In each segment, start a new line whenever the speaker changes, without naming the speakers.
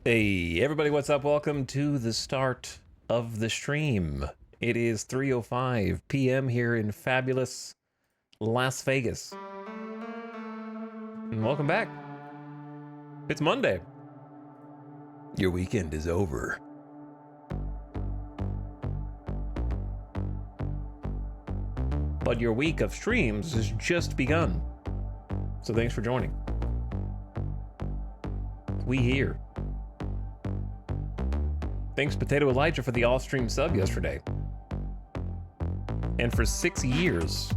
Hey, everybody, what's up? Welcome to the start of the stream. It is 3:05 p.m. here in fabulous Las Vegas. And welcome back. It's Monday. Your weekend is over. But your week of streams has just begun. So thanks for joining. We here. Thanks, Potato Elijah, for the all-stream sub yesterday. And for 6 years.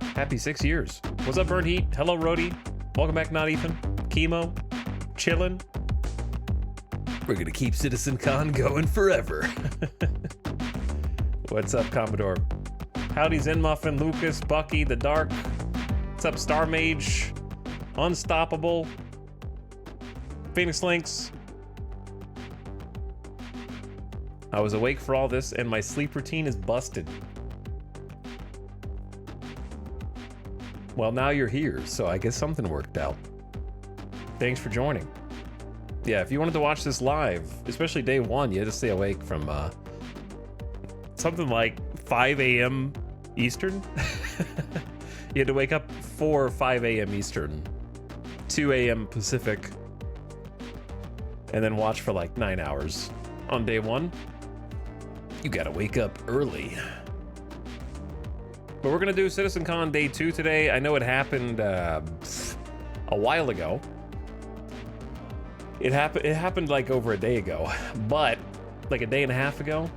Happy 6 years. What's up, Burnt Heat? Hello, Rody. Welcome back, Not Ethan. Chemo. Chillin'. We're gonna keep CitizenCon going forever. What's up, Commodore? Howdy, Zen Muffin, Lucas, Bucky, The Dark. What's up, Star Mage? Unstoppable. Phoenix Lynx. I was awake for all this, and my sleep routine is busted. Well, now you're here, so I guess something worked out. Thanks for joining. Yeah, if you wanted to watch this live, especially day one, you had to stay awake from something like 5 a.m. Eastern. You had to wake up 4 or 5 a.m. Eastern, 2 a.m. Pacific, and then watch for like 9 hours on day one. You gotta wake up early. But we're gonna do CitizenCon Day 2 today. I know it happened a while ago. It happened like over a day ago, but like a day and a half ago.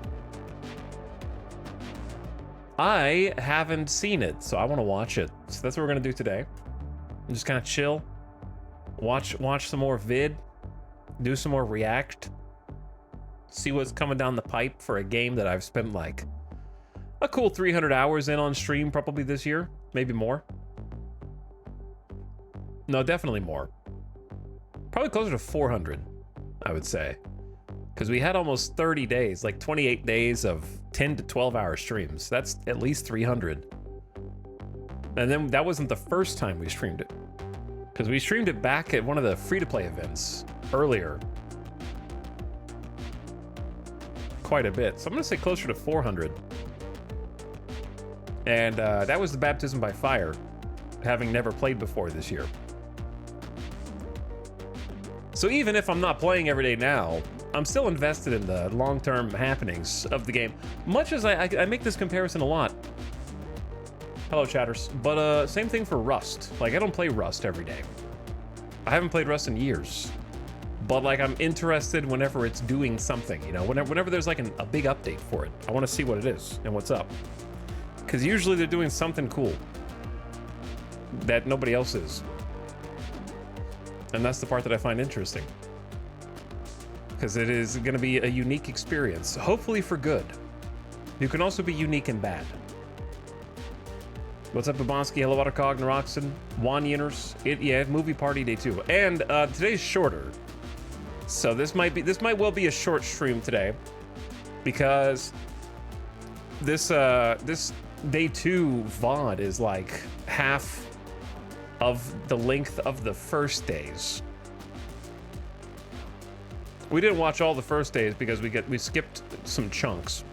I haven't seen it, so I want to watch it. So that's what we're gonna do today. Just kind of chill, watch some more vid, do some more react. See what's coming down the pipe for a game that I've spent like a cool 300 hours in on stream probably this year, maybe more. No, definitely more. Probably closer to 400, I would say. Because we had almost 30 days, like 28 days of 10 to 12 hour streams. That's at least 300. And then that wasn't the first time we streamed it. Because we streamed it back at one of the free-to-play events earlier. Quite a bit. So I'm gonna say closer to 400. And that was the Baptism by Fire, having never played before this year. So even if I'm not playing every day now, I'm still invested in the long-term happenings of the game. Much as I make this comparison a lot. Hello, chatters. But same thing for Rust. Like, I don't play Rust every day. I haven't played Rust in years. But like, I'm interested whenever it's doing something, you know, whenever there's like a big update for it. I want to see what it is and what's up. Because usually they're doing something cool that nobody else is. And that's the part that I find interesting. Because it is going to be a unique experience, hopefully for good. You can also be unique and bad. What's up, Babonsky? Hello, Watercog, Naroxen, Juan Yinners. Yeah, movie party day 2. And today's shorter. So this might well be a short stream today, because this day 2 VOD is like half of the length of the first days. We didn't watch all the first days because we skipped some chunks.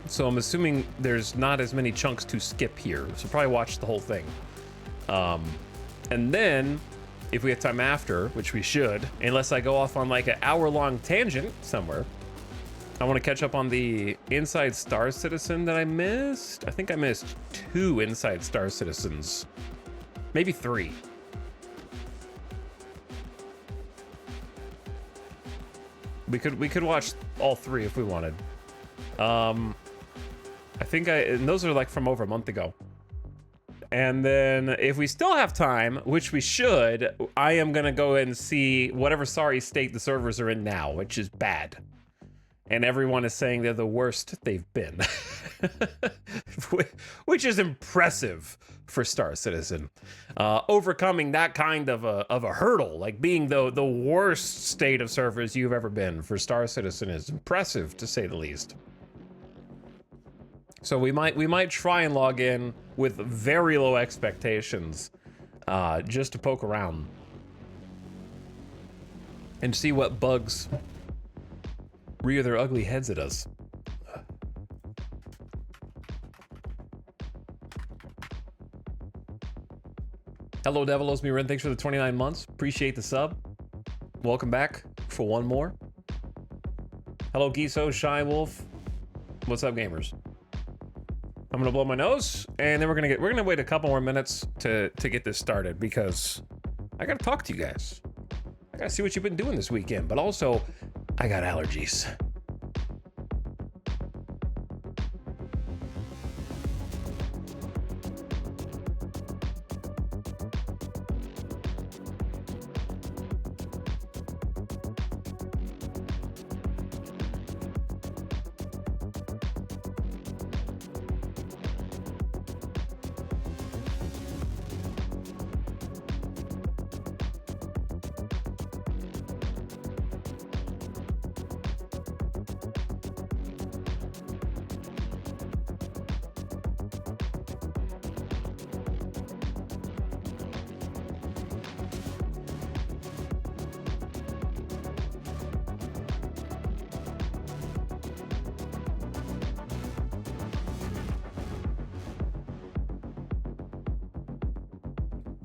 So I'm assuming there's not as many chunks to skip here. So probably watch the whole thing. And then if we have time after, which we should, unless I go off on like an hour-long tangent somewhere, I want to catch up on the Inside Star Citizen that I missed. I think I missed 2 Inside Star Citizens, maybe 3. We could watch all 3 if we wanted. I think and those are like from over a month ago. And then if we still have time, which we should, I am gonna go and see whatever sorry state the servers are in now, which is bad. And everyone is saying they're the worst they've been. Which is impressive for Star Citizen. Overcoming that kind of a hurdle, like being the worst state of servers you've ever been for Star Citizen, is impressive, to say the least. So we might try and log in with very low expectations, just to poke around. and see what bugs rear their ugly heads at us. Hello, Devilos Mirin. Thanks for the 29 months. Appreciate the sub. Welcome back for one more. Hello, Giso, Shy Wolf. What's up, gamers? I'm gonna blow my nose, and then we're gonna wait a couple more minutes to get this started because I gotta talk to you guys. I gotta see what you've been doing this weekend, but also I got allergies.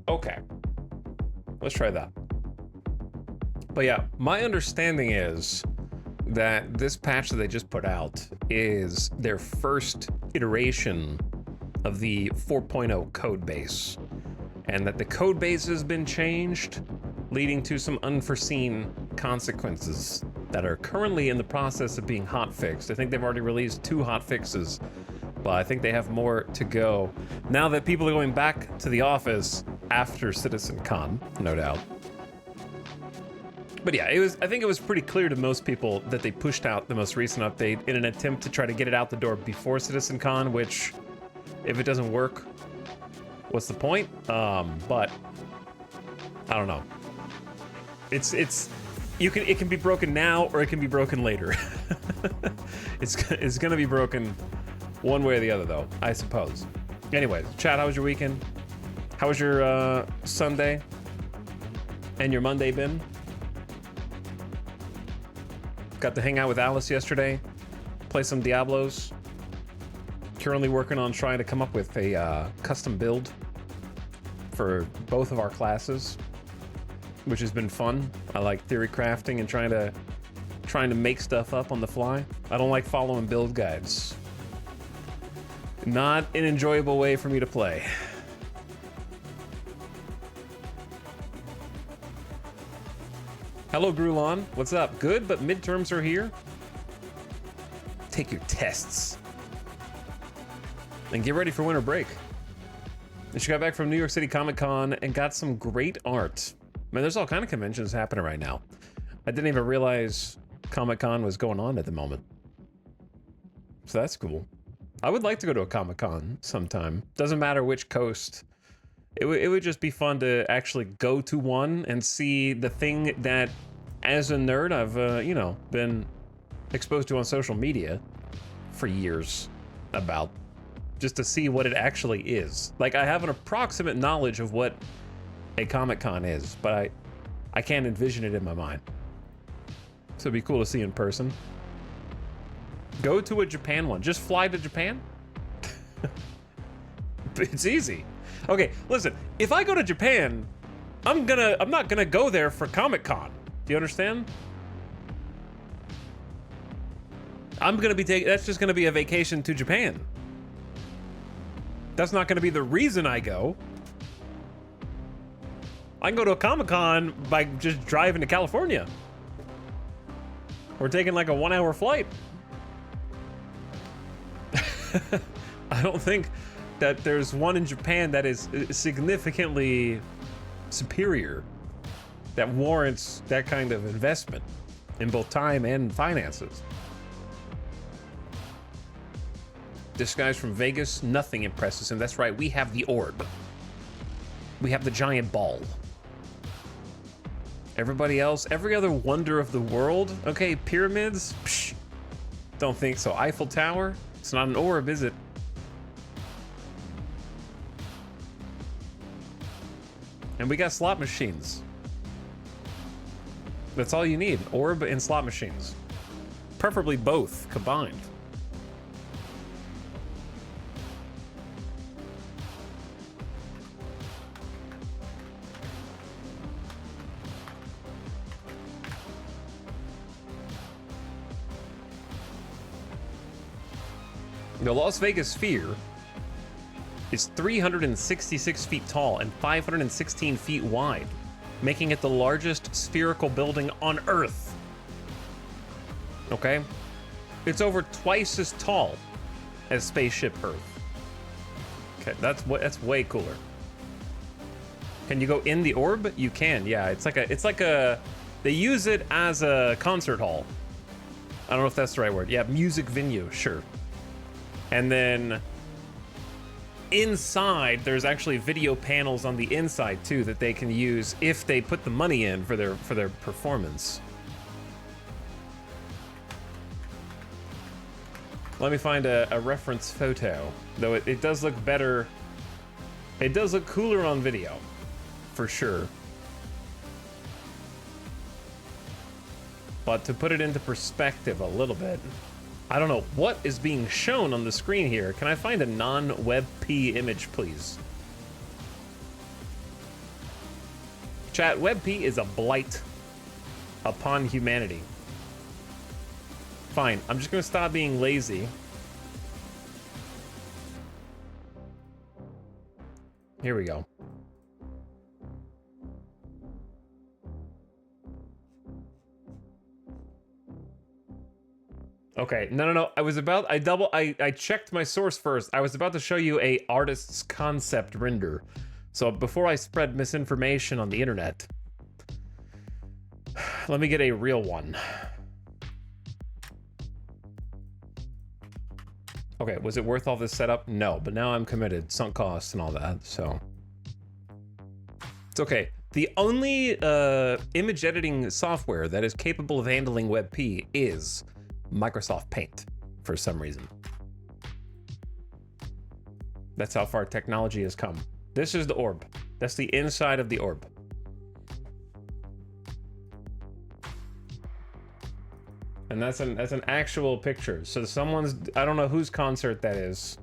Okay, let's try that. But yeah, my understanding is that this patch that they just put out is their first iteration of the 4.0 code base, and that the code base has been changed, leading to some unforeseen consequences that are currently in the process of being hotfixed. I think they've already released 2 hotfixes, but I think they have more to go. Now that people are going back to the office after CitizenCon, no doubt. But yeah, I think it was pretty clear to most people that they pushed out the most recent update in an attempt to try to get it out the door before CitizenCon, which, if it doesn't work, what's the point? But I don't know. It can be broken now or it can be broken later. It's gonna be broken one way or the other, though, I suppose. Anyways, chat, how was your weekend? How was your Sunday and your Monday been? Got to hang out with Alice yesterday, play some Diablos. Currently working on trying to come up with a custom build for both of our classes, which has been fun. I like theory crafting and trying to make stuff up on the fly. I don't like following build guides. Not an enjoyable way for me to play. Hello, Grulon. What's up? Good, but midterms are here. Take your tests. And get ready for winter break. And she got back from New York City Comic Con and got some great art. Man, there's all kind of conventions happening right now. I didn't even realize Comic Con was going on at the moment. So that's cool. I would like to go to a Comic Con sometime. Doesn't matter which coast. It would just be fun to actually go to one and see the thing that, as a nerd, I've, you know, been exposed to on social media for years about, just to see what it actually is. Like, I have an approximate knowledge of what a Comic-Con is, but I can't envision it in my mind. So it'd be cool to see in person. Go to a Japan one. Just fly to Japan. It's easy. Okay, listen, if I go to Japan, I'm not gonna go there for Comic-Con. Do you understand? That's just gonna be a vacation to Japan. That's not gonna be the reason I go. I can go to a Comic-Con by just driving to California. Or taking like a 1-hour flight. I don't think that there's one in Japan that is significantly superior, that warrants that kind of investment in both time and finances. This guy's from Vegas, nothing impresses him. That's right, we have the orb. We have the giant ball. Everybody else, every other wonder of the world, okay, pyramids, psh, don't think so. Eiffel Tower, it's not an orb, is it? And we got slot machines. That's all you need, orb and slot machines. Preferably both combined. The Las Vegas Sphere is 366 feet tall and 516 feet wide, making it the largest spherical building on Earth. Okay? It's over twice as tall as Spaceship Earth. Okay, that's way cooler. Can you go in the orb? You can, yeah. It's like a they use it as a concert hall. I don't know if that's the right word. Yeah, music venue, sure. And then inside, there's actually video panels on the inside too that they can use if they put the money in for their performance. Let me find a reference photo, though it does look better. It does look cooler on video, for sure. But to put it into perspective a little bit, I don't know what is being shown on the screen here. Can I find a non-WebP image, please? Chat, WebP is a blight upon humanity. Fine, I'm just gonna stop being lazy. Here we go. Okay, no. I checked my source first. I was about to show you a artist's concept render. So before I spread misinformation on the internet, let me get a real one. Okay, was it worth all this setup? No, but now I'm committed, sunk costs and all that, so. It's okay. The only image editing software that is capable of handling WebP is Microsoft Paint, for some reason. That's how far technology has come. This is the orb. That's the inside of the orb. And that's an actual picture. So someone's, I don't know whose concert that is,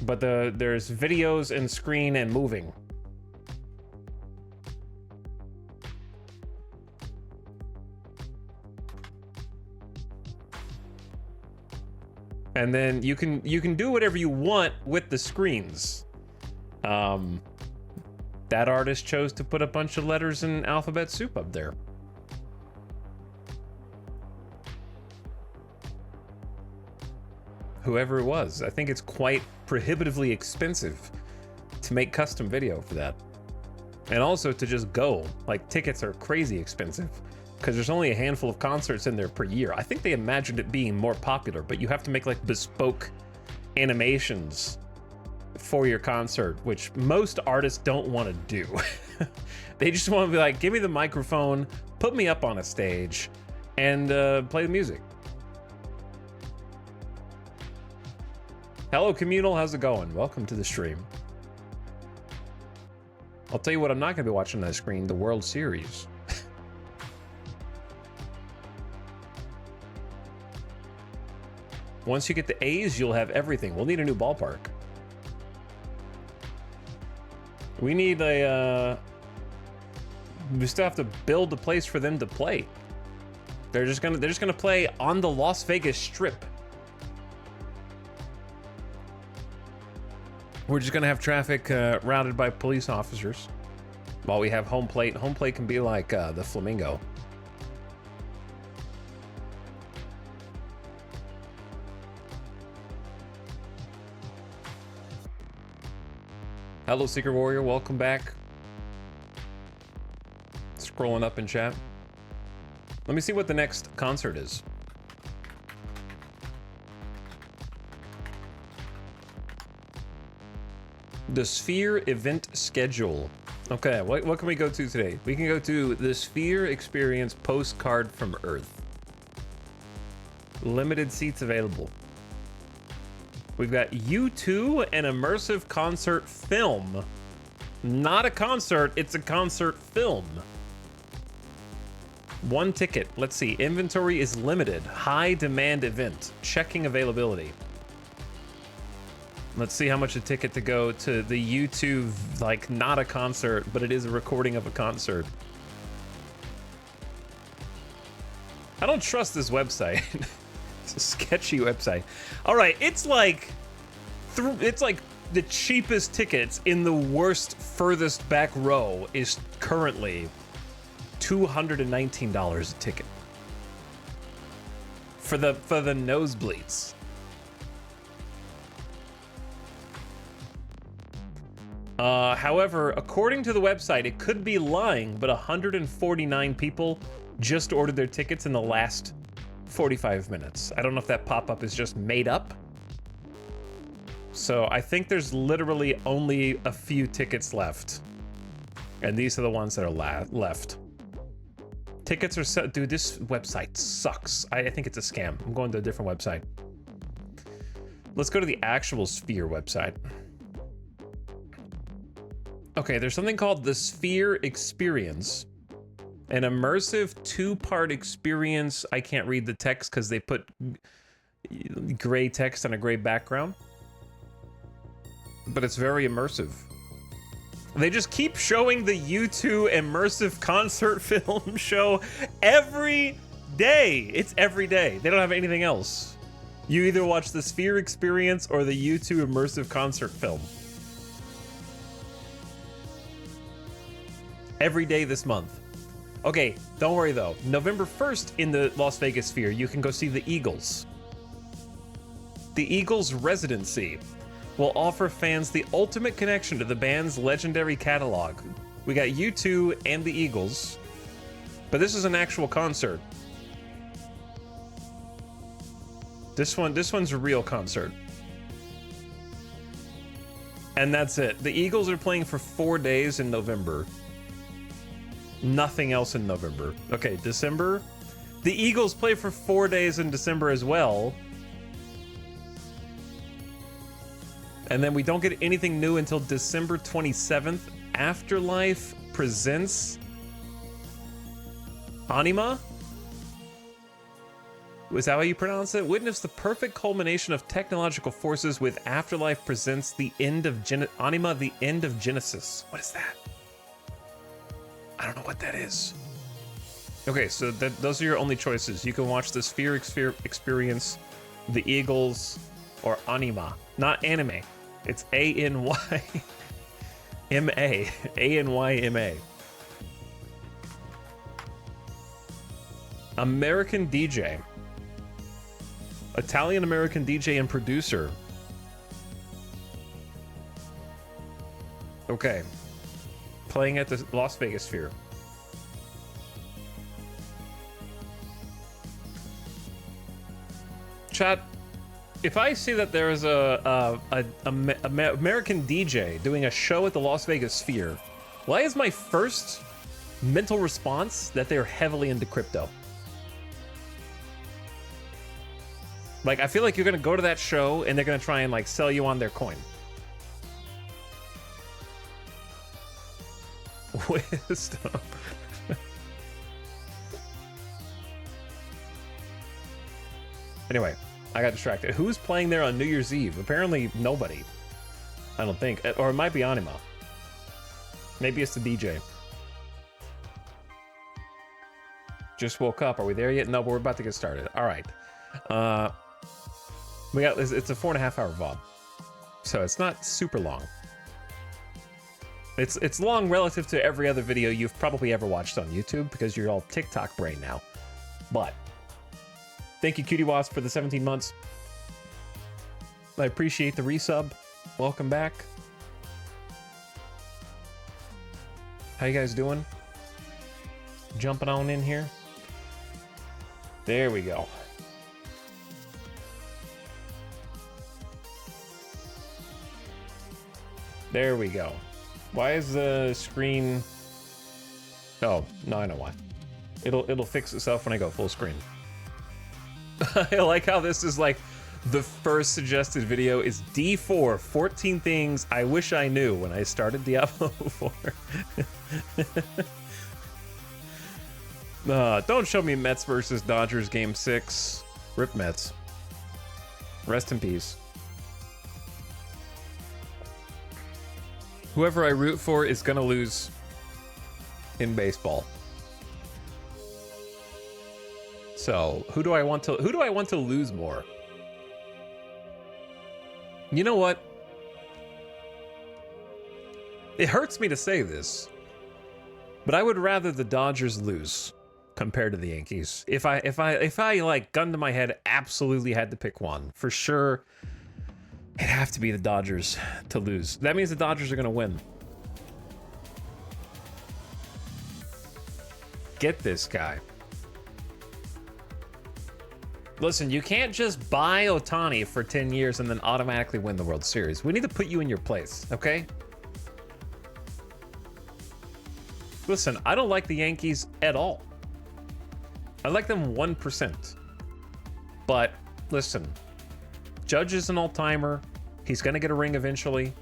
but there's videos and screen and moving. And then you can do whatever you want with the screens. That artist chose to put a bunch of letters in alphabet soup up there. Whoever it was, I think it's quite prohibitively expensive to make custom video for that. And also to just go, like tickets are crazy expensive because there's only a handful of concerts in there per year. I think they imagined it being more popular, but you have to make like bespoke animations for your concert, which most artists don't want to do. They just want to be like, give me the microphone, put me up on a stage, and play the music. Hello, Communal, how's it going? Welcome to the stream. I'll tell you what I'm not going to be watching on the screen, the World Series. Once you get the A's, you'll have everything. We'll need a new ballpark. We need a, we still have to build a place for them to play. They're just gonna play on the Las Vegas Strip. We're just gonna have traffic routed by police officers while we have home plate. Home plate can be like the Flamingo. Hello, Secret Warrior. Welcome back. Scrolling up in chat. Let me see what the next concert is. The Sphere event schedule. Okay, what can we go to today? We can go to the Sphere Experience Postcard from Earth. Limited seats available. We've got U2, an immersive concert film. Not a concert, it's a concert film. 1 ticket. Let's see. Inventory is limited. High demand event. Checking availability. Let's see how much a ticket to go to the YouTube, like, not a concert, but it is a recording of a concert. I don't trust this website. It's a sketchy website. All right, it's like the cheapest tickets in the worst furthest back row is currently $219 a ticket for the nosebleeds. However, according to the website, it could be lying, but 149 people just ordered their tickets in the last 45 minutes. I don't know if that pop-up is just made up. So I think there's literally only a few tickets left. And these are the ones that are left. Tickets are set. Dude, this website sucks. I think it's a scam. I'm going to a different website. Let's go to the actual Sphere website. Okay, there's something called the Sphere Experience. An immersive 2-part experience. I can't read the text because they put gray text on a gray background. But it's very immersive. They just keep showing the U2 immersive concert film show every day. It's every day. They don't have anything else. You either watch the Sphere Experience or the U2 immersive concert film. Every day this month. Okay, don't worry though. November 1st in the Las Vegas Sphere, you can go see the Eagles. The Eagles residency will offer fans the ultimate connection to the band's legendary catalog. We got U2 and the Eagles, but this is an actual concert. This one's a real concert. And that's it. The Eagles are playing for 4 days in November. Nothing else in November. Okay, December. The Eagles play for 4 days in December as well. And then we don't get anything new until December 27th. Afterlife presents Anima? Is that how you pronounce it? Witness the perfect culmination of technological forces with Afterlife presents the end of Anima, the end of Genesis. What is that? I don't know what that is. Okay, so those are your only choices. You can watch the Sphere Experience, the Eagles, or Anima. Not anime. It's A-N-Y-M-A. A-N-Y-M-A. American DJ. Italian-American DJ and producer. Okay. Playing at the Las Vegas Sphere. Chat, if I see that there is a American DJ doing a show at the Las Vegas Sphere, why is my first mental response that they're heavily into crypto? Like, I feel like you're gonna go to that show and they're gonna try and like sell you on their coin. Wisdom. Anyway, I got distracted. Who's playing there on New Year's Eve? Apparently nobody. I don't think. Or it might be Anima. Maybe it's the DJ. Just woke up. Are we there yet? No, but we're about to get started. All right. It's a 4.5 hour VOD. So it's not super long. It's long relative to every other video you've probably ever watched on YouTube because you're all TikTok brain now. But thank you, Cutie Wasp, for the 17 months. I appreciate the resub. Welcome back. How you guys doing? Jumping on in here. There we go. There we go. Why is the screen... Oh, no, I know why. It'll fix itself when I go full screen. I like how this is like the first suggested video is D4, 14 things I wish I knew when I started Diablo 4. Don't show me Mets versus Dodgers game 6. Rip Mets. Rest in peace. Whoever I root for is gonna lose in baseball. So who do I want to lose more? You know what? It hurts me to say this, but I would rather the Dodgers lose compared to the Yankees. If I like gun to my head, absolutely had to pick one for sure. It'd have to be the Dodgers to lose. That means the Dodgers are gonna win. Get this guy. Listen, you can't just buy Ohtani for 10 years and then automatically win the World Series. We need to put you in your place, okay? Listen, I don't like the Yankees at all. I like them 1%. But listen, Judge is an all-timer. He's gonna get a ring eventually.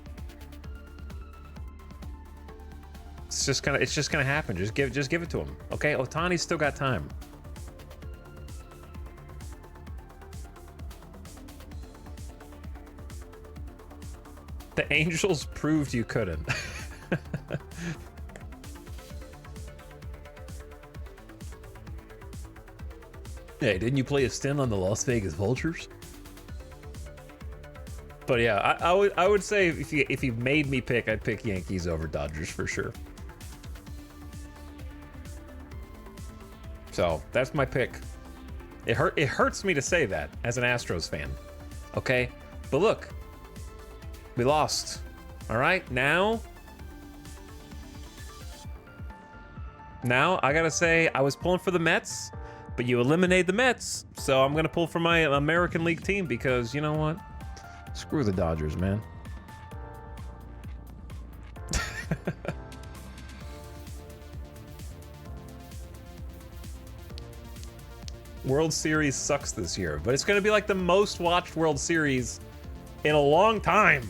It's just gonna happen. Just give it to him, okay? Ohtani's still got time. The Angels proved you couldn't. Hey, didn't you play a stint on the Las Vegas Vultures? But yeah, I would say if you made me pick, I'd pick Yankees over Dodgers for sure. So that's my pick. It hurts me to say that as an Astros fan. Okay? But look. We lost. All right, now I gotta say I was pulling for the Mets, but you eliminated the Mets, so I'm gonna pull for my American League team because you know what? Screw the Dodgers, man. World Series sucks this year, but it's gonna be like the most watched World Series in a long time.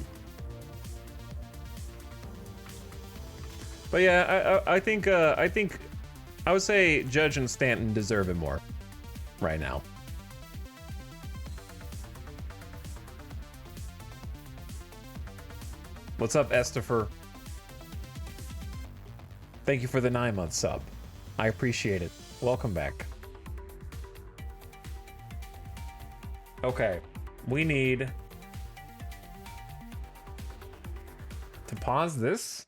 But yeah, I think I would say Judge and Stanton deserve it more right now. What's up, Estifer? Thank you for the 9-month sub. I appreciate it. Welcome back. Okay, we need to pause this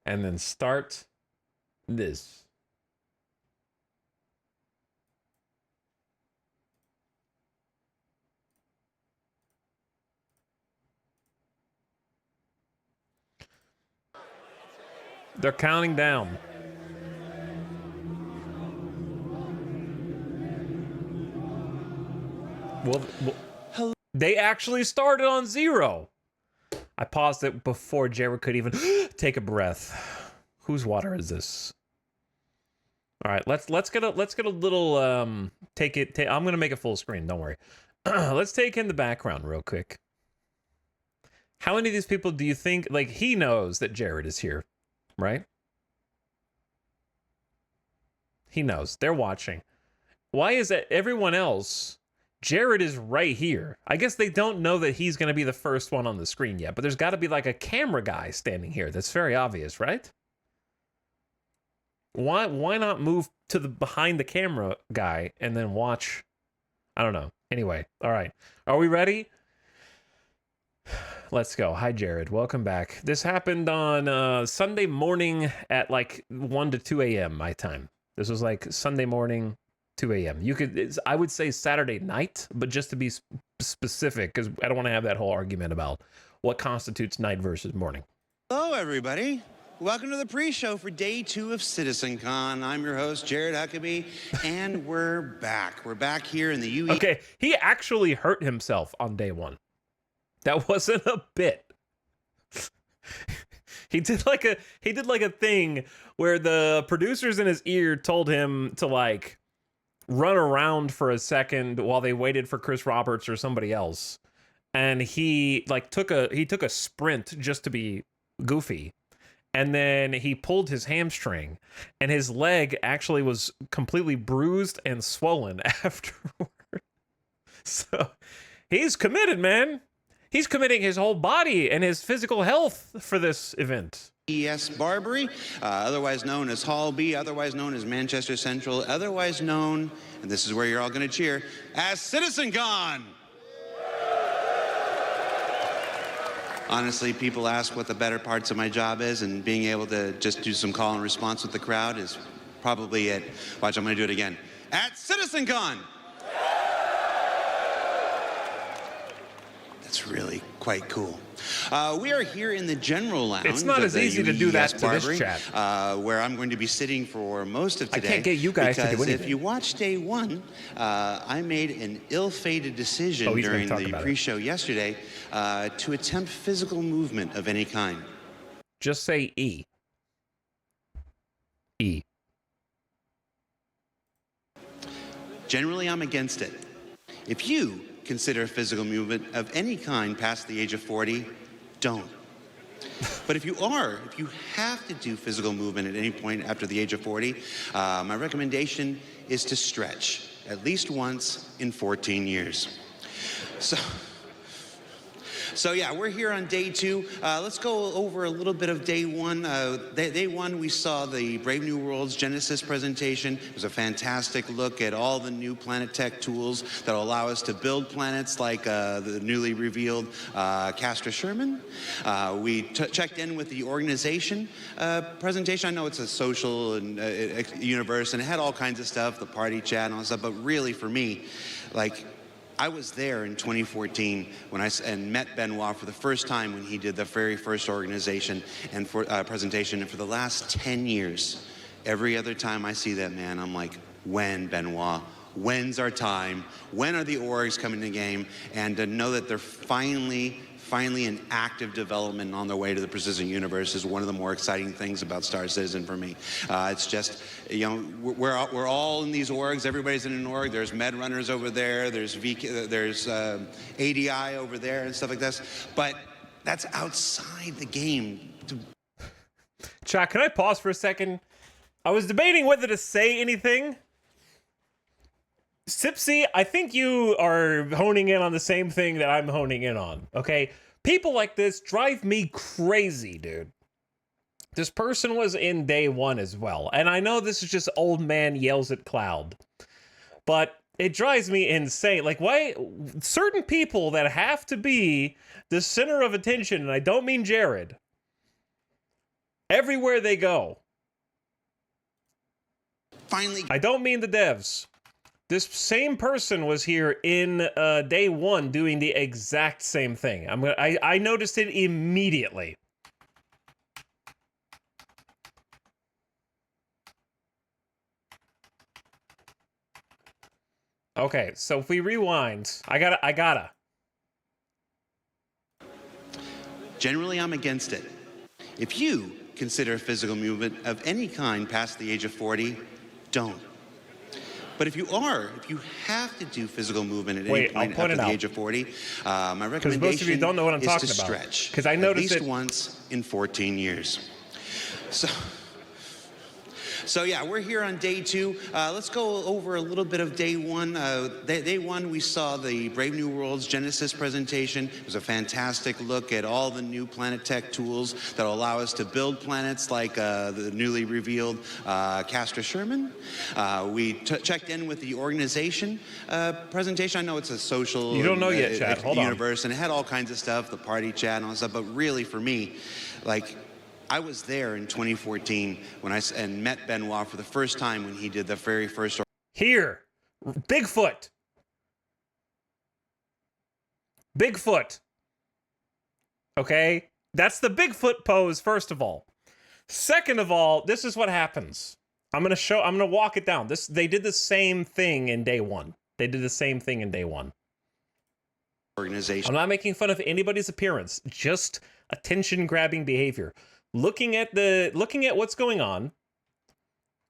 and then start this. They're counting down. Well, they actually started on 0. I paused it before Jared could even take a breath. Whose water is this? All right, let's get a little I'm gonna make it full screen. Don't worry. Let's take in the background real quick. How many of these people do you think like he knows that Jared is here, right? He knows they're watching. Why is that everyone else? Jared is right here. I guess they don't know that he's going to be the first one on the screen yet, but there's got to be like a camera guy standing here. That's very obvious, right? Why not move to the behind the camera guy and then watch? I don't know. Anyway, all right. Are we ready? Let's go. Hi, Jared. Welcome back. This happened on Sunday morning at like 1 to 2 a.m. my time. This was like Sunday morning, 2 a.m. I would say Saturday night, but just to be specific, because I don't want to have that whole argument about what constitutes night versus morning.
Hello, everybody. Welcome to the pre-show for day 2 of CitizenCon. I'm your host, Jared Huckabee, and we're back. We're back here in the UE.
Okay, he actually hurt himself on day 1. That wasn't a bit. He did like a thing where the producers in his ear told him to like run around for a second while they waited for Chris Roberts or somebody else, and he like took a sprint just to be goofy, and then he pulled his hamstring, and his leg actually was completely bruised and swollen afterward. So he's committed, man. He's committing his whole body and his physical health for this event.
E.S. Barbary, otherwise known as Hall B, otherwise known as Manchester Central, otherwise known, and this is where you're all going to cheer, as CitizenCon. Honestly, people ask what the better parts of my job is, and being able to just do some call and response with the crowd is probably it. Watch, I'm going to do it again. At CitizenCon. That's really quite cool. We are here in the general lounge.
It's not as easy to do that to this chat.
Where I'm going to be sitting for most of today.
I can't get you guys to do anything.
If you watch day one, I made an ill-fated decision during the pre-show yesterday to attempt physical movement of any kind.
Just say E. E.
Generally, I'm against it. If you consider physical movement of any kind past the age of 40, don't. But if you have to do physical movement at any point after the age of 40, my recommendation is to stretch at least once in 14 years. So yeah, we're here on day two. Let's go over a little bit of day one. Day one, we saw the Brave New Worlds Genesis presentation. It was a fantastic look at all the new planet tech tools that will allow us to build planets like the newly revealed Castor Sherman. We checked in with the organization presentation. I know it's a social and universe, and it had all kinds of stuff, the party chat and all that stuff, but really for me, like, I was there in 2014 when I met Benoit for the first time when he did the very first organization and presentation. And for the last 10 years, every other time I see that man, I'm like, when, Benoit? When's our time? When are the orgs coming to the game? And to know that they're finally in active development on their way to the precision universe is one of the more exciting things about Star Citizen for me. It's just, you know, we're all in these orgs. Everybody's in an org. There's med runners over there. There's ADI over there and stuff like this. But that's outside the game.
Chat, can I pause for a second? I was debating whether to say anything. Sipsy, I think you are honing in on the same thing that I'm honing in on, okay? People like this drive me crazy, dude. This person was in day one as well, and I know this is just old man yells at cloud, but it drives me insane. Like, why certain people that have to be the center of attention, and I don't mean Jared, everywhere they go.
Finally,
I don't mean the devs. This same person was here in day one doing the exact same thing. I noticed it immediately. Okay, so if we rewind, I gotta.
Generally, I'm against it. If you consider physical movement of any kind past the age of 40, don't. But if you have to do physical movement at any point after the age of 40, my recommendation
most of you don't know what I'm talking
is to
about.
stretch
'Cause I noticed
at least
it
once in 14 years. So yeah, we're here on day two. Let's go over a little bit of day one. Day one, we saw the Brave New Worlds Genesis presentation. It was a fantastic look at all the new planet tech tools that will allow us to build planets like the newly revealed Castor Sherman. We checked in with the organization presentation. I know it's a social
you don't know yet, chat. Hold
universe, and it had all kinds of stuff, the party chat and all that stuff, but really for me, like, I was there in 2014 when I met Benoit for the first time when he did the very first.
Here, Bigfoot. Bigfoot. Okay, that's the Bigfoot pose. First of all, second of all, this is what happens. I'm gonna walk it down. They did the same thing in day one. Organization. I'm not making fun of anybody's appearance. Just attention-grabbing behavior. Looking at what's going on.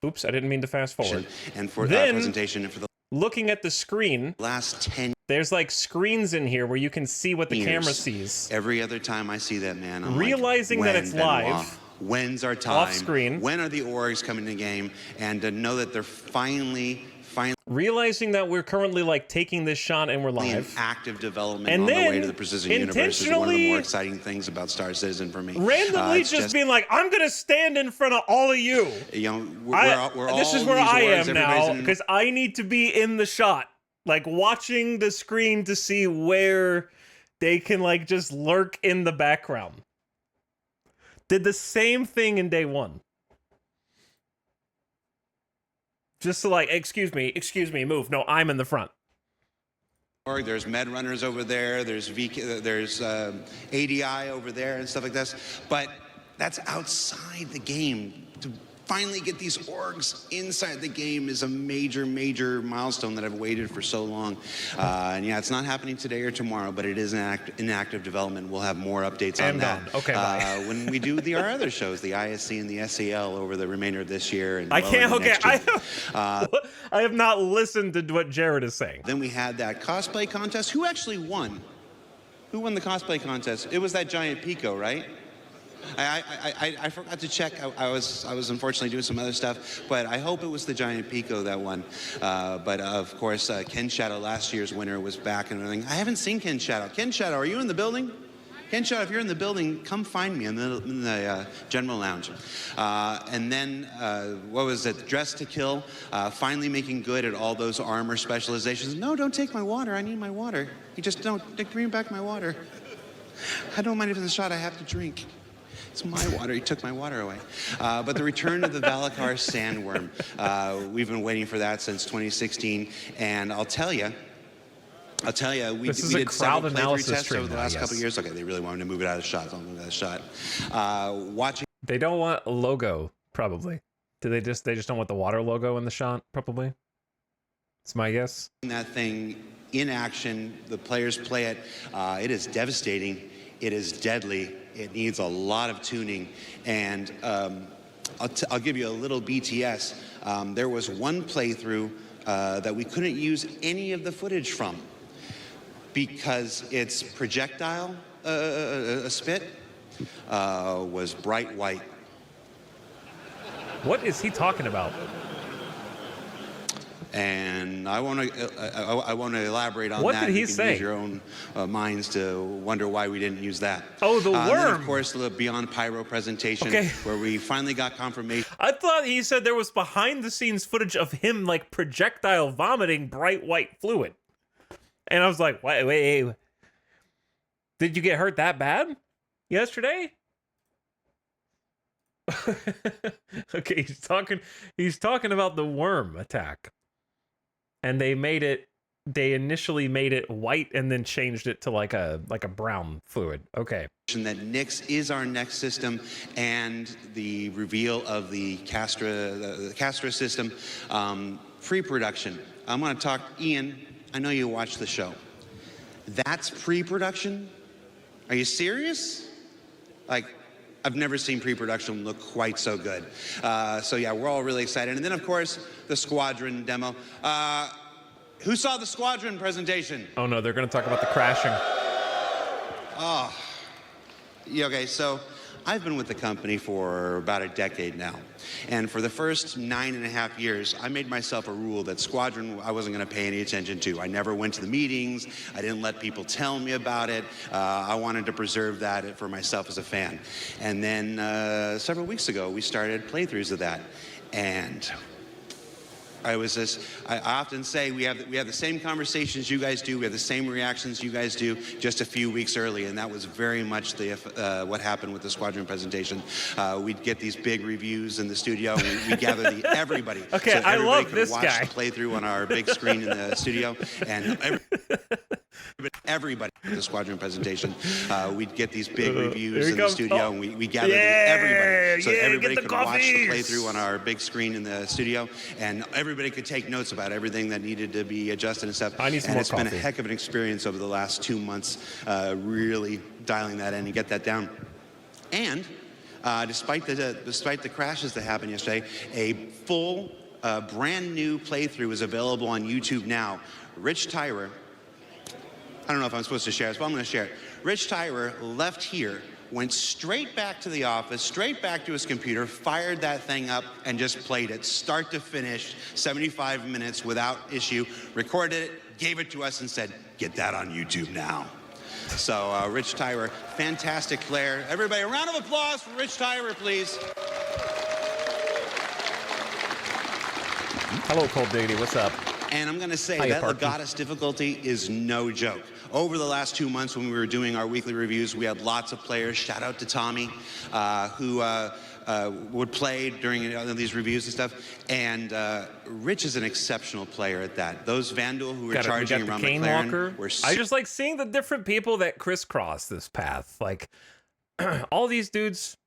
Oops, I didn't mean to fast forward.
And for
then,
presentation and for the
looking at the screen.
Last 10.
There's like screens in here where you can see what the camera sees.
Every other time I see that man, I'm
realizing
like,
that it's live.
when's our time?
Off screen.
When are the orgs coming in the game? And to know that they're finally
realizing that we're currently like taking this shot and we're
in
live.
active development
And
on the
then
way to the Precision Universe is one of the
intentionally-
more exciting things about Star Citizen for me.
Randomly
It's
just being like, I'm gonna stand in front of all of you.
You know, we're
This
all
is
in
where
these
I
orgs,
am now
everybody's in-
because I need to be in the shot, like watching the screen to see where they can like just lurk in the background. Did the same thing in day one. Just to like, excuse me, move. No, I'm in the front.
There's med runners over there. There's ADI over there and stuff like this. But that's outside the game. To finally get these orgs inside the game is a major, major milestone that I've waited for so long. And yeah, it's not happening today or tomorrow, but it is in active development. We'll have more updates on that.
Okay, bye.
When we do our other shows, the ISC and the SAL over the remainder of this year. And
I
well
can't.
into
Okay,
next year.
I have not listened to what Jared is saying.
Then we had that cosplay contest. Who actually won? Who won the cosplay contest? It was that giant Pico, right? I forgot to check. I was unfortunately doing some other stuff, but I hope it was the giant Pico that won. But of course, Ken Shadow, last year's winner, was back and everything. I haven't seen Ken Shadow. Ken Shadow, are you in the building? Ken Shadow, if you're in the building, come find me in the general lounge. And then, what was it? Dress to Kill, finally making good at all those armor specializations. No, don't take my water. I need my water. You just don't bring back my water. I don't mind if it's a shot I have to drink. It's my water. He took my water away. But the return of the Valakar Sandworm. We've been waiting for that since 2016. And I'll tell you, we did several playthrough tests over the last couple of years. Okay, they really wanted to move it out of shot. So I'll move it out of shot. Watching.
They don't want a logo, probably. They just don't want the water logo in the shot, probably. It's my guess.
That thing in action, the players play it. It is devastating. It is deadly. It needs a lot of tuning. And I'll give you a little BTS. There was one playthrough that we couldn't use any of the footage from because its projectile spit was bright white.
What is he talking about?
And I want to elaborate on that.
What did he
you can
say?
Use your own minds to wonder why we didn't use that.
Oh, the worm.
And then, of course, the Beyond Pyro presentation, where we finally got confirmation.
I thought he said there was behind-the-scenes footage of him like projectile vomiting bright white fluid, and I was like, wait. Did you get hurt that bad yesterday? Okay, he's talking about the worm attack. And they initially made it white and then changed it to like a brown fluid. Okay.
That Nyx is our next system, and the reveal of the Castra system pre-production. I'm going to talk, Ian, I know you watched the show. That's pre-production? Are you serious? Like, I've never seen pre-production look quite so good. So yeah, we're all really excited. And then of course, the Squadron demo. Who saw the Squadron presentation?
Oh no, they're gonna talk about the crashing.
Oh, yeah, okay, so I've been with the company for about a decade now. And for the first 9.5 years, I made myself a rule that Squadron I wasn't gonna pay any attention to. I never went to the meetings. I didn't let people tell me about it. I wanted to preserve that for myself as a fan. And then several weeks ago, we started playthroughs of that. And I often say we have the same conversations you guys do. We have the same reactions you guys do just a few weeks early, and that was very much what happened with the Squadron presentation. We'd get these big reviews in the studio. We gather everybody.
Okay,
so
I
everybody
love this
watch
guy.
The playthrough on our big screen in the studio, and everybody at the Squadron presentation. We'd get these big reviews in the studio, and we gathered everybody, so everybody could watch the playthrough on our big screen in the studio, and everybody could take notes about everything that needed to be adjusted and stuff.
I need some
and
more
it's been a heck of an experience over the last 2 months, really dialing that in and get that down. And despite the crashes that happened yesterday, a full, brand new playthrough is available on YouTube now. Rich Tyrer, I don't know if I'm supposed to share this, but I'm going to share it. Rich Tyrer left here went straight back to the office, straight back to his computer, fired that thing up, and just played it start to finish, 75 minutes without issue, recorded it, gave it to us, and said, get that on YouTube now. So Rich Tyler, fantastic player. Everybody, a round of applause for Rich Tyler, please.
Hello, Cold Diggity. What's up?
And I'm going to say
Hiya,
that
Parky.
Legatus difficulty is no joke. Over the last 2 months when we were doing our weekly reviews, we had lots of players. Shout out to Tommy, who would play during these reviews and stuff. And Rich is an exceptional player at that. Those Vandal who were charging around McLaren were
I just like seeing the different people that crisscross this path. Like, all these dudes,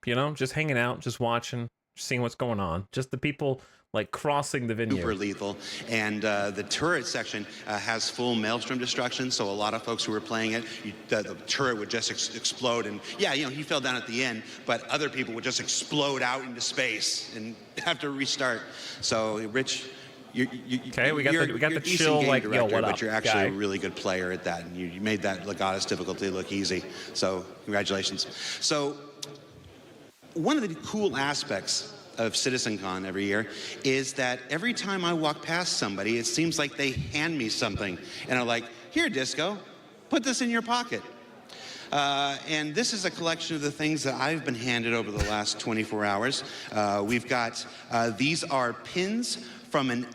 you know, just hanging out, just watching, seeing what's going on. Just the people like crossing the vineyard.
super lethal. And the turret section has full maelstrom destruction, so a lot of folks who were playing it, the turret would just explode. And yeah, you know, he fell down at the end, but other people would just explode out into space and have to restart. So Rich,
Okay, we got the chill, like, yo, what up,
but you're actually
guy?
a really good player at that, and you made that Legatus difficulty look easy. So congratulations. So one of the cool aspects of CitizenCon every year is that every time I walk past somebody, it seems like they hand me something and are like, here, Disco, put this in your pocket. And this is a collection of the things that I've been handed over the last 24 hours. We've got, these are pins from an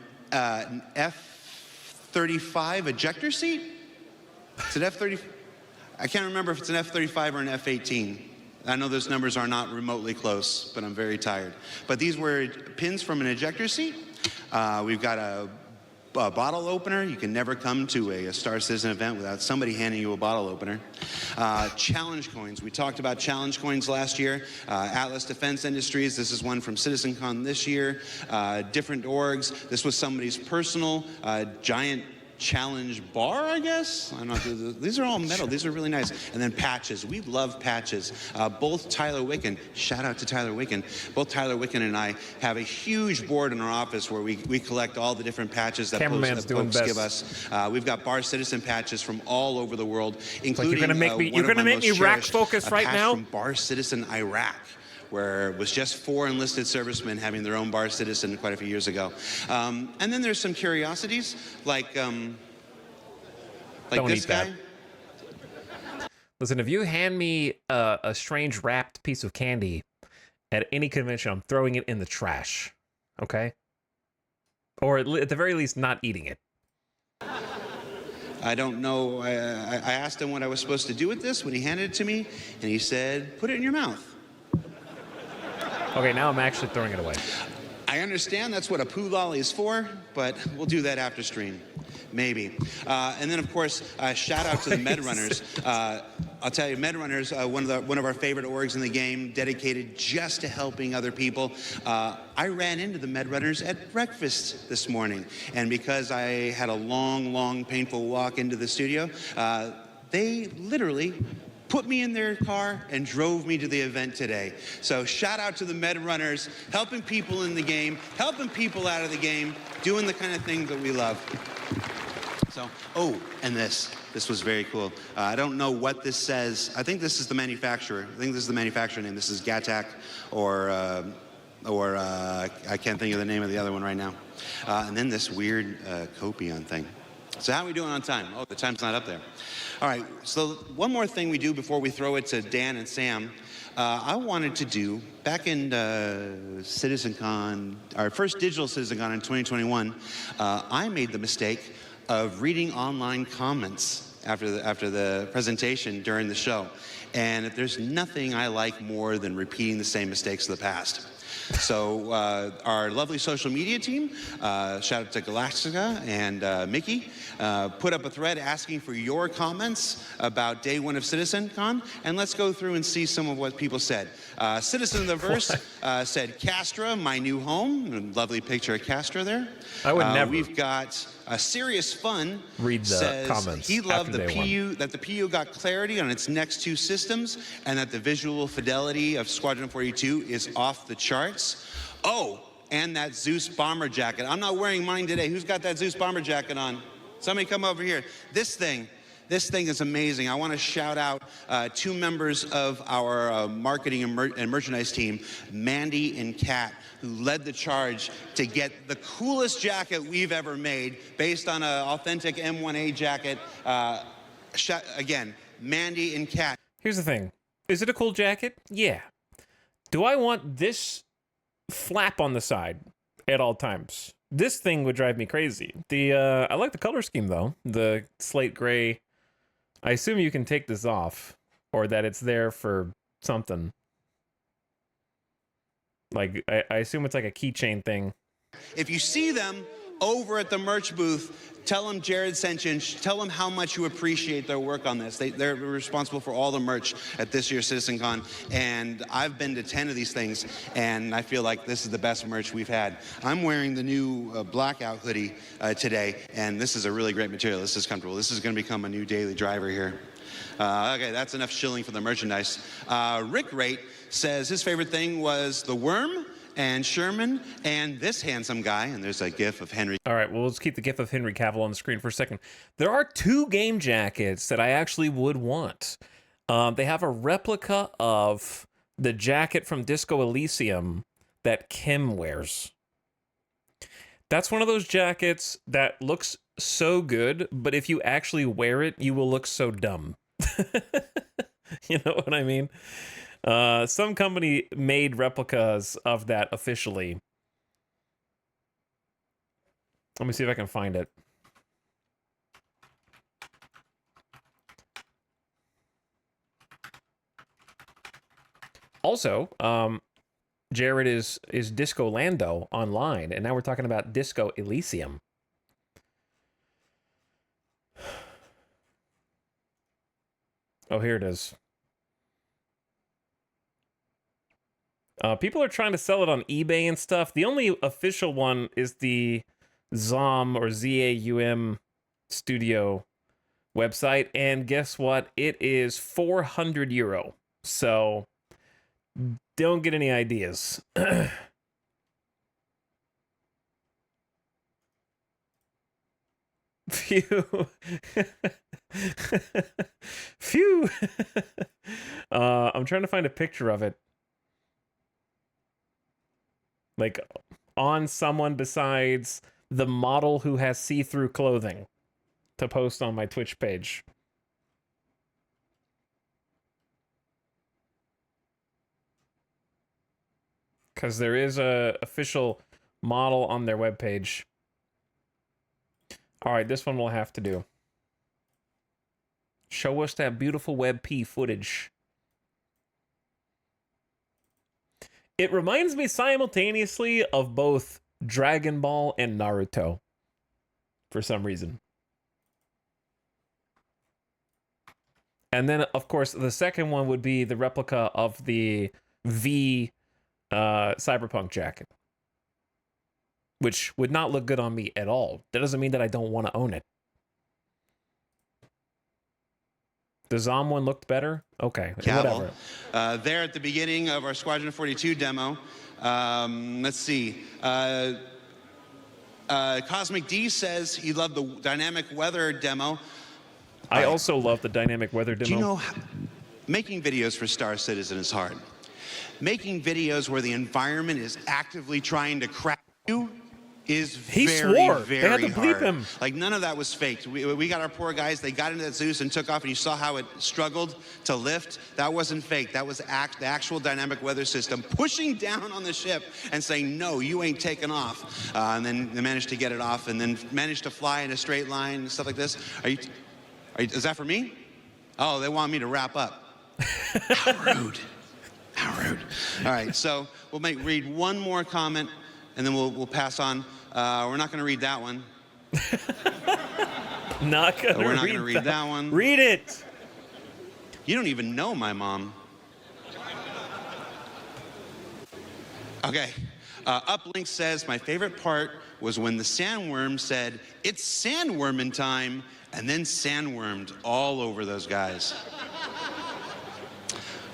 F-35 ejector seat. It's an F-30, I can't remember if it's an F-35 or an F-18. I know those numbers are not remotely close, but I'm very tired. But these were pins from an ejector seat. We've got a bottle opener. You can never come to a Star Citizen event without somebody handing you a bottle opener. Challenge coins. We talked about challenge coins last year. Atlas Defense Industries. This is one from CitizenCon this year. Different orgs. This was somebody's personal giant challenge bar, I guess. I'm not. These are all metal. These are really nice. And then patches. We love patches. Both Tyler Wicken, shout out to Tyler Wicken. Both Tyler Wicken and I have a huge board in our office where we collect all the different patches that folks give us. We've got Bar Citizen patches from all over the world, including
you're gonna make me rack focus right now.
From Bar Citizen Iraq, where it was just 4 enlisted servicemen having their own Bar Citizen quite a few years ago. And then there's some curiosities, like this guy.
Listen, if you hand me a strange wrapped piece of candy at any convention, I'm throwing it in the trash, okay? Or at the very least, not eating it.
I don't know. I asked him what I was supposed to do with this when he handed it to me, and he said, put it in your mouth.
Okay, now I'm actually throwing it away.
I understand that's what a poo lolly is for, but we'll do that after stream. Maybe. And then, of course, shout out to the Med Runners. I'll tell you, Med Runners, one of our favorite orgs in the game, dedicated just to helping other people. I ran into the Med Runners at breakfast this morning, and because I had a long, painful walk into the studio, they literally put me in their car and drove me to the event today. So shout out to the Med Runners, helping people in the game, helping people out of the game, doing the kind of things that we love. So, oh, and this was very cool. I don't know what this says. I think this is the manufacturer. I think this is the manufacturer name. This is Gattac or I can't think of the name of the other one right now. And then this weird Copion thing. So how are we doing on time? Oh, the time's not up there. All right, so one more thing we do before we throw it to Dan and Sam. I wanted to do, back in CitizenCon, our first digital CitizenCon in 2021, I made the mistake of reading online comments after the presentation during the show. And there's nothing I like more than repeating the same mistakes of the past. So our lovely social media team, shout out to Galactica and Mickey, put up a thread asking for your comments about day 1 of CitizenCon, and let's go through and see some of what people said. Citizen of the Verse said, Castra, my new home. Lovely picture of Castra there.
I would never.
We've got Serious Fun
read the
says
comments
he loved the
PU,
that the PU got clarity on its next 2 systems, and that the visual fidelity of Squadron 42 is off the charts. Oh, and that Zeus bomber jacket. I'm not wearing mine today. Who's got that Zeus bomber jacket on? Somebody come over here. This thing This thing is amazing. I want to shout out two members of our marketing and merchandise team, Mandy and Kat, who led the charge to get the coolest jacket we've ever made based on an authentic M1A jacket. Again, Mandy and Kat.
Here's the thing. Is it a cool jacket? Yeah. Do I want this flap on the side at all times? This thing would drive me crazy. I like the color scheme though. The slate gray. I assume you can take this off, or that it's there for something. Like, I assume it's like a keychain thing.
If you see them over at the merch booth, tell them Jared sent you, and tell them how much you appreciate their work on this. They're responsible for all the merch at this year's CitizenCon, and I've been to 10 of these things, and I feel like this is the best merch we've had. I'm wearing the new blackout hoodie today, and this is a really great material. This is comfortable. This is going to become a new daily driver here. Okay, that's enough shilling for the merchandise. Rick Rate says his favorite thing was the worm, and Sherman, and this handsome guy, and there's a gif of Henry.
All right, well, let's keep the gif of Henry Cavill on the screen for a second. There are two game jackets that I actually would want. They have a replica of the jacket from Disco Elysium that Kim wears. That's one of those jackets that looks so good, but if you actually wear it, you will look so dumb. You know what I mean? Some company made replicas of that officially. Let me see if I can find it. Also, Jared is Disco Lando online, and now we're talking about Disco Elysium. Oh, here it is. People are trying to sell it on eBay and stuff. The only official one is the ZAUM or ZAUM studio website. And guess what? It is 400 euro. So don't get any ideas. Phew. Phew. I'm trying to find a picture of it. Like, on someone besides the model who has see-through clothing to post on my Twitch page. Because there is a official model on their webpage. All right, this one we'll have to do. Show us that beautiful WebP footage. It reminds me simultaneously of both Dragon Ball and Naruto, for some reason. And then, of course, the second one would be the replica of the V Cyberpunk jacket, which would not look good on me at all. That doesn't mean that I don't want to own it. The ZOM one looked better? Okay,
Cavill.
Whatever.
There at the beginning of our Squadron 42 demo, let's see. Cosmic D says he loved the dynamic weather demo.
I also love the dynamic weather demo.
Do you know, making videos for Star Citizen is hard. Making videos where the environment is actively trying to crack you is very hard.
They had to bleep him.
Like, none of that was faked. We got our poor guys, they got into that Zeus and took off, and you saw how it struggled to lift. That wasn't fake. That was the actual dynamic weather system pushing down on the ship and saying, no, you ain't taking off. And then they managed to get it off, and then managed to fly in a straight line and stuff like this. Is that for me? Oh, they want me to wrap up. How rude. How rude. All right, so we'll read one more comment, and then we'll pass on. We're not going to read that one.
We're not going to
read that one.
Read it.
You don't even know my mom. Okay. Uplink says, my favorite part was when the sandworm said, it's sandworming time, and then sandwormed all over those guys.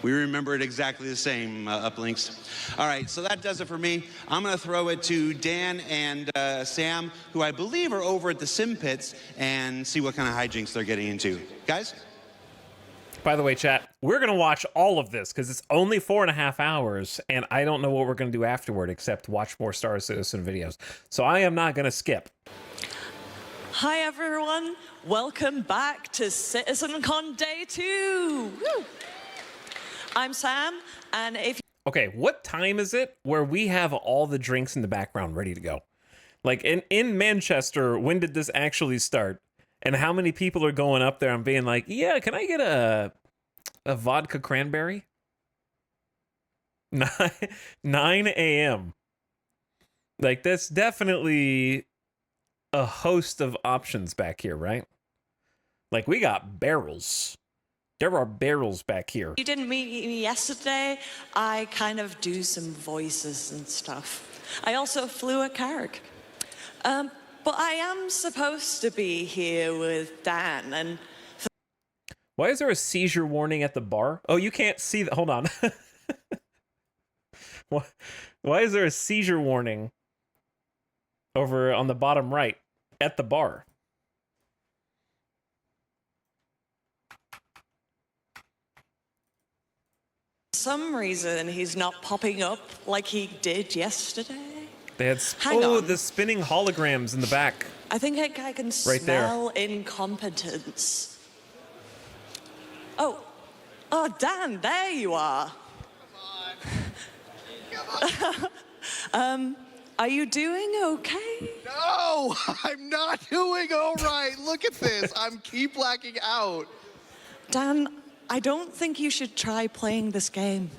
We remember it exactly the same, Uplinks. All right, so that does it for me. I'm going to throw it to Dan and Sam, who I believe are over at the Sim Pits, and see what kind of hijinks they're getting into. Guys?
By the way, chat, we're going to watch all of this because it's only 4.5 hours, and I don't know what we're going to do afterward except watch more Star Citizen videos. So I am not going to skip.
Hi, everyone. Welcome back to CitizenCon Day 2. Woo! I'm Sam, and if...
Okay, what time is it where we have all the drinks in the background ready to go? Like, in Manchester, when did this actually start? And how many people are going up there and being like, yeah, can I get a vodka cranberry? 9 a.m. Like, that's definitely a host of options back here, right? Like, we got barrels. There are barrels back here.
you didn't meet me yesterday, I kind of do some voices and stuff. I also flew a carg. But I am supposed to be here with Dan, and...
Why is there a seizure warning at the bar? Oh, you can't see that. Hold on. Why is there a seizure warning over on the bottom right at the bar?
For some reason, he's not popping up like he did yesterday.
They had the spinning holograms in the back.
I think I can smell incompetence. Oh, Dan, there you are.
Come on.
Are you doing okay?
No, I'm not doing all right. Look at this. Keep blacking out.
Dan, I don't think you should try playing this game.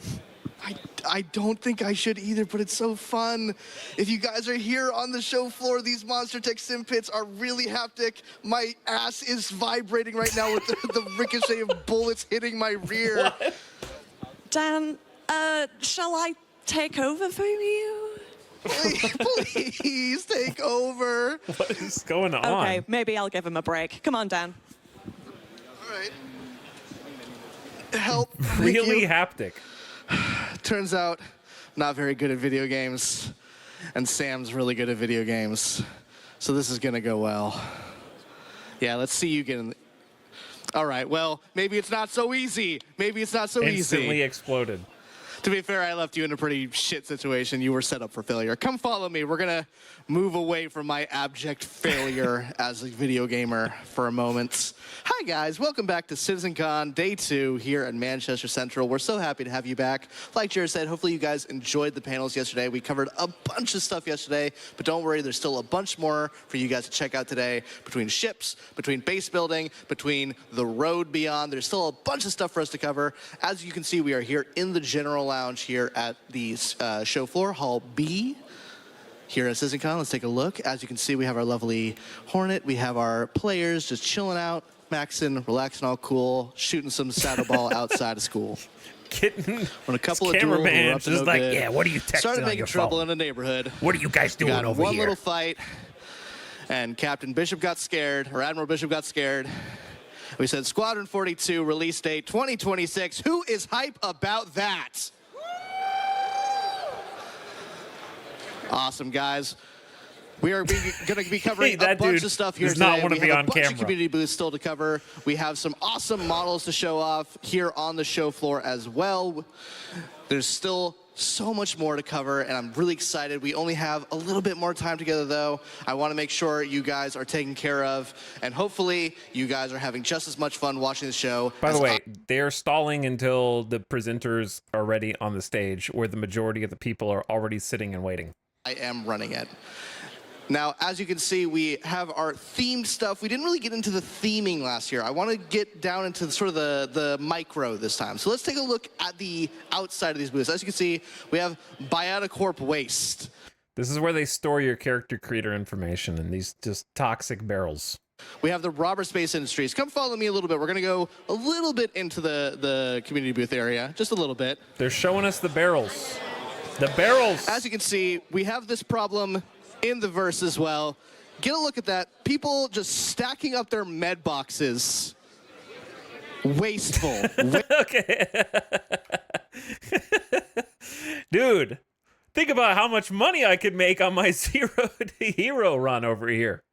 I don't think I should either, but it's so fun. If you guys are here on the show floor, these Monster Tech Sim Pits are really haptic. My ass is vibrating right now with the ricochet of bullets hitting my rear.
What?
Dan, shall I take over for you?
Please take over.
What is going on?
Okay, maybe I'll give him a break. Come on, Dan.
All right. Help.
Really haptic.
Turns out, not very good at video games, and Sam's really good at video games. So this is gonna go well. Yeah, let's see you get in. All right, well, maybe it's not so easy. Maybe it's not so easy.
Instantly exploded.
To be fair, I left you in a pretty shit situation. You were set up for failure. Come follow me. We're gonna move away from my abject failure as a video gamer for a moment. Hi guys, welcome back to CitizenCon Day 2 here at Manchester Central. We're so happy to have you back. Like Jared said, hopefully you guys enjoyed the panels yesterday. We covered a bunch of stuff yesterday, but don't worry, there's still a bunch more for you guys to check out today. Between ships, between base building, between the road beyond, there's still a bunch of stuff for us to cover. As you can see, we are here in the general lounge here at the show floor, Hall B. Here at CitizenCon, let's take a look. As you can see, we have our lovely Hornet. We have our players just chilling out, maxing, relaxing, all cool, shooting some saddle ball outside of school.
Kitten.
When a couple of duels
Cameraman
erupted
just
a
like,
bit,
yeah, what are you texting
started
on
making
your
trouble
phone?
in the neighborhood.
What are you guys doing
got
over
one
here?
little fight, and Captain Bishop got scared, or Admiral Bishop got scared. We said, Squadron 42, release date 2026. Who is hype about that? Awesome, guys. We are going to be covering a bunch of stuff here
does
today.
not want to
we
be
have
on
a bunch
camera.
of community booths still to cover. We have some awesome models to show off here on the show floor as well. There's still so much more to cover, and I'm really excited. We only have a little bit more time together, though. I want to make sure you guys are taken care of, and hopefully you guys are having just as much fun watching the show.
By the way, they're stalling until the presenters are ready on the stage, where the majority of the people are already sitting and waiting.
I am running it. Now, as you can see, we have our themed stuff. We didn't really get into the theming last year. I want to get down into sort of the micro this time. So let's take a look at the outside of these booths. As you can see, we have Bioticorp Waste.
This is where they store your character creator information in these just toxic barrels.
We have the Robber Space Industries. Come follow me a little bit. We're going to go a little bit into the community booth area, just a little bit.
They're showing us the barrels. The barrels!
As you can see, we have this problem in the verse as well. Get a look at that. People just stacking up their med boxes. Wasteful.
Okay. Dude, think about how much money I could make on my 0 to hero run over here.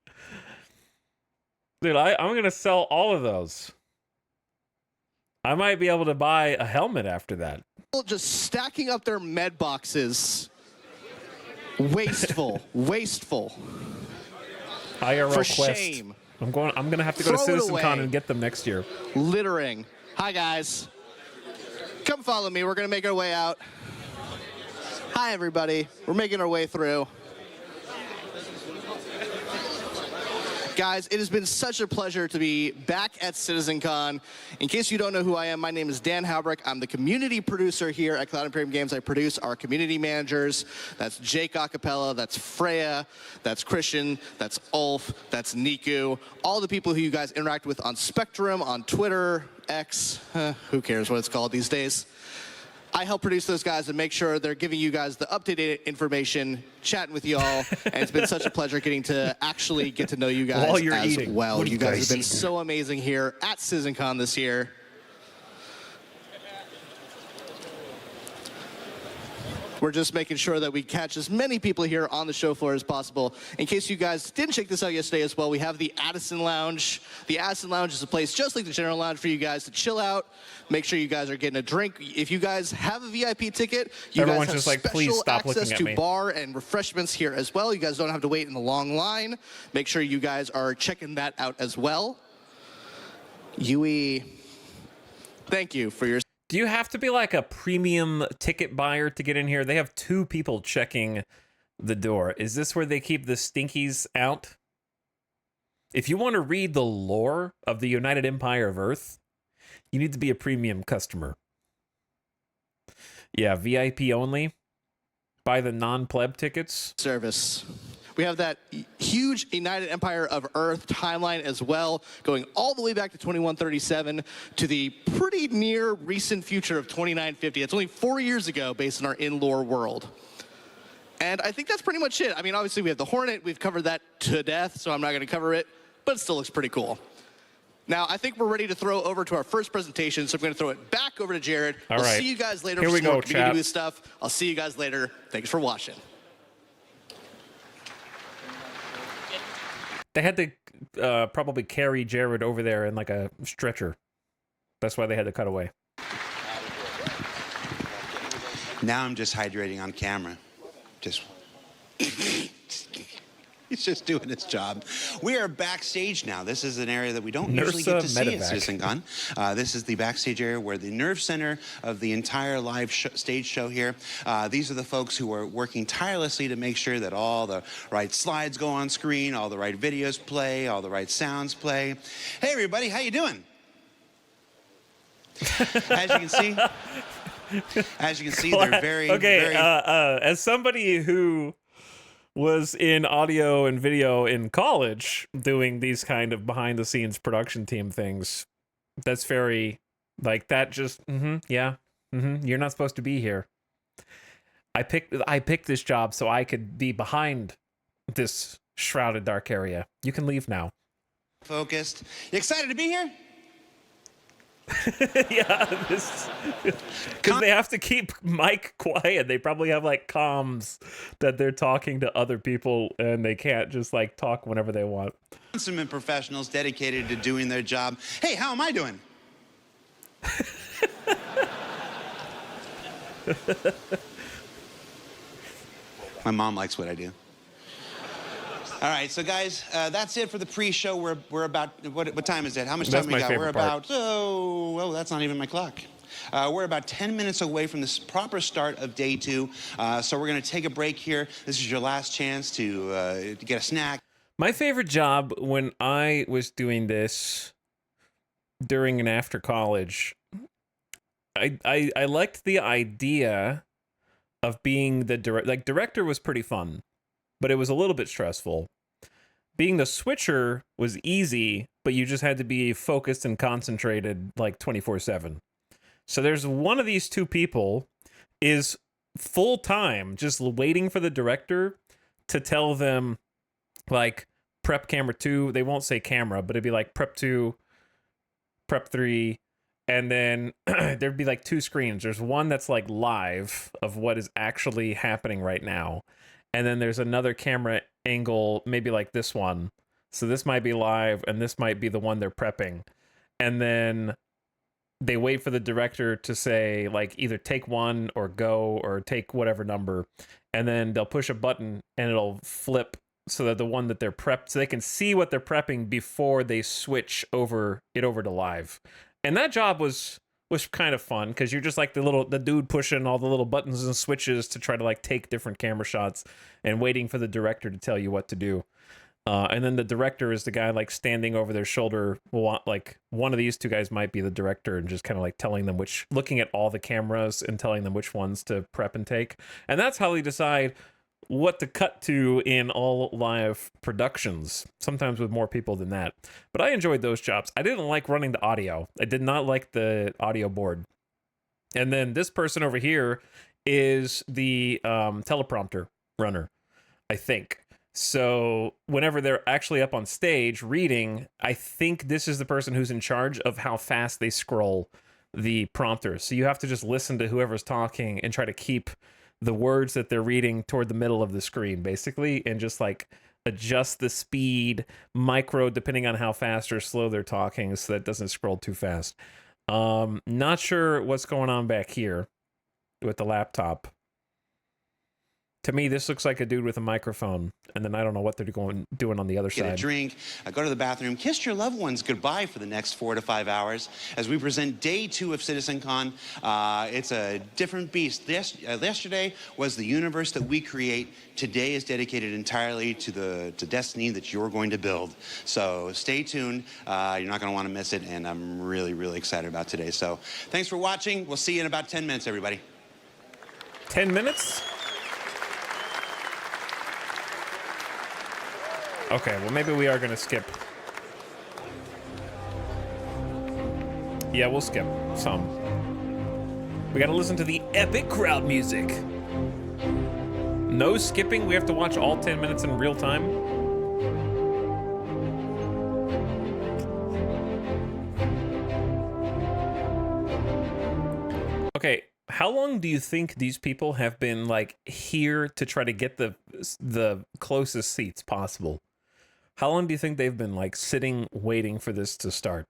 Dude, I'm going to sell all of those. I might be able to buy a helmet after that.
Just stacking up their med boxes. Wasteful. Wasteful.
IRL
For
quest.
shame.
I'm gonna have to go to
Throw it
CitizenCon
away.
and get them next year.
Littering. Hi, guys. Come follow me. We're going to make our way out. Hi, everybody. We're making our way through. Guys, it has been such a pleasure to be back at CitizenCon. In case you don't know who I am, my name is Dan Halbrick. I'm the community producer here at Cloud Imperium Games. I produce our community managers. That's Jake Acapella, that's Freya, that's Christian, that's Ulf, that's Niku. All the people who you guys interact with on Spectrum, on Twitter, X, who cares what it's called these days. I help produce those guys and make sure they're giving you guys the up-to-date information, chatting with y'all, and it's been such a pleasure getting to actually get to know you guys
While you're
as
eating.
well.
What are
You
you
guys
guys
have been
eating?
so amazing here at CitizenCon this year. We're just making sure that we catch as many people here on the show floor as possible. In case you guys didn't check this out yesterday as well, we have the Addison Lounge. The Addison Lounge is a place just like the General Lounge for you guys to chill out. Make sure you guys are getting a drink. If you guys have a VIP ticket, you
Everyone's
guys have
just like, "Please
special
stop looking
access
at
to
me."
bar and refreshments here as well. You guys don't have to wait in the long line. Make sure you guys are checking that out as well. Yui, thank you for your...
Do you have to be like a premium ticket buyer to get in here? They have 2 people checking the door. Is this where they keep the stinkies out? If you want to read the lore of the United Empire of Earth, you need to be a premium customer. Yeah, VIP only. Buy the non-pleb tickets.
Service. We have that huge United Empire of Earth timeline as well, going all the way back to 2137 to the pretty near recent future of 2950. It's only 4 years ago based on our in-lore world. And I think that's pretty much it. I mean, obviously we have the Hornet. We've covered that to death, so I'm not going to cover it, but it still looks pretty cool. Now, I think we're ready to throw over to our first presentation, so I'm going to throw it back over to Jared.
All
We'll
right.
see you guys later
Here
for
we
some
go,
more community
chat.
booth stuff. I'll see you guys later. Thanks for watching.
They had to probably carry Jared over there in like a stretcher. That's why they had to cut away.
Now I'm just hydrating on camera. Just. He's just doing his job. We are backstage now. This is an area that we don't usually get to see at CitizenCon. This is the backstage area where the nerve center of the entire live stage show here. These are the folks who are working tirelessly to make sure that all the right slides go on screen, all the right videos play, all the right sounds play. Hey, everybody, how you doing? As you can see, they're very,
okay,
very...
as somebody who was in audio and video in college doing these kind of behind the scenes production team things, that's very like that. Just you're not supposed to be here. I picked this job so I could be behind this shrouded dark area. You can leave now.
Focused. You excited to be here?
Yeah, because they have to keep Mike quiet. They probably have like comms that they're talking to other people, and they can't just like talk whenever they want.
Consummate professionals dedicated to doing their job. Hey, how am I doing? My mom likes what I do. All right, so guys, that's it for the pre-show. We're about, what time is it? How much time
That's
we
my
got?
favorite
We're
part.
about, oh, that's not even my clock. We're about 10 minutes away from the proper start of day 2. So we're gonna take a break here. This is your last chance to get a snack.
My favorite job when I was doing this during and after college, I liked the idea of being the director was pretty fun, but it was a little bit stressful. Being the switcher was easy, but you just had to be focused and concentrated like 24/7. So there's one of these 2 people is full time just waiting for the director to tell them like prep camera 2. They won't say camera, but it'd be like prep 2, prep 3, And then there'd be like two screens. There's one that's like live of what is actually happening right now. And then there's another camera angle, maybe like this one. So this might be live and this might be the one they're prepping. And then they wait for the director to say like either take one or go or take whatever number. And then they'll push a button and it'll flip so that the one that they're prepped, so they can see what they're prepping before they switch over to live. And that job was kind of fun because you're just like the dude pushing all the little buttons and switches to try to like take different camera shots and waiting for the director to tell you what to do. And then the director is the guy like standing over their shoulder. Like one of these two guys might be the director and just kind of like telling them looking at all the cameras and telling them which ones to prep and take. And that's how they decide what to cut to in all live productions, sometimes with more people than that. But I enjoyed those jobs. I didn't like running the audio. I did not like the audio board. And then this person over here is the teleprompter runner, I think. So whenever they're actually up on stage reading, I think this is the person who's in charge of how fast they scroll the prompter. So you have to just listen to whoever's talking and try to keep the words that they're reading toward the middle of the screen, basically, and just like adjust the speed depending on how fast or slow they're talking so that it doesn't scroll too fast. Not sure what's going on back here with the laptop. To me, this looks like a dude with a microphone, and then I don't know what they're doing on the other side.
Get a drink, go to the bathroom, kiss your loved ones goodbye for the next 4 to 5 hours as we present day 2 of CitizenCon. It's a different beast. Yesterday was the universe that we create. Today is dedicated entirely to the destiny that you're going to build. So stay tuned. You're not going to want to miss it, and I'm really, really excited about today. So thanks for watching. We'll see you in about 10 minutes, everybody.
10 minutes? Okay, well, maybe we are going to skip. Yeah, we'll skip some. We got to listen to the epic crowd music. No skipping? We have to watch all 10 minutes in real time? Okay, how long do you think these people have been, like, here to try to get the closest seats possible? How long do you think they've been, like, sitting, waiting for this to start?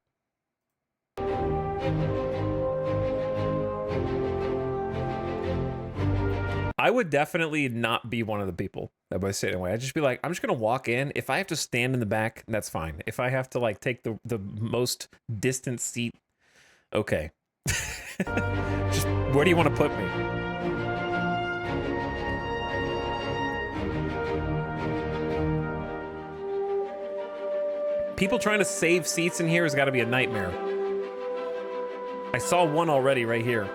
I would definitely not be one of the people that would sit away. I'd just be like, I'm just going to walk in. If I have to stand in the back, that's fine. If I have to, like, take the most distant seat, okay. Just, where do you want to put me? People trying to save seats in here has got to be a nightmare. I saw one already right here.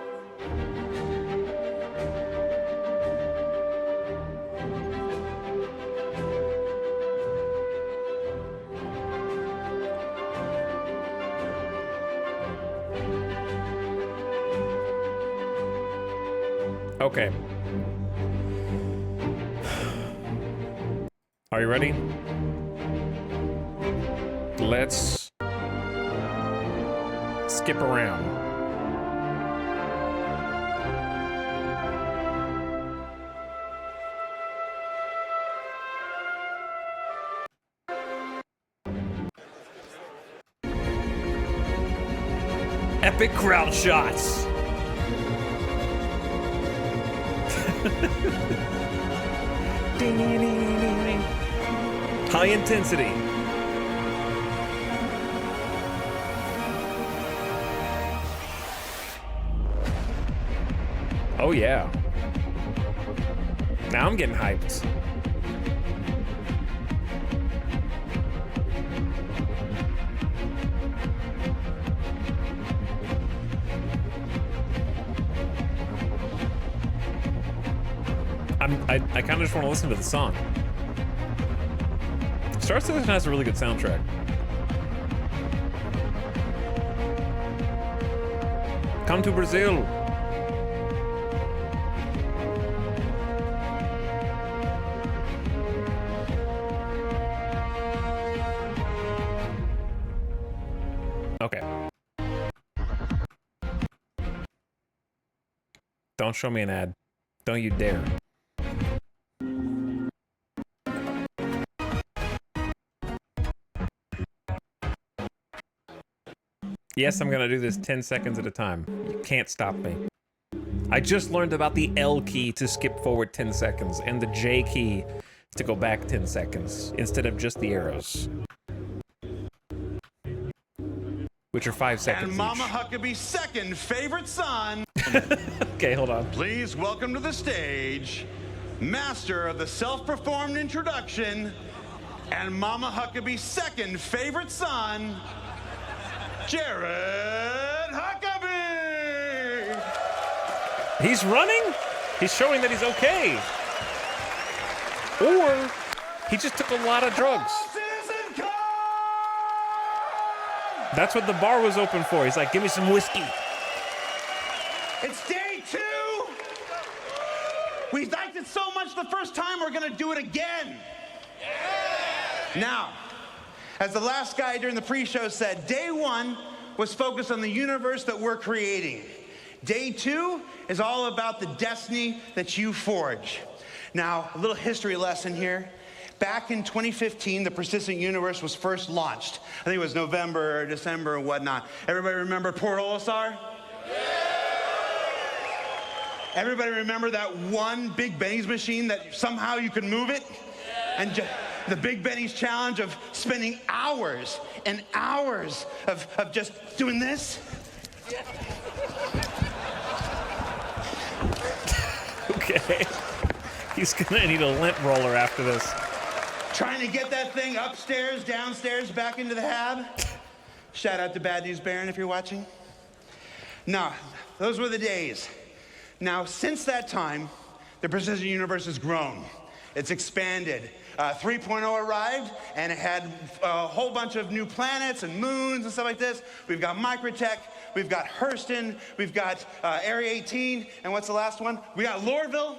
Okay. Are you ready? Let's skip around. Epic crowd shots. Ding, ding, ding, ding, ding. High intensity. Oh yeah. Now I'm getting hyped. I kind of just want to listen to the song. Star Citizen has a really good soundtrack. Come to Brazil. Okay. Don't show me an ad. Don't you dare. Yes, I'm gonna do this 10 seconds at a time. You can't stop me. I just learned about the L key to skip forward 10 seconds and the J key to go back 10 seconds instead of just the arrows. Which are 5 seconds
And Mama
each.
Huckabee's second favorite son.
Okay, hold on.
Please welcome to the stage, master of the self-performed introduction, and Mama Huckabee's second favorite son, Jared Huckabee!
He's running? He's showing that he's okay. Or he just took a lot of drugs.
CitizenCon!
That's what the bar was open for. He's like, give me some whiskey.
It's day 2! We liked it so much the first time, we're gonna do it again. Now, as the last guy during the pre-show said, day 1 was focused on the universe that we're creating. Day 2 is all about the destiny that you forge. Now, a little history lesson here. Back in 2015, the Persistent Universe was first launched. I think it was November or December or whatnot. Everybody remember Port Olisar? Everybody remember that one Big Benny's machine that somehow you could move it? And the Big Benny's challenge of spending hours and hours of just doing this?
Okay. He's gonna need a lint roller after this.
Trying to get that thing upstairs, downstairs, back into the hab. Shout out to Bad News Baron if you're watching. No, those were the days. Now, since that time, the Persistent Universe has grown. It's expanded. 3.0 arrived, and it had a whole bunch of new planets and moons and stuff like this. We've got Microtech, we've got Hurston, we've got Area 18, and what's the last one? We got Lorville.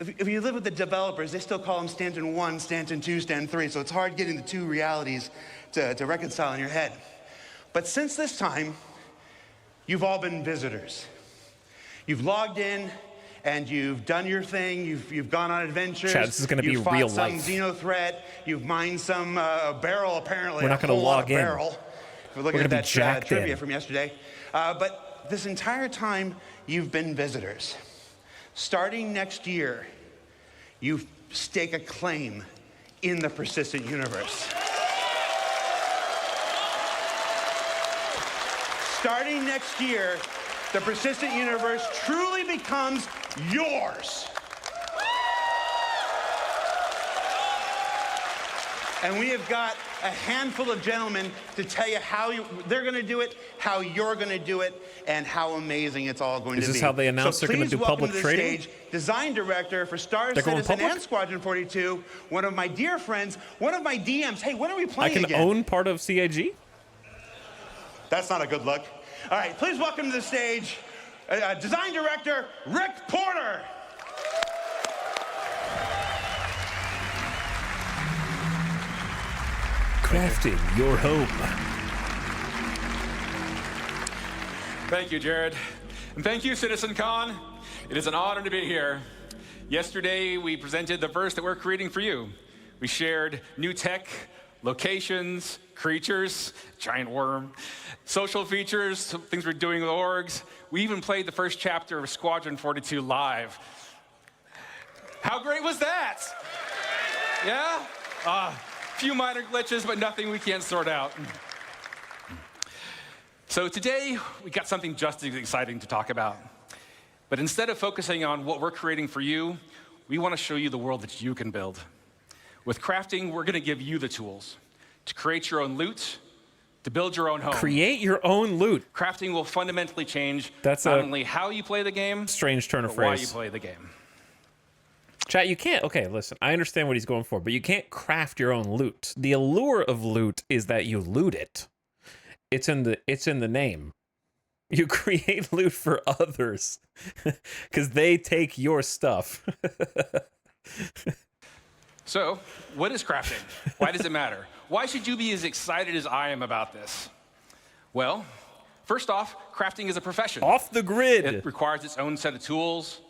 If you live with the developers, they still call them Stanton 1, Stanton 2, Stanton 3, so it's hard getting the two realities to reconcile in your head. But since this time, you've all been visitors. You've logged in, and you've done your thing. You've gone on adventures.
Chad, this is going to be
You've fought
real
some
life.
Xenothreat. You've mined some barrel, apparently.
We're not going to log in.
Barrel. We're looking at
be
that
jacked
trivia
in.
from yesterday. But this entire time, you've been visitors. Starting next year, you stake a claim in the Persistent Universe. Starting next year, the Persistent Universe truly becomes yours. And we have got a handful of gentlemen to tell you how they're going to do it, how you're going to do it, and how amazing it's all going to be.
Is this how they announced they're going to do public trading?
Stage, design director for Star
They're going
Citizen
public?
and Squadron 42, one of my dear friends, one of my DMs. Hey, when are we
I
playing
can
again?
own part of CAG?
That's not a good look. All right, please welcome to the stage, design director, Rick Porter.
Crafting your home.
Thank you, Jared. And thank you, CitizenCon. It is an honor to be here. Yesterday, we presented the verse that we're creating for you. We shared new tech, locations, creatures, giant worm, social features, some things we're doing with orgs. We even played the first chapter of Squadron 42 live. How great was that? Yeah? A few minor glitches, but nothing we can't sort out. So today, we got something just as exciting to talk about. But instead of focusing on what we're creating for you, we want to show you the world that you can build. With crafting, we're going to give you the tools to create your own loot, to build your own home.
Create your own loot.
Crafting will fundamentally change
That's
not
a
only how you play the game,
strange turn of
but why
phrase.
you play the game.
Chat, you can't. Okay, listen. I understand what he's going for, but you can't craft your own loot. The allure of loot is that you loot it. It's in the name. You create loot for others because they take your stuff.
So, what is crafting? Why does it matter? Why should you be as excited as I am about this? Well, First off, crafting is a profession.
Off the grid.
It requires its own set of tools,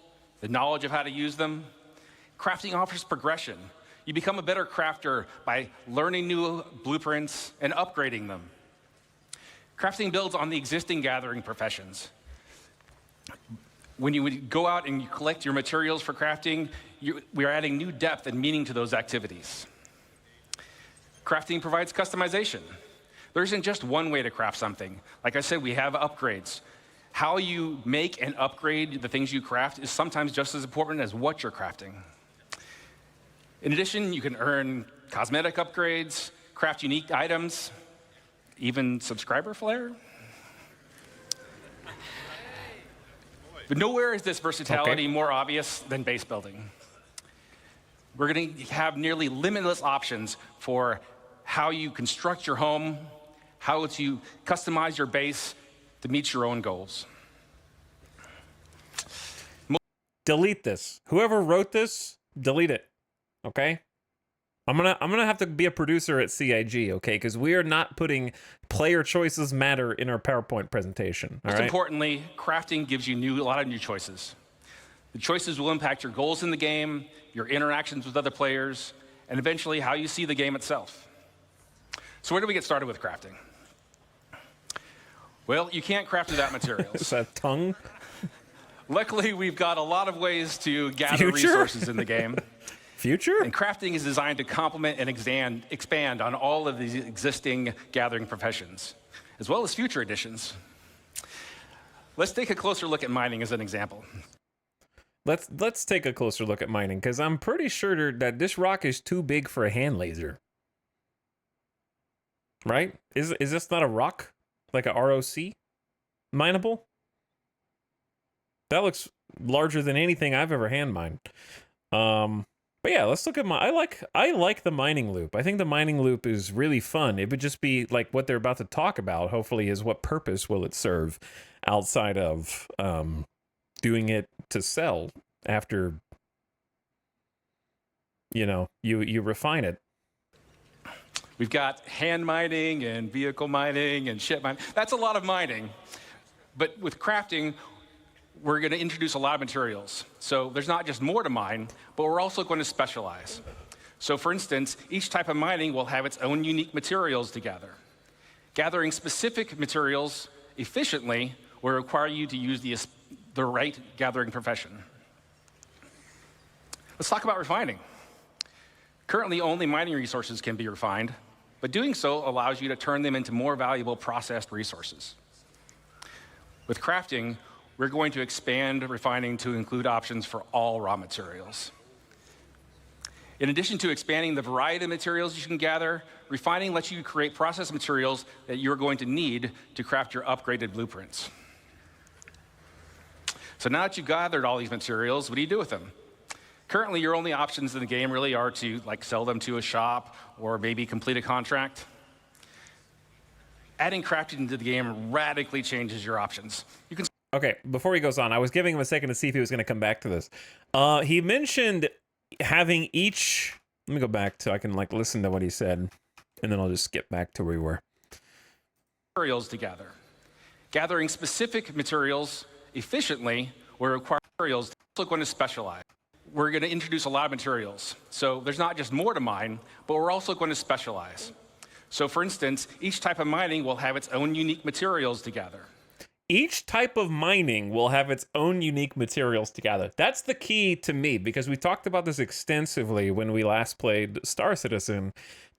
the knowledge of how to use them. Crafting offers progression. You become a better crafter by learning new blueprints and upgrading them. Crafting builds on the existing gathering professions. When you would go out and you collect your materials for crafting, we are adding new depth and meaning to those activities. Crafting provides customization. There isn't just one way to craft something. Like I said, we have upgrades. How you make and upgrade the things you craft is sometimes just as important as what you're crafting. In addition, you can earn cosmetic upgrades, craft unique items, even subscriber flair. But nowhere is this versatility more obvious than base building. We're going to have nearly limitless options for how you construct your home, how to customize your base to meet your own goals.
Delete this. Whoever wrote this, delete it. Okay? I'm gonna have to be a producer at CIG, okay? Because we are not putting player choices matter in our PowerPoint presentation. All
Most
right?
importantly, crafting gives you a lot of new choices. The choices will impact your goals in the game, your interactions with other players, and eventually how you see the game itself. So where do we get started with crafting? Well, you can't craft without materials.
Is that tongue?
Luckily, we've got a lot of ways to gather resources in the game.
Future?
And crafting is designed to complement and expand on all of these existing gathering professions, as well as future additions. Let's take a closer look at mining as an example.
Let's take a closer look at mining, because I'm pretty sure that this rock is too big for a hand laser. Right? Is this not a rock? Like a ROC? Mineable? That looks larger than anything I've ever hand mined. But yeah, let's look at I like the mining loop. I think the mining loop is really fun. It would just be like what they're about to talk about, hopefully, is what purpose will it serve outside of doing it to sell after, you know, you refine it.
We've got hand mining and vehicle mining and ship mining. That's a lot of mining. But with crafting, we're going to introduce a lot of materials. So there's not just more to mine, but we're also going to specialize. So for instance, each type of mining will have its own unique materials to gather. Gathering specific materials efficiently will require you to use the right gathering profession. Let's talk about refining. Currently, only mining resources can be refined, but doing so allows you to turn them into more valuable processed resources. With crafting, we're going to expand refining to include options for all raw materials. In addition to expanding the variety of materials you can gather, refining lets you create process materials that you're going to need to craft your upgraded blueprints. So now that you've gathered all these materials, what do you do with them? Currently, your only options in the game really are to sell them to a shop or maybe complete a contract. Adding crafting into the game radically changes your options. You can
Okay, before he goes on, I was giving him a second to see if he was going to come back to this. He mentioned having each... Let me go back so I can listen to what he said, and then I'll just skip back to where we were.
Materials together. Gathering specific materials efficiently will require materials. We're also going to specialize. We're going to introduce a lot of materials. So there's not just more to mine, but we're also going to specialize. So for instance, each type of mining will have its own unique materials to gather.
Each type of mining will have its own unique materials to gather. That's the key to me, because we talked about this extensively when we last played Star Citizen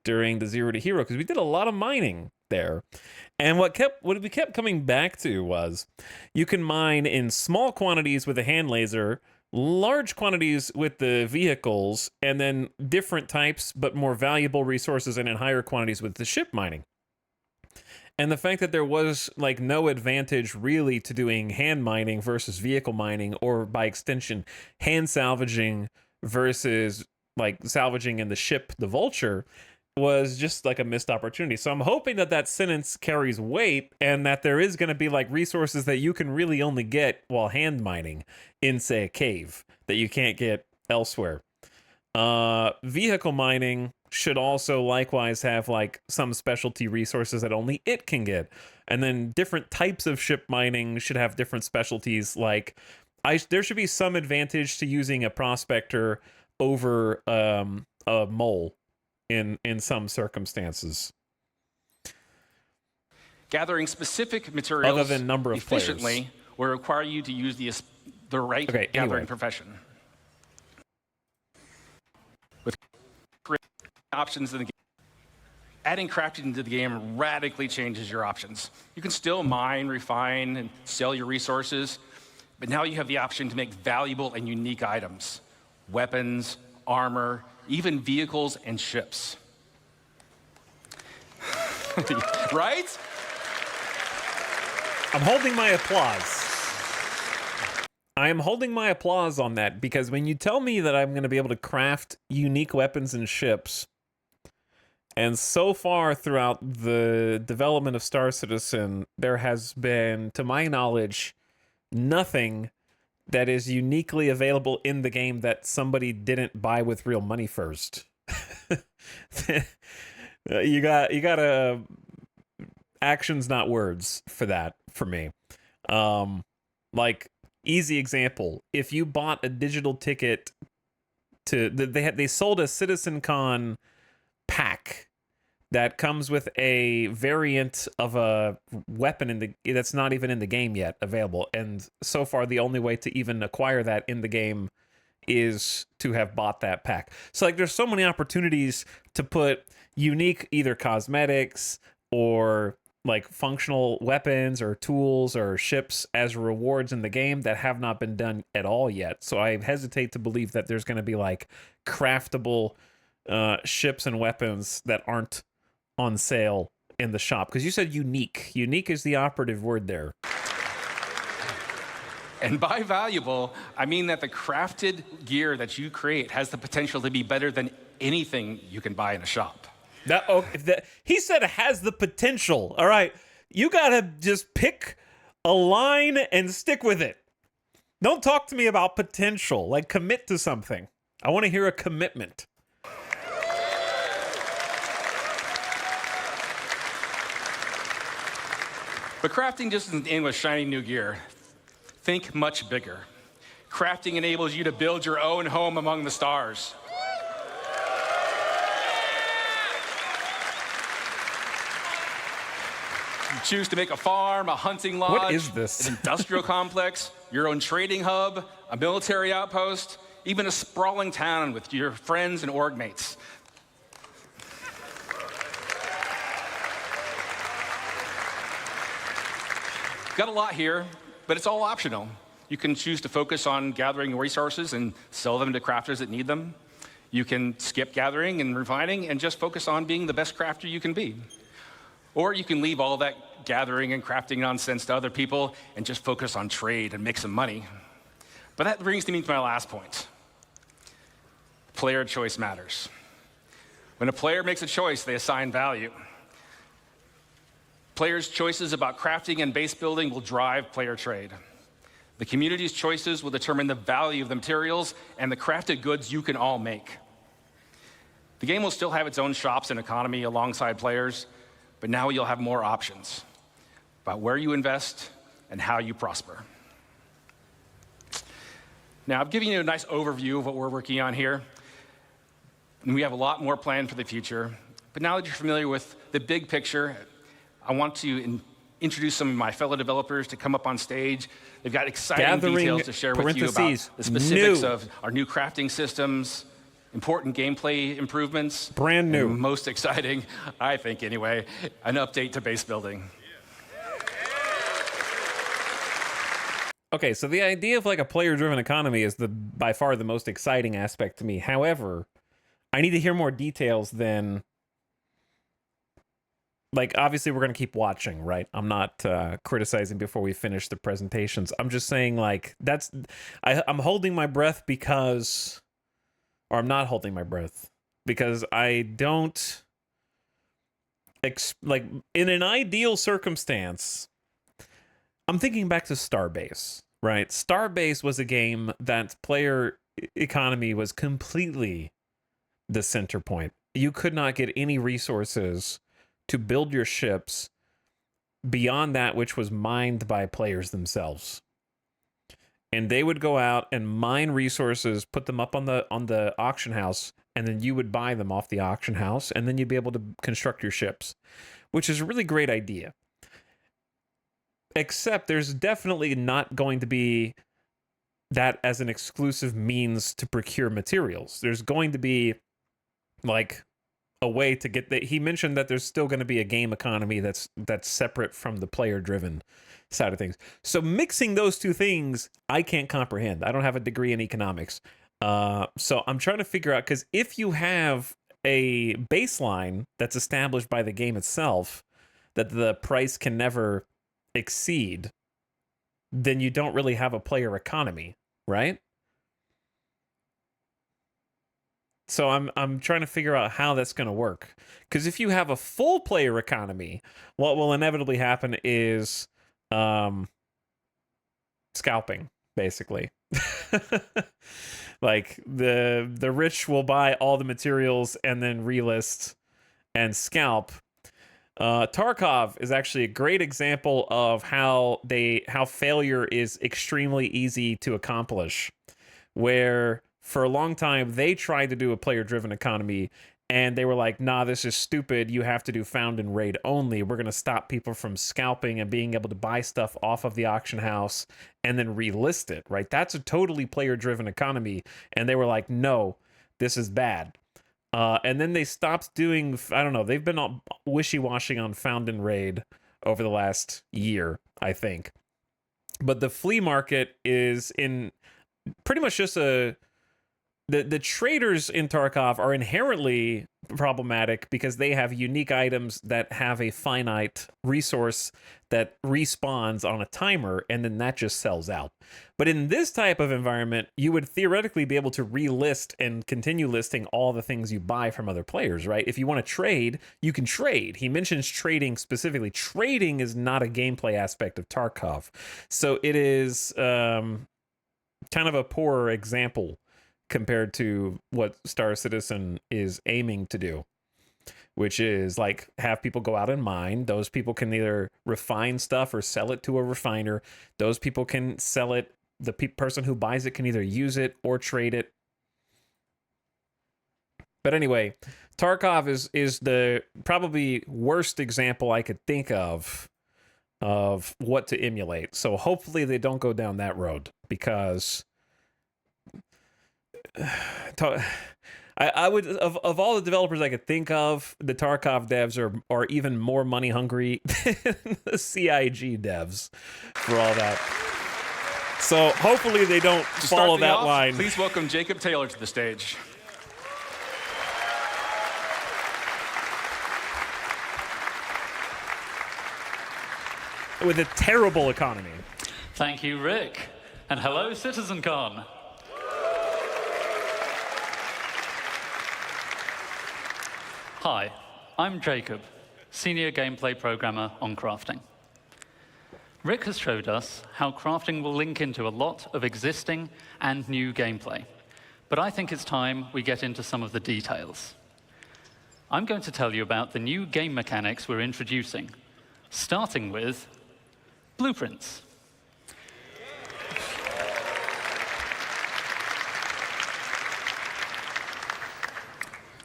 during the Zero to Hero, because we did a lot of mining there. And what we kept coming back to was you can mine in small quantities with a hand laser, large quantities with the vehicles, and then different types but more valuable resources and in higher quantities with the ship mining. And the fact that there was no advantage really to doing hand mining versus vehicle mining, or by extension, hand salvaging versus salvaging in the ship, the Vulture, was just a missed opportunity. So I'm hoping that that sentence carries weight, and that there is going to be resources that you can really only get while hand mining in, say, a cave that you can't get elsewhere. Vehicle mining, should also likewise have like some specialty resources that only it can get. And then different types of ship mining should have different specialties. Like there should be some advantage to using a prospector over a mole in some circumstances.
Gathering specific materials
other than number of
efficiently
players
will require you to use the right gathering profession. With options in the game, adding crafting into the game radically changes your options. You can still mine, refine, and sell your resources, but now you have the option to make valuable and unique items, weapons, armor, even vehicles and ships. Right?
I'm holding my applause. I am holding my applause on that, because when you tell me that I'm going to be able to craft unique weapons and ships, and so far throughout the development of Star Citizen, there has been, to my knowledge, nothing that is uniquely available in the game that somebody didn't buy with real money first. You got a actions, not words, for that for me. Like, easy example, if you bought a digital ticket to they sold a CitizenCon pack that comes with a variant of a weapon that's not even in the game yet available, and so far the only way to even acquire that in the game is to have bought that pack. So like, there's so many opportunities to put unique either cosmetics or like functional weapons or tools or ships as rewards in the game that have not been done at all yet. So I hesitate to believe that there's going to be like craftable ships and weapons that aren't on sale in the shop. Because you said unique. Unique is the operative word there.
And by valuable, I mean that the crafted gear that you create has the potential to be better than anything you can buy in a shop.
He said it has the potential. All right, you gotta just pick a line and stick with it. Don't talk to me about potential. Like, commit to something. I want to hear a commitment.
But crafting just doesn't end with shiny new gear. Think much bigger. Crafting enables you to build your own home among the stars. You choose to make a farm, a hunting lodge,
what is this?
an industrial complex, your own trading hub, a military outpost, even a sprawling town with your friends and org mates. Got a lot here, but it's all optional. You can choose to focus on gathering resources and sell them to crafters that need them. You can skip gathering and refining and just focus on being the best crafter you can be. Or you can leave all that gathering and crafting nonsense to other people and just focus on trade and make some money. But that brings me to my last point. Player choice matters. When a player makes a choice, they assign value. Players' choices about crafting and base building will drive player trade. The community's choices will determine the value of the materials and the crafted goods you can all make. The game will still have its own shops and economy alongside players, but now you'll have more options about where you invest and how you prosper. Now, I've given you a nice overview of what we're working on here, and we have a lot more planned for the future. But now that you're familiar with the big picture, I want to introduce some of my fellow developers to come up on stage. They've got exciting details to share with you about the specifics of our new crafting systems, important gameplay improvements.
Brand new.
And most exciting, I think anyway, an update to base building.
Okay, so the idea of like a player-driven economy is by far the most exciting aspect to me. However, I need to hear more details than... Like, obviously, we're going to keep watching, right? I'm not criticizing before we finish the presentations. I'm just saying, like, I'm holding my breath because... Or I'm not holding my breath because I don't... Like, in an ideal circumstance... I'm thinking back to Starbase, right? Starbase was a game that player economy was completely the center point. you could not get any resources to build your ships beyond that which was mined by players themselves. And they would go out and mine resources, put them up on the auction house, and then you would buy them off the auction house, and then you'd be able to construct your ships, which is a really great idea. Except there's definitely not going to be that as an exclusive means to procure materials. There's going to be like a way to get that. He mentioned that there's still going to be a game economy that's separate from the player driven side of things. So mixing those two things, I can't comprehend. I don't have a degree in economics. So I'm trying to figure out, because if you have a baseline that's established by the game itself that the price can never exceed, then you don't really have a player economy, right? So I'm trying to figure out how that's going to work. Because if you have a full player economy, what will inevitably happen is scalping, basically. Like the rich will buy all the materials and then relist and scalp. Tarkov is actually a great example of how failure is extremely easy to accomplish, where for a long time they tried to do a player-driven economy and they were like, nah, this is stupid. You have to do found and raid only. We're going to stop people from scalping and being able to buy stuff off of the auction house and then relist it, right? That's a totally player-driven economy. And they were like, no, this is bad. And then they stopped doing, I don't know, they've been all wishy-washy on found and raid over the last year, I think. But the flea market is in pretty much just the traders in Tarkov are inherently problematic because they have unique items that have a finite resource that respawns on a timer, and then that just sells out. But in this type of environment, you would theoretically be able to relist and continue listing all the things you buy from other players, right? If you want to trade, you can trade. He mentions trading specifically. Trading is not a gameplay aspect of Tarkov. So it is kind of a poorer example compared to what Star Citizen is aiming to do, which is like have people go out and mine. Those people can either refine stuff or sell it to a refiner. Those people can sell it. The person who buys it can either use it or trade it. But anyway, Tarkov is the probably worst example I could think of what to emulate. So hopefully they don't go down that road, because I would, of all the developers I could think of, the Tarkov devs are even more money hungry than the CIG devs for all that. So hopefully they don't follow that line.
Please welcome Jacob Taylor to the stage.
With a terrible economy.
Thank you, Rick. And hello, CitizenCon. Hi, I'm Jacob, Senior Gameplay Programmer on crafting. Rick has showed us how crafting will link into a lot of existing and new gameplay, but I think it's time we get into some of the details. I'm going to tell you about the new game mechanics we're introducing, starting with blueprints.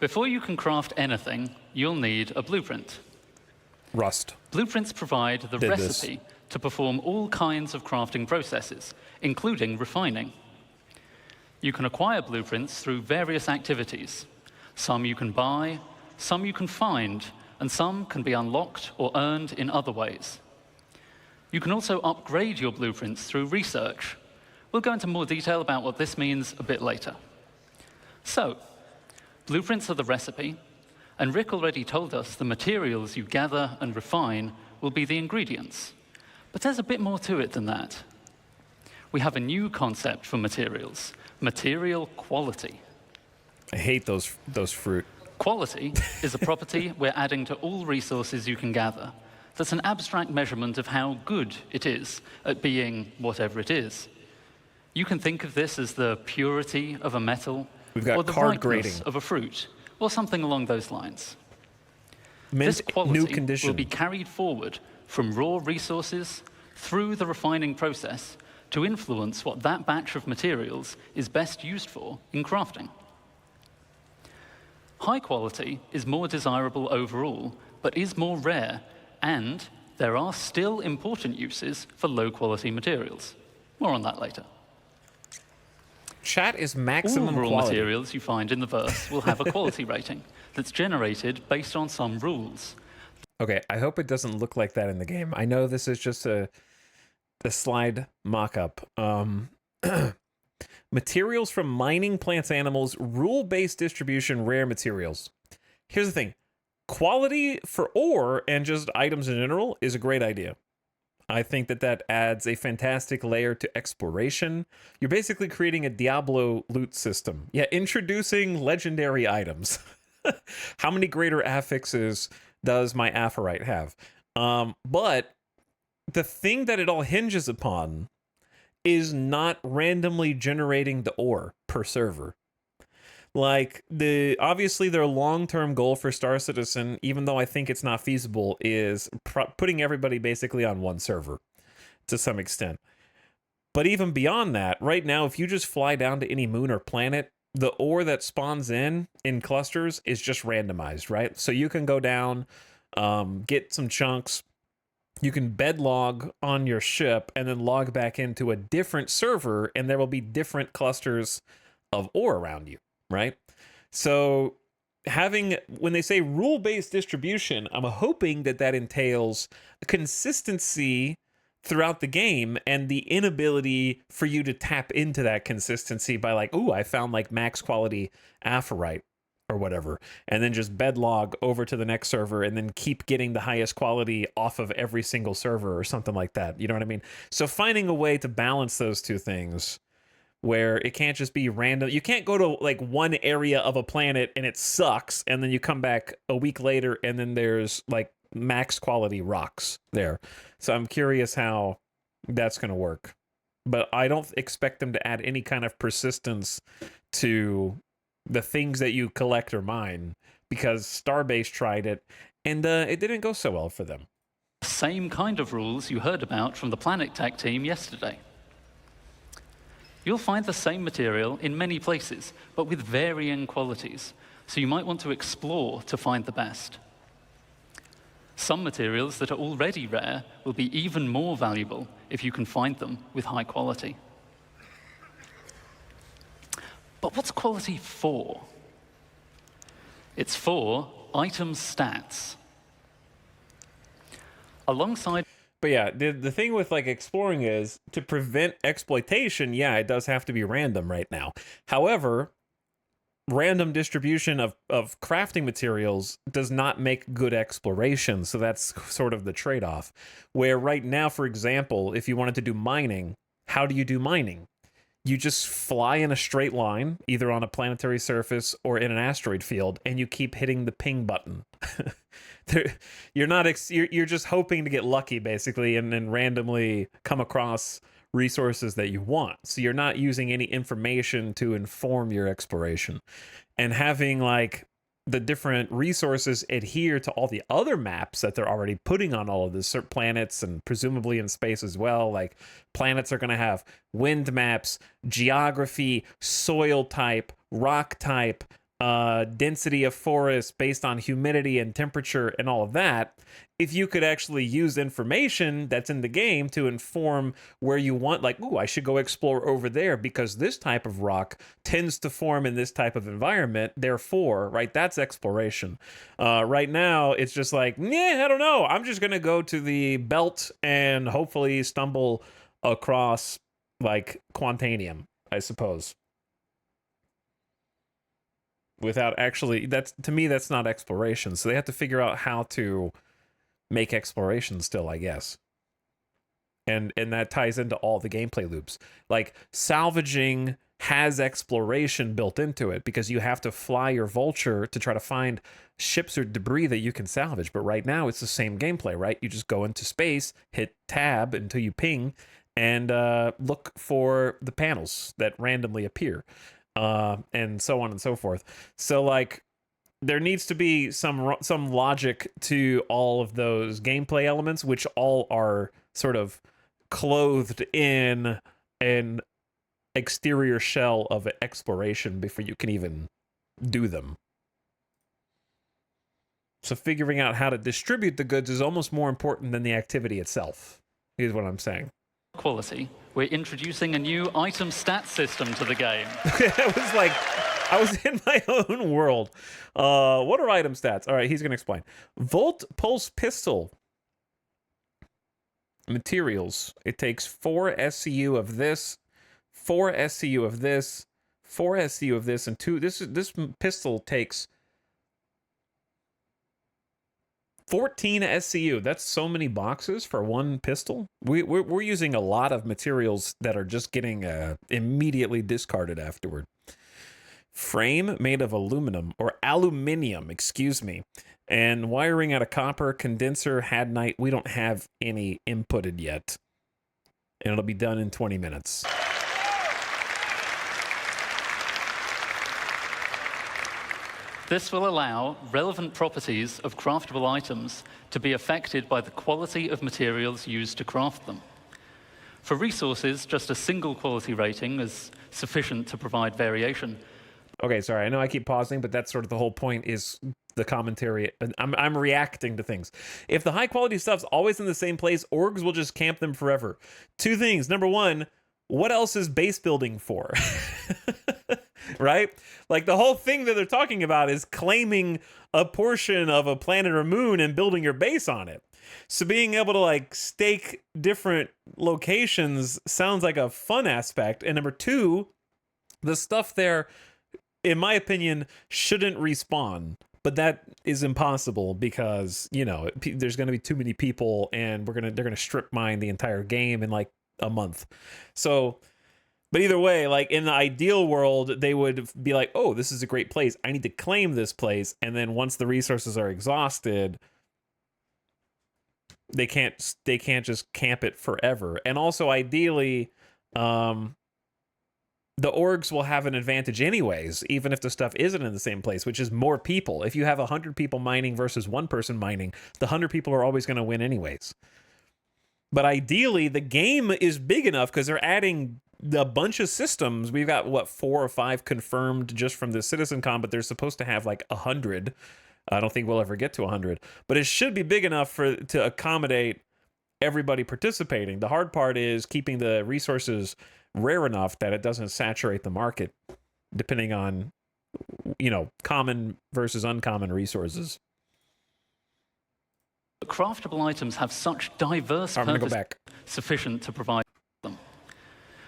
Before you can craft anything, you'll need a blueprint.
Rust.
Blueprints provide the recipe to perform all kinds of crafting processes, including refining. You can acquire blueprints through various activities. Some you can buy, some you can find, and some can be unlocked or earned in other ways. You can also upgrade your blueprints through research. We'll go into more detail about what this means a bit later. So, blueprints are the recipe, and Rick already told us the materials you gather and refine will be the ingredients. But there's a bit more to it than that. We have a new concept for materials, material quality.
I hate those fruit.
Quality is a property we're adding to all resources you can gather. That's an abstract measurement of how good it is at being whatever it is. You can think of this as the purity of a metal,
We've got
or the
card
ripeness
grading
of a fruit, or something along those lines.
Mint
This quality
new condition.
will be carried forward from raw resources through the refining process to influence what that batch of materials is best used for in crafting. High quality is more desirable overall, but is more rare, and there are still important uses for low-quality materials. More on that later.
Chat is
All
maximum
raw
quality.
materials you find in the verse will have a quality rating that's generated based on some rules.
Okay, I hope it doesn't look like that in the game. I know this is just a slide mock-up. Materials from mining, plants, animals, rule-based distribution, rare materials. Here's the thing. Quality for ore and just items in general is a great idea. I think that that adds a fantastic layer to exploration. You're basically creating a Diablo loot system. Yeah, introducing legendary items. How many greater affixes does my Aphorite have? But the thing that it all hinges upon is not randomly generating the ore per server. Like, obviously their long-term goal for Star Citizen, even though I think it's not feasible, is putting everybody basically on one server to some extent. But even beyond that, right now, if you just fly down to any moon or planet, the ore that spawns in clusters is just randomized, right? So you can go down, get some chunks, you can bed log on your ship and then log back into a different server, and there will be different clusters of ore around you, right? So when they say rule-based distribution, I'm hoping that that entails consistency throughout the game and the inability for you to tap into that consistency by like, ooh, I found like max quality Aphorite or whatever, and then just bed log over to the next server and then keep getting the highest quality off of every single server or something like that. You know what I mean? So finding a way to balance those two things where it can't just be random. You can't go to like one area of a planet and it sucks, and then you come back a week later and then there's like max quality rocks there. So I'm curious how that's going to work. But I don't expect them to add any kind of persistence to the things that you collect or mine, because Starbase tried it and it didn't go so well for them.
Same kind of rules you heard about from the Planet Tech team yesterday. You'll find the same material in many places, but with varying qualities, so you might want to explore to find the best. Some materials that are already rare will be even more valuable if you can find them with high quality. But what's quality for? It's for items stats. Alongside...
But yeah, the thing with like exploring is to prevent exploitation, yeah, it does have to be random right now. However, random distribution of crafting materials does not make good exploration, so that's sort of the trade-off. Where right now, for example, if you wanted to do mining, how do you do mining? You just fly in a straight line, either on a planetary surface or in an asteroid field, and you keep hitting the ping button. You're just hoping to get lucky, basically, and then randomly come across resources that you want. So you're not using any information to inform your exploration. And having like the different resources adhere to all the other maps that they're already putting on all of the certain planets and presumably in space as well. Like planets are going to have wind maps, geography, soil type, rock type, density of forest based on humidity and temperature and all of that. If you could actually use information that's in the game to inform where you want, like, ooh, I should go explore over there because this type of rock tends to form in this type of environment. Therefore, right, that's exploration. Right now, it's just like, yeah, I don't know. I'm just going to go to the belt and hopefully stumble across, like, Quantanium, I suppose. Without actually, to me, that's not exploration. So they have to figure out how to make exploration still, I guess. And that ties into all the gameplay loops. Like salvaging has exploration built into it because you have to fly your vulture to try to find ships or debris that you can salvage. But right now it's the same gameplay, right? You just go into space, hit tab until you ping, and look for the panels that randomly appear, and so on and so forth. So like there needs to be some logic to all of those gameplay elements, which all are sort of clothed in an exterior shell of exploration before you can even do them. So figuring out how to distribute the goods is almost more important than the activity itself, is what I'm saying.
Quality. We're introducing a new item stat system to the game.
I was like, I was in my own world. What are item stats? All right, he's going to explain. Volt Pulse Pistol. Materials. It takes 4 SCU of this, 4 SCU of this, 4 SCU of this, and 2. This pistol takes 14 SCU. That's so many boxes for one pistol. We're using a lot of materials that are just getting immediately discarded afterward. Frame made of aluminium, excuse me. And wiring out of copper, condenser, hadnite. We don't have any inputted yet. And it'll be done in 20 minutes.
This will allow relevant properties of craftable items to be affected by the quality of materials used to craft them. For resources, just a single quality rating is sufficient to provide variation.
Okay, sorry, I know I keep pausing, but that's sort of the whole point is the commentary. I'm reacting to things. If the high quality stuff's always in the same place, orgs will just camp them forever. 2 things. Number 1, what else is base building for? Right? Like the whole thing that they're talking about is claiming a portion of a planet or moon and building your base on it. So being able to like stake different locations sounds like a fun aspect. And number 2, the stuff there, in my opinion, shouldn't respawn. But that is impossible because, you know, there's going to be too many people and they're going to strip mine the entire game in like a month. So, but either way, like in the ideal world, they would be like, oh, this is a great place. I need to claim this place. And then once the resources are exhausted, they can't just camp it forever. And also ideally, the orgs will have an advantage anyways, even if the stuff isn't in the same place, which is more people. If you have 100 people mining versus 1 person mining, the 100 people are always going to win anyways. But ideally, the game is big enough because they're adding a bunch of systems. We've got, what, 4 or 5 confirmed just from the CitizenCon, but they're supposed to have like 100. I don't think we'll ever get to 100. But it should be big enough to accommodate everybody participating. The hard part is keeping the resources rare enough that it doesn't saturate the market, depending on, you know, common versus uncommon resources.
Craftable items have such diverse purposes sufficient to provide them.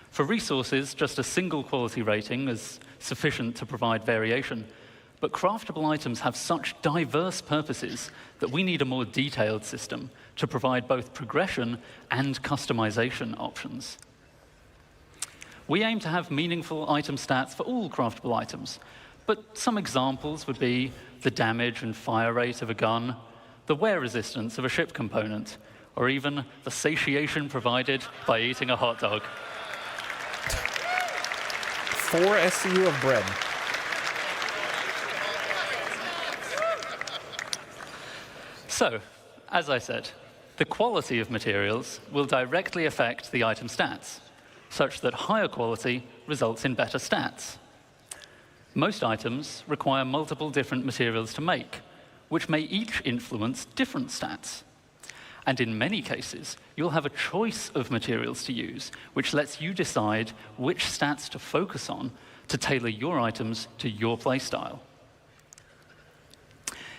For resources, just a single quality rating is sufficient to provide variation. But craftable items have such diverse purposes that we need a more detailed system to provide both progression and customization options. We aim to have meaningful item stats for all craftable items, but some examples would be the damage and fire rate of a gun, the wear resistance of a ship component, or even the satiation provided by eating a hot dog.
4 SCU of bread.
So, as I said, the quality of materials will directly affect the item stats, such that higher quality results in better stats. Most items require multiple different materials to make, which may each influence different stats. And in many cases, you'll have a choice of materials to use, which lets you decide which stats to focus on to tailor your items to your playstyle.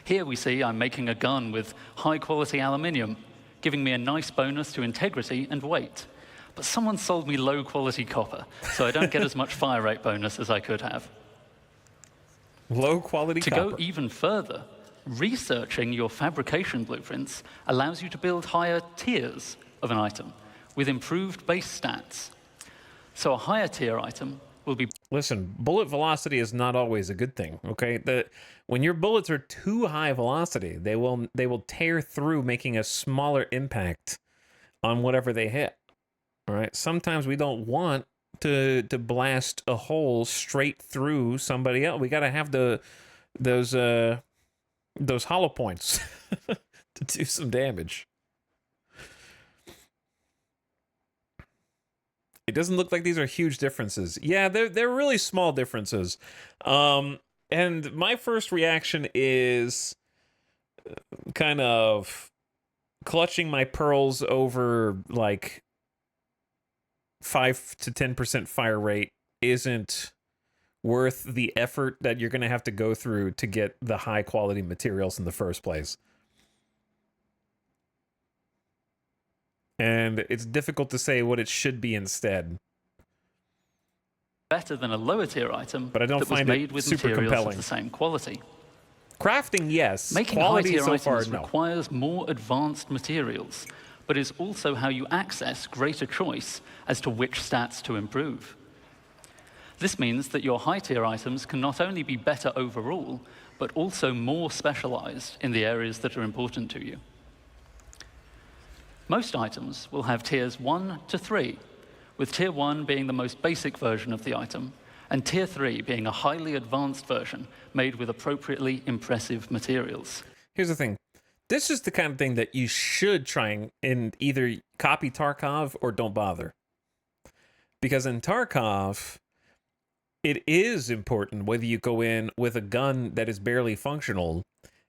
Here we see I'm making a gun with high-quality aluminium, giving me a nice bonus to integrity and weight. But someone sold me low-quality copper, so I don't get as much fire rate bonus as I could have.
Low-quality copper.
To go even further, researching your fabrication blueprints allows you to build higher tiers of an item with improved base stats. So a higher tier item will be...
Listen, bullet velocity is not always a good thing, okay? When your bullets are too high velocity, they will tear through, making a smaller impact on whatever they hit. All right? Sometimes we don't want to blast a hole straight through somebody else. We got to have those those hollow points to do some damage. It doesn't look like these are huge differences. Yeah, they're really small differences. And my first reaction is kind of clutching my pearls over like 5 to 10% fire rate isn't worth the effort that you're going to have to go through to get the high quality materials in the first place. And it's difficult to say what it should be instead.
Better than a lower tier item
but I don't
that was
find
made
it
with
super
materials
compelling.
of the same quality.
Crafting, yes.
Making
Quality
high-tier
so
items
far, no.
requires more advanced materials, but is also how you access greater choice as to which stats to improve. This means that your high-tier items can not only be better overall, but also more specialized in the areas that are important to you. Most items will have tiers 1 to 3, with tier 1 being the most basic version of the item, and tier 3 being a highly advanced version made with appropriately impressive materials.
Here's the thing. This is the kind of thing that you should try and either copy Tarkov or don't bother. Because in Tarkov, it is important whether you go in with a gun that is barely functional,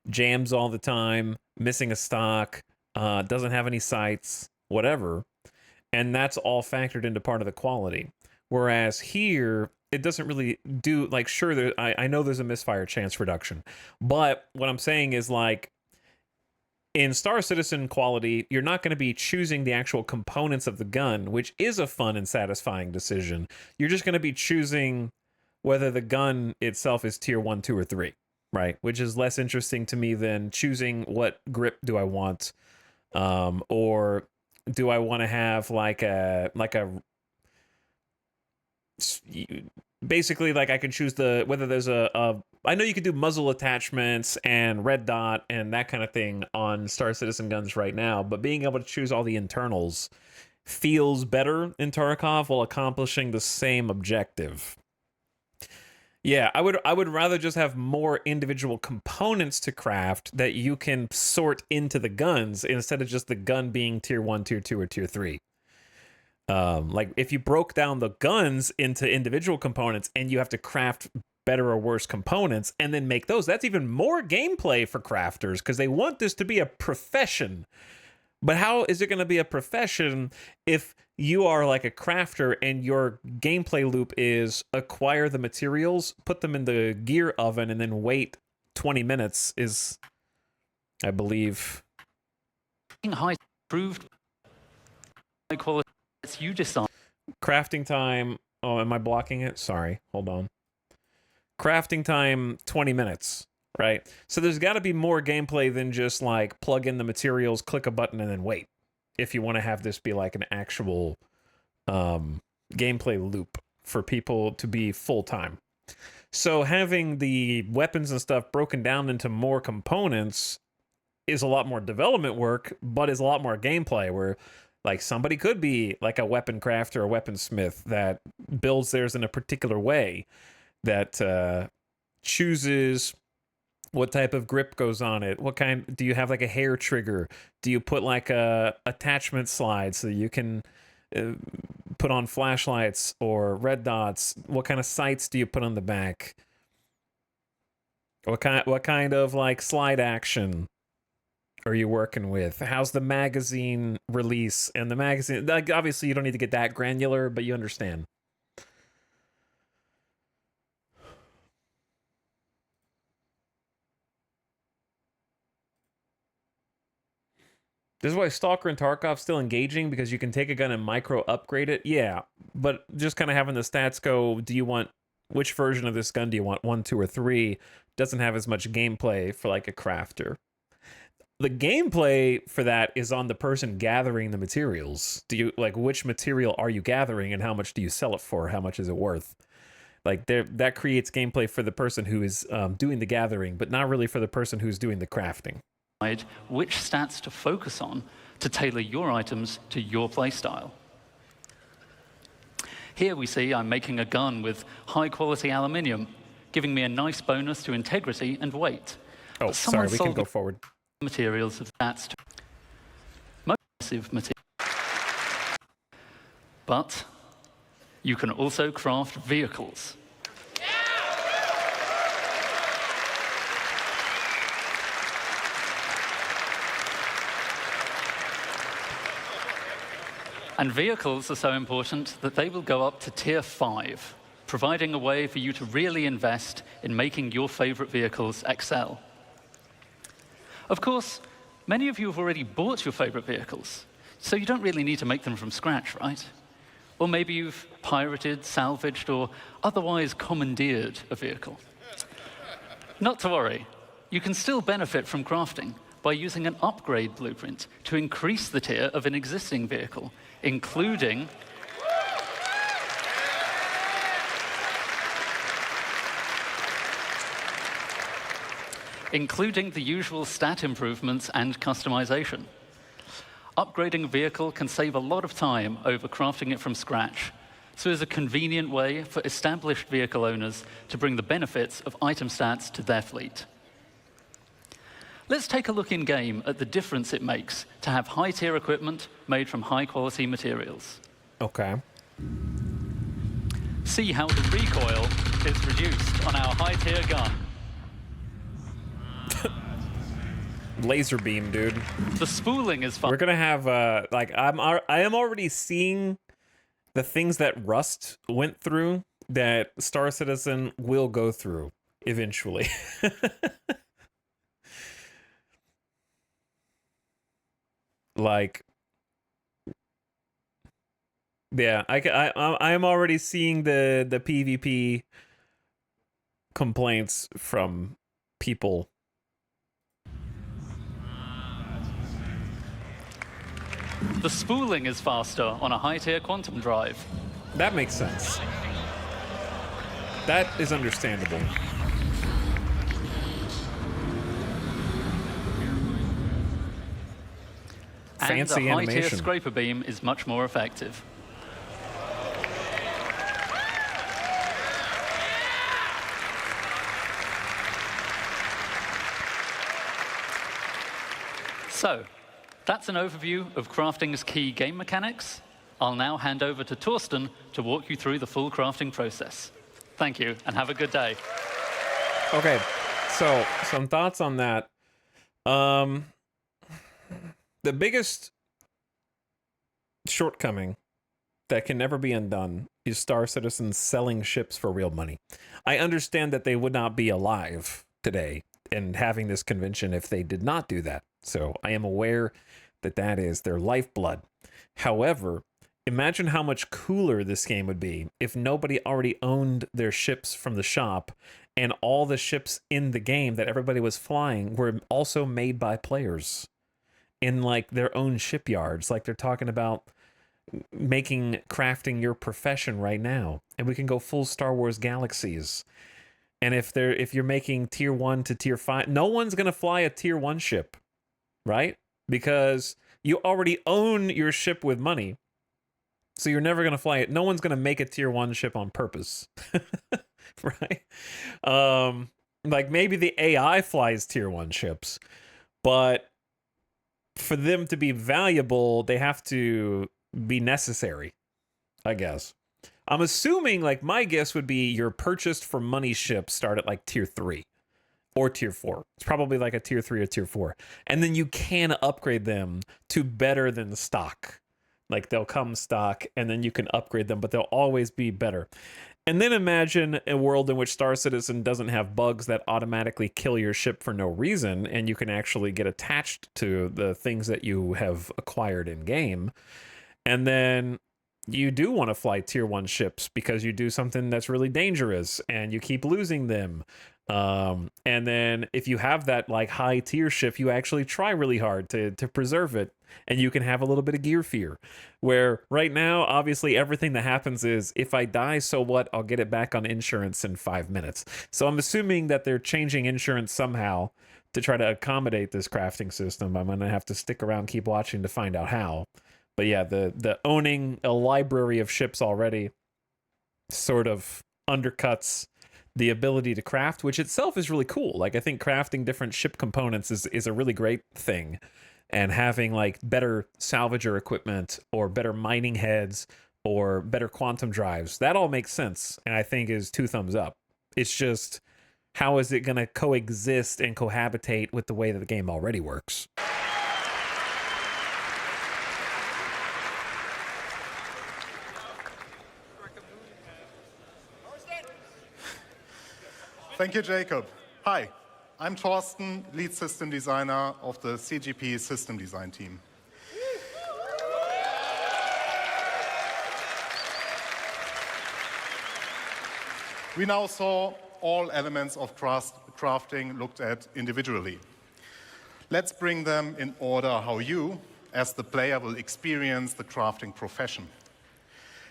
jams all the time, missing a stock, doesn't have any sights, whatever, and that's all factored into part of the quality. Whereas here, it doesn't really do, like, sure, I know there's a misfire chance reduction, but what I'm saying is, like, in Star Citizen quality, you're not going to be choosing the actual components of the gun, which is a fun and satisfying decision. You're just going to be choosing whether the gun itself is tier 1, 2, or 3, right? Which is less interesting to me than choosing what grip do I want, or do I want to have basically, like, I can choose whether there's I know you can do muzzle attachments and red dot and that kind of thing on Star Citizen guns right now, but being able to choose all the internals feels better in Tarkov while accomplishing the same objective. Yeah, I would rather just have more individual components to craft that you can sort into the guns instead of just the gun being tier 1, tier 2, or tier 3. Like, if you broke down the guns into individual components and you have to craft better or worse components and then make those, that's even more gameplay for crafters because they want this to be a profession. But how is it going to be a profession if you are like a crafter and your gameplay loop is acquire the materials, put them in the gear oven, and then wait 20 minutes is, I believe...
High proved high quality. You decide.
Crafting time. Oh, am I blocking it? Sorry. Hold on. Crafting time, 20 minutes, right? So there's got to be more gameplay than just like plug in the materials, click a button, and then wait. If you want to have this be like an actual gameplay loop for people to be full-time. So having the weapons and stuff broken down into more components is a lot more development work, but is a lot more gameplay where, like, somebody could be like a weapon crafter or weaponsmith that builds theirs in a particular way, that chooses what type of grip goes on it. What kind, do you have like a hair trigger? Do you put like a attachment slide so you can put on flashlights or red dots? What kind of sights do you put on the back? What kind of like slide action are you working with? How's the magazine release? And the magazine, like, obviously you don't need to get that granular, but you understand. This is why Stalker and Tarkov's still engaging, because you can take a gun and micro upgrade it. Yeah, but just kind of having the stats go, do you want, which version of this gun do you want, 1, 2, or 3, doesn't have as much gameplay for like a crafter. The gameplay for that is on the person gathering the materials. Do you, like, which material are you gathering and how much do you sell it for? How much is it worth? Like, that creates gameplay for the person who is doing the gathering, but not really for the person who's doing the crafting.
Which stats to focus on to tailor your items to your playstyle. Here we see I'm making a gun with high-quality aluminium, giving me a nice bonus to integrity and weight.
Oh, sorry, we can go forward.
Materials of that most expensive material. But you can also craft vehicles. And vehicles are so important that they will go up to Tier 5, providing a way for you to really invest in making your favorite vehicles excel. Of course, many of you have already bought your favorite vehicles, so you don't really need to make them from scratch, right? Or maybe you've pirated, salvaged, or otherwise commandeered a vehicle. Not to worry, you can still benefit from crafting by using an upgrade blueprint to increase the tier of an existing vehicle, including the usual stat improvements and customization. Upgrading a vehicle can save a lot of time over crafting it from scratch, so it's a convenient way for established vehicle owners to bring the benefits of item stats to their fleet. Let's take a look in-game at the difference it makes to have high-tier equipment made from high-quality materials.
Okay.
See how the recoil is reduced on our high-tier gun.
Laser beam, dude.
The spooling is fun.
We're gonna have like I am already seeing the things that Rust went through that Star Citizen will go through eventually. Like, yeah, I am already seeing the PvP complaints from people.
The spooling is faster on a high-tier quantum drive.
That makes sense. That is understandable. Fancy
and a high-tier
animation.
scraper beam is much more effective. So, that's an overview of crafting's key game mechanics. I'll now hand over to Torsten to walk you through the full crafting process. Thank you, and have a good day.
Okay, so some thoughts on that. The biggest shortcoming that can never be undone is Star Citizen selling ships for real money. I understand that they would not be alive today and having this convention if they did not do that. So I am aware that that is their lifeblood. However, imagine how much cooler this game would be if nobody already owned their ships from the shop and all the ships in the game that everybody was flying were also made by players in like their own shipyards. Like they're talking about making crafting your profession right now, and we can go full Star Wars galaxies. And if you're making tier 1 to tier 5, no one's going to fly a tier 1 ship, right? Because you already own your ship with money. So you're never going to fly it. No one's going to make a tier 1 ship on purpose. Right? Like maybe the AI flies tier 1 ships, but for them to be valuable, they have to be necessary, I guess. I'm assuming, like, my guess would be your purchased for money ships start at like tier 3 or tier 4. It's probably like a tier 3 or tier 4. And then you can upgrade them to better than stock. Like they'll come stock and then you can upgrade them, but they'll always be better. And then imagine a world in which Star Citizen doesn't have bugs that automatically kill your ship for no reason, and you can actually get attached to the things that you have acquired in game. And then you do want to fly tier 1 ships because you do something that's really dangerous and you keep losing them. And then if you have that like high tier ship, you actually try really hard to preserve it, and you can have a little bit of gear fear. Where right now, obviously everything that happens is if I die, so what? I'll get it back on insurance in 5 minutes. So I'm assuming that they're changing insurance somehow to try to accommodate this crafting system. I'm going to have to stick around, keep watching to find out how. But yeah, the owning a library of ships already sort of undercuts the ability to craft, which itself is really cool. Like, I think crafting different ship components is a really great thing. And having like better salvager equipment or better mining heads or better quantum drives, that all makes sense. And I think is 2 thumbs up. It's just, how is it going to coexist and cohabitate with the way that the game already works?
Thank you, Jacob. Hi, I'm Thorsten, lead system designer of the CGP system design team. We now saw all elements of crafting looked at individually. Let's bring them in order how you, as the player, will experience the crafting profession.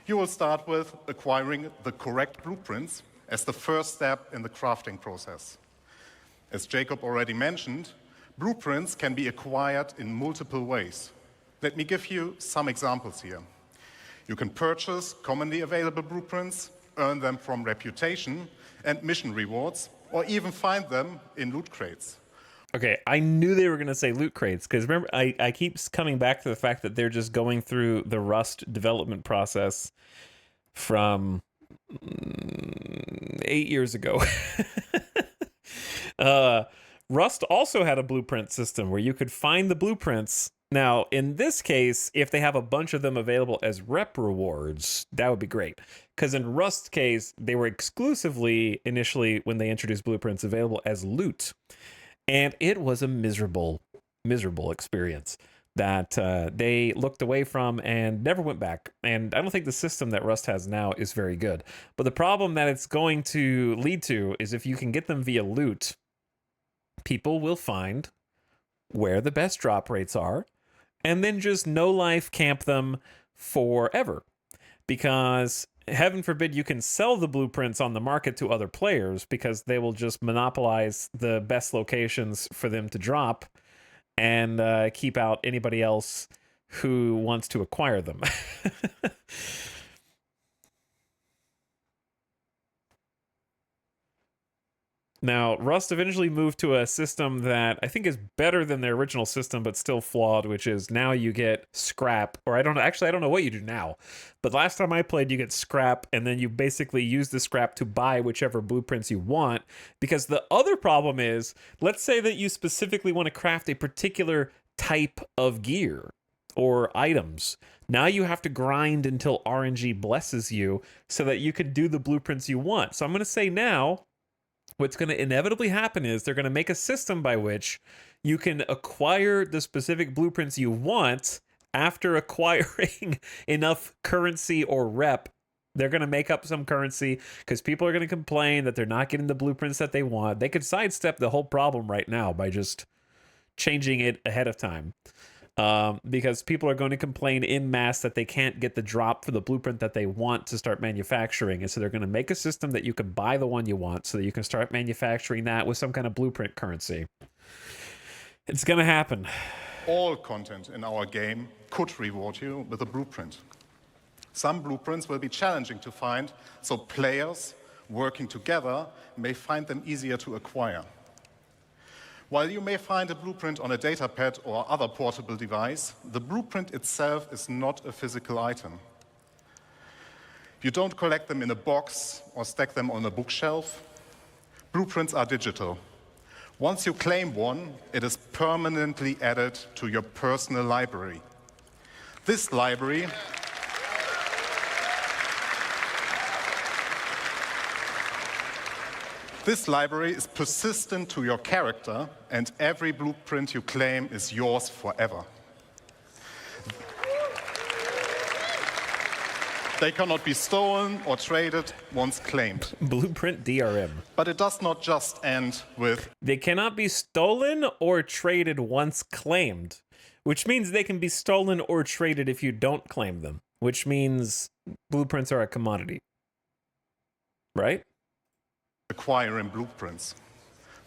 You will start with acquiring the correct blueprints as the first step in the crafting process. As Jacob already mentioned, blueprints can be acquired in multiple ways. Let me give you some examples here. You can purchase commonly available blueprints, earn them from reputation and mission rewards, or even find them in loot crates.
Okay, I knew they were going to say loot crates, because remember, I keep coming back to the fact that they're just going through the Rust development process from 8 years ago. Rust also had a blueprint system where you could find the blueprints. Now, in this case, if they have a bunch of them available as rep rewards, that would be great. Because in Rust's case, they were exclusively, initially, when they introduced blueprints, available as loot. And it was a miserable, miserable experience that they looked away from and never went back. And I don't think the system that Rust has now is very good. But the problem that it's going to lead to is if you can get them via loot, people will find where the best drop rates are and then just no-life camp them forever. Because heaven forbid you can sell the blueprints on the market to other players, because they will just monopolize the best locations for them to drop and keep out anybody else who wants to acquire them. Now, Rust eventually moved to a system that I think is better than their original system, but still flawed, which is now you get scrap, or I don't know what you do now. But last time I played, you get scrap, and then you basically use the scrap to buy whichever blueprints you want. Because the other problem is, let's say that you specifically want to craft a particular type of gear or items. Now you have to grind until RNG blesses you so that you can do the blueprints you want. So I'm going to say now, what's going to inevitably happen is they're going to make a system by which you can acquire the specific blueprints you want after acquiring enough currency or rep. They're going to make up some currency because people are going to complain that they're not getting the blueprints that they want. They could sidestep the whole problem right now by just changing it ahead of time. Because people are going to complain en masse that they can't get the drop for the blueprint that they want to start manufacturing. And so they're going to make a system that you can buy the one you want so that you can start manufacturing that with some kind of blueprint currency. It's going to happen.
All content in our game could reward you with a blueprint. Some blueprints will be challenging to find, so players working together may find them easier to acquire. While you may find a blueprint on a datapad or other portable device, the blueprint itself is not a physical item. You don't collect them in a box or stack them on a bookshelf. Blueprints are digital. Once you claim one, it is permanently added to your personal library. This library is persistent to your character, and every blueprint you claim is yours forever. They cannot be stolen or traded once claimed.
Blueprint DRM.
But it does not just end with...
They cannot be stolen or traded once claimed, which means they can be stolen or traded if you don't claim them, which means blueprints are a commodity. Right?
Acquiring blueprints.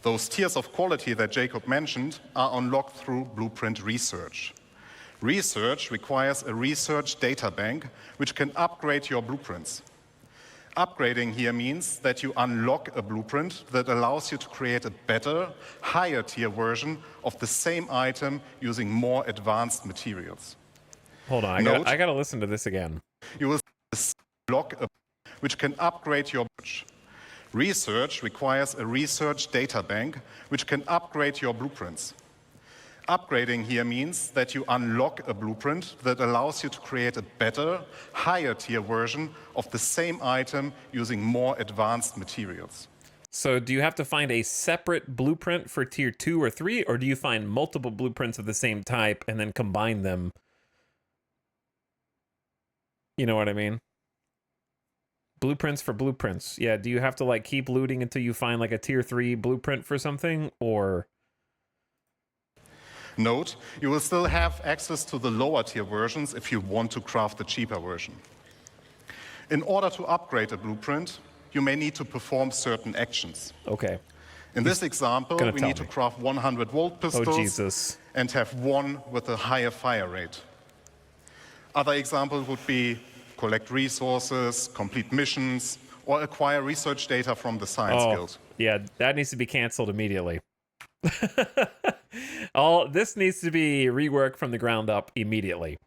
Those tiers of quality that Jacob mentioned are unlocked through blueprint research. Research requires a research data bank which can upgrade your blueprints. Upgrading here means that you unlock a blueprint that allows you to create a better, higher tier version of the same item using more advanced materials.
Hold on, I gotta listen to this again.
You will unlock a which can upgrade your research. Research requires a research data bank which can upgrade your blueprints. Upgrading here means that you unlock a blueprint that allows you to create a better, higher tier version of the same item using more advanced materials.
So do you have to find a separate blueprint for tier 2 or 3, or do you find multiple blueprints of the same type and then combine them? You know what I mean? Blueprints for blueprints. Yeah, do you have to like keep looting until you find like a tier 3 blueprint for something, or...
Note, you will still have access to the lower tier versions if you want to craft a cheaper version. In order to upgrade a blueprint, you may need to perform certain actions.
Okay.
In this example, we need to craft 100-volt pistols and have one with a higher fire rate. Other examples would be collect resources, complete missions, or acquire research data from the Science Guild.
Yeah, that needs to be canceled immediately. This needs to be reworked from the ground up immediately.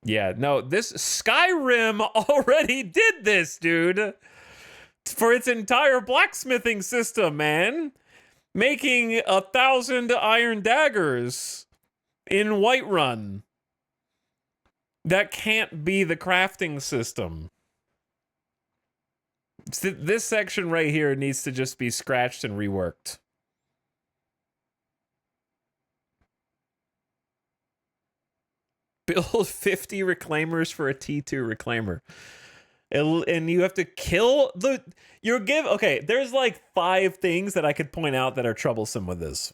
Yeah, no, this Skyrim already did this, dude. For its entire blacksmithing system, man. Making 1,000 iron daggers in Whiterun. That can't be the crafting system. This section right here needs to just be scratched and reworked. Build 50 reclaimers for a T2 reclaimer. And you have to kill the... Okay, there's like 5 things that I could point out that are troublesome with this.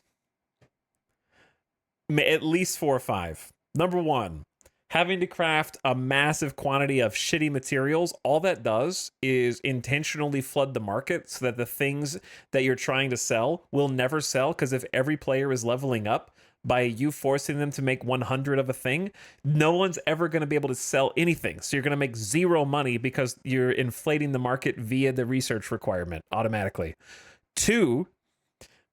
At least 4 or 5. Number 1, having to craft a massive quantity of shitty materials. All that does is intentionally flood the market so that the things that you're trying to sell will never sell, because if every player is leveling up, by you forcing them to make 100 of a thing, no one's ever going to be able to sell anything. So you're going to make 0 money because you're inflating the market via the research requirement automatically. 2,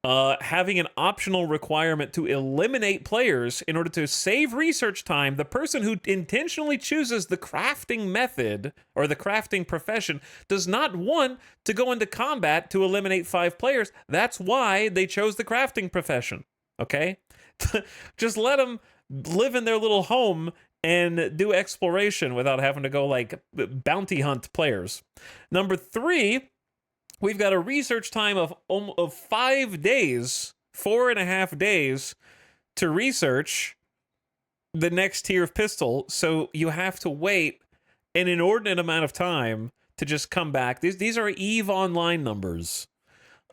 having an optional requirement to eliminate players in order to save research time. The person who intentionally chooses the crafting method or the crafting profession does not want to go into combat to eliminate 5 players. That's why they chose the crafting profession. Okay? Just let them live in their little home and do exploration without having to go like bounty hunt players. Number 3, we've got a research time of 5 days, 4.5 days to research the next tier of pistol. So you have to wait an inordinate amount of time to just come back. These are EVE Online numbers.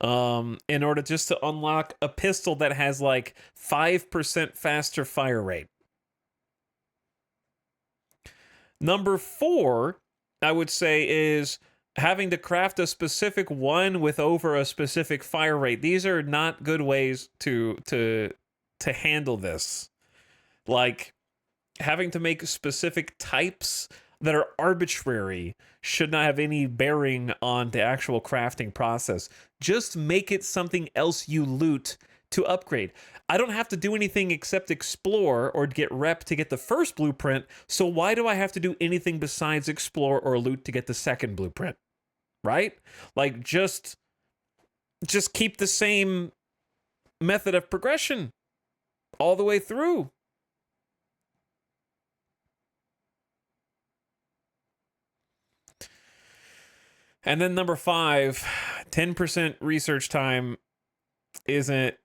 In order just to unlock a pistol that has like 5% faster fire rate. Number 4, I would say, is having to craft a specific one with over a specific fire rate. These are not good ways to handle this. Like having to make specific types that are arbitrary should not have any bearing on the actual crafting process. Just make it something else you loot to upgrade. I don't have to do anything except explore or get rep to get the first blueprint, so why do I have to do anything besides explore or loot to get the second blueprint? Right? Like, just keep the same method of progression all the way through. And then number 5, 10% research time isn't...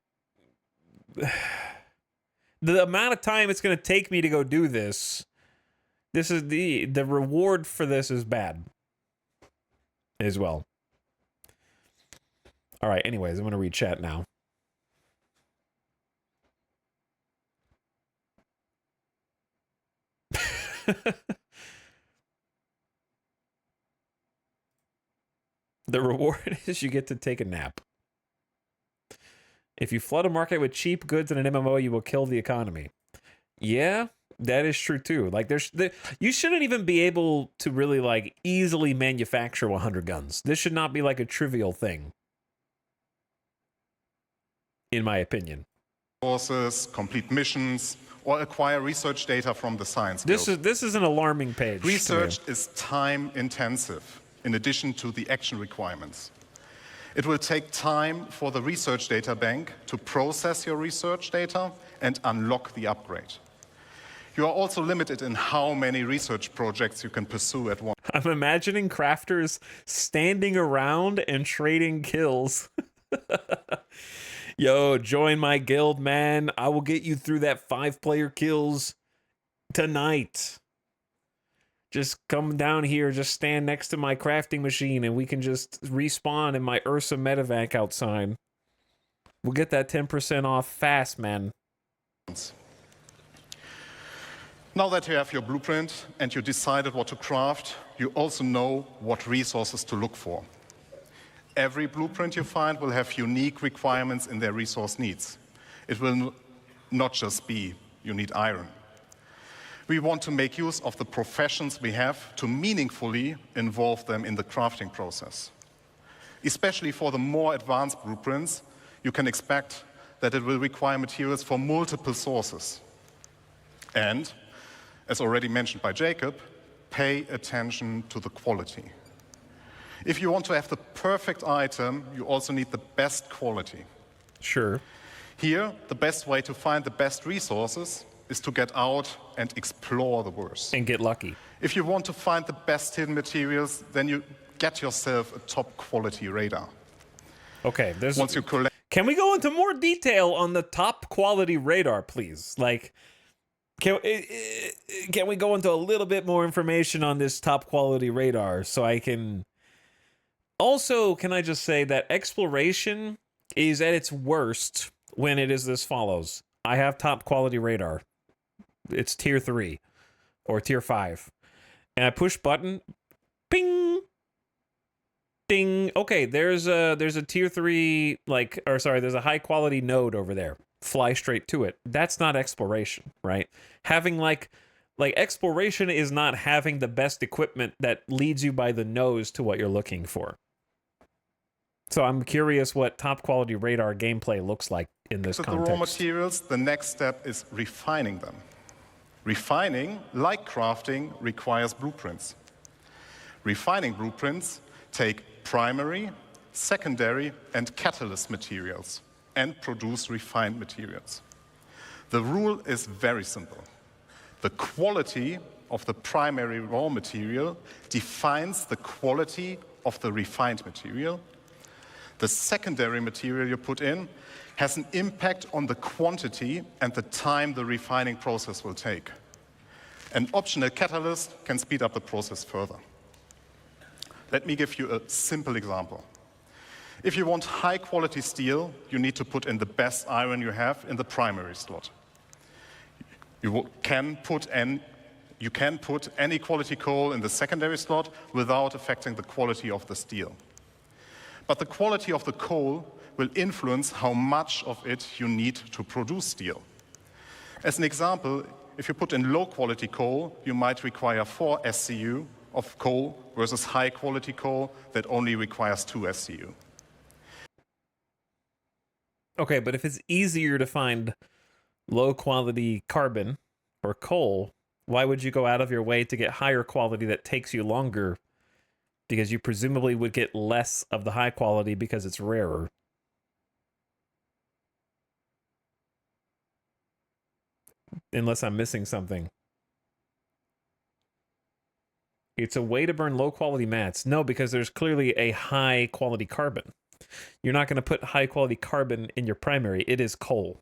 The amount of time it's going to take me to go do this, this is the reward for this is bad as well. All right, anyways, I'm going to read chat now. The reward is you get to take a nap. If you flood a market with cheap goods in an MMO, you will kill the economy. Yeah, That is true too. Like you shouldn't even be able to really like easily manufacture 100 guns. This should not be like a trivial thing, in my opinion.
Courses, complete missions, or acquire research data from the science guild.
This is an alarming page.
Research is time intensive in addition to the action requirements. It will take time for the research data bank to process your research data and unlock the upgrade. You are also limited in how many research projects you can pursue at once.
I'm imagining crafters standing around and trading kills. Yo, join my guild, man. I will get you through that 5-player kills tonight. Just come down here, just stand next to my crafting machine, and we can just respawn in my Ursa medevac outside. We'll get that 10% off fast, man.
Now that you have your blueprint and you decided what to craft, you also know what resources to look for. Every blueprint you find will have unique requirements in their resource needs. It will not just be you need iron. We want to make use of the professions we have to meaningfully involve them in the crafting process. Especially for the more advanced blueprints, you can expect that it will require materials from multiple sources. And, as already mentioned by Jacob, pay attention to the quality. If you want to have the perfect item, you also need the best quality.
Sure.
Here, the best way to find the best resources is to get out and explore the worst.
And get lucky.
If you want to find the best hidden materials, then you get yourself a top quality radar.
Okay,
Once you collect.
Can we go into more detail on the top quality radar, please? Like, can we go into a little bit more information on this top quality radar so I can... Also, can I just say that exploration is at its worst when it is as follows. I have top quality radar. It's tier 3 or tier 5. And I push button, ping, ding. Okay, there's a tier 3 there's a high quality node over there. Fly straight to it. That's not exploration, right? Having like exploration is not having the best equipment that leads you by the nose to what you're looking for. So I'm curious what top quality radar gameplay looks like in this context.
The raw materials, the next step is refining them. Refining, like crafting, requires blueprints. Refining blueprints take primary, secondary, and catalyst materials and produce refined materials. The rule is very simple. The quality of the primary raw material defines the quality of the refined material. The secondary material you put in has an impact on the quantity and the time the refining process will take. An optional catalyst can speed up the process further. Let me give you a simple example. If you want high quality steel, you need to put in the best iron you have in the primary slot. You can put any quality coal in the secondary slot without affecting the quality of the steel. But the quality of the coal will influence how much of it you need to produce steel. As an example, if you put in low-quality coal, you might require 4 SCU of coal versus high-quality coal that only requires 2 SCU.
Okay, but if it's easier to find low-quality carbon or coal, why would you go out of your way to get higher quality that takes you longer? Because you presumably would get less of the high quality because it's rarer. Unless I'm missing something. It's a way to burn low quality mats. No, because there's clearly a high quality carbon. You're not going to put high quality carbon in your primary. It is coal.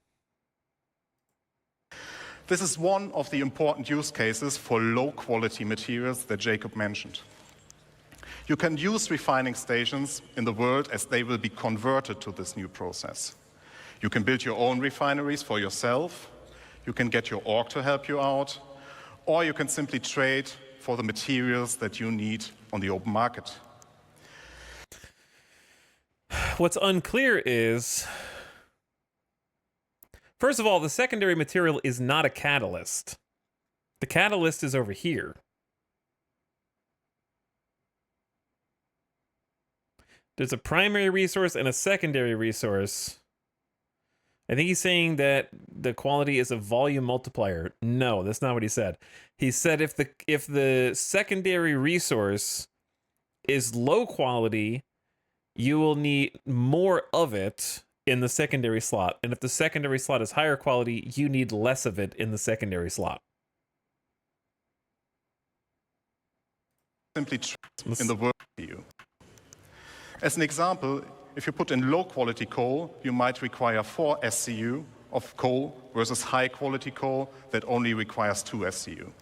This is one of the important use cases for low quality materials that Jacob mentioned. You can use refining stations in the world as they will be converted to this new process. You can build your own refineries for yourself, you can get your org to help you out, or you can simply trade for the materials that you need on the open market.
What's unclear is, first of all, the secondary material is not a catalyst. The catalyst is over here. There's a primary resource and a secondary resource. I think he's saying that the quality is a volume multiplier. No, that's not what he said. He said if the secondary resource is low quality, you will need more of it in the secondary slot. And if the secondary slot is higher quality, you need less of it in the secondary slot.
Simply in the world to you. As an example, if you put in low-quality coal, you might require 4 SCU of coal versus high-quality coal that only requires 2 SCU.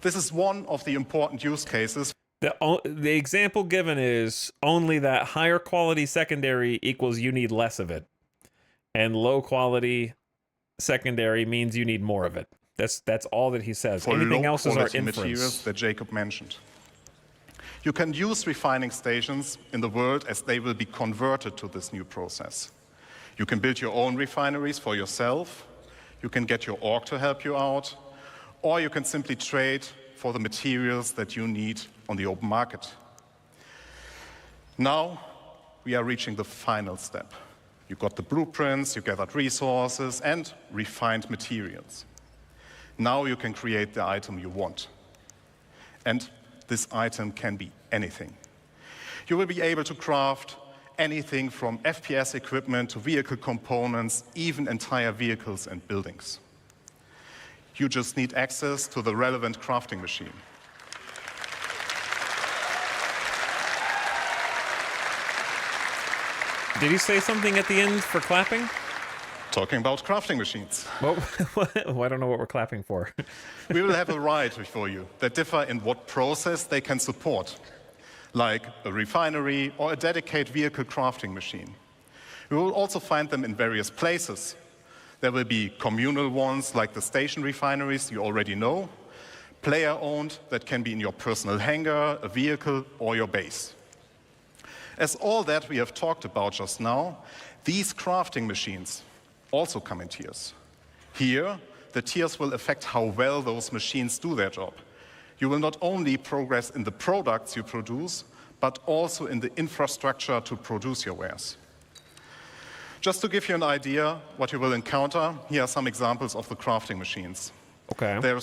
This is one of the important use cases.
The example given is only that higher quality secondary equals you need less of it, and low quality secondary means you need more of it. That's all that he says.
For
anything else is our
low-quality materials
inference.
that Jacob mentioned. You can use refining stations in the world as they will be converted to this new process. You can build your own refineries for yourself, you can get your org to help you out, or you can simply trade for the materials that you need on the open market. Now, we are reaching the final step. You got the blueprints, you gathered resources, and refined materials. Now you can create the item you want. And this item can be anything. You will be able to craft anything from FPS equipment to vehicle components, even entire vehicles and buildings. You just need access to the relevant crafting machine.
Did he say something at the end for clapping?
Talking about crafting machines.
Well, I don't know what we're clapping for.
We will have a variety for you that differ in what process they can support, like a refinery or a dedicated vehicle crafting machine. We will also find them in various places. There will be communal ones like the station refineries you already know, player-owned that can be in your personal hangar, a vehicle, or your base. As all that we have talked about just now, these crafting machines also come in tiers. Here, the tiers will affect how well those machines do their job. You will not only progress in the products you produce, but also in the infrastructure to produce your wares. Just to give you an idea what you will encounter, here are some examples of the crafting machines.
Okay.
There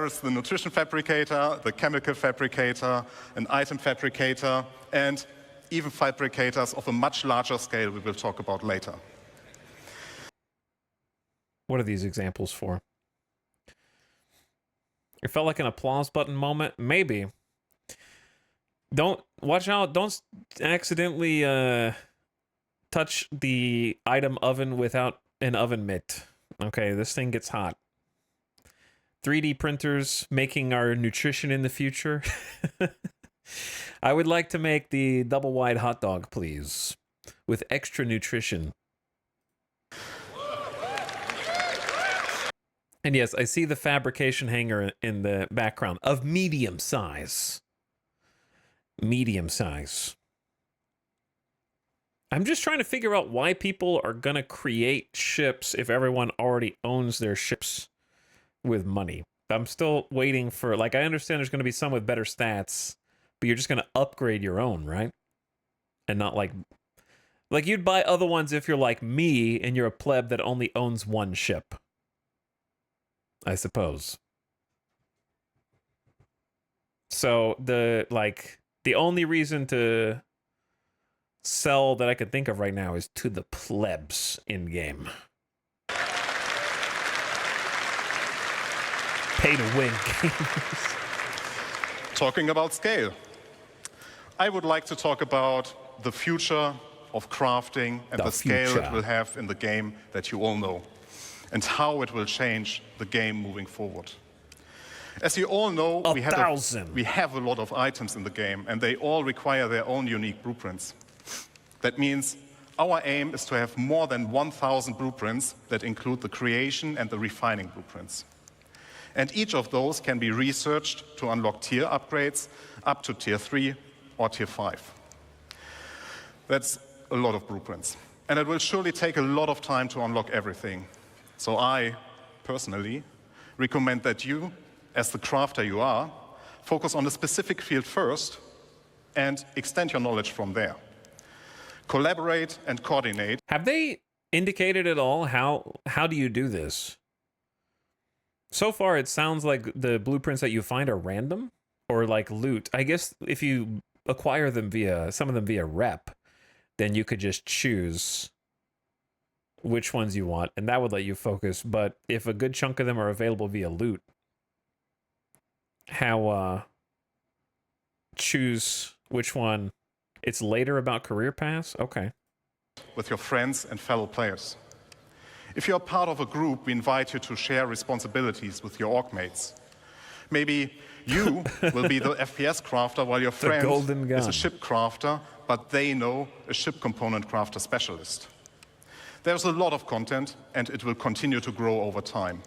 is the nutrition fabricator, the chemical fabricator, an item fabricator, and even fabricators of a much larger scale we will talk about later.
What are these examples for? It felt like an applause button moment. Maybe. Don't watch out. Don't accidentally touch the item oven without an oven mitt. Okay, this thing gets hot. 3D printers making our nutrition in the future. I would like to make the double wide hot dog, please, with extra nutrition. And yes, I see the fabrication hanger in the background of medium size. Medium size. I'm just trying to figure out why people are going to create ships if everyone already owns their ships with money. I'm still waiting for, like, I understand there's going to be some with better stats, but you're just going to upgrade your own, right? And not like you'd buy other ones if you're like me and you're a pleb that only owns one ship. I suppose. So the only reason to sell that I could think of right now is to the plebs in game. Pay to win games.
Talking about scale, I would like to talk about the future of crafting and the scale it will have in the game that you all know, and how it will change the game moving forward. As you all know, we have a lot of items in the game, and they all require their own unique blueprints. That means our aim is to have more than 1,000 blueprints that include the creation and the refining blueprints. And each of those can be researched to unlock tier upgrades up to tier 3 or tier 5. That's a lot of blueprints. And it will surely take a lot of time to unlock everything. So I, personally, recommend that you, as the crafter you are, focus on a specific field first and extend your knowledge from there. Collaborate and coordinate.
Have they indicated at all how do you do this? So far, it sounds like the blueprints that you find are random or like loot. I guess if you acquire them via some of them via rep, then you could just choose which ones you want, and that would let you focus. But if a good chunk of them are available via loot, how choose which one? It's later about career paths? Okay.
With your friends and fellow players. If you're part of a group, we invite you to share responsibilities with your org mates. Maybe you will be the FPS crafter while your friend is a ship crafter, but they know a ship component crafter specialist. There's a lot of content, and it will continue to grow over time.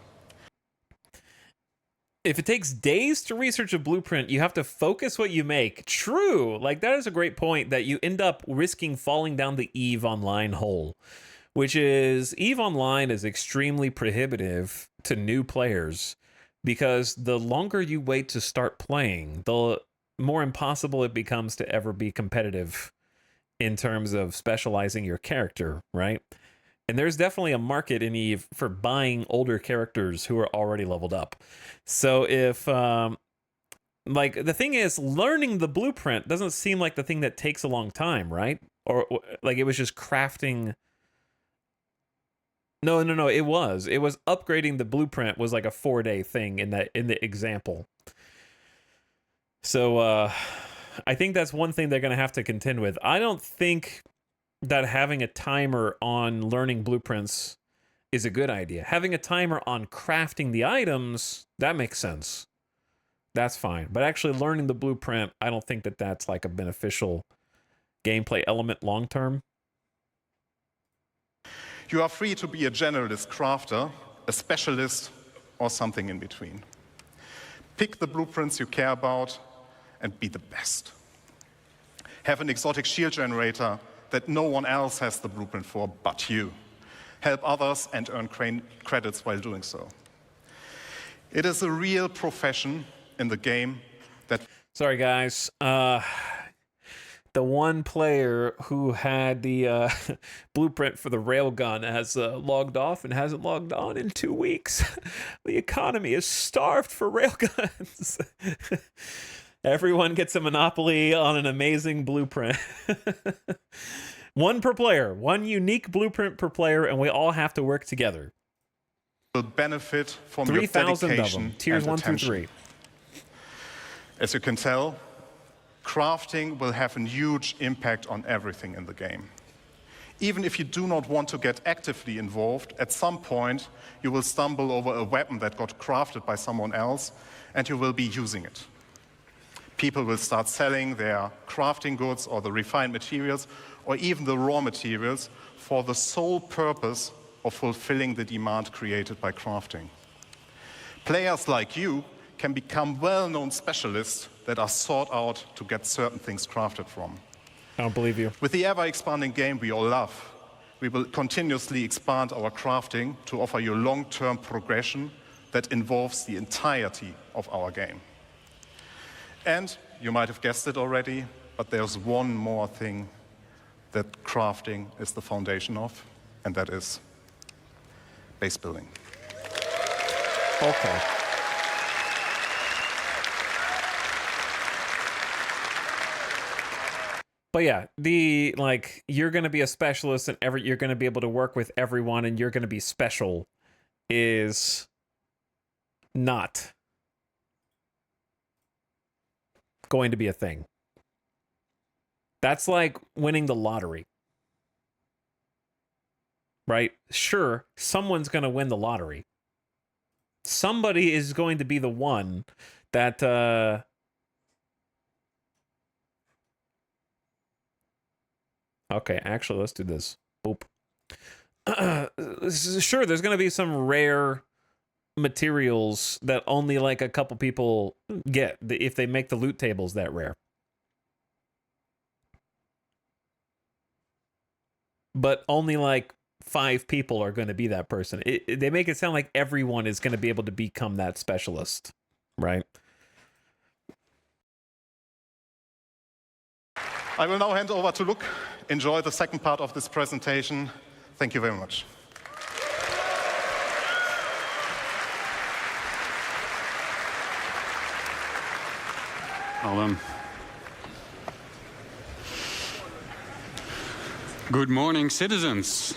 If it takes days to research a blueprint, you have to focus what you make. True. Like, that is a great point, that you end up risking falling down the EVE Online hole, which is EVE Online is extremely prohibitive to new players because the longer you wait to start playing, the more impossible it becomes to ever be competitive in terms of specializing your character, right? And there's definitely a market in EVE for buying older characters who are already leveled up. So if, like, the thing is, learning the blueprint doesn't seem like the thing that takes a long time, right? Or, like, it was just crafting. No, it was upgrading the blueprint was like a 4-day thing in the example. So, I think that's one thing they're going to have to contend with. I don't think that having a timer on learning blueprints is a good idea. Having a timer on crafting the items, that makes sense. That's fine. But actually learning the blueprint, I don't think that that's like a beneficial gameplay element long term.
You are free to be a generalist crafter, a specialist, or something in between. Pick the blueprints you care about and be the best. Have an exotic shield generator that no one else has the blueprint for but you. Help others and earn credits while doing so. It is a real profession in the game that...
Sorry, guys. The one player who had the blueprint for the railgun has logged off and hasn't logged on in 2 weeks. The economy is starved for railguns. Everyone gets a monopoly on an amazing blueprint. One per player, one unique blueprint per player, and we all have to work together.
Will benefit from
3,000
your
of
dedication
them, tiers
and
1 through
attention.
3.
As you can tell, crafting will have a huge impact on everything in the game. Even if you do not want to get actively involved, at some point you will stumble over a weapon that got crafted by someone else, and you will be using it. People will start selling their crafting goods or the refined materials or even the raw materials for the sole purpose of fulfilling the demand created by crafting. Players like you can become well-known specialists that are sought out to get certain things crafted from.
I don't believe you.
With the ever-expanding game we all love, we will continuously expand our crafting to offer you long-term progression that involves the entirety of our game. And you might have guessed it already, but there's one more thing that crafting is the foundation of, and that is base building.
Okay. But yeah, you're going to be a specialist and you're going to be able to work with everyone and you're going to be special is not going to be a thing. That's like winning the lottery. Right? Sure, someone's going to win the lottery. Somebody is going to be the one that okay, actually, let's do this. Boop. Sure, there's going to be some rare materials that only like a couple people get if they make the loot tables that rare. But only like 5 people are going to be that person. They make it sound like everyone is going to be able to become that specialist, right?
I will now hand over to Luke. Enjoy the second part of this presentation. Thank you very much.
Good morning, citizens.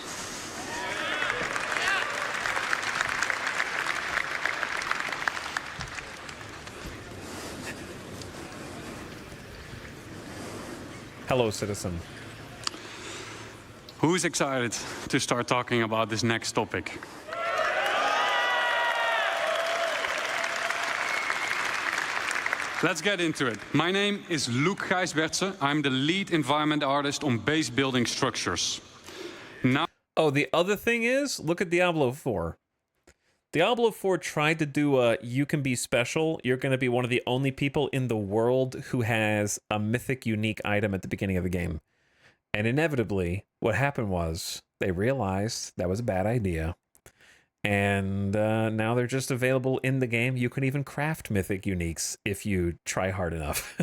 Hello, citizen.
Who's excited to start talking about this next topic? Let's get into it. My name is Luc Gijsbertse. I'm the lead environment artist on base building structures. Now,
oh, the other thing is, look at Diablo 4. Diablo 4 tried to do a you can be special. You're going to be one of the only people in the world who has a mythic unique item at the beginning of the game. And inevitably, what happened was they realized that was a bad idea. And now they're just available in the game. You can even craft mythic uniques if you try hard enough.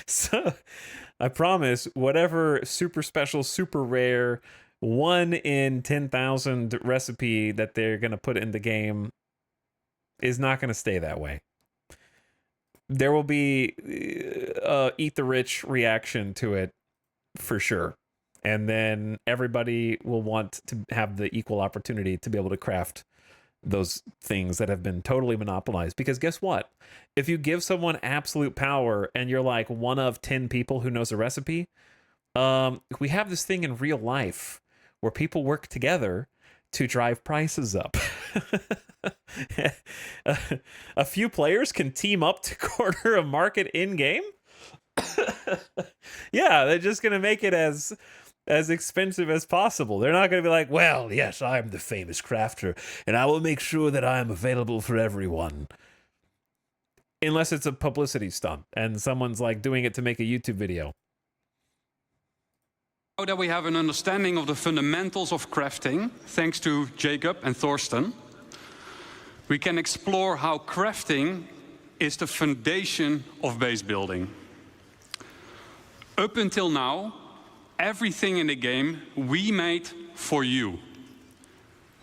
So I promise, whatever super special, super rare, 1 in 10,000 recipe that they're going to put in the game is not going to stay that way. There will be eat the rich reaction to it for sure. And then everybody will want to have the equal opportunity to be able to craft those things that have been totally monopolized. Because guess what? If you give someone absolute power and you're like one of 10 people who knows a recipe, we have this thing in real life where people work together to drive prices up. A few players can team up to corner a market in-game. Yeah, they're just going to make it as expensive as possible. They're not going to be like, well, yes, I'm the famous crafter, and I will make sure that I am available for everyone. Unless it's a publicity stunt, and someone's like doing it to make a YouTube video.
now that we have an understanding of the fundamentals of crafting, thanks to Jacob and Thorsten, we can explore how crafting is the foundation of base building. Up until now, everything in the game we made for you.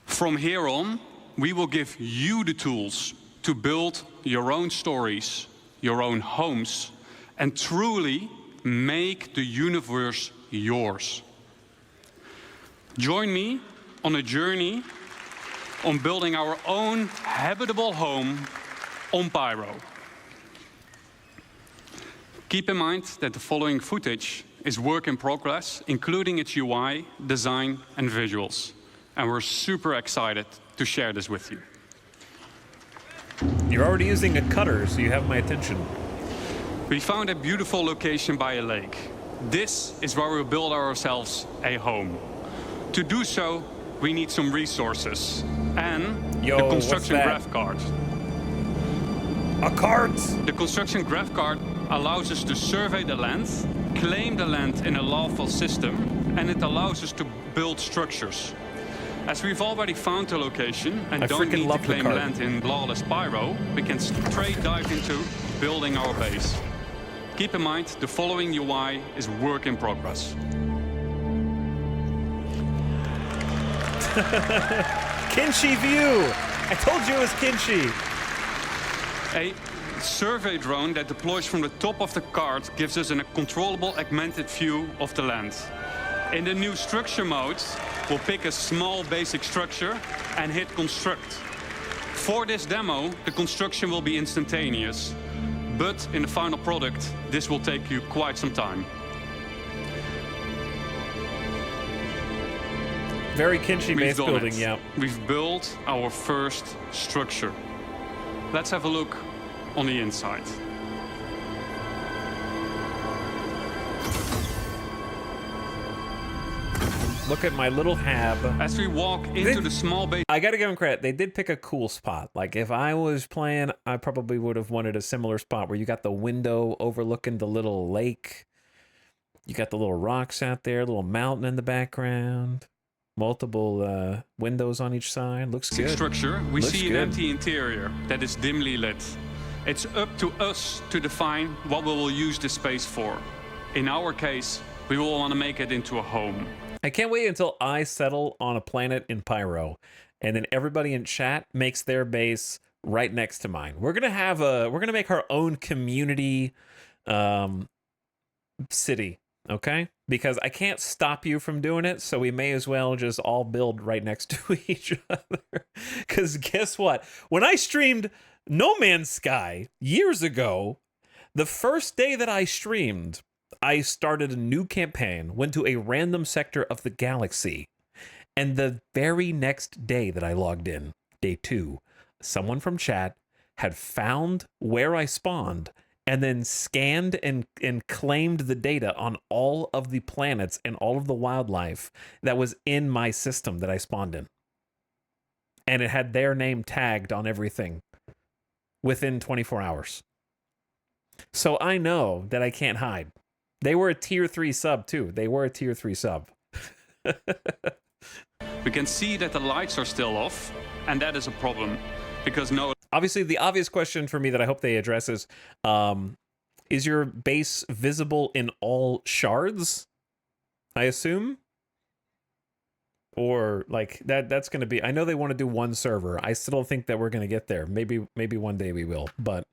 From here on, we will give you the tools to build your own stories, your own homes, and truly make the universe yours. Join me on a journey on building our own habitable home on Pyro. Keep in mind that the following footage is work in progress, including its UI, design, and visuals. And we're super excited to share this with you.
You're already using a cutter, so you have my attention.
We found a beautiful location by a lake. This is where we'll build ourselves a home. To do so, we need some resources and the construction graph card.
A cart!
The construction graph card allows us to survey the land, claim the land in a lawful system, and it allows us to build structures. As we've already found the location and don't need to claim land in lawless Pyro, we can straight dive into building our base. Keep in mind, the following UI is work in progress.
Kinshi view! I told you it was Kinshi!
A survey drone that deploys from the top of the card gives us a controllable augmented view of the land. In the new structure mode, we'll pick a small basic structure and hit construct. For this demo, the construction will be instantaneous, but in the final product, this will take you quite some time.
Very Kinshi base building, yeah.
We've built our first structure. Let's have a look on the inside.
Look at my little hab.
As we walk into the small base...
I gotta give them credit. They did pick a cool spot. Like, if I was playing, I probably would have wanted a similar spot where you got the window overlooking the little lake. You got the little rocks out there, a little mountain in the background. Multiple windows on each side. Looks good.
Structure, we
Looks
see
good.
an empty interior that is dimly lit. It's up to us to define what we will use this space for. In our case, we will want to make it into a home.
I can't wait until I settle on a planet in Pyro, and then everybody in chat makes their base right next to mine. We're gonna make our own community city, okay? Because I can't stop you from doing it, so we may as well just all build right next to each other. Because guess what? When I streamed No Man's Sky years ago, the first day that I streamed, I started a new campaign, went to a random sector of the galaxy, and the very next day that I logged in, day 2, someone from chat had found where I spawned and then scanned and claimed the data on all of the planets and all of the wildlife that was in my system that I spawned in. And it had their name tagged on everything within 24 hours. So I know that I can't hide. They were a tier 3 sub too. They were a tier 3 sub.
We can see that the lights are still off, and that is a problem, because
Obviously, the obvious question for me that I hope they address is your base visible in all shards? I assume? Or, like, that's going to be... I know they want to do one server. I still don't think that we're going to get there. Maybe one day we will, but...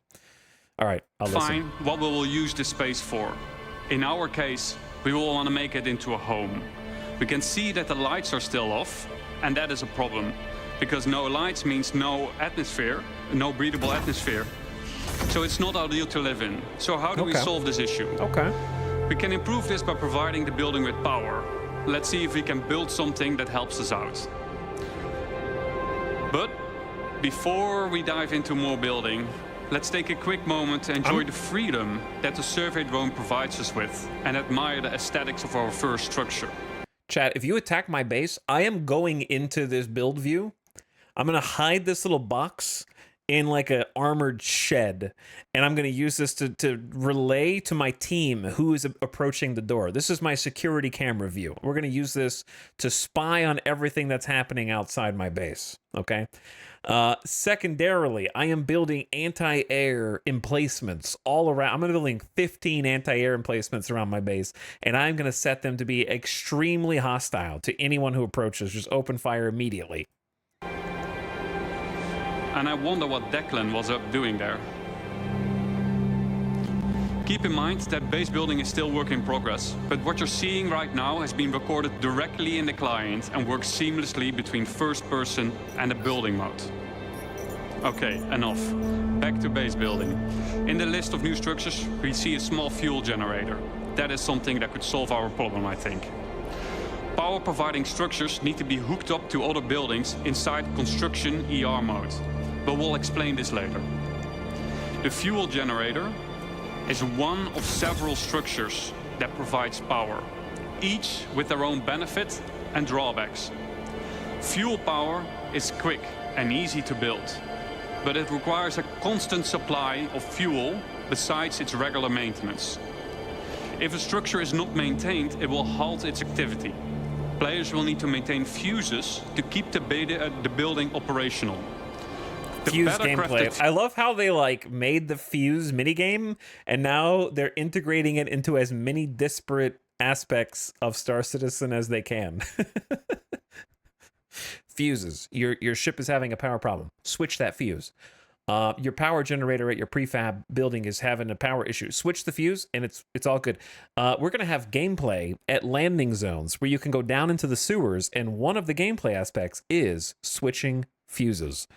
All right, I'll listen.
what we will use this space for. In our case, we will want to make it into a home. We can see that the lights are still off, and that is a problem, because no lights means no atmosphere, no breathable atmosphere. So it's not ideal to live in. So how do we solve this issue?
Okay.
We can improve this by providing the building with power. Let's see if we can build something that helps us out. But before we dive into more building, let's take a quick moment to enjoy the freedom that the survey drone provides us with and admire the aesthetics of our first structure.
Chat, if you attack my base, I am going into this build view. I'm going to hide this little box in like an armored shed, and I'm going to use this to relay to my team who is approaching the door. This is my security camera view. We're going to use this to spy on everything that's happening outside my base, okay? Secondarily, I am building anti-air emplacements all around. I'm building 15 anti-air emplacements around my base, and I'm going to set them to be extremely hostile to anyone who approaches. Just open fire immediately.
And I wonder what Declan was up doing there. Keep in mind that base building is still work in progress, but what you're seeing right now has been recorded directly in the client and works seamlessly between first person and the building mode. Okay, enough. Back to base building. In the list of new structures, we see a small fuel generator. That is something that could solve our problem, I think. Power providing structures need to be hooked up to other buildings inside construction ER mode, but we'll explain this later. The fuel generator is one of several structures that provides power, each with their own benefit and drawbacks. Fuel power is quick and easy to build, but it requires a constant supply of fuel besides its regular maintenance. If a structure is not maintained, it will halt its activity. Players will need to maintain fuses to keep the building operational.
Fuse gameplay. I love how they like made the fuse minigame, and now they're integrating it into as many disparate aspects of Star Citizen as they can. Fuses. Your ship is having a power problem. Switch that fuse. Your power generator at your prefab building is having a power issue. Switch the fuse, and it's all good. We're gonna have gameplay at landing zones where you can go down into the sewers, and one of the gameplay aspects is switching fuses.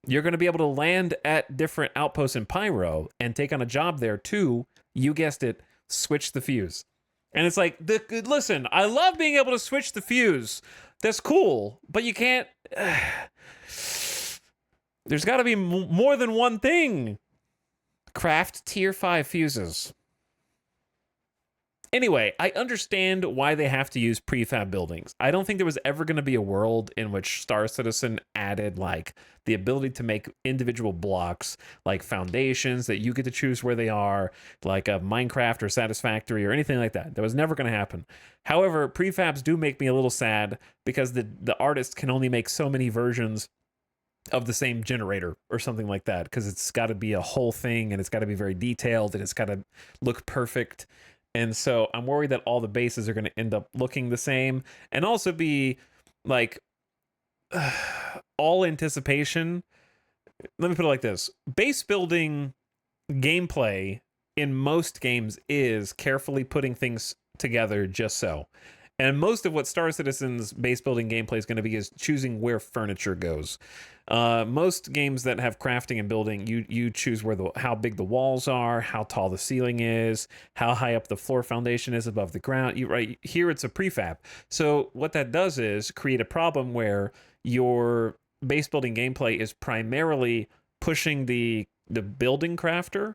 You're going to be able to land at different outposts in Pyro and take on a job there to, you guessed it, switch the fuse. And it's like, listen, I love being able to switch the fuse. That's cool, but you can't... There's got to be more than one thing. Craft tier 5 fuses. Anyway, I understand why they have to use prefab buildings. I don't think there was ever going to be a world in which Star Citizen added like the ability to make individual blocks, like foundations that you get to choose where they are, like a Minecraft or Satisfactory or anything like that. That was never going to happen. However, prefabs do make me a little sad because the artist can only make so many versions of the same generator or something like that, because it's got to be a whole thing and it's got to be very detailed and it's got to look perfect. And so I'm worried that all the bases are going to end up looking the same and also be like all anticipation. Let me put it like this. Base building gameplay in most games is carefully putting things together just so. And most of what Star Citizen's base building gameplay is going to be is choosing where furniture goes. Most games that have crafting and building, you choose where how big the walls are, how tall the ceiling is, how high up the floor foundation is above the ground. Right here, it's a prefab. So what that does is create a problem where your base building gameplay is primarily pushing the building crafter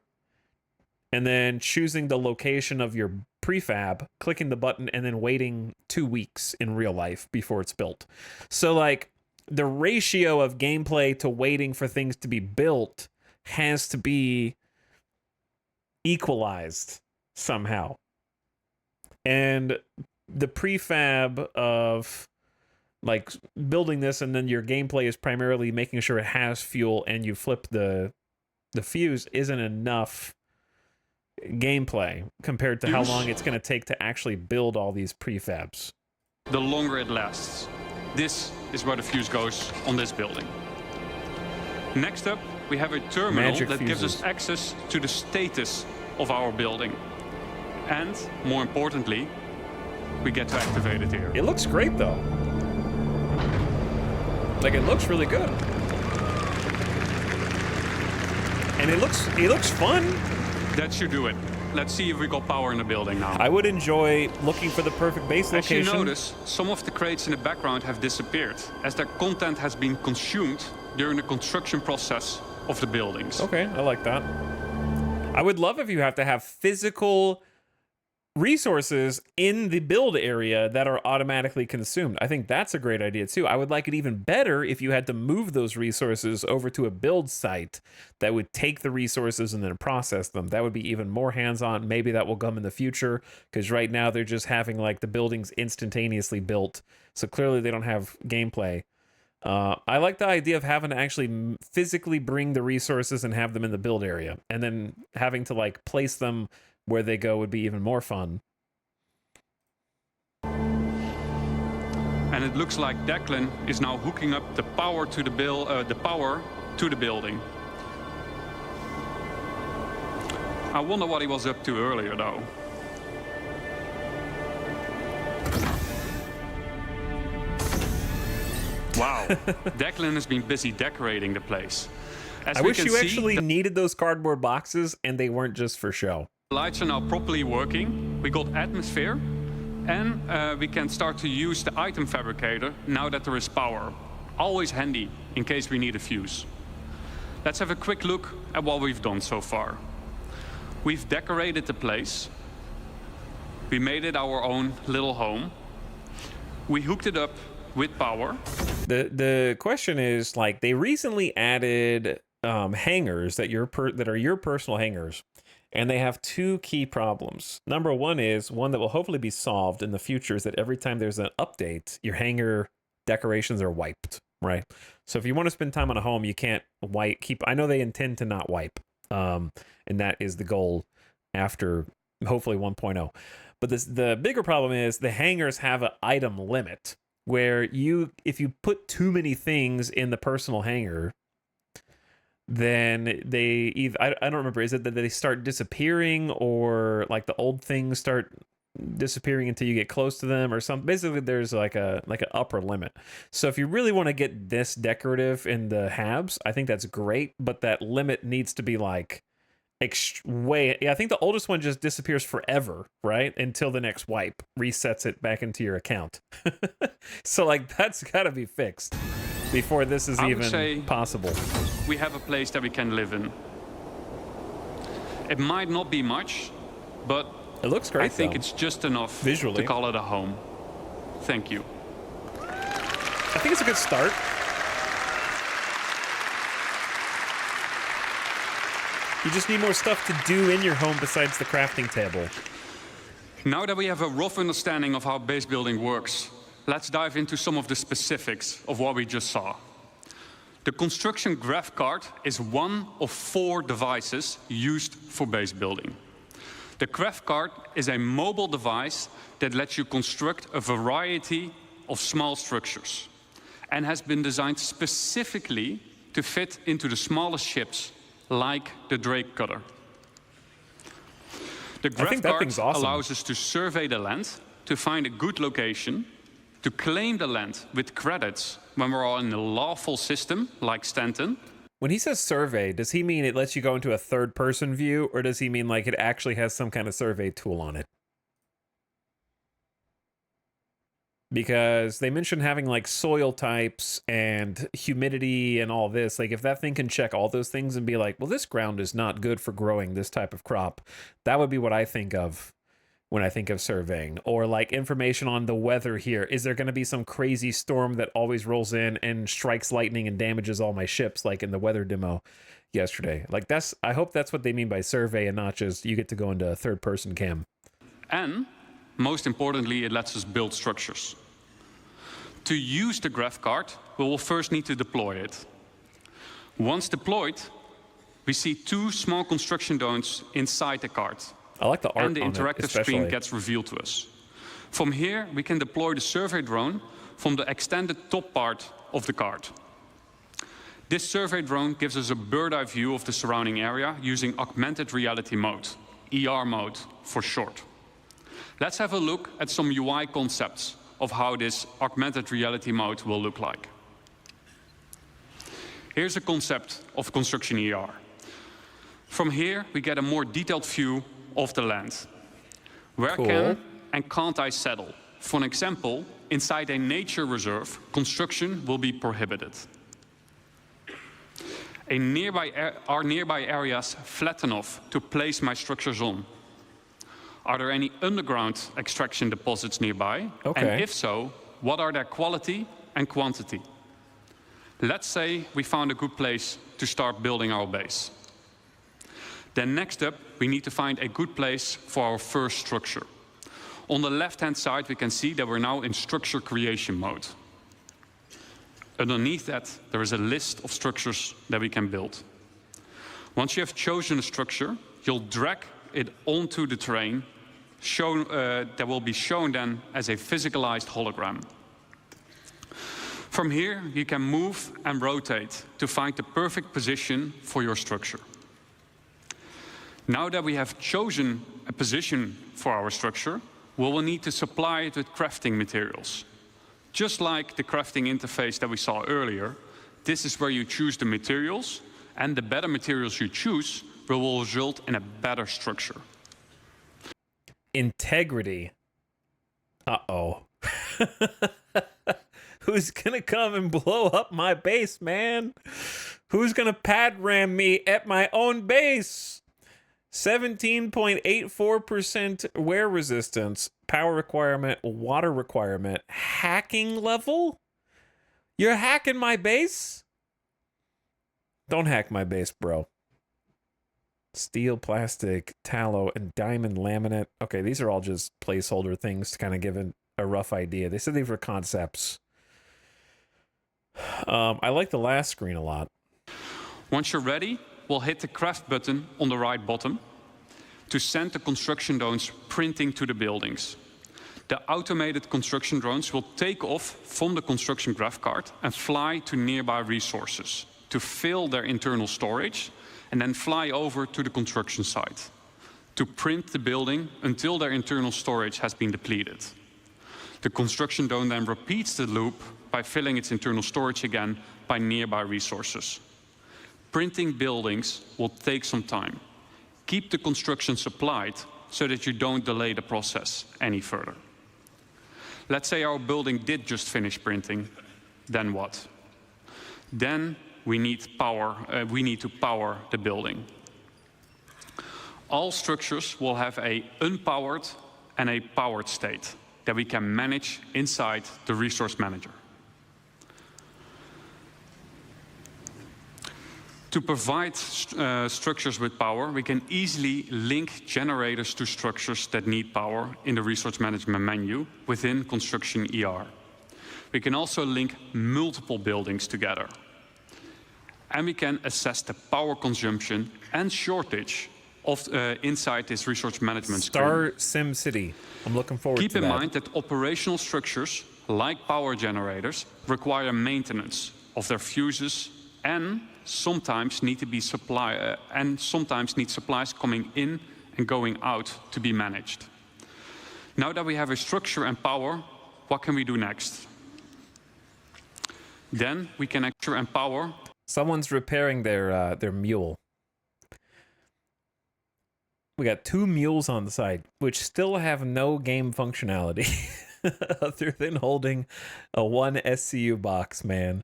and then choosing the location of your prefab, clicking the button, and then waiting 2 weeks in real life before it's built. So like the ratio of gameplay to waiting for things to be built has to be equalized somehow. And the prefab of like building this and then your gameplay is primarily making sure it has fuel and you flip the fuse isn't enough gameplay compared to how long it's going to take to actually build all these prefabs.
The longer it lasts. This is where the fuse goes on this building. Next up, we have a terminal
Magic
that gives
fuses.
us access to the status of our building. And, more importantly, we get to activate it here.
It looks great though. Like it looks really good. And it looks fun.
That should do it. Let's see if we got power in the building now.
I would enjoy looking for the perfect base
As you
location.
notice, some of the crates in the background have disappeared, as their content has been consumed during the construction process of the buildings.
Okay, I like that. I would love if you have to have physical resources in the build area that are automatically consumed. I think that's a great idea too. I would like it even better if you had to move those resources over to a build site that would take the resources and then process them. That would be even more hands-on. Maybe that will come in the future, because right now they're just having like the buildings instantaneously built. So clearly they don't have gameplay. I like the idea of having to actually physically bring the resources and have them in the build area, and then having to like place them where they go would be even more fun.
And it looks like Declan is now hooking up the power to the building. I wonder what he was up to earlier, though. Wow, Declan has been busy decorating the place. As
I
we
wish
can
you
see,
actually needed those cardboard boxes and they weren't just for show.
the lights are now properly working. We got atmosphere, and we can start to use the item fabricator now that there is power. Always handy in case we need a fuse. Let's have a quick look at what we've done so far. We've decorated the place. We made it our own little home. We hooked it up with power.
The question is, like, they recently added hangars that are your personal hangars, and they have two key problems. Number one is one that will hopefully be solved in the future, is that every time there's an update, your hangar decorations are wiped, right? So if you want to spend time on a home, you can't keep. I know they intend to not wipe, and that is the goal after hopefully 1.0. But the bigger problem is the hangars have an item limit, where if you put too many things in the personal hangar, then they either, I don't remember, is it that they start disappearing, or like the old things start disappearing until you get close to them or something? Basically there's like an upper limit. So if you really want to get this decorative in the habs, I think that's great, but that limit needs to be like I think the oldest one just disappears forever, right? Until the next wipe resets it back into your account. So like that's got to be fixed before this is even possible.
We have a place that we can live in. It might not be much, but
It looks great,
I think
though.
it's just enough
Visually.
to call it a home. Thank you.
I think it's a good start. You just need more stuff to do in your home besides the crafting table.
Now that we have a rough understanding of how base building works, let's dive into some of the specifics of what we just saw. The construction graph card is one of 4 devices used for base building. The graph card is a mobile device that lets you construct a variety of small structures and has been designed specifically to fit into the smallest ships, like the Drake cutter. The graph card
awesome.
allows us to survey the land, to find a good location, to claim the land with credits when we're all in a lawful system, like Stanton.
When he says survey, does he mean it lets you go into a third-person view, or does he mean like it actually has some kind of survey tool on it? Because they mentioned having like soil types and humidity and all this. Like if that thing can check all those things and be like, well, this ground is not good for growing this type of crop, that would be what I think of when I think of surveying. Or like information on the weather here. Is there going to be some crazy storm that always rolls in and strikes lightning and damages all my ships, like in the weather demo yesterday? Like I hope that's what they mean by survey and not just you get to go into a third-person cam.
And most importantly, it lets us build structures. To use the graph card, we will first need to deploy it. Once deployed, we see 2 small construction domes inside the card.
I like the art
and the
on it,
interactive
especially.
screen gets revealed to us. From here, we can deploy the survey drone from the extended top part of the card. This survey drone gives us a bird's-eye view of the surrounding area using augmented reality mode, ER mode for short. Let's have a look at some UI concepts of how this augmented reality mode will look like. Here's a concept of construction ER. From here, we get a more detailed view of the land. Where can and can't I settle? For an example, inside a nature reserve, construction will be prohibited. Are nearby areas flat enough to place my structures on? Are there any underground extraction deposits nearby?
Okay.
And if so, what are their quality and quantity? Let's say we found a good place to start building our base. Then next up, we need to find a good place for our first structure. On the left-hand side, we can see that we're now in structure creation mode. Underneath that, there is a list of structures that we can build. Once you have chosen a structure, you'll drag it onto the terrain, that will be shown then as a physicalized hologram. From here, you can move and rotate to find the perfect position for your structure. Now that we have chosen a position for our structure, we will need to supply it with crafting materials. Just like the crafting interface that we saw earlier, this is where you choose the materials, and the better materials you choose will result in a better structure.
Integrity. Uh-oh. Who's gonna come and blow up my base, man? Who's gonna pad ram me at my own base? 17.84% wear resistance, power requirement, water requirement, hacking level? You're hacking my base? Don't hack my base, bro. Steel, plastic, tallow, and diamond laminate. Okay, these are all just placeholder things to kind of give a rough idea. They said these were concepts. I like the last screen a lot.
Once you're ready, we'll hit the craft button on the right bottom to send the construction drones printing to the buildings. The automated construction drones will take off from the construction graph card and fly to nearby resources to fill their internal storage, and then fly over to the construction site to print the building until their internal storage has been depleted. The construction drone then repeats the loop by filling its internal storage again by nearby resources. Printing buildings will take some time. Keep the construction supplied so that you don't delay the process any further. Let's say our building did just finish printing, then what? Then we need to power the building. all structures will have an unpowered and a powered state that we can manage inside the resource manager. To provide structures with power, we can easily link generators to structures that need power in the resource management menu within Construction ER. We can also link multiple buildings together. And we can assess the power consumption and shortage of inside this resource management
Star Sim City. I'm looking forward to that.
Keep in mind that operational structures, like power generators, require maintenance of their fuses and sometimes need to be sometimes need supplies coming in and going out to be managed. Now that we have a structure and power, what can we do next? Then we can actually empower.
Someone's repairing their mule. We got 2 mules on the side, which still have no game functionality other than holding a 1 SCU box, man.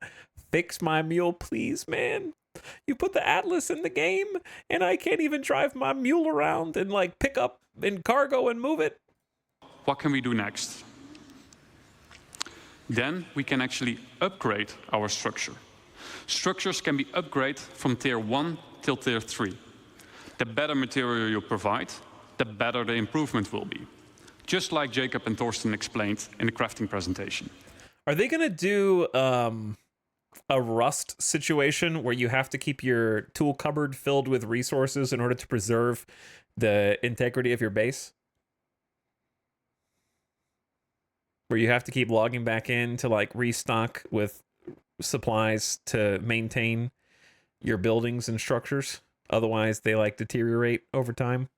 Fix my mule, please, man. You put the Atlas in the game, and I can't even drive my mule around and, like, pick up in cargo and move it.
What can we do next? Then we can actually upgrade our structure. Structures can be upgraded from tier 1 till tier 3. The better material you provide, the better the improvement will be. Just like Jacob and Thorsten explained in the crafting presentation.
Are they going to do a Rust situation where you have to keep your tool cupboard filled with resources in order to preserve the integrity of your base? Where you have to keep logging back in to, like, restock with supplies to maintain your buildings and structures? Otherwise, they, like, deteriorate over time.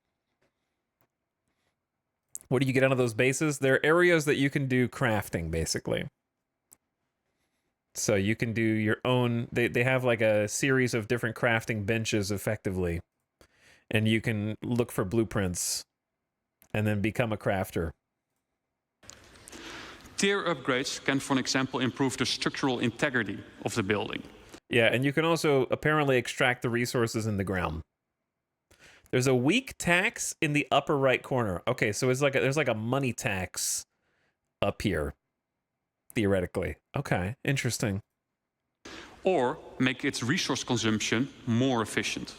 What do you get out of those bases? There are areas that you can do crafting, basically. So you can do your own... They have, like, a series of different crafting benches, effectively. And you can look for blueprints and then become a crafter.
Tier upgrades can, for example, improve the structural integrity of the building.
Yeah, and you can also apparently extract the resources in the ground. There's a weak tax in the upper right corner. Okay, so it's like there's like a money tax up here, theoretically. Okay, interesting.
Or make its resource consumption more efficient.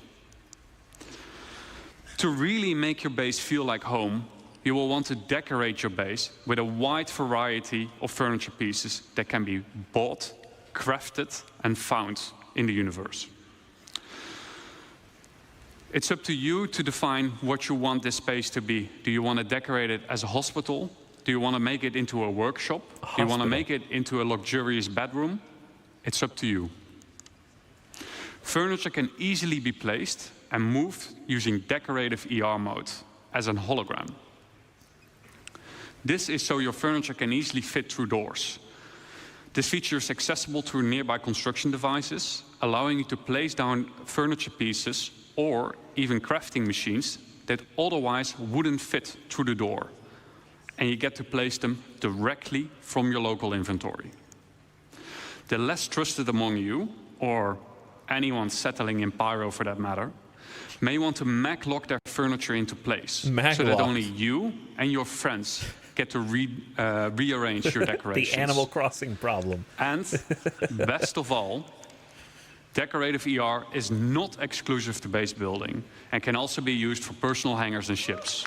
To really make your base feel like home, you will want to decorate your base with a wide variety of furniture pieces that can be bought, crafted, and found in the universe. It's up to you to define what you want this space to be. Do you want to decorate it as a hospital? Do you want to make it into a workshop? Do you want to make it into a luxurious bedroom? It's up to you. Furniture can easily be placed and moved using decorative ER mode as a hologram. This is so your furniture can easily fit through doors. This feature is accessible through nearby construction devices, allowing you to place down furniture pieces or even crafting machines that otherwise wouldn't fit through the door. And you get to place them directly from your local inventory. The less trusted among you, or anyone settling in Pyro for that matter, may want to mag-lock their furniture into place so that only you and your friends get to rearrange your decorations.
The Animal Crossing problem.
And best of all, decorative ER is not exclusive to base building and can also be used for personal hangars and ships.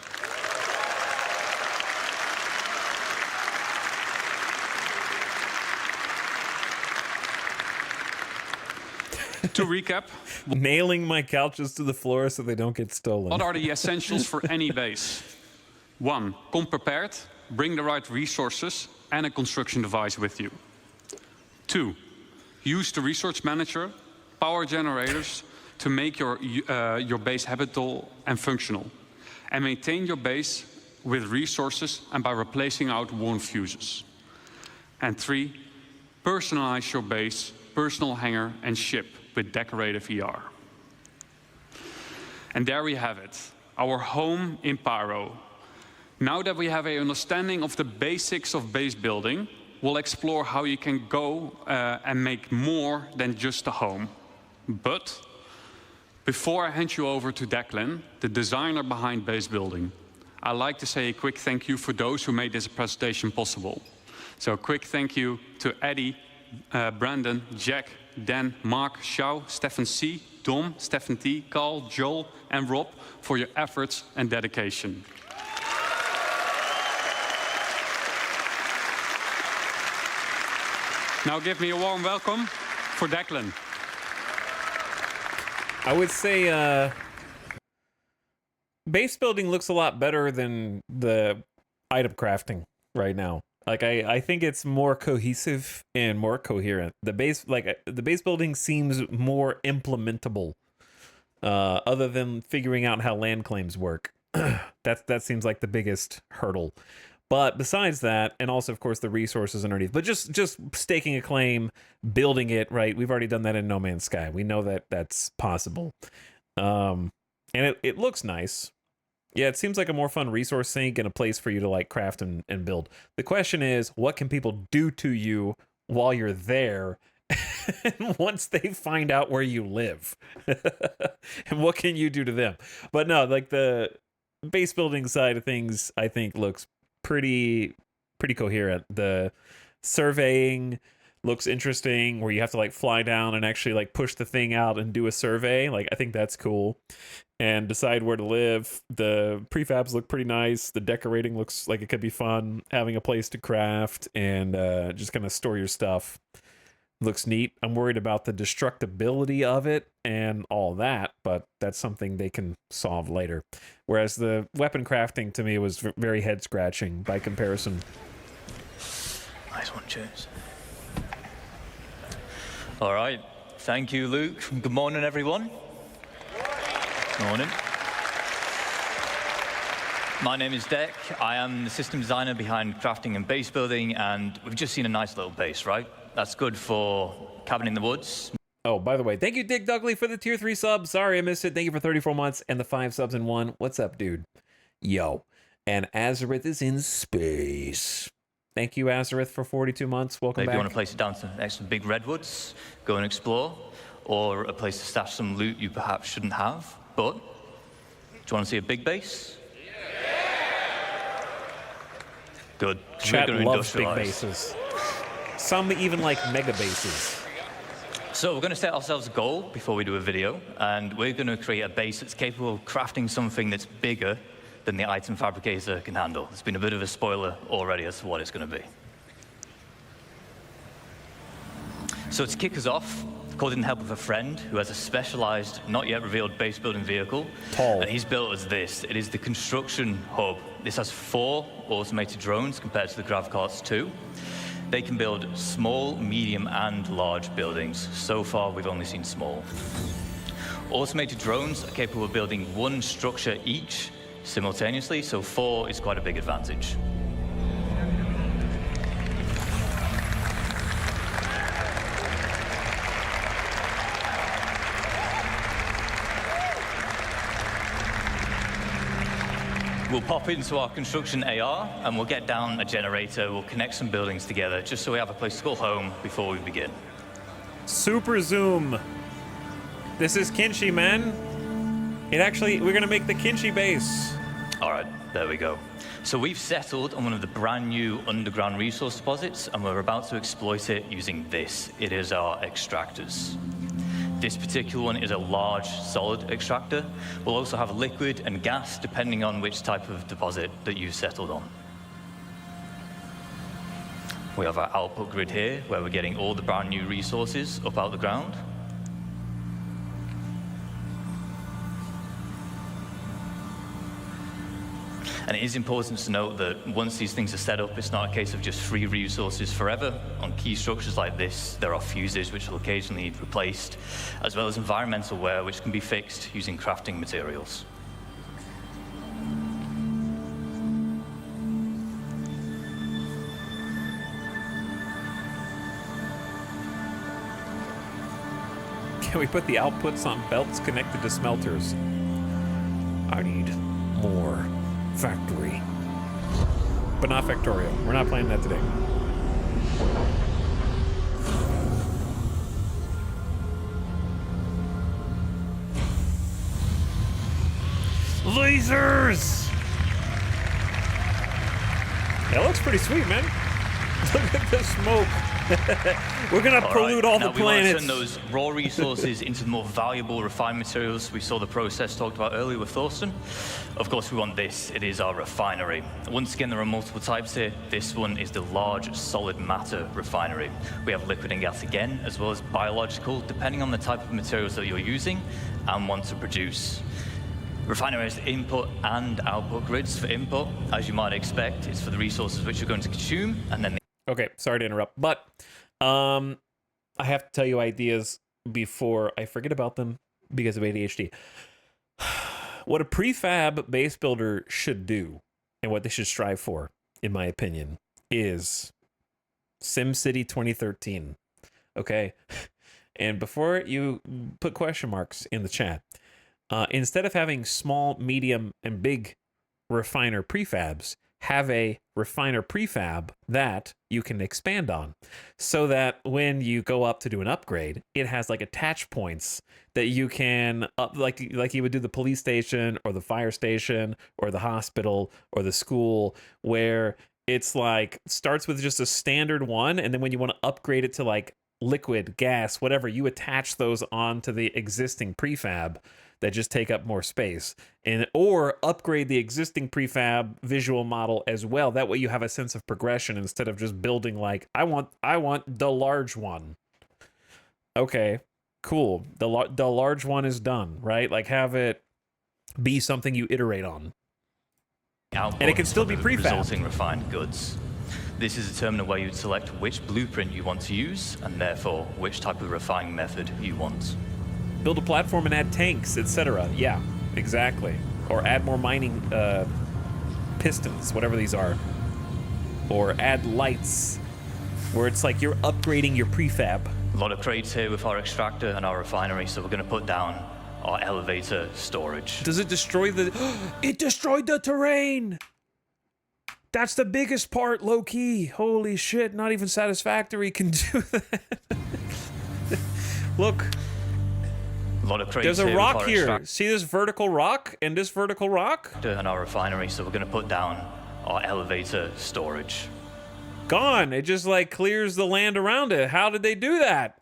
To recap,
nailing my couches to the floor so they don't get stolen.
What are the essentials for any base? 1, come prepared, bring the right resources and a construction device with you. 2, use the resource manager, power generators to make your base habitable and functional. And maintain your base with resources and by replacing out worn fuses. And 3, personalize your base, personal hangar and ship with decorative ER. And there we have it, our home in Pyro. Now that we have an understanding of the basics of base building, we'll explore how you can go and make more than just a home. But Before I hand you over to Declan, the designer behind Base Building, I'd like to say a quick thank you for those who made this presentation possible. So a quick thank you to Eddie, Brandon, Jack, Dan, Mark, Xiao, Stefan C, Dom, Stefan T, Carl, Joel, and Rob for your efforts and dedication. Now give me a warm welcome for Declan.
I would say base building looks a lot better than the item crafting right now. Like I think it's more cohesive and more coherent. The base building seems more implementable. Other than figuring out how land claims work. that seems like the biggest hurdle. But besides that, and also of course the resources underneath, but just staking a claim, building it, right? We've already done that in No Man's Sky. We know that that's possible. And it looks nice. Yeah, it seems like a more fun resource sink and a place for you to like craft and build. The question is, what can people do to you while you're there? And once they find out where you live, and what can you do to them? But no, like the base building side of things, I think looks pretty coherent. The surveying looks interesting, where you have to like fly down and actually like push the thing out and do a survey. Like I think that's cool, and decide where to live. The prefabs look pretty nice. The decorating looks like it could be fun. Having a place to craft and just kind of store your stuff looks neat. I'm worried about the destructibility of it and all that, but that's something they can solve later. Whereas the weapon crafting to me was very head scratching by comparison.
Nice one, James. All right, thank you, Luke. Good morning, everyone. Morning. My name is Deck. I am the system designer behind crafting and base building, and we've just seen a nice little base, right? That's good for cabin in the woods.
Oh, by the way, thank you, Dick Dudley, for the tier 3 sub. Sorry I missed it. Thank you for 34 months and the 5 subs in 1. What's up, dude? Yo. And Azareth is in space. Thank you, Azareth, for 42 months. Welcome
Maybe
back.
you want to place it down to next to big redwoods, go and explore, or a place to stash some loot you perhaps shouldn't have. But, do you want to see a big base? Yeah. Good.
Chat loves big bases. Some even like mega bases.
So we're going to set ourselves a goal before we do a video, and we're going to create a base that's capable of crafting something that's bigger than the item fabricator can handle. It's been a bit of a spoiler already as to what it's going to be. So to kick us off, called in the help of a friend who has a specialized, not yet revealed base building vehicle.
Tall.
And he's built us this. It is the construction hub. This has 4 automated drones compared to the Gravcarts 2. They can build small, medium, and large buildings. So far, we've only seen small. Automated drones are capable of building 1 structure each simultaneously, so 4 is quite a big advantage. We'll pop into our construction AR, and we'll get down a generator. We'll connect some buildings together, just so we have a place to call home before we begin.
Super zoom. This is Kinshi, man. We're gonna make the Kinshi base.
All right, there we go. So we've settled on one of the brand new underground resource deposits, and we're about to exploit it using this. It is our extractors. This particular one is a large, solid extractor. We'll also have liquid and gas, depending on which type of deposit that you've settled on. We have our output grid here, where we're getting all the brand new resources up out the ground. And it is important to note that once these things are set up, it's not a case of just free resources forever. On key structures like this, there are fuses which will occasionally need replaced, as well as environmental wear which can be fixed using crafting materials.
Can we put the outputs on belts connected to smelters? I need more factory. But not Factorio. We're not playing that today. Lasers! That looks pretty sweet, man. Look at the smoke. We're gonna pollute all the planets.
We want to turn those raw resources into the more valuable refined materials. We saw the process talked about earlier with Thorsten. Of course, we want this. It is our refinery. Once again, there are multiple types here. This one is the large solid matter refinery. We have liquid and gas again, as well as biological, depending on the type of materials that you're using and want to produce. Refinery has input and output grids. For input, as you might expect, it's for the resources which you're going to consume, and then
Okay, sorry to interrupt, but I have to tell you ideas before I forget about them because of ADHD. What a prefab base builder should do, and what they should strive for, in my opinion, is SimCity 2013. Okay? And before you put question marks in the chat, instead of having small, medium, and big refiner prefabs, have a refiner prefab that you can expand on, so that when you go up to do an upgrade, it has like attach points that you can up, like you would do the police station or the fire station or the hospital or the school, where it's like starts with just a standard one, and then when you want to upgrade it to like liquid, gas, whatever, you attach those onto the existing prefab that just take up more space, and or upgrade the existing prefab visual model as well. That way you have a sense of progression instead of just building like I want the large one. Okay, cool. The large one is done, right? Like have it be something you iterate on. And it can still be prefab.
Resulting refined goods. This is determining where you select which blueprint you want to use, and therefore which type of refining method you want.
Build a platform and add tanks, etc. Yeah, exactly. Or add more mining pistons, whatever these are. Or add lights, where it's like you're upgrading your prefab.
A lot of crates here with our extractor and our refinery, so we're going to put down our elevator storage.
Does it destroy the... It destroyed the terrain! That's the biggest part, low-key. Holy shit, not even Satisfactory can do that. Look.
A lot of crates
there's a rock here. See this vertical rock and this vertical rock?
And our refinery, so we're going to put down our elevator storage.
Gone. It just like clears the land around it. How did they do that?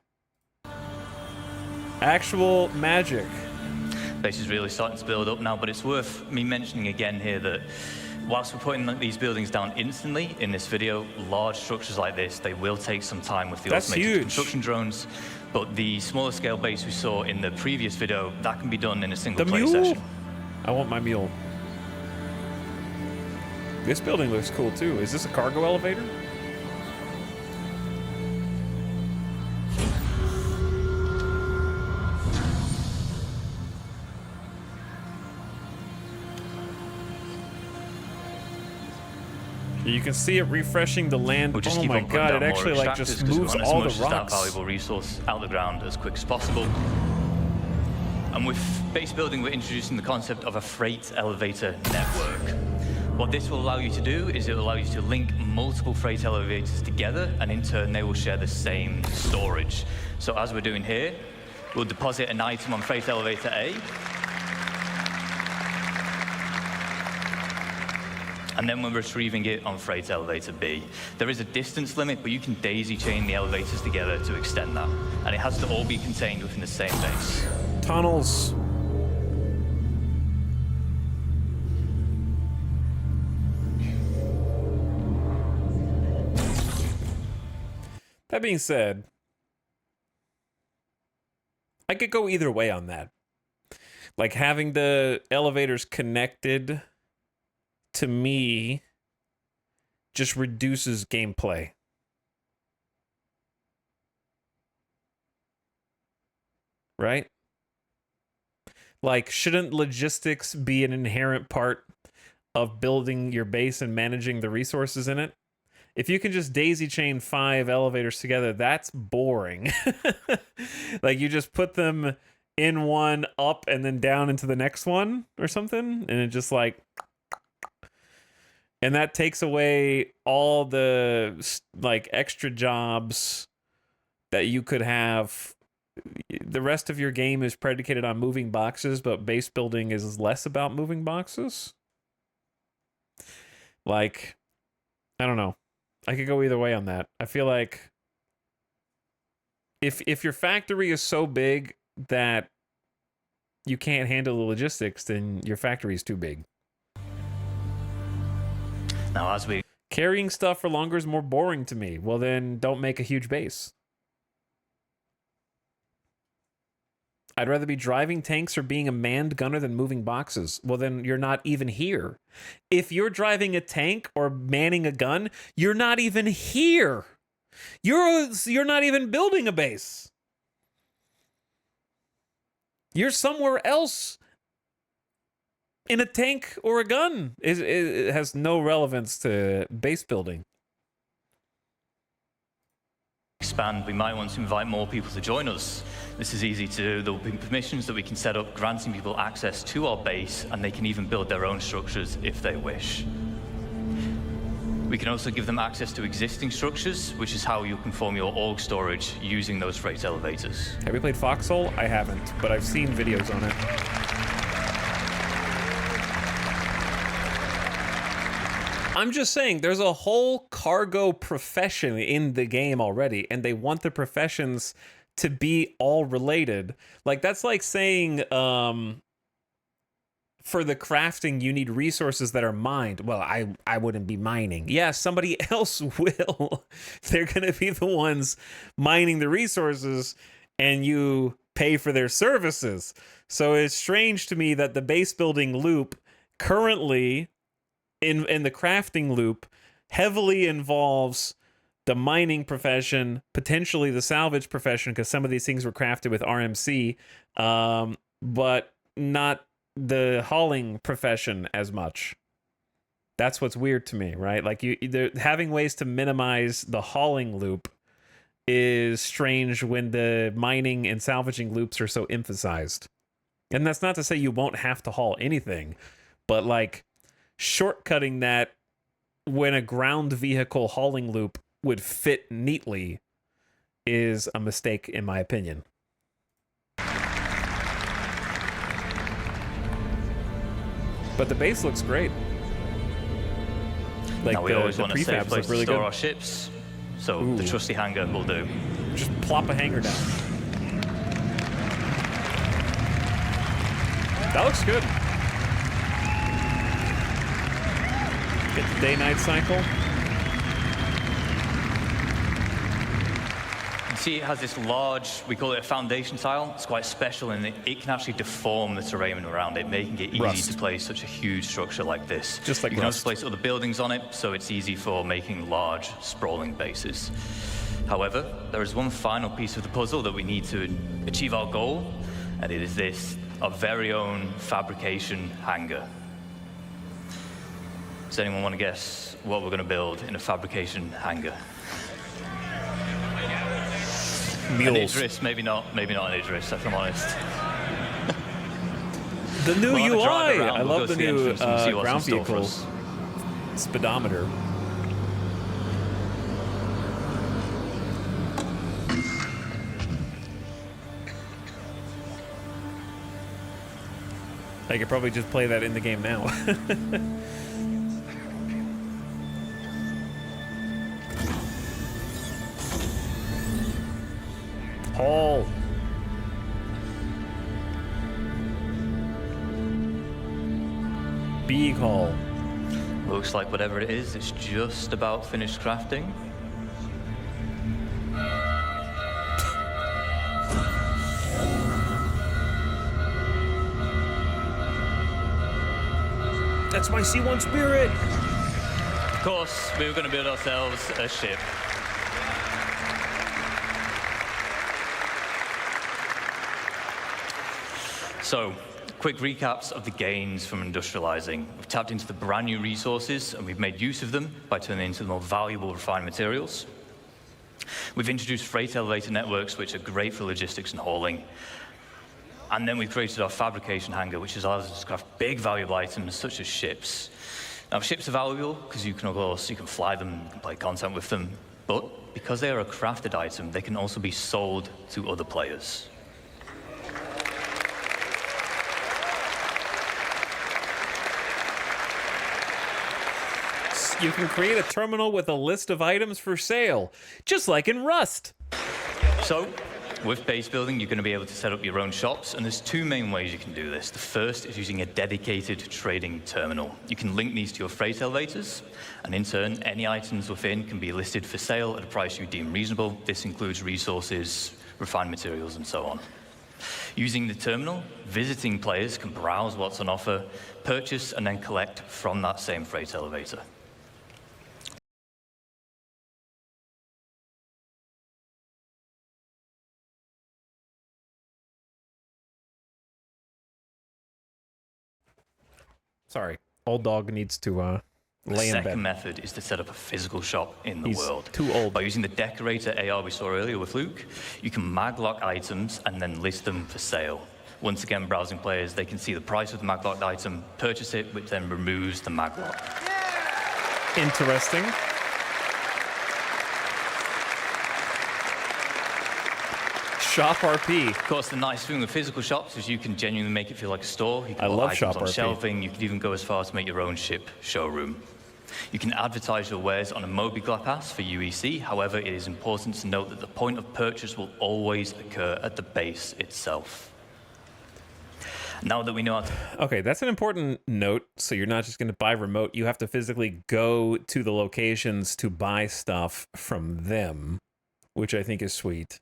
Actual magic.
Base is really starting to build up now, but it's worth me mentioning again here that whilst we're putting these buildings down instantly in this video, large structures like this, they will take some time with the automated construction drones. But the smaller scale base we saw in the previous video, that can be done in a single play session.
I want my mule. This building looks cool too. Is this a cargo elevator? You can see it refreshing the land. Oh my god, it actually like just moves all the rocks.
That valuable resource out of the ground as quick as possible. And with base building, we're introducing the concept of a freight elevator network. What this will allow you to do is it will allow you to link multiple freight elevators together, and in turn they will share the same storage. So as we're doing here, we'll deposit an item on freight elevator A, and then we're retrieving it on freight elevator B. There is a distance limit, but you can daisy chain the elevators together to extend that. And it has to all be contained within the same base.
Tunnels. That being said, I could go either way on that. Like having the elevators connected, to me, just reduces gameplay. Right? Like, shouldn't logistics be an inherent part of building your base and managing the resources in it? If you can just daisy chain 5 elevators together, that's boring. Like, you just put them in one up and then down into the next one or something, and it just like... And that takes away all the like extra jobs that you could have the rest of your game is predicated on moving boxes, but base building is less about moving boxes. Like, I don't know. I could go either way on that. I feel like if your factory is so big that you can't handle the logistics, then your factory is too big.
Now, as we...
Carrying stuff for longer is more boring to me. Well, then don't make a huge base. I'd rather be driving tanks or being a manned gunner than moving boxes. Well, then you're not even here. If you're driving a tank or manning a gun, you're not even here. You're not even building a base. You're somewhere else in a tank or a gun. It has no relevance to base building.
Expand, we might want to invite more people to join us. This is easy to do. There will be permissions that we can set up, granting people access to our base, and they can even build their own structures if they wish. We can also give them access to existing structures, which is how you can form your org storage using those freight elevators.
Have you played Foxhole? I haven't, but I've seen videos on it. I'm just saying, there's a whole cargo profession in the game already, and they want the professions to be all related. Like, that's like saying, for the crafting, you need resources that are mined. Well, I wouldn't be mining. Yeah, somebody else will. They're going to be the ones mining the resources, and you pay for their services. So it's strange to me that the base building loop currently in the crafting loop heavily involves the mining profession, potentially the salvage profession, because some of these things were crafted with RMC, but not the hauling profession as much. That's what's weird to me, right? Like, having ways to minimize the hauling loop is strange when the mining and salvaging loops are so emphasized. And that's not to say you won't have to haul anything, but like shortcutting that when a ground vehicle hauling loop would fit neatly is a mistake, in my opinion. But the base looks great. Like,
now we always want a safe place
really
to store
good.
our ships, so the trusty hangar will do.
Just plop a hangar down. That looks good. Get the day-night cycle.
You see it has this large, we call it a foundation tile. It's quite special in that it can actually deform the terrain around it, making it easy to place such a huge structure like this.
Just like
you can also place other buildings on it, so it's easy for making large, sprawling bases. However, there is one final piece of the puzzle that we need to achieve our goal, and it is this, our very own fabrication hangar. Does anyone want to guess what we're going to build in a fabrication hangar? An Idris, maybe not an Idris, if I'm honest.
The new
We'll
UI!
around,
I love the new ground
vehicle
vehicle speedometer. I could probably just play that in the game now. Haul. Big haul.
Looks like whatever it is, it's just about finished crafting.
That's my C1 Spirit.
Of course, we were going to build ourselves a ship. So, quick recaps of the gains from industrializing. We've tapped into the brand new resources and we've made use of them by turning into the more valuable refined materials. We've introduced freight elevator networks, which are great for logistics and hauling. And then we've created our fabrication hangar, which allows us to craft big valuable items such as ships. Now, ships are valuable because you can fly them, you can play content with them. But because they are a crafted item, they can also be sold to other players.
You can create a terminal with a list of items for sale, just like in Rust.
So, with base building, you're going to be able to set up your own shops, and there's two main ways you can do this. The first is using a dedicated trading terminal. You can link these to your freight elevators, and in turn, any items within can be listed for sale at a price you deem reasonable. This includes resources, refined materials, and so on. Using the terminal, visiting players can browse what's on offer, purchase, and then collect from that same freight elevator.
Sorry, old dog needs to lay in bed.
The second method is to set up a physical shop in the world.
Too old.
By using the decorator AR we saw earlier with Luke, you can maglock items and then list them for sale. Once again, browsing players, they can see the price of the maglocked item, purchase it, which then removes the maglock.
Interesting. Shop RP.
Of course, the nice thing with physical shops is you can genuinely make it feel like a store. You can put
love
items
Shop
on
RP.
shelving. You could even go as far as to make your own ship showroom. You can advertise your wares on a MobiGla pass for UEC. However, it is important to note that the point of purchase will always occur at the base itself. Now that we know how to...
Okay, that's an important note. So you're not just going to buy remote. You have to physically go to the locations to buy stuff from them, which I think is sweet.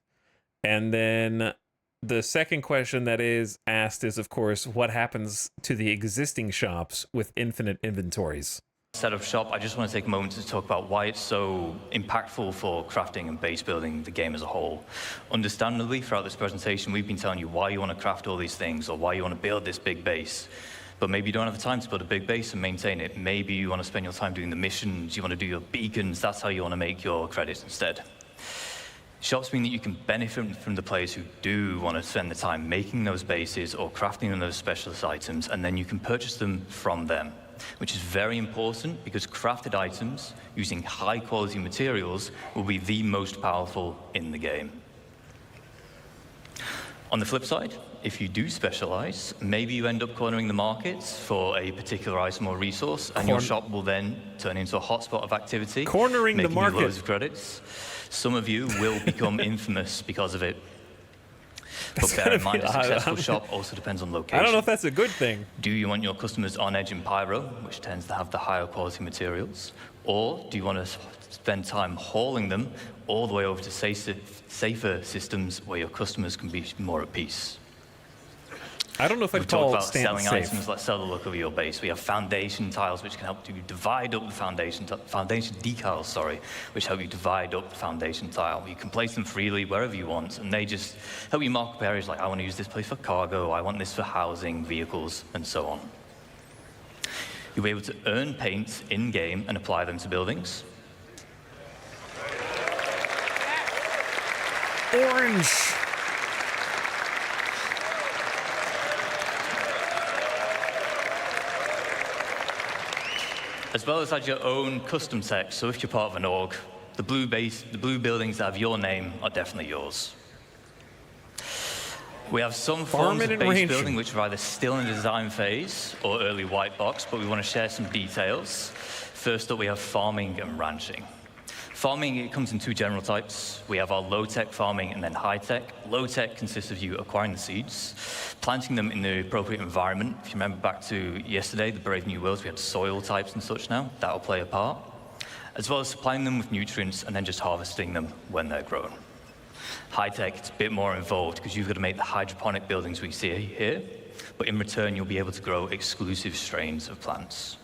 And then the second question that is asked is, of course, what happens to the existing shops with infinite inventories?
Set up shop, I just want to take a moment to talk about why it's so impactful for crafting and base building the game as a whole. Understandably, throughout this presentation, we've been telling you why you want to craft all these things or why you want to build this big base. But maybe you don't have the time to build a big base and maintain it. Maybe you want to spend your time doing the missions, you want to do your beacons, that's how you want to make your credits instead. Shops mean that you can benefit from the players who do want to spend the time making those bases or crafting those specialist items, and then you can purchase them from them, which is very important because crafted items using high-quality materials will be the most powerful in the game. On the flip side, if you do specialize, maybe you end up cornering the markets for a particular item or resource, and your shop will then turn into a hotspot of activity,
Cornering the
making you
market.
loads of credits. Some of you will become infamous because of it. But bear in mind, a successful shop also depends on location.
I don't know if that's a good thing.
Do you want your customers on edge in Pyro, which tends to have the higher quality materials? Or do you want to spend time hauling them all the way over to safer systems where your customers can be more at peace?
I don't know if I'd
We've talked
call
about
stand
selling
safe.
items that sell the look of your base. We have foundation tiles, which can help you divide up the foundation decals, sorry, which help you divide up the foundation tile. You can place them freely wherever you want, and they just help you mark up areas like, I want to use this place for cargo, I want this for housing, vehicles, and so on. You'll be able to earn paint in-game and apply them to buildings.
Orange.
As well as add your own custom text, so if you're part of an org, the blue buildings that have your name are definitely yours. We have some forms of base building which are either still in the design phase or early white box, but we want to share some details. First up, we have farming and ranching. Farming, it comes in two general types. We have our low-tech farming and then high-tech. Low-tech consists of you acquiring the seeds, planting them in the appropriate environment. If you remember back to yesterday, the Brave New Worlds, we had soil types and such now. That'll play a part. As well as supplying them with nutrients and then just harvesting them when they're grown. High-tech, it's a bit more involved because you've got to make the hydroponic buildings we see here, but in return, you'll be able to grow exclusive strains of plants.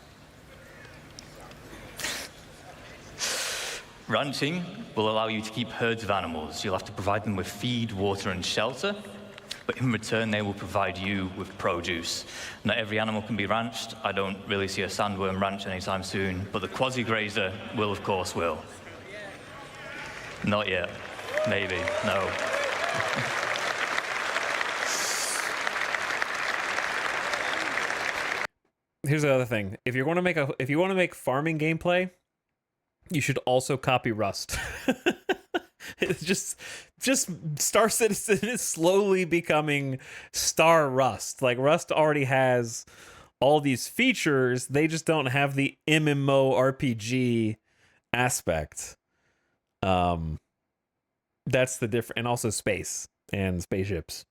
Ranching will allow you to keep herds of animals. You'll have to provide them with feed, water, and shelter, but in return, they will provide you with produce. Not every animal can be ranched. I don't really see a sandworm ranch anytime soon, but the quasi-grazer will, of course, will. Not yet. Maybe. No.
Here's the other thing. If you want to make farming gameplay, you should also copy Rust. It's just Star Citizen is slowly becoming Star Rust. Like, Rust already has all these features, they just don't have the MMORPG aspect. That's the difference, and also space and spaceships.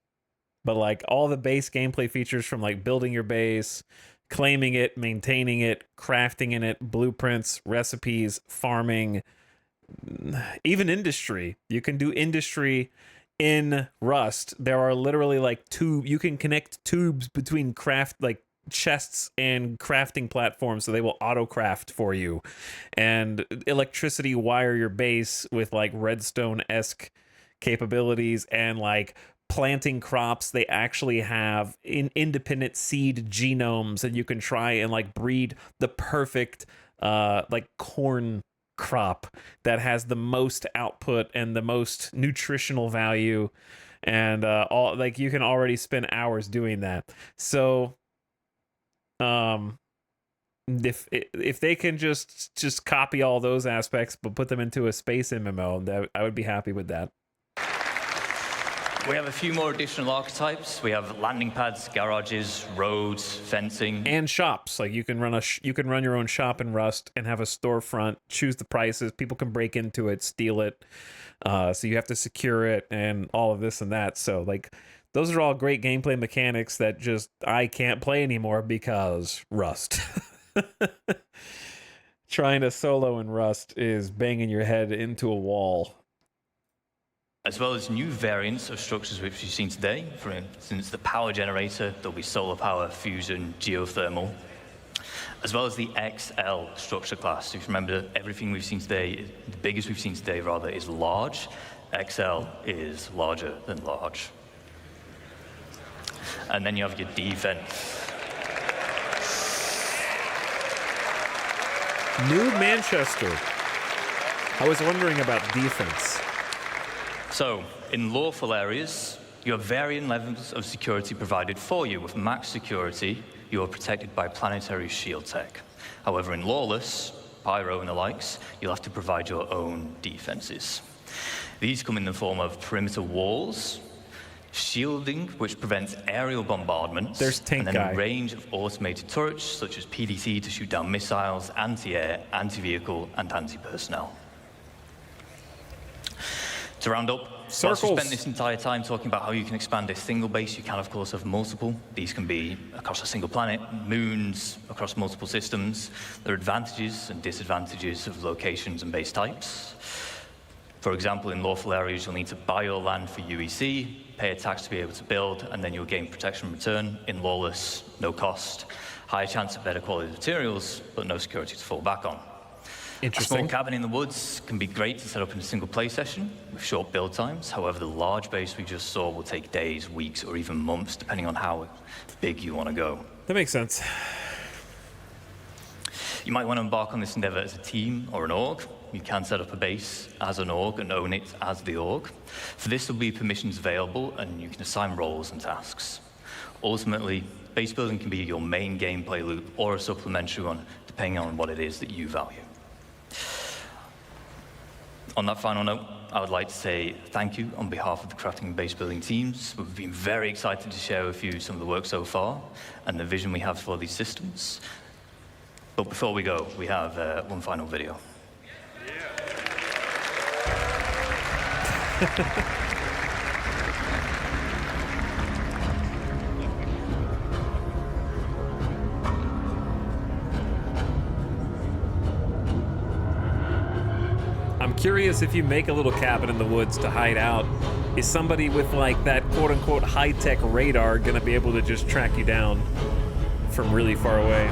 But like all the base gameplay features, from like building your base, claiming it, maintaining it, crafting in it, blueprints, recipes, farming, even industry. You can do industry in Rust. There are literally like you can connect tubes between chests and crafting platforms, so they will auto craft for you, and electricity wire your base with like redstone-esque capabilities, and like planting crops. They actually have independent seed genomes, and you can try and like breed the perfect like corn crop that has the most output and the most nutritional value, and all like you can already spend hours doing that. So if they can just copy all those aspects but put them into a space MMO, I would be happy with that.
We have a few more additional archetypes. We have landing pads, garages, roads, fencing,
and shops. Like you can run your own shop in Rust and have a storefront. Choose the prices. People can break into it, steal it. So you have to secure it and all of this and that. So like those are all great gameplay mechanics that just I can't play anymore because Rust. Trying to solo in Rust is banging your head into a wall.
As well as new variants of structures which we've seen today. For instance, the power generator, there'll be solar power, fusion, geothermal. As well as the XL structure class. If you remember, everything we've seen today, the biggest we've seen today rather, is large. XL is larger than large. And then you have your defense.
New Manchester. I was wondering about defense.
So, in lawful areas, you have varying levels of security provided for you. With max security, you are protected by planetary shield tech. However, in lawless, pyro and the likes, you'll have to provide your own defenses. These come in the form of perimeter walls, shielding, which prevents aerial bombardments,
There's Tank
and then
Guy.
a range of automated turrets, such as PDT to shoot down missiles, anti-air, anti-vehicle, and anti-personnel. To round up, whilst we spent this entire time talking about how you can expand a single base, you can, of course, have multiple. These can be across a single planet, moons, across multiple systems. There are advantages and disadvantages of locations and base types. For example, in lawful areas, you'll need to buy your land for UEC, pay a tax to be able to build, and then you'll gain protection in return. In lawless, no cost. Higher chance of better quality materials, but no security to fall back on.
Interesting.
A small cabin in the woods can be great to set up in a single play session with short build times. However, the large base we just saw will take days, weeks, or even months, depending on how big you want to go.
That makes sense.
You might want to embark on this endeavor as a team or an org. You can set up a base as an org and own it as the org. For this, there'll be permissions available, and you can assign roles and tasks. Ultimately, base building can be your main gameplay loop or a supplementary one, depending on what it is that you value. On that final note, I would like to say thank you on behalf of the crafting and base building teams. We've been very excited to share with you some of the work so far and the vision we have for these systems. But before we go, we have one final video.
I'm curious, if you make a little cabin in the woods to hide out, is somebody with like that quote-unquote high-tech radar gonna be able to just track you down from really far away?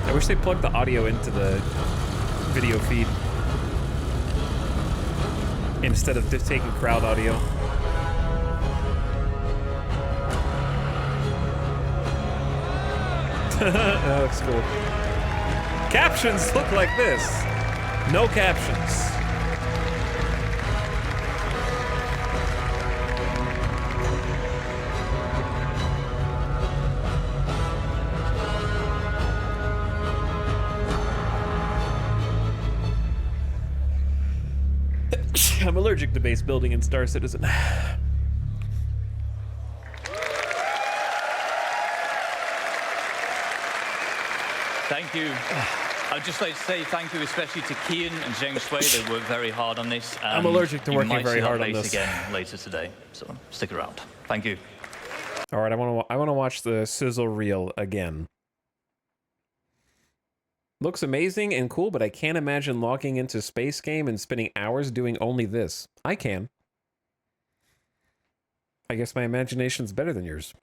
I wish they plugged the audio into the video feed instead of just taking crowd audio. That looks cool. Captions look like this. No captions. I'm allergic to base building in Star Citizen.
Thank you. I'd just like to say thank you especially to Kian and Zheng Shui. They worked very hard on this.
I'm allergic to working very hard on this.
Again later today, so stick around. Thank you.
All right, I want to watch the sizzle reel again. Looks amazing and cool, but I can't imagine logging into Space Game and spending hours doing only this. I can. I guess my imagination's better than yours.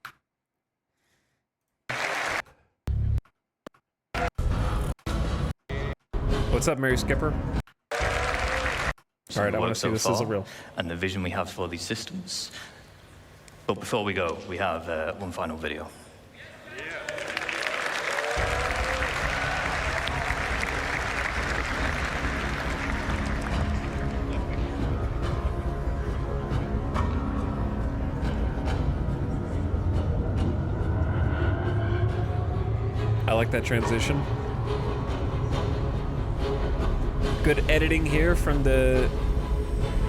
What's up, Mary Skipper? All right, I want to see the sizzle reel.
And the vision we have for these systems. But before we go, we have one final video.
I like that transition. Good editing here from the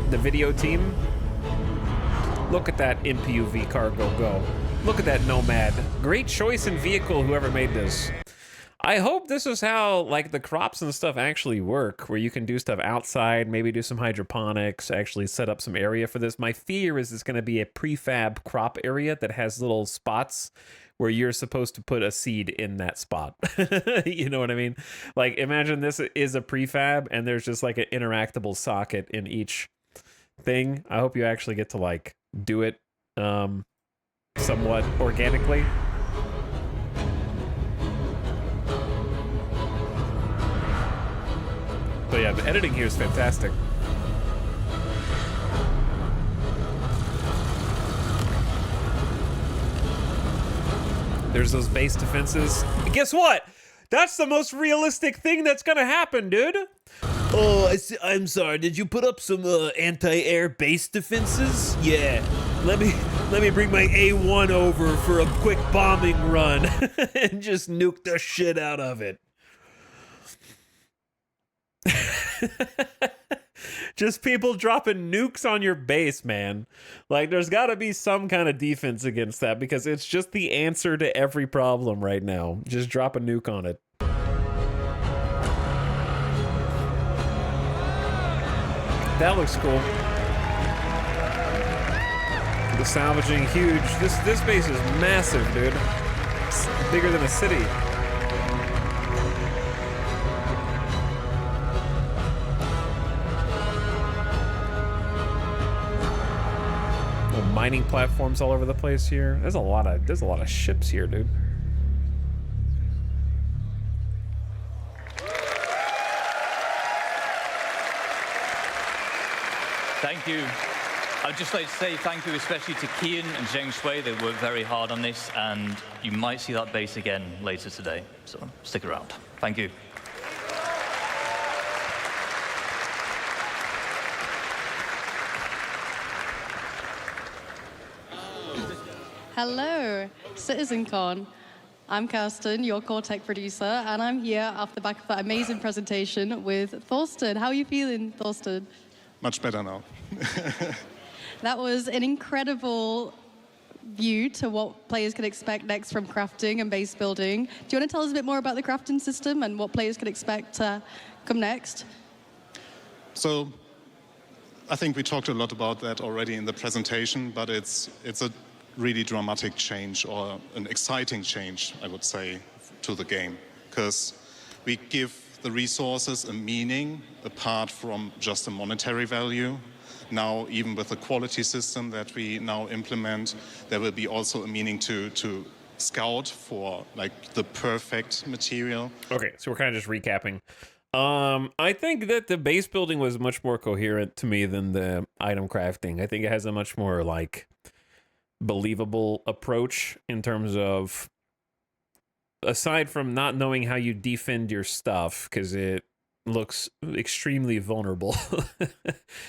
video team. Look at that MPUV cargo go. Look at that Nomad. Great choice in vehicle, whoever made this. I hope this is how like the crops and stuff actually work, where you can do stuff outside, maybe do some hydroponics, actually set up some area for this. My fear is it's going to be a prefab crop area that has little spots where you're supposed to put a seed in that spot. You know what I mean? Like, imagine this is a prefab and there's just like an interactable socket in each thing. I hope you actually get to like do it somewhat organically. But yeah, the editing here is fantastic. There's those base defenses. And guess what? That's the most realistic thing that's gonna happen, dude. Oh, I'm sorry. Did you put up some anti-air base defenses? Yeah. Let me bring my A1 over for a quick bombing run and just nuke the shit out of it. Just people dropping nukes on your base, man. Like, there's got to be some kind of defense against that because it's just the answer to every problem right now. Just drop a nuke on it. That looks cool. The salvaging huge. This base is massive, dude. It's bigger than a city. Mining platforms all over the place here. There's a lot of ships here, dude.
Thank you. I'd just like to say thank you especially to Kian and Zheng Shui. They worked very hard on this, and you might see that base again later today. So stick around. Thank you.
Hello, CitizenCon. I'm Kirsten, your core tech producer, and I'm here off the back of that amazing presentation with Thorsten. How are you feeling, Thorsten?
Much better now.
That was an incredible view to what players can expect next from crafting and base building. Do you want to tell us a bit more about the crafting system and what players can expect to come next?
So, I think we talked a lot about that already in the presentation, but it's a really dramatic change, or an exciting change, I would say, to the game, because we give the resources a meaning apart from just a monetary value. Now, even with the quality system that we now implement, there will be also a meaning to scout for like the perfect material.
Okay, so we're kind of just recapping. I think that the base building was much more coherent to me than the item crafting. I think it has a much more like believable approach in terms of aside from not knowing how you defend your stuff, because it looks extremely vulnerable.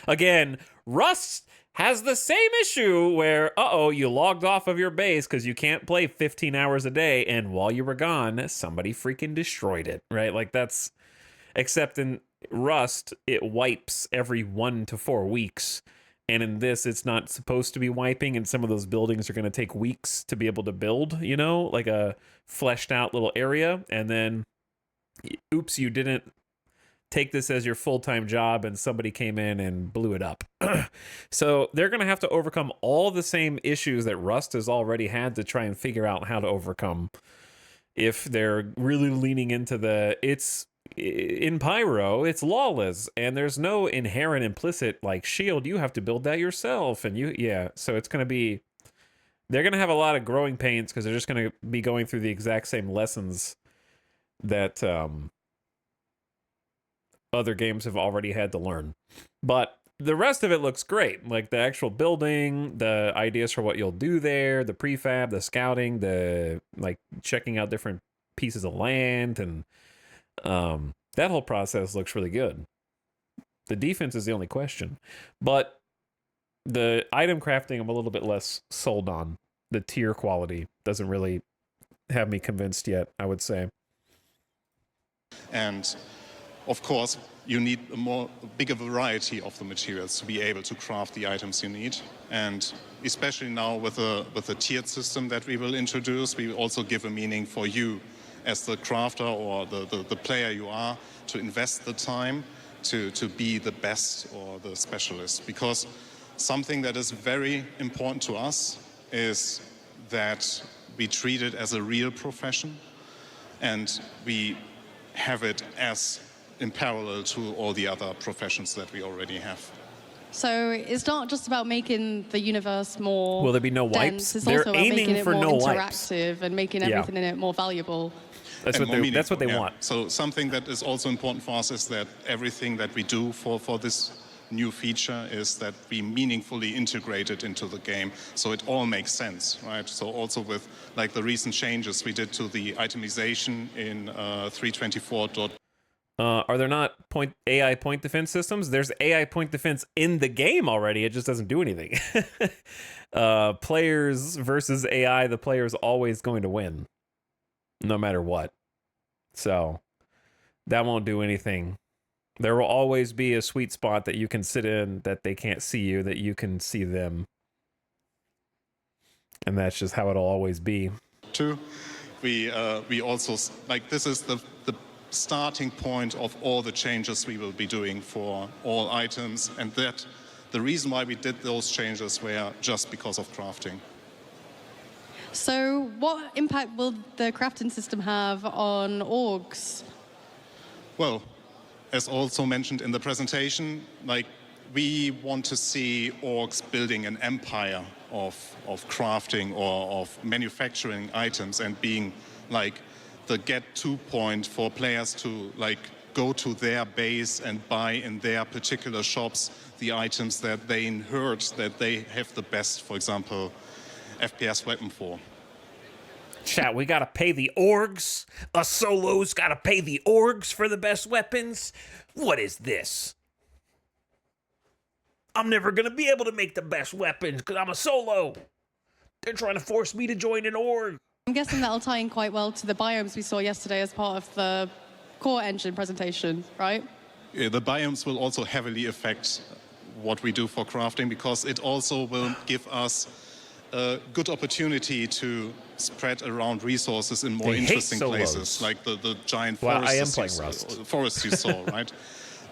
Again, Rust has the same issue where, you logged off of your base because you can't play 15 hours a day, and while you were gone, somebody freaking destroyed it, right? Like, that's... Except in Rust, it wipes every 1 to 4 weeks. And in this, it's not supposed to be wiping, and some of those buildings are going to take weeks to be able to build, you know, like a fleshed out little area. And then, oops, you didn't take this as your full-time job, and somebody came in and blew it up. So they're going to have to overcome all the same issues that Rust has already had to try and figure out how to overcome. If they're really leaning into in Pyro, it's lawless, and there's no inherent implicit, like, shield. You have to build that yourself, and so it's going to be... They're going to have a lot of growing pains, because they're just going to be going through the exact same lessons that other games have already had to learn. But the rest of it looks great. Like, the actual building, the ideas for what you'll do there, the prefab, the scouting, the, like, checking out different pieces of land, and that whole process looks really good. The defense is the only question. But the item crafting, I'm a little bit less sold on. The tier quality doesn't really have me convinced yet, I would say.
And of course, you need a bigger variety of the materials to be able to craft the items you need. And especially now with the tiered system that we will introduce, we also give a meaning for you as the crafter or the player you are to invest the time to be the best or the specialist. Because something that is very important to us is that we treat it as a real profession, and we have it as in parallel to all the other professions that we already have.
So it's not just about making the universe more
Will there be no wipes?
dense, it's
They're
also about
aiming
making it
for
more
no
interactive
wipes.
and making everything in it more valuable.
That's what they want.
So something that is also important for us is that everything that we do for this new feature is that we meaningfully integrate it into the game, so it all makes sense, right? So also with like the recent changes we did to the itemization in 324.
Are there not AI point defense systems? There's AI point defense in the game already. It just doesn't do anything. Players versus AI, the player's always going to win, no matter what. So that won't do anything. There will always be a sweet spot that you can sit in, that they can't see you, that you can see them. And that's just how it'll always be.
Two, we also, like, this is the starting point of all the changes we will be doing for all items, and that the reason why we did those changes were just because of crafting.
So what impact will the crafting system have on orgs?
Well, as also mentioned in the presentation, like, we want to see orgs building an empire of crafting or of manufacturing items and being like the get-to point for players to like go to their base and buy in their particular shops the items that they heard that they have the best, for example, FPS weapon for.
Chat, we gotta pay the orgs? Us solos gotta pay the orgs for the best weapons? What is this? I'm never gonna be able to make the best weapons because I'm a solo. They're trying to force me to join an org.
I'm guessing that'll tie in quite well to the biomes we saw yesterday as part of the core engine presentation, right?
Yeah, the biomes will also heavily affect what we do for crafting, because it also will give us a good opportunity to spread around resources in more interesting places, like the giant forests you saw, right?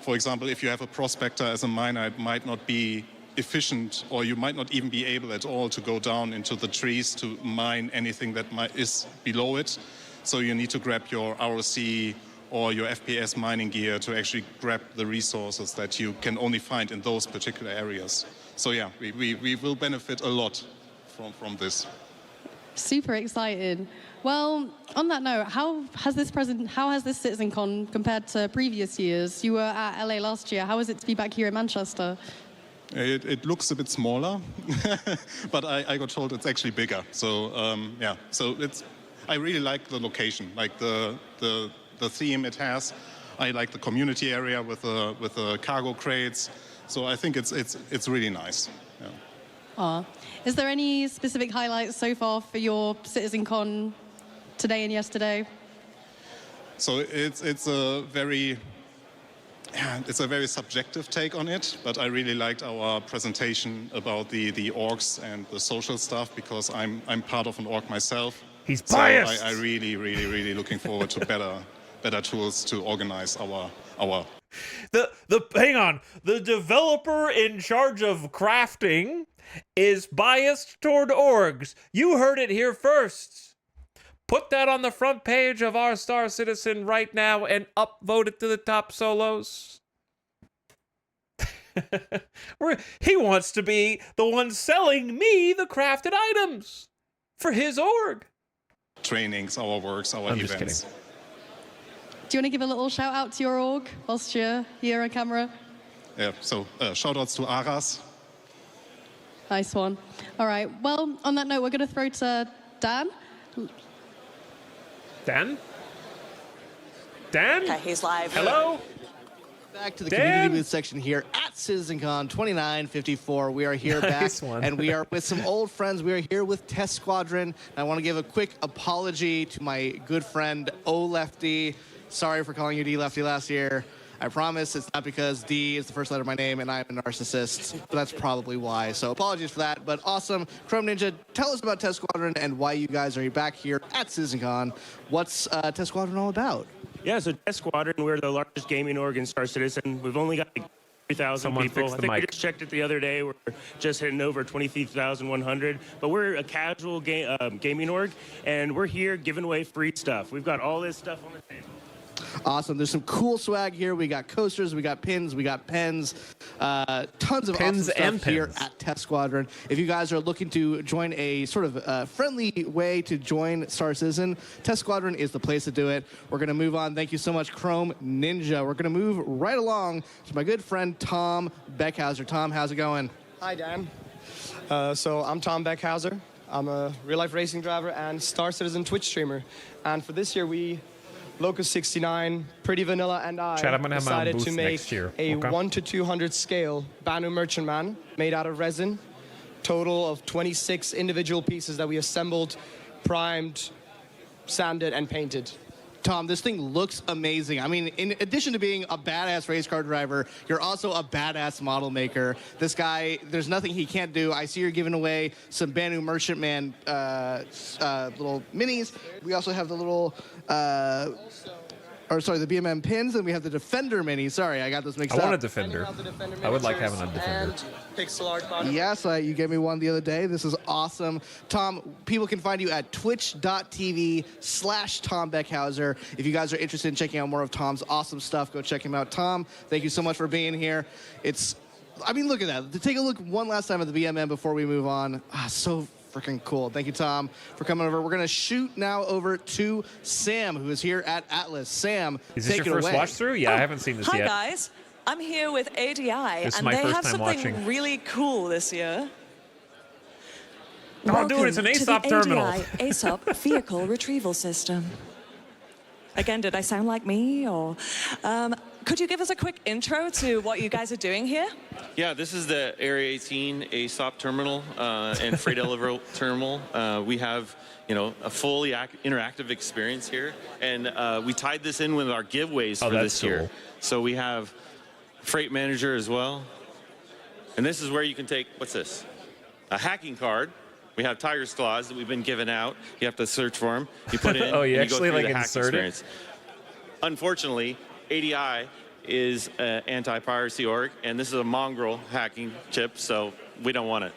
For example, if you have a prospector as a miner, it might not be efficient, or you might not even be able at all to go down into the trees to mine anything that is below it. So you need to grab your ROC or your FPS mining gear to actually grab the resources that you can only find in those particular areas. So yeah, we will benefit a lot from this.
Super excited. Well, on that note, how has this CitizenCon compared to previous years? You were at LA last year. How is it to be back here in Manchester?
It looks a bit smaller, but I got told it's actually bigger. So yeah, so I really like the location, like the theme it has. I like the community area with the cargo crates. So I think it's really nice. Yeah.
Is there any specific highlights so far for your CitizenCon today and yesterday?
So it's a very subjective take on it, but I really liked our presentation about the orgs and the social stuff because I'm part of an org myself.
He's biased.
So I really looking forward to better tools to organize our.
Hang on. The developer in charge of crafting is biased toward orgs. You heard it here first. Put that on the front page of our Star Citizen right now and upvote it to the top solos. He wants to be the one selling me the crafted items for his org.
Trainings, our works, our
I'm
events.
just kidding.
Do you want to give a little shout out to your org whilst you're here on camera?
Yeah, so shout outs to Aras.
Nice one. All right. Well, on that note, we're going to throw to Dan.
Dan? Dan?
Okay, he's live.
Hello?
Back to the
Dan?
community booth section here at CitizenCon 2954. We are here
Nice
back,
one.
and we are with some old friends. We are here with Test Squadron. I want to give a quick apology to my good friend O Lefty. Sorry for calling you D Lefty last year. I promise it's not because D is the first letter of my name and I'm a narcissist, but that's probably why. So apologies for that, but awesome. Chrome Ninja, tell us about Test Squadron and why you guys are back here at CitizenCon. What's Test Squadron all about?
Yeah, so Test Squadron, we're the largest gaming org in Star Citizen. We've only got 3,000 people.
Fix
I
the
think we
mic.
just checked it the other day. We're just hitting over 23,100. But we're a casual gaming org, and we're here giving away free stuff. We've got all this stuff on the table.
Awesome. There's some cool swag here. We got coasters, we got pins, we got pens, tons of
Pins
awesome
and
stuff here
pins.
at Test Squadron. If you guys are looking to join a sort of friendly way to join Star Citizen, Test Squadron is the place to do it. We're going to move on. Thank you so much, Chrome Ninja. We're going to move right along to my good friend Tom Beckhauser. Tom, how's it going?
Hi, Dan. So I'm Tom Beckhauser. I'm a real-life racing driver and Star Citizen Twitch streamer. And for this year, we, Locust 69, Pretty Vanilla, and I
Chad, I'm gonna have my own
decided
booth
to make
next year,
a
okay?
1 to 200 scale Banu Merchantman made out of resin. Total of 26 individual pieces that we assembled, primed, sanded, and painted.
Tom, this thing looks amazing. I mean, in addition to being a badass race car driver, you're also a badass model maker. This guy, there's nothing he can't do. I see you're giving away some Banu Merchantman little minis. We also have the little, the BMM pins, and we have the Defender mini. Sorry, I got those mixed
I
up.
want a Defender. I would like having a Defender.
Pixel art bottom.
Yes, you gave me one the other day. This is awesome. Tom, people can find you at twitch.tv/Tom Beckhauser. If you guys are interested in checking out more of Tom's awesome stuff, go check him out. Tom, thank you so much for being here. Look at that. To take a look one last time at the BMM before we move on. So freaking cool. Thank you, Tom, for coming over. We're going to shoot now over to Sam, who is here at Atlas. Sam,
Is this
take
your
it
first
away.
watch through? Yeah, I haven't seen this
Hi,
yet.
guys. I'm here with ADI,
This is
and
my
they
first
have
time
something
watching.
really cool this year.
Oh, dude, it's an
Welcome
ASOP
to the
terminal.
ADI ASOP Vehicle Retrieval System. Again, did I sound like me, or could you give us a quick intro to what you guys are doing here?
Yeah, this is the Area 18 ASOP terminal and freight elevator terminal. We have, a fully interactive experience here, and we tied this in with our giveaways for this year.
Cool.
So we have Freight Manager as well, and this is where you can take, what's this? A hacking card. We have Tiger's Claws that we've been giving out. You have to search for them. You put it in.
Oh, you
and
actually,
go through
like,
the hack
insert it?
experience. Unfortunately, ADI is an anti-piracy org, and this is a mongrel hacking chip, so we don't want it.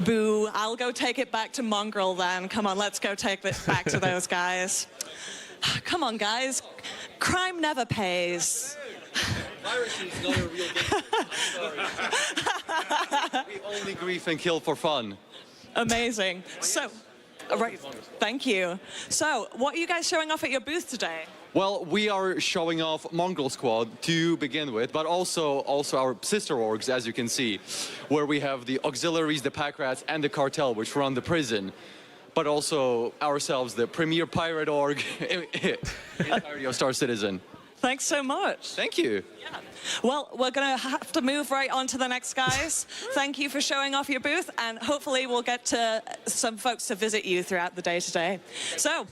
Boo, I'll go take it back to Mongrel then. Come on, let's go take this back to those guys. Come on, guys. Crime never pays.
Piracy is not a real game. Sorry. We only grief and kill for fun.
Amazing. So, right, thank you. So, what are you guys showing off at your booth today?
Well, we are showing off Mongrel Squad to begin with, but also our sister orgs, as you can see, where we have the auxiliaries, the pack rats, and the cartel, which run the prison. but also ourselves, the premier pirate org entirety of Star Citizen.
Thanks so much.
Thank you.
Yeah. Well, we're going to have to move right on to the next guys. Thank you for showing off your booth, and hopefully we'll get to some folks to visit you throughout the day today. So,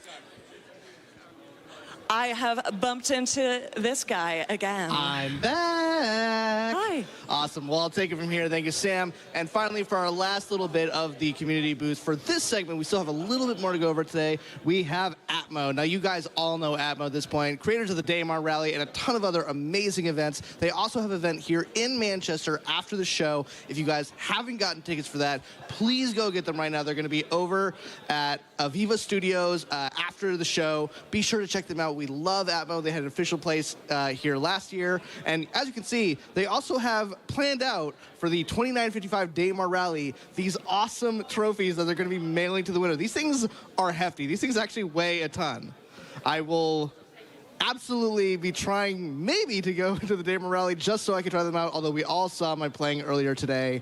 I have bumped into this guy again.
I'm back.
Hi.
Awesome. Well, I'll take it from here. Thank you, Sam. And finally, for our last little bit of the community booth, for this segment, we still have a little bit more to go over today. We have Atmo. Now, you guys all know Atmo at this point, creators of the Daymar Rally and a ton of other amazing events. They also have an event here in Manchester after the show. If you guys haven't gotten tickets for that, please go get them right now. They're going to be over at Aviva Studios after the show. Be sure to check them out. We love Atmo. They had an official place here last year. And as you can see, they also have planned out for the 2955 Daymar Rally these awesome trophies that they're going to be mailing to the winner. These things are hefty. These things actually weigh a ton. I will absolutely be trying maybe to go to the Daymar Rally just so I can try them out, although we all saw my playing earlier today.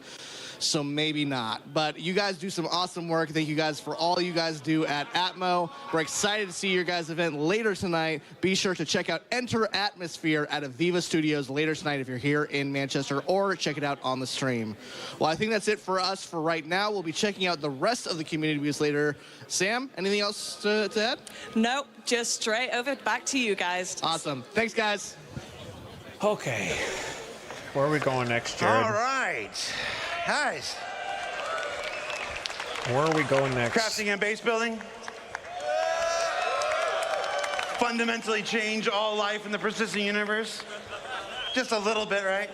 So maybe not. But you guys do some awesome work. Thank you guys for all you guys do at Atmo. We're excited to see your guys' event later tonight. Be sure to check out Enter Atmosphere at Aviva Studios later tonight if you're here in Manchester, or check it out on the stream. Well, I think that's it for us for right now. We'll be checking out the rest of the community booths later. Sam, anything else to add?
Nope, just straight over back to you guys.
Awesome. Thanks, guys.
Okay. Where are we going next, Jared?
All right. Guys.
Where are we going next?
Crafting and base building. Fundamentally change all life in the persistent universe. Just a little bit, right?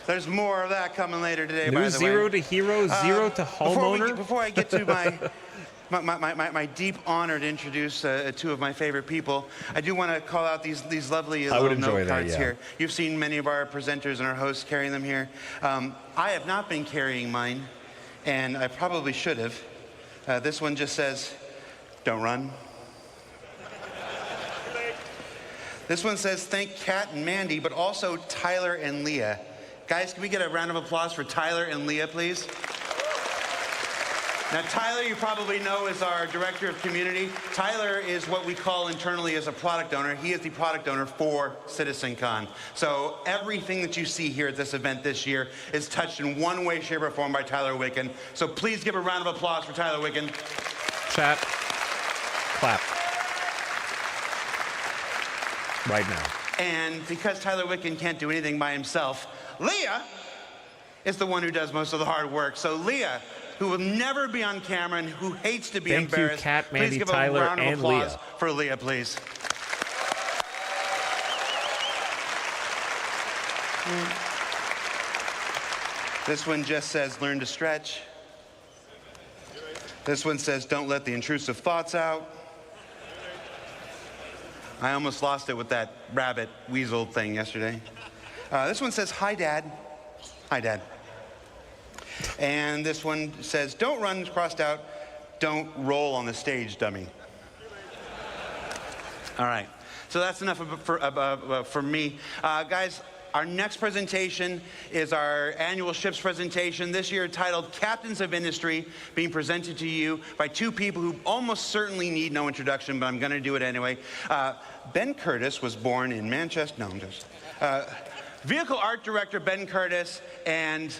There's more of that coming later today, by the way.
Zero to hero, zero to homeowner?
Before I get to my deep honor to introduce two of my favorite people, I do want to call out these lovely little note cards here. You've seen many of our presenters and our hosts carrying them here. I have not been carrying mine, and I probably should have. This one just says, "Don't run." This one says, "Thank Kat and Mandy, but also Tyler and Leah." Guys, can we get a round of applause for Tyler and Leah, please? Now, Tyler, you probably know, is our Director of Community. Tyler is what we call internally as a product owner. He is the product owner for CitizenCon. So everything that you see here at this event this year is touched in one way, shape, or form by Tyler Wicken. So please give a round of applause for Tyler Wicken.
Chat. Clap. Right now.
And because Tyler Wicken can't do anything by himself, Leah is the one who does most of the hard work. So Leah, who will never be on camera and who hates to be embarrassed.
Thank you, Kat, Mandy,
please give
Tyler,
a round of
and
applause
Leah.
for Leah, please. This one just says, "Learn to stretch." This one says, "Don't let the intrusive thoughts out." I almost lost it with that rabbit weasel thing yesterday. This one says, "Hi, Dad." Hi, Dad. And this one says, "Don't run," crossed out, "Don't roll on the stage, dummy." All right. So that's enough for me. Guys, our next presentation is our annual ships presentation, this year titled Captains of Industry, being presented to you by two people who almost certainly need no introduction, but I'm going to do it anyway. Ben Curtis was born in Manchester. No, I'm just. Vehicle art director Ben Curtis and,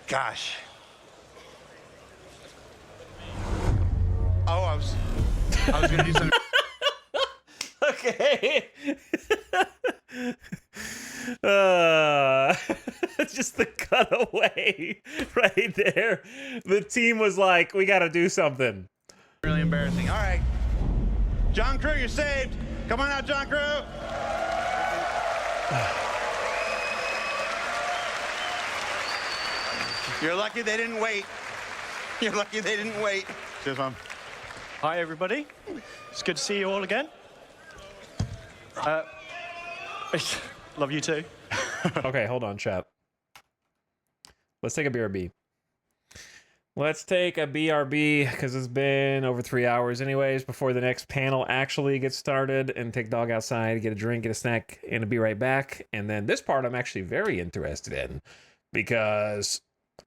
gosh. Oh, I was going to do something.
Okay. Just the cutaway right there. The team was like, we got to do something.
Really embarrassing. All right. John Crew, you're saved. Come on out, John Crew. You're lucky they didn't wait. You're lucky they didn't wait.
Cheers, man. Hi, everybody. It's good to see you all again. Love you too.
Okay, hold on, chat. Let's take a BRB. Let's take a BRB, because it's been over 3 hours anyways before the next panel actually gets started, and take dog outside, get a drink, get a snack, and be right back. And then this part I'm actually very interested in, because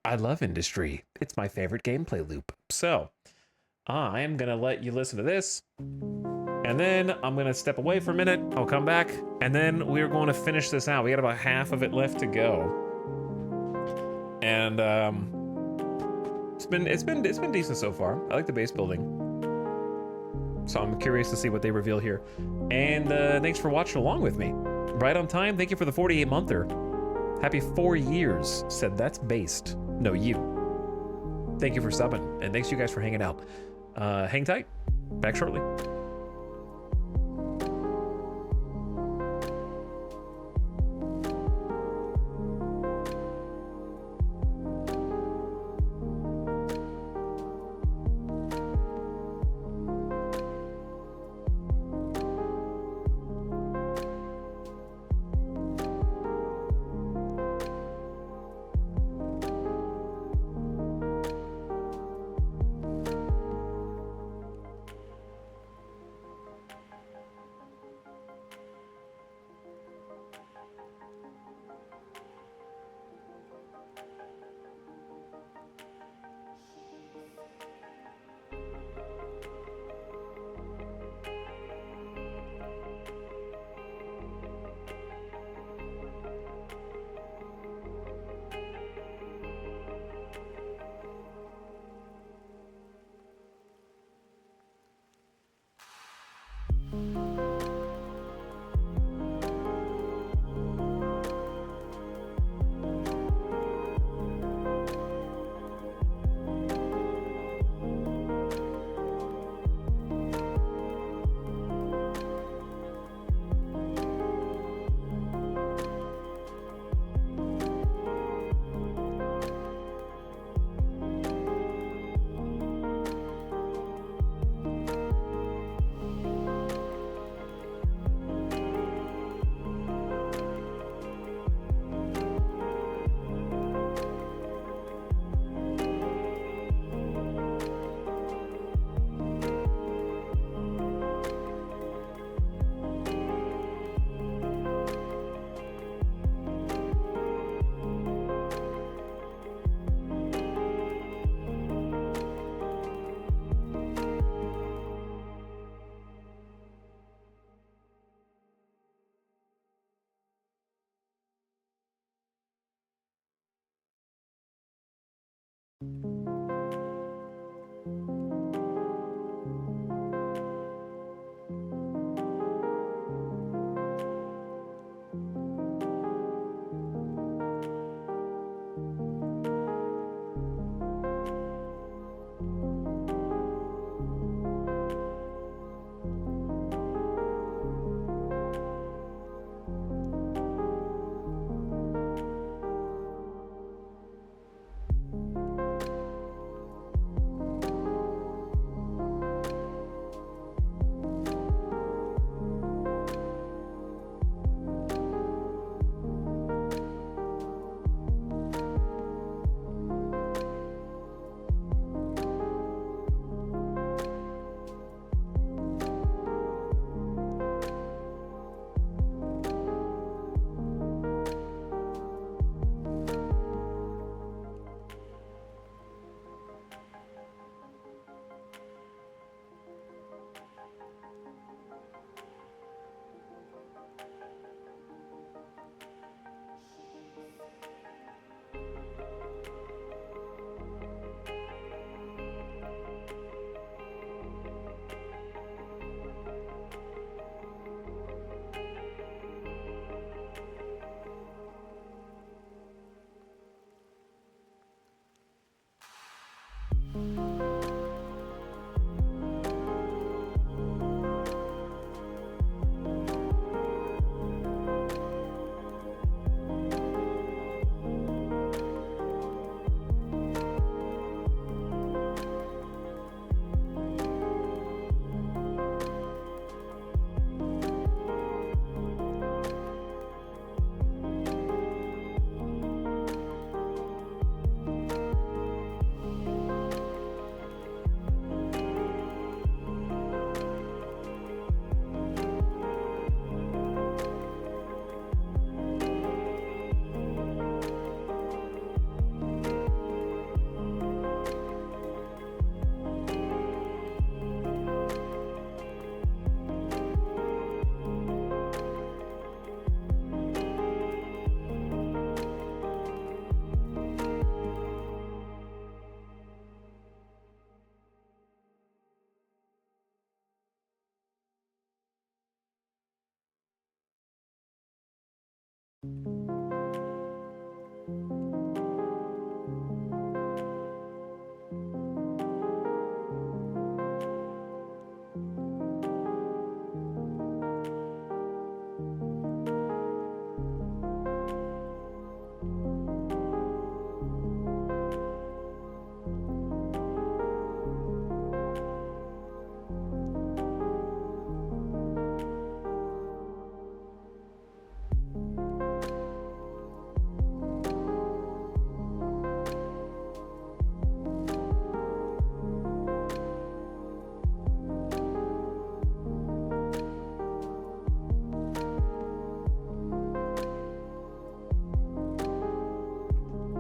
I love industry. It's my favorite gameplay loop. So, I am going to let you listen to this. And then I'm going to step away for a minute. I'll come back. And then we're going to finish this out. We got about half of it left to go. And it's been decent so far. I like the base building. So I'm curious to see what they reveal here. And thanks for watching along with me. Right on time. Thank you for the 48-monther. Happy 4 years. Said that's based. No, you. Thank you for subbing. And thanks you guys for hanging out. Hang tight. Back shortly.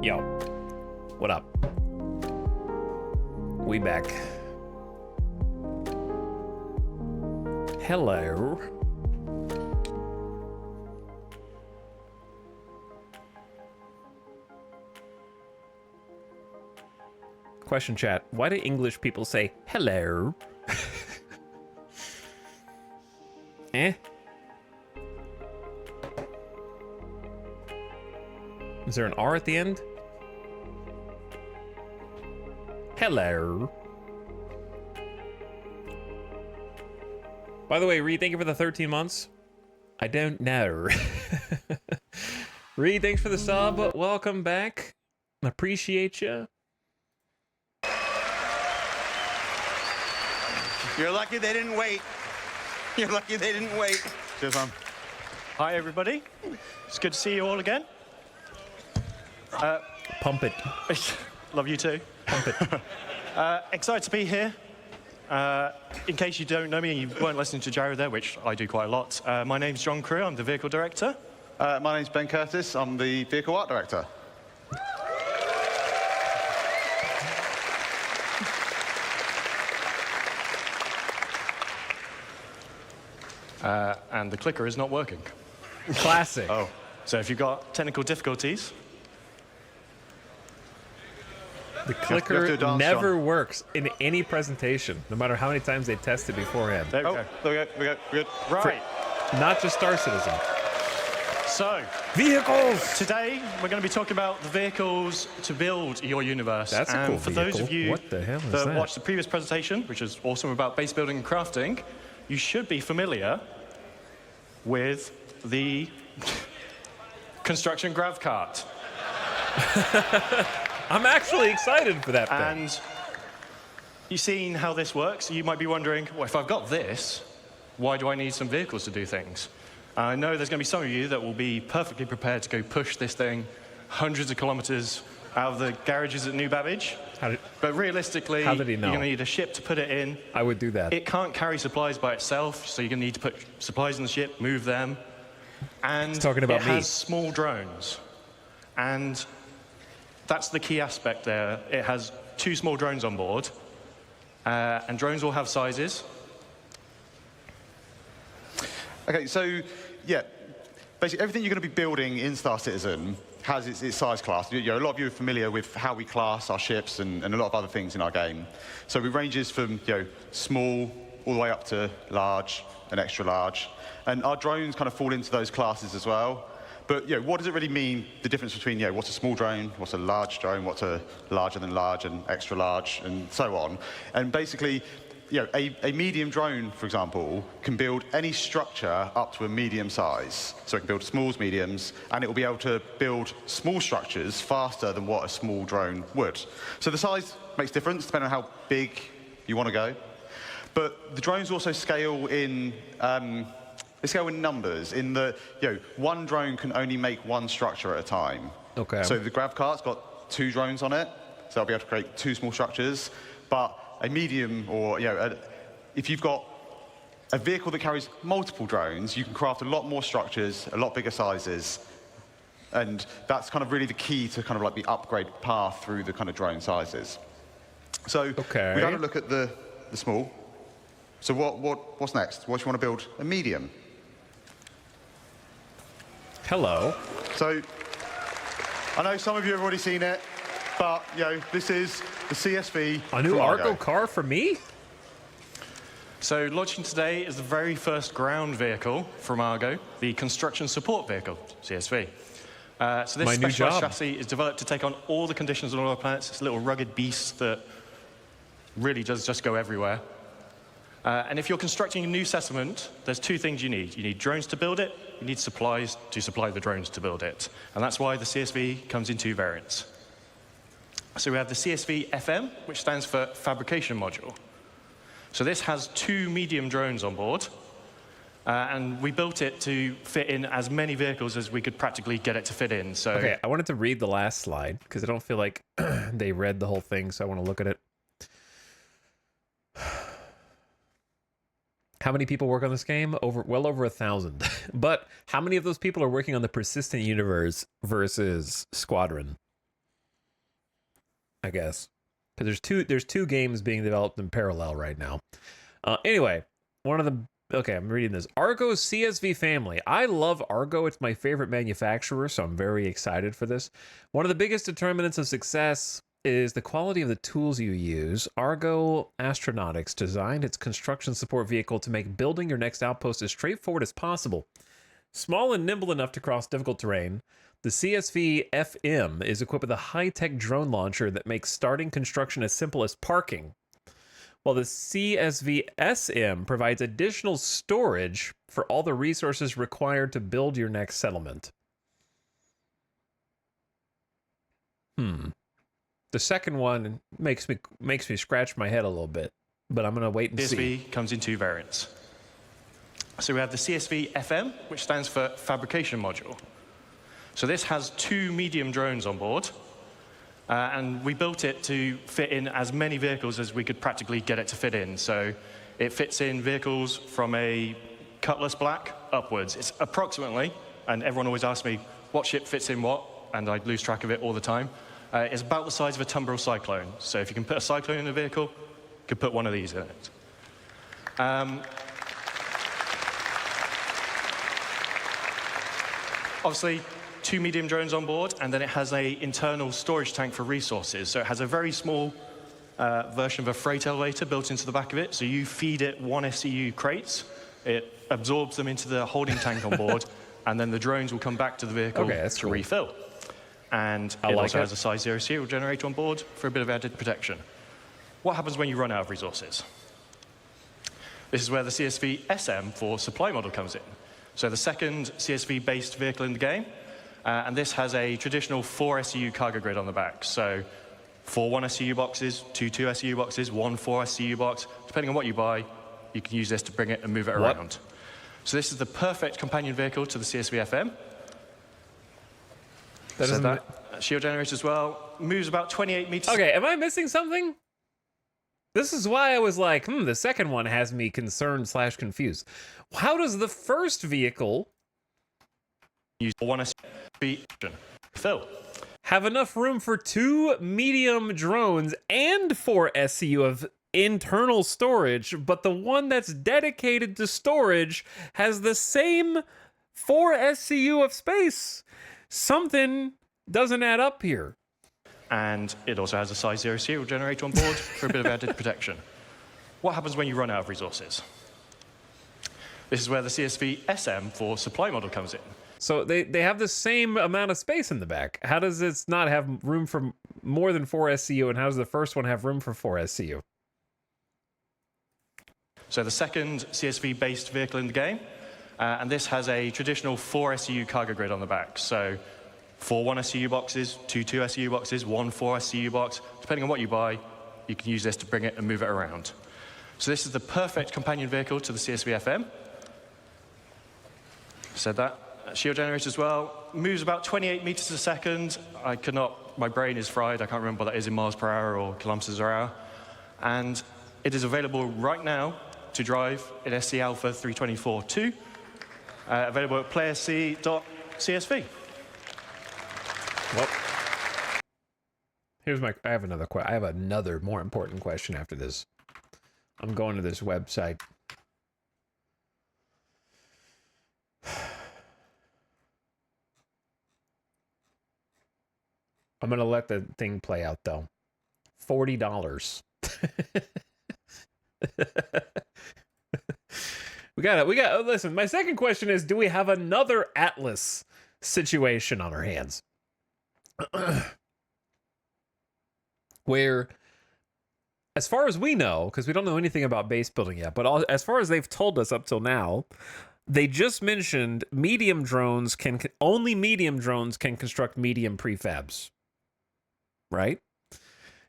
Yo, what up? We back. Hello. Question chat. Why do English people say hello? Eh? Is there an R at the end? Hello. By the way, Reed, thank you for the 13 months. I don't know. Reed, thanks for the sub. Welcome back. Appreciate you.
You're lucky they didn't wait. You're lucky they didn't wait.
Cheers, man. Hi, everybody. It's good to see you all again.
Pump it.
Love you too.
Pump it.
Excited to be here. In case you don't know me and you weren't listening to Jared there, which I do quite a lot, my name's John Crew. I'm the vehicle director.
My name's Ben Curtis. I'm the vehicle art director.
And the clicker is not working.
Classic.
Oh. So if you've got technical difficulties...
The clicker never works in any presentation, no matter how many times they test it beforehand.
There we go.
There we go. We're good.
Right.
Not just Star Citizen.
So,
vehicles!
Today, we're going to be talking about the vehicles to build your universe.
That's a cool
for
vehicle.
those of you
What the hell is
that
that?
watched the previous presentation, which is awesome about base building and crafting, you should be familiar with the construction grav cart.
I'm actually excited for that thing.
And you've seen how this works. You might be wondering, well, if I've got this, why do I need some vehicles to do things? I know there's going to be some of you that will be perfectly prepared to go push this thing hundreds of kilometers out of the garages at New Babbage. But realistically,
how did he know?
You're going to need a ship to put it in.
I would do that.
It can't carry supplies by itself, so you're going to need to put supplies in the ship, move them. And
He's talking about
it
me.
has small drones. And that's the key aspect there. It has 2 small drones on board. And drones will have sizes.
Okay, so, yeah, basically everything you're going to be building in Star Citizen has its size class. A lot of you are familiar with how we class our ships and a lot of other things in our game. So it ranges from small all the way up to large and extra large. And our drones kind of fall into those classes as well. But what does it really mean, the difference between what's a small drone, what's a large drone, what's a larger than large and extra large, and so on. And basically, a medium drone, for example, can build any structure up to a medium size. So it can build smalls, mediums, and it will be able to build small structures faster than what a small drone would. So the size makes difference depending on how big you want to go. But the drones also scale in they scale in numbers. In the one drone can only make one structure at a time.
Okay.
So the grav cart's got 2 drones on it, so they'll be able to create 2 small structures. But a medium, or if you've got a vehicle that carries multiple drones, you can craft a lot more structures, a lot bigger sizes, and that's kind of really the key to kind of like the upgrade path through the kind of drone sizes. So we've had a look at the small. So what's next? What do you want to build? A medium.
Hello.
So I know some of you have already seen it, but this is the CSV.
A new Argo car for me?
So launching today is the very first ground vehicle from Argo, the Construction Support Vehicle, CSV. So this specialized chassis is developed to take on all the conditions on all our planets. It's a little rugged beast that really does just go everywhere. And if you're constructing a new settlement, there's 2 things you need. You need drones to build it, you need supplies to supply the drones to build it. And that's why the CSV comes in 2 variants. So we have the CSV FM, which stands for Fabrication Module. So this has 2 medium drones on board, and we built it to fit in as many vehicles as we could practically get it to fit in. So
okay, I wanted to read the last slide, because I don't feel like they read the whole thing, so I want to look at it. How many people work on this game? Well over 1,000. But how many of those people are working on the persistent universe versus Squadron? I guess, because there's two games being developed in parallel right now. Anyway, okay, I'm reading this. Argo's CSV family. I love Argo. It's my favorite manufacturer, so I'm very excited for this. One of the biggest determinants of success is the quality of the tools you use. Argo Astronautics designed its construction support vehicle to make building your next outpost as straightforward as possible. Small and nimble enough to cross difficult terrain, the CSV FM is equipped with a high-tech drone launcher that makes starting construction as simple as parking, while the CSV SM provides additional storage for all the resources required to build your next settlement. The second one makes me scratch my head a little bit, but I'm going to wait and see.
CSV comes in two variants. So we have the CSV FM, which stands for Fabrication Module. So this has 2 medium drones on board, and we built it to fit in as many vehicles as we could practically get it to fit in. So it fits in vehicles from a Cutlass Black upwards. It's approximately, and everyone always asks me, what ship fits in what? And I lose track of it all the time. It's about the size of a Tumbril Cyclone. So if you can put a Cyclone in a vehicle, you could put one of these in it. Obviously, 2 medium drones on board, and then it has an internal storage tank for resources. So it has a very small version of a freight elevator built into the back of it. So you feed it 1 SCU crates, it absorbs them into the holding tank on board, and then the drones will come back to the vehicle to refill. And it also has a size 0 serial generator on board for a bit of added protection. What happens when you run out of resources? This is where the CSV SM for supply model comes in. So the second CSV-based vehicle in the game, and this has a traditional 4 SCU cargo grid on the back. So 4 1 SCU boxes, 2 2 SCU boxes, 1 4 SCU box. Depending on what you buy, you can use this to bring it and move it around. So this is the perfect companion vehicle to the CSV FM. Shield generator as well. Moves about 28 meters.
Okay, am I missing something? This is why I was like, the second one has me concerned / confused. How does the first vehicle
use 1 SCU fill?
Have enough room for 2 medium drones and 4 SCU of internal storage, but the one that's dedicated to storage has the same 4 SCU of space? Something doesn't add up here.
And it also has a size 0 serial generator on board for a bit of added protection. What happens when you run out of resources? This is where the CSV SM for supply model comes in.
So they have the same amount of space in the back. How does this not have room for more than 4 SCU, and how does the first one have room for 4 SCU?
So the second CSV-based vehicle in the game, and this has a traditional 4 SCU cargo grid on the back. So 4 1 SCU boxes, 2 2 SCU boxes, 1 4 SCU box. Depending on what you buy, you can use this to bring it and move it around. So this is the perfect companion vehicle to the CSV FM. Said that. Shield generator as well. Moves about 28 meters a second. My brain is fried. I can't remember what that is in miles per hour or kilometers per hour. And it is available right now to drive in SC Alpha 324.2. Available at playerc.csv.
Well, I have another more important question after this. I'm going to this website. I'm going to let the thing play out, though. $40. Listen, my second question is, do we have another Atlas situation on our hands? Where, as far as we know, because we don't know anything about base building yet, but as far as they've told us up till now, they just mentioned only medium drones can construct medium prefabs. Right?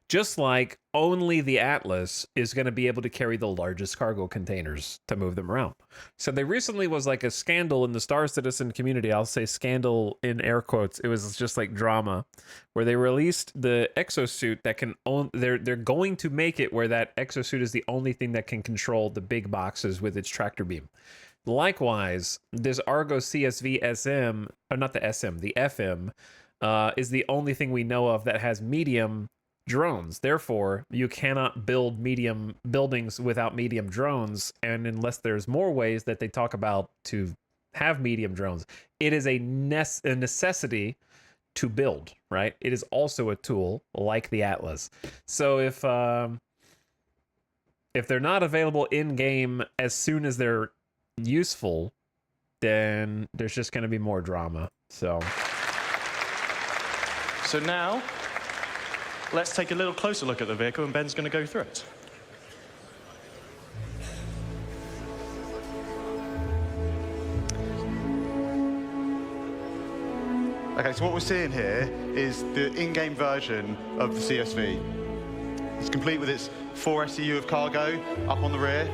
Just like only the Atlas is going to be able to carry the largest cargo containers to move them around. So there recently was like a scandal in the Star Citizen community. I'll say scandal in air quotes. It was just like drama, where they released the exosuit that can they're going to make it where that exosuit is the only thing that can control the big boxes with its tractor beam. Likewise, this Argo CSV SM, or not the SM, the FM, is the only thing we know of that has medium drones. Therefore, you cannot build medium buildings without medium drones. And unless there's more ways that they talk about to have medium drones, it is a necessity to build, right? It is also a tool like the Atlas. So if they're not available in game as soon as they're useful, then there's just going to be more drama. So
now, let's take a little closer look at the vehicle, and Ben's going to go through it.
Okay, so what we're seeing here is the in-game version of the CSV. It's complete with its 4 SCU of cargo up on the rear.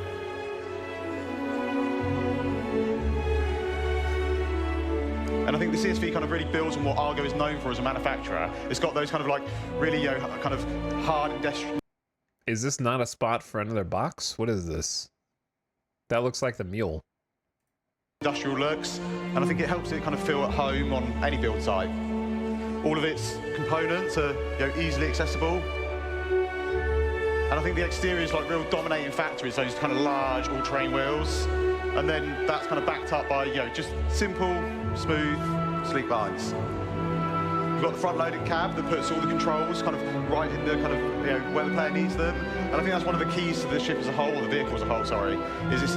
And I think the CSV kind of really builds on what Argo is known for as a manufacturer. It's got those kind of like really, kind of hard industrial.
is this not a spot for another box? What is this? That looks like the mule.
Industrial looks, and I think it helps it kind of feel at home on any build site. All of its components are easily accessible. And I think the exterior is like real dominating factor is those kind of large all-terrain wheels. And then that's kind of backed up by just simple, smooth, sleek lines. You've got the front-loaded cab that puts all the controls kind of right in the kind of where the player needs them. And I think that's one of the keys to the ship as a whole, or the vehicle as a whole, sorry, is it's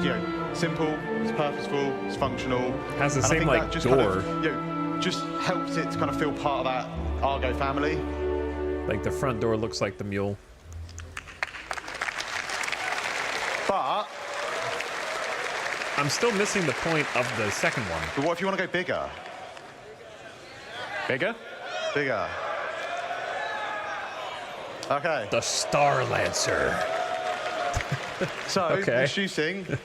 simple, it's purposeful, it's functional.
Has the
and
same
I think
like
that just
door.
Kind of, just helps it to kind of feel part of that Argo family.
Like the front door looks like the mule.
But
I'm still missing the point of the second one.
But what if you want to go bigger?
Bigger?
Bigger. Okay.
The Star Lancer.
So,
Okay.
introducing the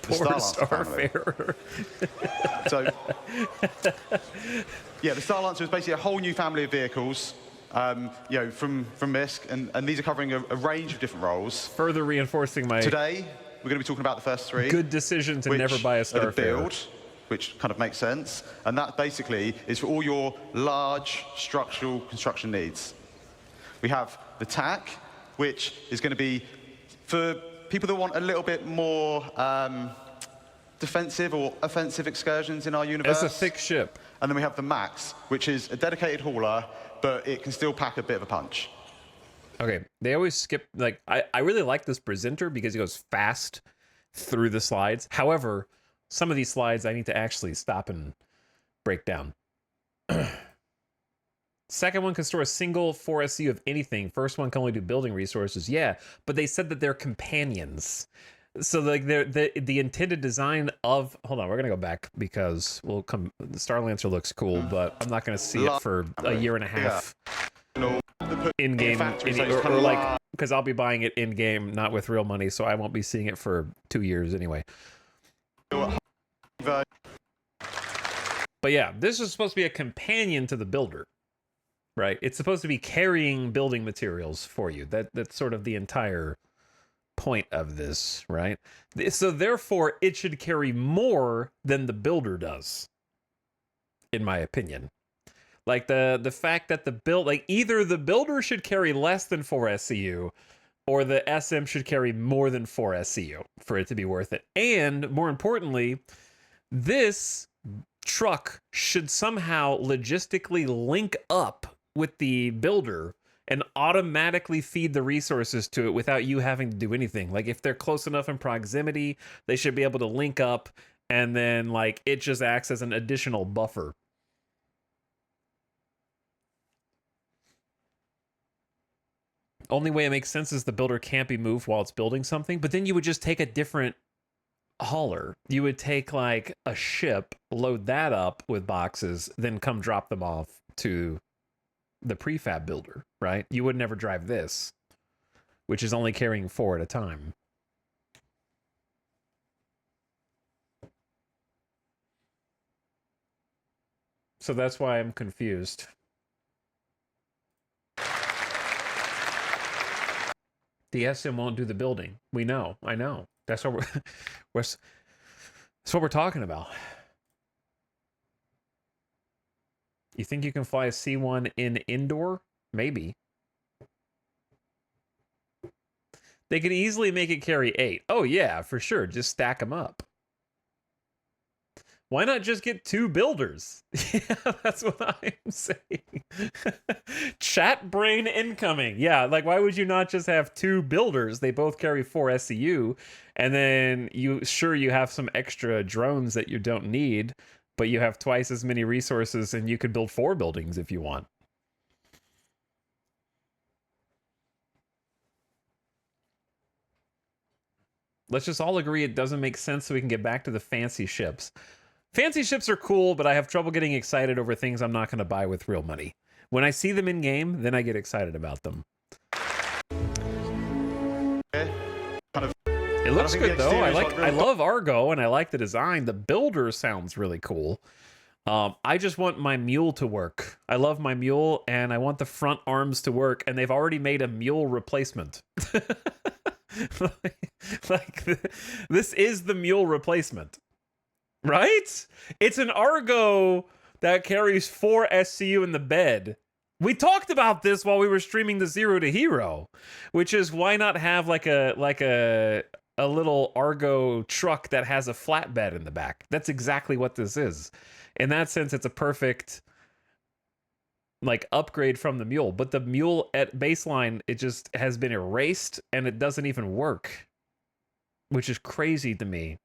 Poor
Starfarer. So, yeah, the Star Lancer is basically a whole new family of vehicles, from MISC, and these are covering a range of different roles.
Further reinforcing my...
Today, we're going to be talking about the first three.
Good decision to never buy a
which are the
Starfarer.
build, which kind of makes sense. And that basically is for all your large structural construction needs. We have the TAC, which is going to be for people that want a little bit more defensive or offensive excursions in our universe.
It's a thick ship.
And then we have the MAX, which is a dedicated hauler, but it can still pack a bit of a punch.
Okay, they always skip, like, I really like this presenter because he goes fast through the slides. However, some of these slides I need to actually stop and break down. Second one can store a single 4 SCU of anything. First one can only do building resources. Yeah, but they said that they're companions. So like the intended design of, hold on, we're gonna go back because we'll come. The Star Lancer looks cool, but I'm not gonna see it for a year and a half in game, or like because I'll be buying it in game, not with real money, so I won't be seeing it for 2 years anyway. But yeah, this is supposed to be a companion to the builder, right? It's supposed to be carrying building materials for you. That's sort of the entire point of this, right? So therefore, it should carry more than the builder does, in my opinion. Like the fact that either the builder should carry less than 4 SCU, or the SM should carry more than 4 SCU for it to be worth it. And more importantly, this truck should somehow logistically link up with the builder and automatically feed the resources to it without you having to do anything. Like if they're close enough in proximity, they should be able to link up, and then like it just acts as an additional buffer. Only way it makes sense is the builder can't be moved while it's building something, but then you would just take a different hauler. You would take like a ship, load that up with boxes, then come drop them off to the prefab builder, right? You would never drive this, which is only carrying 4 at a time. So that's why I'm confused. The SM won't do the building. We know. I know. That's what that's what we're talking about. You think you can fly a C1 in indoor? Maybe. They could easily make it carry 8. Oh yeah, for sure. Just stack them up. Why not just get 2 builders? Yeah, that's what I'm saying. Chat brain incoming. Yeah, like why would you not just have 2 builders? They both carry 4 SCU, and then you have some extra drones that you don't need, but you have twice as many resources and you could build 4 buildings if you want. Let's just all agree it doesn't make sense so we can get back to the fancy ships. Fancy ships are cool, but I have trouble getting excited over things I'm not going to buy with real money. When I see them in game, then I get excited about them. It looks good though. I love Argo and I like the design. The builder sounds really cool. I just want my mule to work. I love my mule and I want the front arms to work, and they've already made a mule replacement. This is the mule replacement. Right? It's an Argo that carries 4 SCU in the bed. We talked about this while we were streaming the 0 to Hero, which is why not have like a little Argo truck that has a flatbed in the back. That's exactly what this is. In that sense, it's a perfect like upgrade from the mule, but the mule at baseline, it just has been erased and it doesn't even work, which is crazy to me.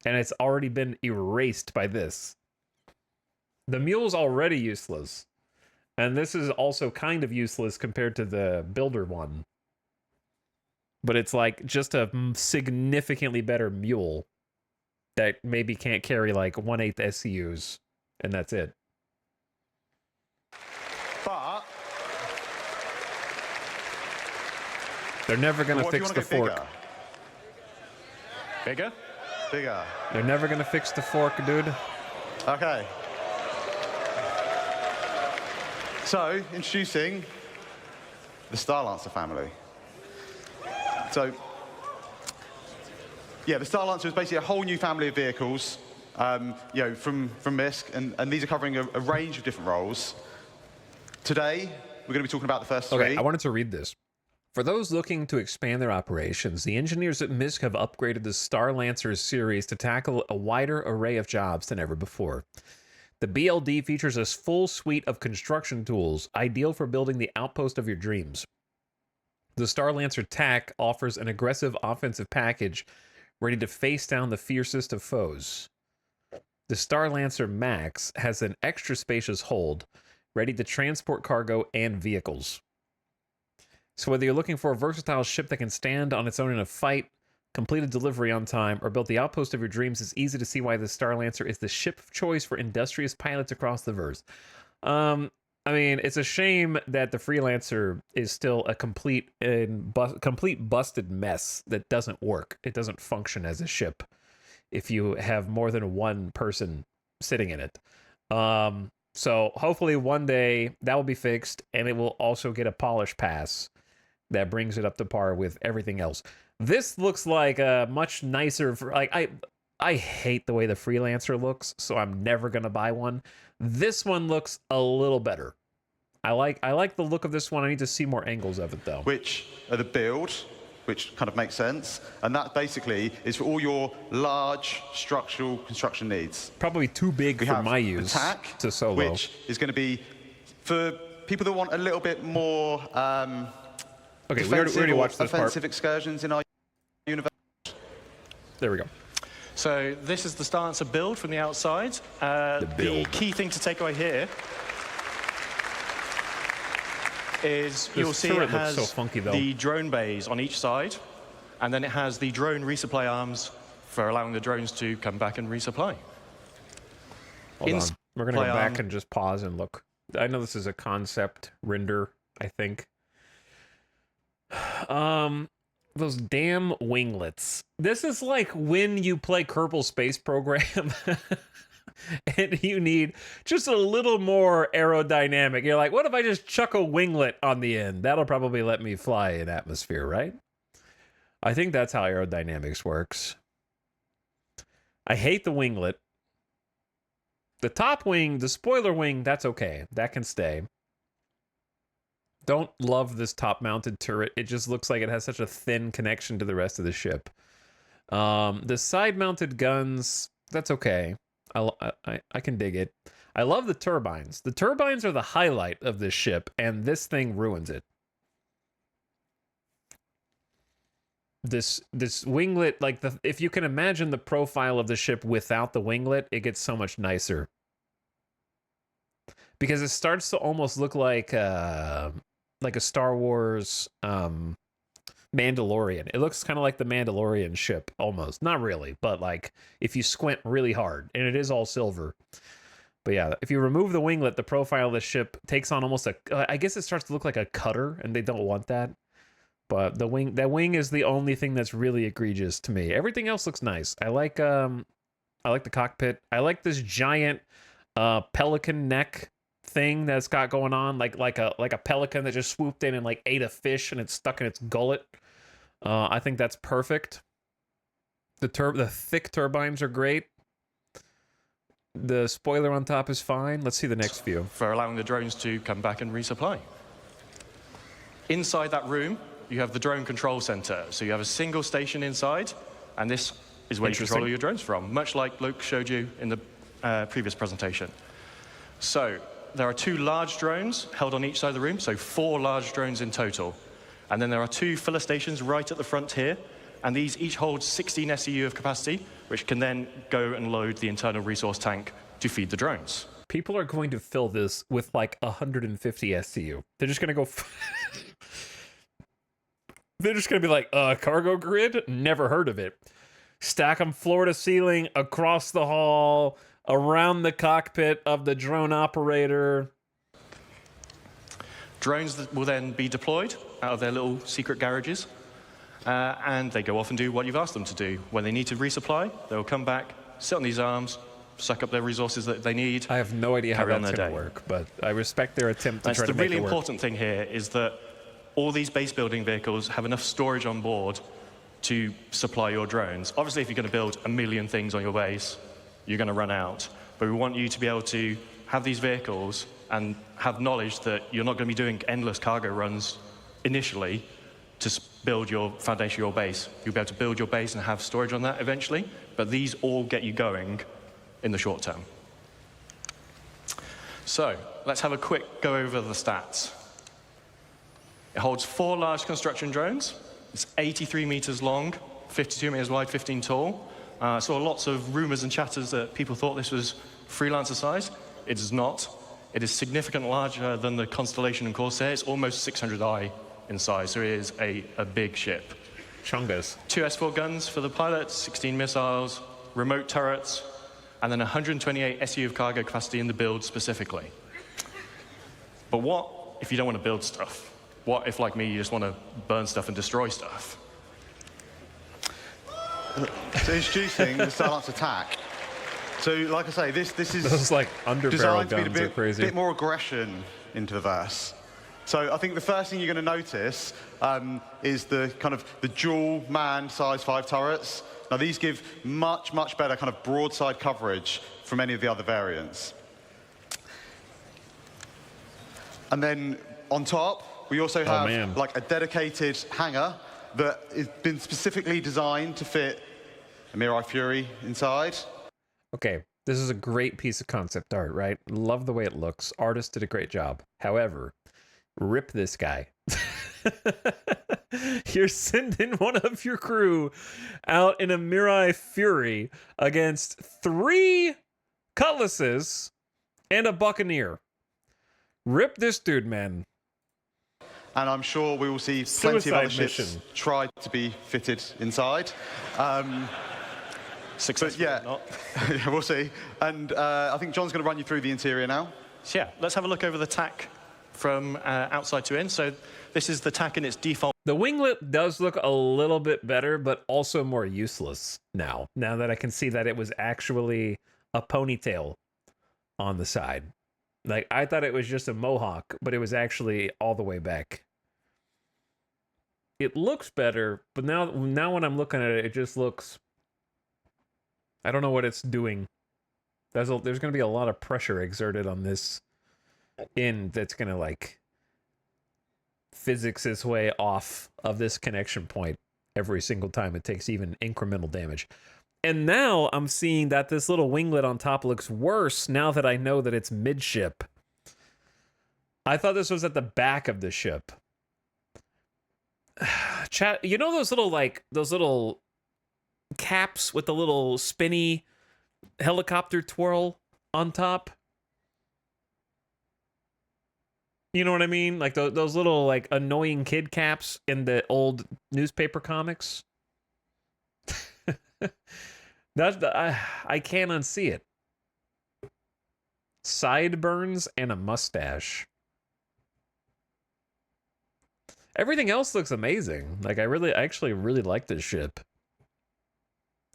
And it's already been erased by this. The mule's already useless. And this is also kind of useless compared to the builder one. But it's like just a significantly better mule that maybe can't carry like 1/8 SCUs. And that's it.
But
they're never going to fix the fork.
Bigger?
Bigger.
They're never going to fix the fork, dude.
Okay. So, introducing the Starlancer family. So, yeah, the Starlancer is basically a whole new family of vehicles, you know, from MISC, and these are covering a range of different roles. Today, we're going to be talking about the first 3.
Okay, I wanted to read this. For those looking to expand their operations, the engineers at MISC have upgraded the Starlancer series to tackle a wider array of jobs than ever before. The BLD features a full suite of construction tools, ideal for building the outpost of your dreams. The Starlancer TAC offers an aggressive offensive package ready to face down the fiercest of foes. The Starlancer Max has an extra spacious hold, ready to transport cargo and vehicles. So whether you're looking for a versatile ship that can stand on its own in a fight, complete a delivery on time, or build the outpost of your dreams, it's easy to see why the Starlancer is the ship of choice for industrious pilots across the verse. I mean, it's a shame that the Freelancer is still a complete busted mess that doesn't work. It doesn't function as a ship if you have more than one person sitting in it. So hopefully one day that will be fixed, and it will also get a polish pass that brings it up to par with everything else. This looks like a much nicer, like I hate the way the Freelancer looks, so I'm never gonna buy one. This one looks a little better. I like the look of this one. I need to see more angles of it though.
Which are the build, which kind of makes sense, and that basically is for all your large structural construction needs.
Probably too big for my use
attack,
to solo.
Which is going to be for people that want a little bit more
okay, we already watched this
offensive
part.
excursions in our universe.
There we go.
So this is the Starlancer build from the outside. The key thing to take away here is you'll see it has
so funky,
the drone bays on each side, and then it has the drone resupply arms for allowing the drones to come back and resupply.
Hold on. We're going to go back and just pause and look. I know this is a concept render, I think. Those damn winglets. This is like when you play Kerbal Space Program and you need just a little more aerodynamic. You're like, what if I just chuck a winglet on the end? That'll probably let me fly in atmosphere, right? I think that's how aerodynamics works. I hate the winglet. The top wing, the spoiler wing, that's okay. That can stay. Don't love this top-mounted turret. It just looks like it has such a thin connection to the rest of the ship. The side-mounted guns, that's okay. I can dig it. I love the turbines. The turbines are the highlight of this ship, and this thing ruins it. This winglet, like if you can imagine the profile of the ship without the winglet, it gets so much nicer. Because it starts to almost look like a Star Wars Mandalorian. It looks kind of like the Mandalorian ship, almost. Not really, but like if you squint really hard, and it is all silver. But yeah, if you remove the winglet, the profile of the ship takes on almost I guess it starts to look like a cutter, and they don't want that. But that wing is the only thing that's really egregious to me. Everything else looks nice. I like the cockpit. I like this giant pelican neck thing that's got going on, like a pelican that just swooped in and like ate a fish and it's stuck in its gullet. I think that's perfect. The thick turbines are great. The spoiler on top is fine. Let's see the next view.
For allowing the drones to come back and resupply. Inside that room, you have the drone control center. So you have a single station inside, and this is where you control all your drones from, much like Luke showed you in the previous presentation. So there are 2 large drones held on each side of the room, so 4 large drones in total. And then there are 2 filler stations right at the front here, and these each hold 16 SEU of capacity, which can then go and load the internal resource tank to feed the drones.
People are going to fill this with like 150 SCU. They're just going to go... They're just going to be like, cargo grid? Never heard of it. Stack them floor to ceiling, across the hall, around the cockpit of the drone operator.
Drones that will then be deployed out of their little secret garages, and they go off and do what you've asked them to do. When they need to resupply, they'll come back, sit on these arms, suck up their resources that they need.
I have no idea how that's going to work, but I respect their attempt to try to make it work.
The really important thing here is that all these base building vehicles have enough storage on board to supply your drones. Obviously, if you're going to build a million things on your base, you're going to run out. But we want you to be able to have these vehicles and have knowledge that you're not going to be doing endless cargo runs initially to build your foundation, your base. You'll be able to build your base and have storage on that eventually, but these all get you going in the short term. So let's have a quick go over the stats. It holds 4 large construction drones. It's 83 meters long, 52 meters wide, 15 tall. I saw lots of rumors and chatters that people thought this was freelancer size. It is not. It is significantly larger than the Constellation and Corsair. It's almost 600i in size, so it is a big ship.
Chungus.
2 S4 guns for the pilots, 16 missiles, remote turrets, and then 128 SU of cargo capacity in the build specifically. But what if you don't want to build stuff? What if, like me, you just want to burn stuff and destroy stuff?
So introducing the Silence Attack. So, like I say, this is
those like underbarrel guns are crazy.
Bit more aggression into the verse. So I think the first thing you're going to notice is the kind of the dual man size 5 turrets. Now these give much better kind of broadside coverage from any of the other variants. And then on top, we also have like a dedicated hangar that has been specifically designed to fit a Mirai Fury inside.
Okay, this is a great piece of concept art, right? Love the way it looks. Artist did a great job. However, rip this guy. You're sending one of your crew out in a Mirai Fury against 3 Cutlasses and a Buccaneer. Rip this dude, man.
And I'm sure we will see plenty of other ships try to be fitted inside.
Successful,
yeah, we'll see. And I think John's going to run you through the interior now.
So yeah, let's have a look over the tack from outside to in. So this is the tack in its default.
The winglet does look a little bit better, but also more useless now. Now that I can see that it was actually a ponytail on the side. Like, I thought it was just a mohawk, but it was actually all the way back. It looks better, but now when I'm looking at it, it just looks... I don't know what it's doing. There's going to be a lot of pressure exerted on this end that's going to, like... physics its way off of this connection point every single time it takes even incremental damage. And now I'm seeing that this little winglet on top looks worse now that I know that it's midship. I thought this was at the back of the ship. Chat, you know those little caps with the little spinny helicopter twirl on top? You know what I mean? Like those little like annoying kid caps in the old newspaper comics. I can't unsee it. Sideburns and a mustache. Everything else looks amazing. Like I actually really like this ship.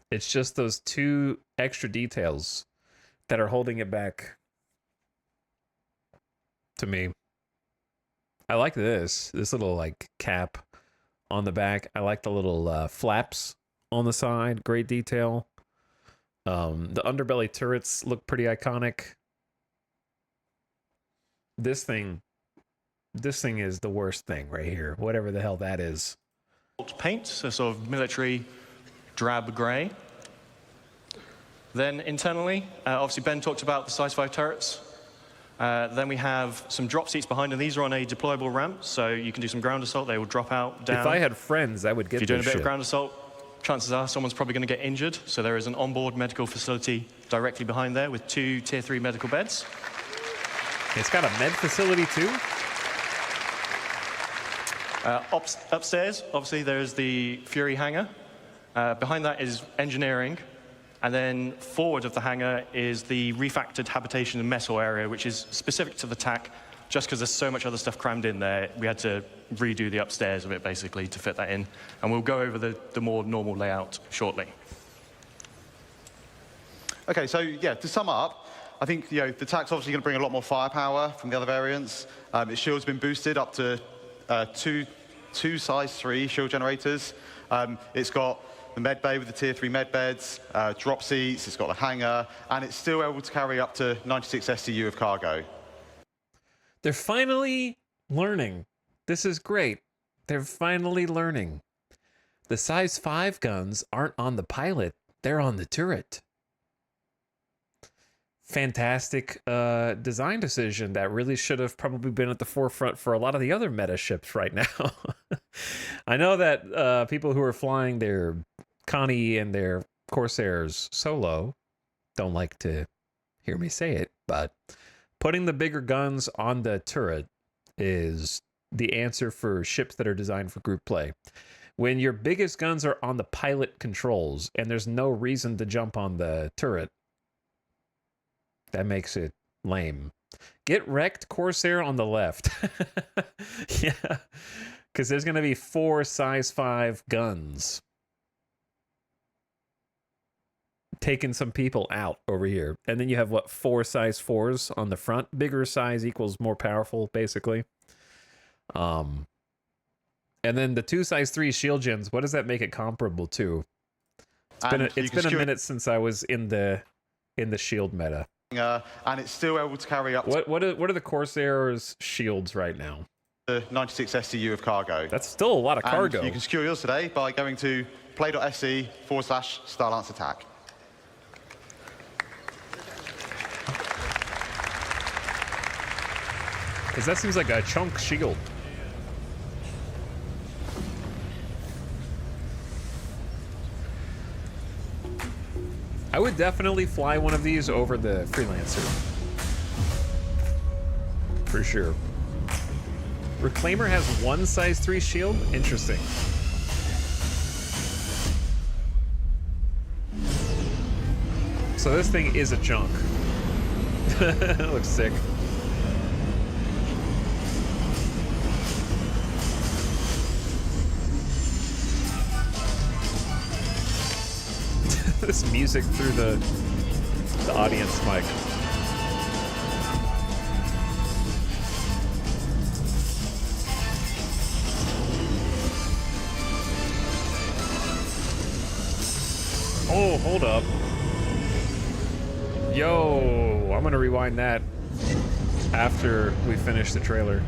It's just those 2 extra details that are holding it back to me. I like this little like cap on the back. I like the little flaps on the side. Great detail. The underbelly turrets look pretty iconic. This thing is the worst thing right here. Whatever the hell that is.
Paint, so sort of military drab gray. Then internally, obviously Ben talked about the size 5 turrets. Then we have some drop seats behind, and these are on a deployable ramp, so you can do some ground assault. They will drop out, down.
If I had friends, I would get this.
If you're doing a bit
shit.
of ground assault, chances are someone's probably going to get injured. So there is an onboard medical facility directly behind there with 2 tier 3 medical beds.
It's got a med facility too?
Upstairs, obviously, there's the Fury hangar. Behind that is engineering. And then forward of the hangar is the refactored habitation and mess hall area, which is specific to the TAC. Just because there's so much other stuff crammed in there, we had to redo the upstairs of it, basically, to fit that in. And we'll go over the more normal layout shortly.
Okay, so yeah, to sum up, I think the TAC's obviously going to bring a lot more firepower from the other variants. Its shield's been boosted up to two size 3 shield generators. It's got the med bay with the tier 3 med beds, drop seats, it's got a hangar, and it's still able to carry up to 96 STU of cargo.
They're finally learning. This is great. They're finally learning. The size 5 guns aren't on the pilot, they're on the turret. Fantastic design decision that really should have probably been at the forefront for a lot of the other meta ships right now. I know that people who are flying their Connie and their Corsairs solo don't like to hear me say it, but putting the bigger guns on the turret is the answer for ships that are designed for group play. When your biggest guns are on the pilot controls and there's no reason to jump on the turret, that makes it lame. Get wrecked, Corsair, on the left. Yeah, because there's going to be 4 size 5 guns taking some people out over here. And then you have, what, 4 size 4s on the front? Bigger size equals more powerful, basically. And then the 2 size 3 shield gens, what does that make it comparable to? It's been a minute since I was in the shield meta.
And it's still able to carry up.
What are the Corsair's shields right now?
96 STU of cargo.
That's still a lot of cargo.
And you can secure yours today by going to play.se/Starlance attack.
Because that seems like a chunk shield. I would definitely fly one of these over the Freelancer. For sure. Reclaimer has 1 size 3 shield? Interesting. So this thing is a chunk. It looks sick. This music through the audience mic. Oh, hold up. Yo, I'm gonna rewind that after we finish the trailer.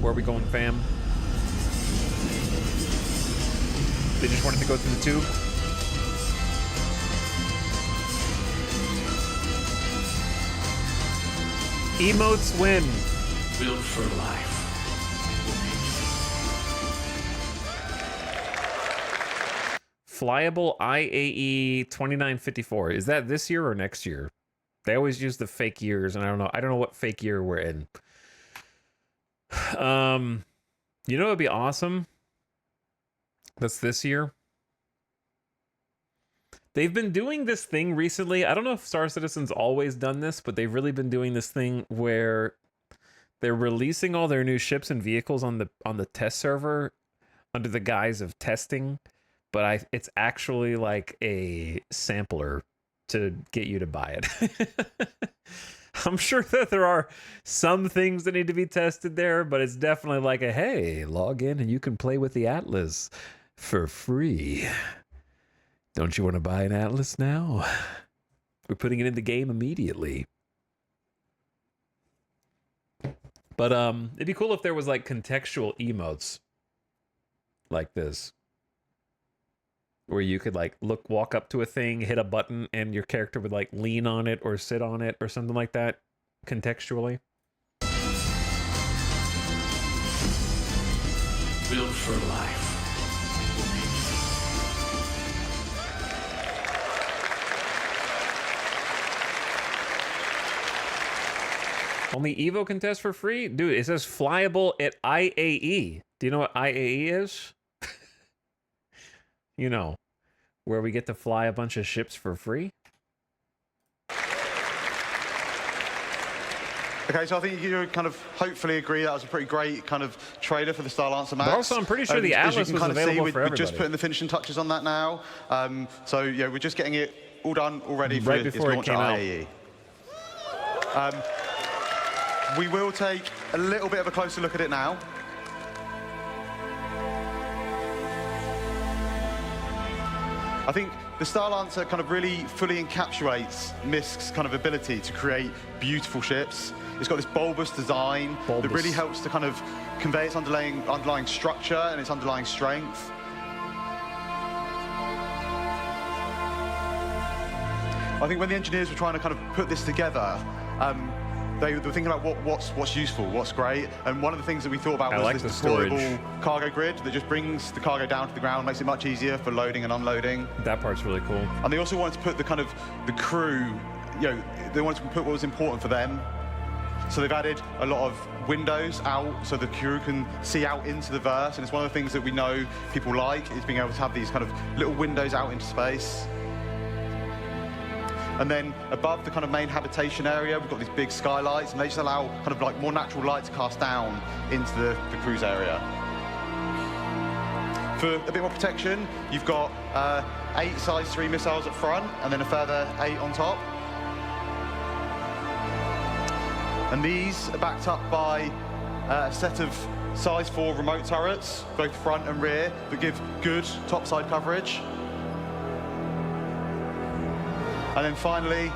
Where are we going, fam? They just wanted to go through the tube. Emotes win.
Built for life.
Flyable IAE 2954. Is that this year or next year? They always use the fake years, and I don't know what fake year we're in. You know, it'd be awesome. That's this year. They've been doing this thing recently. I don't know if Star Citizen's always done this, but they've really been doing this thing where they're releasing all their new ships and vehicles on the test server under the guise of testing, but it's actually like a sampler to get you to buy it. I'm sure that there are some things that need to be tested there, but it's definitely like a, hey, log in and you can play with the Atlas for free. Don't you want to buy an Atlas now? We're putting it in the game immediately. But it'd be cool if there was like contextual emotes like this, where you could like walk up to a thing, hit a button, and your character would like lean on it or sit on it or something like that contextually.
Built for life.
Only Evo can test for free? Dude, it says flyable at IAE. Do you know what IAE is? You know, where we get to fly a bunch of ships for free?
Okay, so I think you kind of hopefully agree that was a pretty great kind of trailer for the Starlancer Max.
But also, I'm pretty sure the Atlas was available for everybody.
We're just putting the finishing touches on that now. So yeah, we're just getting it all done already for
right before
its
it
launch
came
at IAE. We will take a little bit of a closer look at it now. I think the Starlancer kind of really fully encapsulates Misk's kind of ability to create beautiful ships. It's got this bulbous design that really helps to kind of convey its underlying structure and its underlying strength. I think when the engineers were trying to kind of put this together, they were thinking about what's useful, what's great, and one of the things that we thought about was this deployable cargo grid that just brings the cargo down to the ground, makes it much easier for loading and unloading.
That part's really cool.
And they also wanted to put the crew, they wanted to put what was important for them. So they've added a lot of windows out so the crew can see out into the verse, and it's one of the things that we know people like, is being able to have these kind of little windows out into space. And then above the kind of main habitation area, we've got these big skylights, and they just allow kind of like more natural light to cast down into the cruise area. For a bit more protection, you've got 8 size 3 missiles up front, and then a further 8 on top. And these are backed up by a set of size 4 remote turrets, both front and rear, that give good topside coverage. And then finally,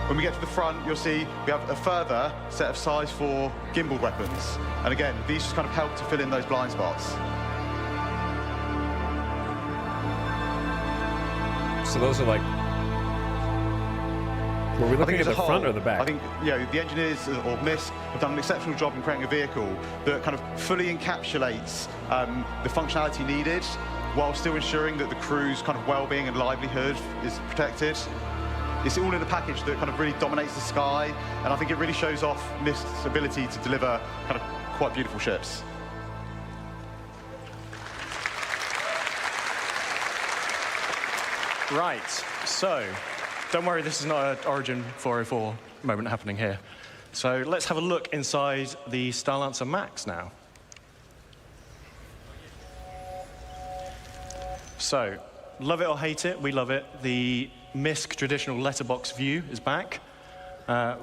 when we get to the front, you'll see we have a further set of size 4 gimbal weapons. And again, these just kind of help to fill in those blind spots.
So those are like, were we looking at the front or the back?
I think, the engineers or Misk have done an exceptional job in creating a vehicle that kind of fully encapsulates the functionality needed, while still ensuring that the crew's kind of well-being and livelihood is protected. It's all in a package that kind of really dominates the sky, and I think it really shows off Misk's ability to deliver kind of quite beautiful ships.
Right, so don't worry, this is not an Origin 404 moment happening here. So let's have a look inside the Starlancer Max now. So, love it or hate it, we love it. The Misk traditional letterbox view is back. At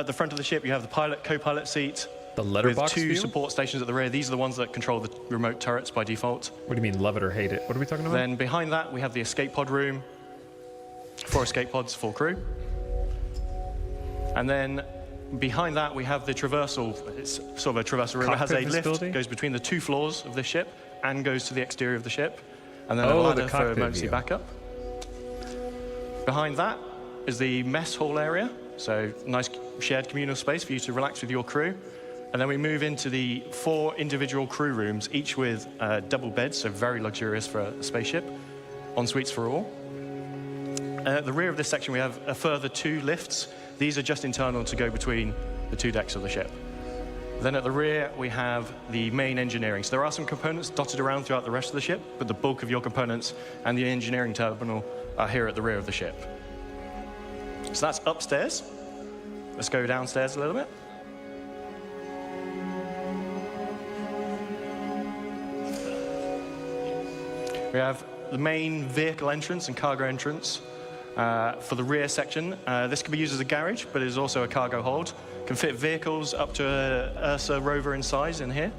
the front of the ship, you have the pilot, co-pilot seat.
The letterbox
with 2
view?
support stations at the rear. These are the ones that control the remote turrets by default.
What do you mean, love it or hate it? What are we talking about?
Then behind that, we have the escape pod room. 4 escape pods, full crew. And then Behind that, we have the traversal. It's sort of a traversal room. It has a lift, goes between the 2 floors of the ship, and goes to the exterior of the ship. And then a ladder for emergency backup. Behind that is the mess hall area. So nice shared communal space for you to relax with your crew. And then we move into the 4 individual crew rooms, each with double beds, so very luxurious for a spaceship. En suites for all. At the rear of this section, we have a further 2 lifts. These are just internal to go between the 2 decks of the ship. Then at the rear, we have the main engineering. So there are some components dotted around throughout the rest of the ship, but the bulk of your components and the engineering terminal are here at the rear of the ship. So that's upstairs. Let's go downstairs a little bit. We have the main vehicle entrance and cargo entrance for the rear section. This can be used as a garage, but it is also a cargo hold. Can fit vehicles up to a Ursa rover in size in here.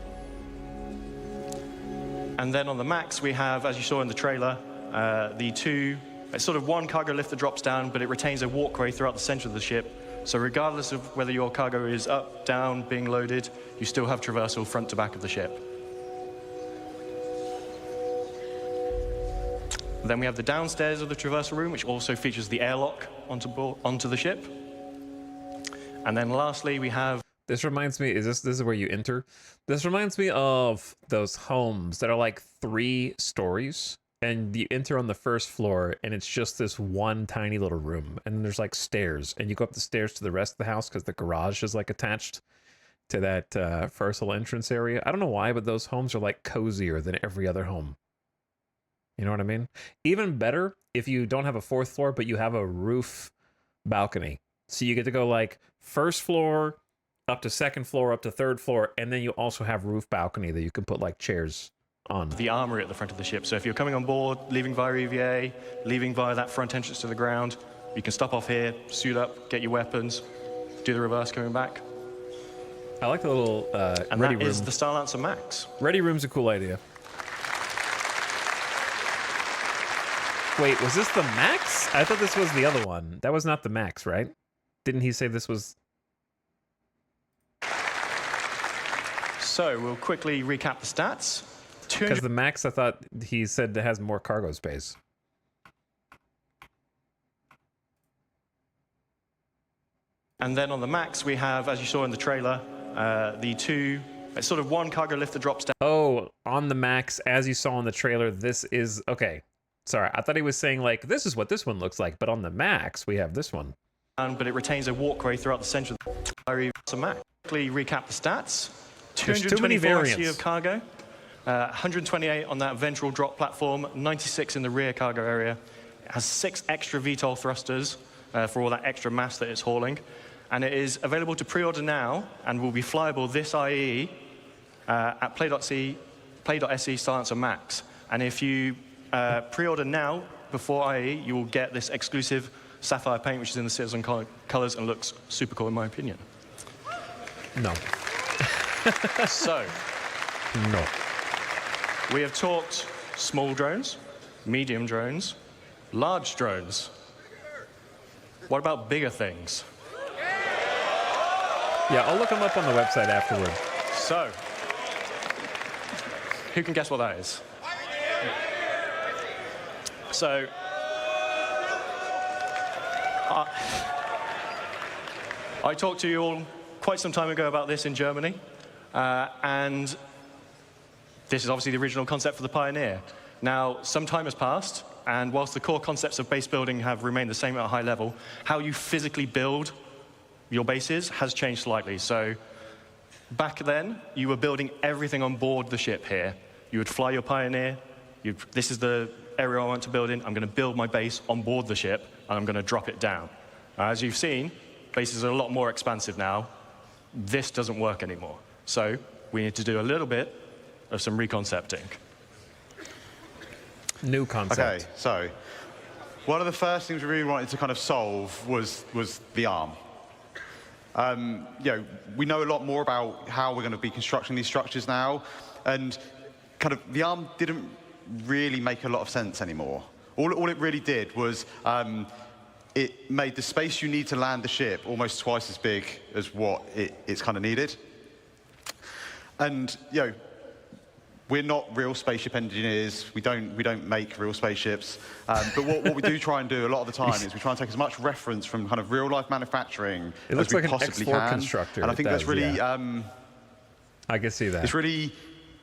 And then on the max, we have, as you saw in the trailer, it's sort of 1 cargo lift that drops down, but it retains a walkway throughout the center of the ship. So regardless of whether your cargo is up, down, being loaded, you still have traversal front to back of the ship. Then we have the downstairs of the traversal room, which also features the airlock onto the ship. And then lastly, we have...
This reminds me, this is where you enter? This reminds me of those homes that are like 3 stories, and you enter on the first floor, and it's just this one tiny little room, and then there's like stairs, and you go up the stairs to the rest of the house because the garage is like attached to that first little entrance area. I don't know why, but those homes are like cozier than every other home. You know what I mean? Even better if you don't have a 4th floor, but you have a roof balcony. So you get to go like 1st floor, up to 2nd floor, up to 3rd floor, and then you also have roof balcony that you can put like chairs on.
The armory at the front of the ship. So if you're coming on board, leaving via EVA, leaving via that front entrance to the ground, you can stop off here, suit up, get your weapons, do the reverse coming back.
I like the little
and
ready
that
room.
is the Starlancer Max.
Ready room's a cool idea. Wait, was this the Max? I thought this was the other one. That was not the Max, right? Didn't he say this was...
So we'll quickly recap the stats.
Because the Max, I thought he said it has more cargo space.
And then on the Max, we have, as you saw in the trailer, it's sort of 1 cargo lift that drops down.
Oh, on the Max, as you saw in the trailer, this is... Okay. Sorry, I thought he was saying, like, this is what this one looks like, but on the Max, we have this one.
But it retains a walkway throughout the center of the Max. Quickly recap the stats. 224 SU of cargo, 128 on that ventral drop platform, 96 in the rear cargo area. It has 6 extra VTOL thrusters for all that extra mass that it's hauling. And it is available to pre-order now and will be flyable this IE at play.se Starlancer Max. And if you pre-order now, before IE, you will get this exclusive sapphire paint, which is in the CitizenCon colors and looks super cool in my opinion.
No.
So,
no.
We have talked small drones, medium drones, large drones. What about bigger things?
Yeah, I'll look them up on the website afterward.
So, who can guess what that is? So, I talked to you all quite some time ago about this in Germany, and this is obviously the original concept for the Pioneer. Now, some time has passed, and whilst the core concepts of base building have remained the same at a high level, how you physically build your bases has changed slightly. So, back then, you were building everything on board the ship here. You would fly your Pioneer, this is the area I want to build in, I'm going to build my base on board the ship, and I'm going to drop it down. As you've seen, bases are a lot more expansive now. This doesn't work anymore. So we need to do a little bit of some reconcepting.
New concept.
Okay, so one of the first things we really wanted to kind of solve was the arm. We know a lot more about how we're going to be constructing these structures now, and kind of the arm didn't really make a lot of sense anymore. All it really did was it made the space you need to land the ship almost twice as big as what it's kind of needed. And, you know, we're not real spaceship engineers. We don't make real spaceships. But what we do try and do a lot of the time is we try and take as much reference from kind of real-life manufacturing as we possibly can.
Constructor.
And I think that's really...
I can see that.
It's really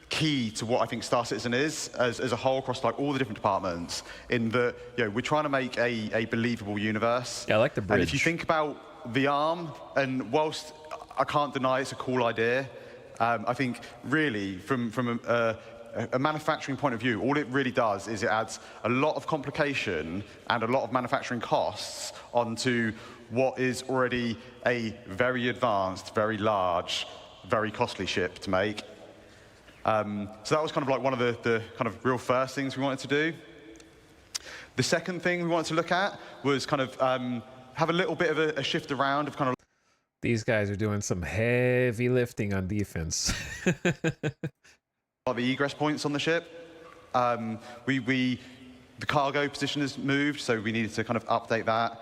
key to what I think Star Citizen is as a whole across like all the different departments, in that, you know, we're trying to make a believable universe.
Yeah, I like the bridge.
And if you think about the arm, and whilst I can't deny it's a cool idea, I think really from a manufacturing point of view, all it really does is it adds a lot of complication and a lot of manufacturing costs onto what is already a very advanced, very large, very costly ship to make. So that was kind of like one of the kind of real first things we wanted to do. The second thing we wanted to look at was kind of have a little bit of a shift around of kind of...
These guys are doing some heavy lifting on defense.
the egress points on the ship. The cargo position has moved, so we needed to kind of update that.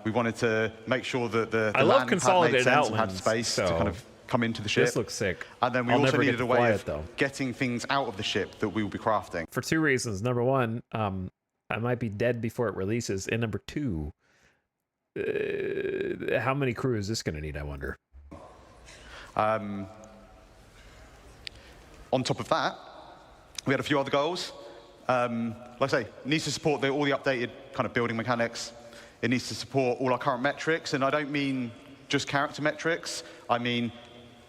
We wanted to make sure that the landing pad made sense and had space to kind of come into the ship.
This looks sick.
And then we also needed a way of getting things out of the ship that we will be crafting.
For two reasons. Number one, I might be dead before it releases. And number two, how many crew is this going to need, I wonder?
On top of that, we had a few other goals. Like I say, it needs to support all the updated kind of building mechanics. It needs to support all our current metrics, and I don't mean just character metrics, I mean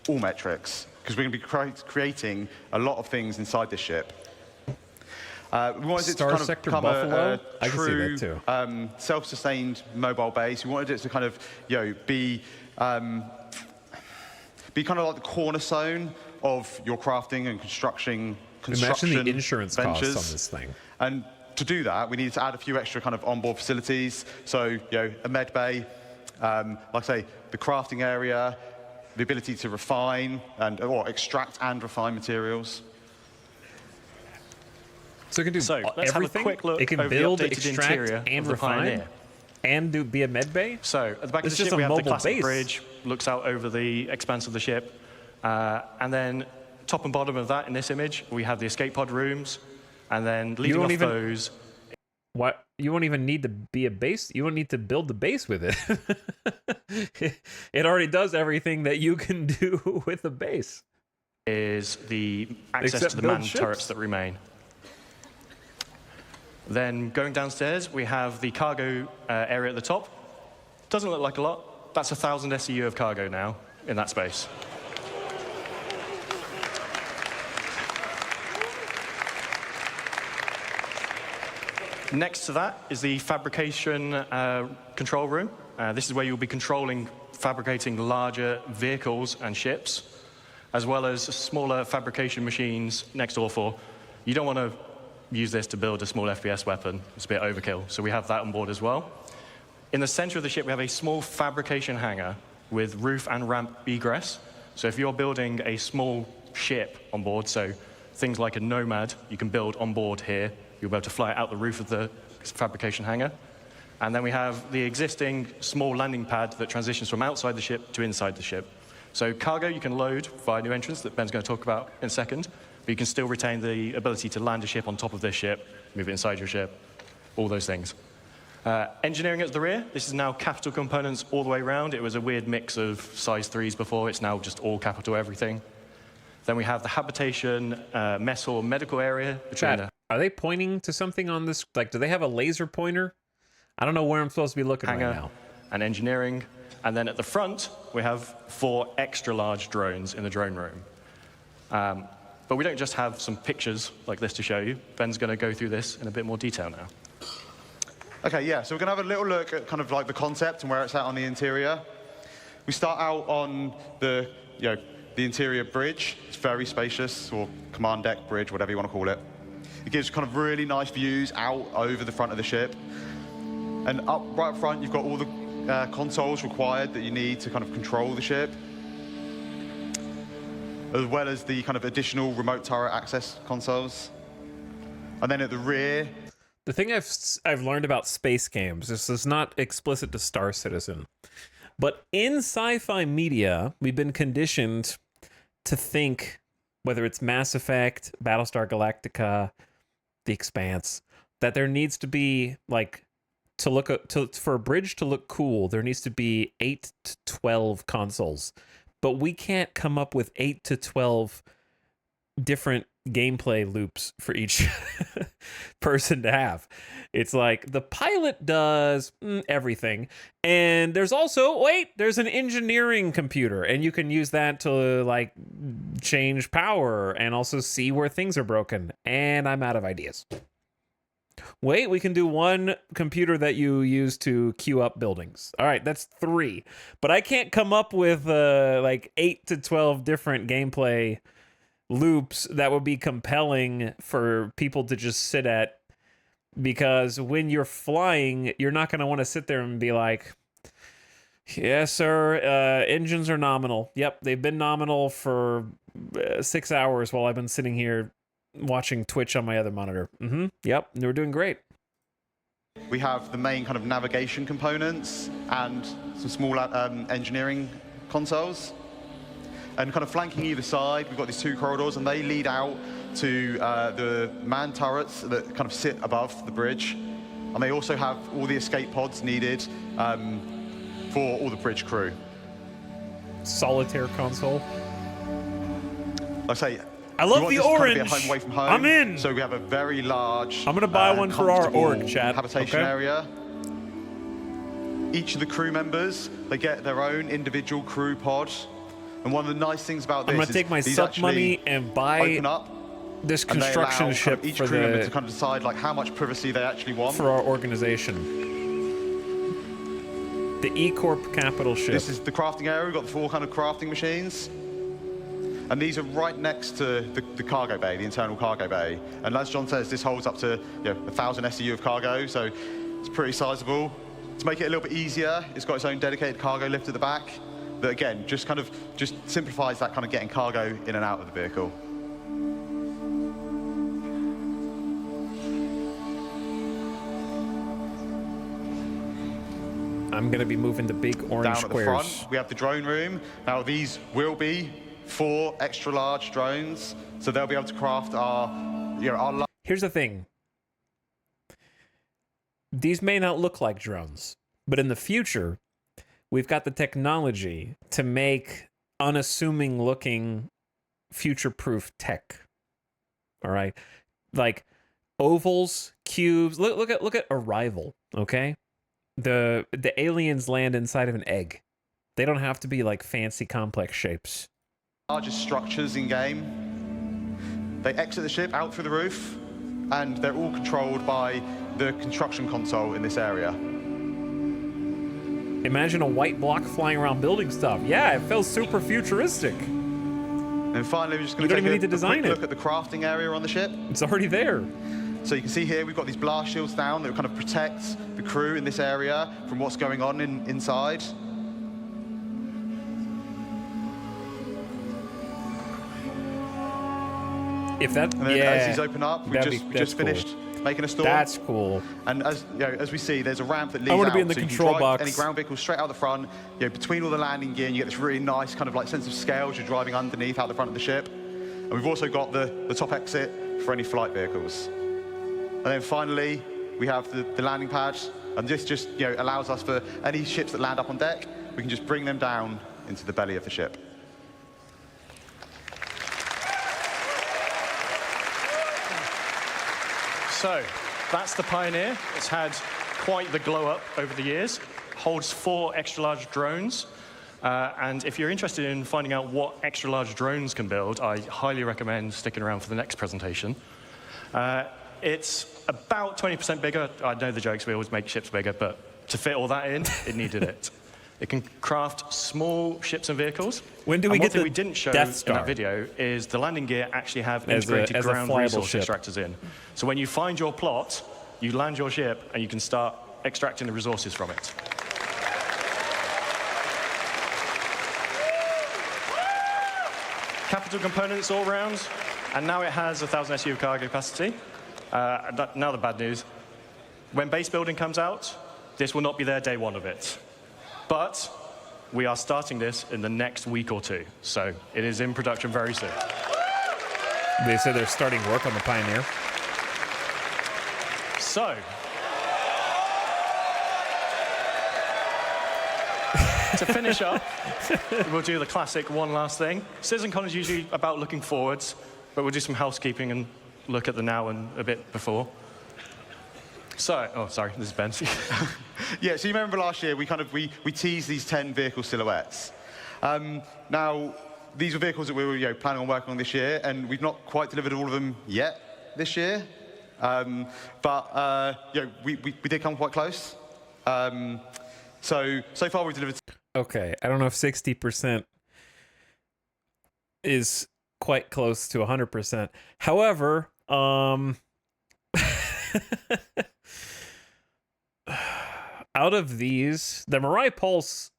all metrics, because we're going to be creating a lot of things inside this ship. We wanted it to kind of become a true self-sustained mobile base. We wanted it to kind of, you know, be kind of like the cornerstone of your crafting and construction
Imagine the insurance
ventures.
costs on this thing.
And to do that, we needed to add a few extra kind of onboard facilities. So, you know, a med bay, like I say, the crafting area, the ability to refine or extract and refine materials.
So it can do
let's
everything.
Have a quick look
it can
over
build,
the updated
extract,
interior
and
of the
refine,
Pioneer.
and be a med bay.
So at the back
It's
of the
just
ship,
a
we have the
mobile
classic
base.
bridge, looks out over the expanse of the ship. And then top and bottom of that, in this image, we have the escape pod rooms. And then leading off those...
What? You won't even need to be a base. You won't need to build the base with it. It already does everything that you can do with a base.
Is the access to the manned turrets that remain. Then going downstairs, we have the cargo area at the top. Doesn't look like a lot. That's 1,000 SEU of cargo now in that space. Next to that is the fabrication control room. This is where you'll be controlling fabricating larger vehicles and ships, as well as smaller fabrication machines next door for. You don't want to use this to build a small FPS weapon. It's a bit overkill, so we have that on board as well. In the center of the ship, we have a small fabrication hangar with roof and ramp egress. So if you're building a small ship on board, so things like a Nomad, you can build on board here. You'll be able to fly it out the roof of the fabrication hangar. And then we have the existing small landing pad that transitions from outside the ship to inside the ship. So cargo you can load via new entrance that Ben's going to talk about in a second, but you can still retain the ability to land a ship on top of this ship, move it inside your ship, all those things. Engineering at the rear, this is now capital components all the way around. It was a weird mix of size 3s before. It's now just all capital everything. Then we have the habitation, mess hall, medical area.
Are they pointing to something on this? Like, do they have a laser pointer? I don't know where I'm supposed to be looking
hangar
right now.
And engineering. And then at the front, we have 4 extra large drones in the drone room. But we don't just have some pictures like this to show you. Ben's going to go through this in a bit more detail now.
Okay, yeah, so we're going to have a little look at kind of like the concept and where it's at on the interior. We start out on the interior bridge. It's very spacious, or command deck bridge, whatever you want to call it. It gives kind of really nice views out over the front of the ship. And right up front, you've got all the consoles required that you need to kind of control the ship, as well as the kind of additional remote turret access consoles. And then at the rear...
The thing I've learned about space games, this is not explicit to Star Citizen, but in sci-fi media, we've been conditioned to think, whether it's Mass Effect, Battlestar Galactica, The Expanse, that there needs to be like for a bridge to look cool, there needs to be 8 to 12 consoles. But we can't come up with 8 to 12 different gameplay loops for each person to have. It's like the pilot does everything, and there's also there's an engineering computer, and you can use that to like change power and also see where things are broken. And I'm out of ideas. Wait, we can do one computer that you use to queue up buildings. All right, that's 3. But I can't come up with like 8 to 12 different gameplay loops that would be compelling for people to just sit at, because when you're flying, you're not going to want to sit there and be like, yes, sir, engines are nominal. Yep, they've been nominal for 6 hours while I've been sitting here watching Twitch on my other monitor. Yep, we're doing great.
We have the main kind of navigation components and some small engineering consoles. And kind of flanking either side, we've got these 2 corridors, and they lead out to the man turrets that kind of sit above the bridge. And they also have all the escape pods needed for all the bridge crew.
Solitaire console.
Like I say,
I love the orange.
Kind of be a home away from home.
I'm in.
So we have a very large.
I'm gonna buy one for our org chat.
Habitation area. Each of the crew members, they get their own individual crew pod. And one of the nice things about this
I'm gonna take my sub money and buy this construction ship
kind of each
for
crew member
the
to kind of decide like how much privacy they actually want
for our organization. The E Corp capital ship.
This is the crafting area. We've got the 4 kind of crafting machines. And these are right next to the cargo bay, the internal cargo bay. And as John says, this holds up to 1,000 SEU of cargo, so it's pretty sizable. To make it a little bit easier, it's got its own dedicated cargo lift at the back that, again, just simplifies that kind of getting cargo in and out of the vehicle.
I'm going to be moving the big orange
Down at
squares.
the front, we have the drone room. Now, these will be 4 extra large drones, so they'll be able to craft our
Here's the thing. These may not look like drones, but in the future, we've got the technology to make unassuming looking future-proof tech. All right? Like ovals, cubes. Look at Arrival, okay? The aliens land inside of an egg. They don't have to be like fancy complex shapes.
Largest structures in game. They exit the ship out through the roof, and they're all controlled by the construction console in this area.
Imagine a white block flying around building stuff. Yeah, it feels super futuristic.
And finally, we're just going
You
to
don't even need to
take a
design
quick
it.
look at the crafting area on the ship.
It's already there.
So you can see here, we've got these blast shields down that kind of protect the crew in this area from what's going on inside.
If that,
and then
yeah,
as these open up, we just finished making a storm.
That's cool.
And as as we see, there's a ramp that leads
I want
out.
to be in the
so
control
you can drive
box.
any ground vehicles straight out the front. Between all the landing gear, and you get this really nice kind of like sense of scale as you're driving underneath out the front of the ship. And we've also got the top exit for any flight vehicles. And then finally, we have the landing pad, and this just allows us for any ships that land up on deck, we can just bring them down into the belly of the ship.
So, that's the Pioneer. It's had quite the glow up over the years. Holds 4 extra large drones. And if you're interested in finding out what extra large drones can build, I highly recommend sticking around for the next presentation. It's about 20% bigger. I know the jokes, we always make ships bigger, but to fit all that in, it needed it. It can craft small ships and vehicles.
When do we get the
One thing we didn't show
Death
in
Star?
that video is the landing gear actually have
As a
integrated ground
flyable
resource
ship.
extractors in. So when you find your plot, you land your ship and you can start extracting the resources from it. Capital components all round, and now it has 1,000 SU of cargo capacity. Now the bad news, When base building comes out, this will not be their day one of it. But we are starting this in the next week or two, so it is in production very soon.
They said they're starting work on the Pioneer.
So, to finish up, we'll do the classic one last thing. CitizenCon is usually about looking forwards, but we'll do some housekeeping and look at the now and a bit before. So, oh, sorry, this is Ben.
Yeah, so you remember last year we teased these 10 vehicle silhouettes. Now, these were vehicles that we were planning on working on this year, and we've not quite delivered all of them yet this year. But we did come quite close. So far we've delivered.
Okay, I don't know if 60% is quite close to 100%. However, out of these, the Mirai Pulse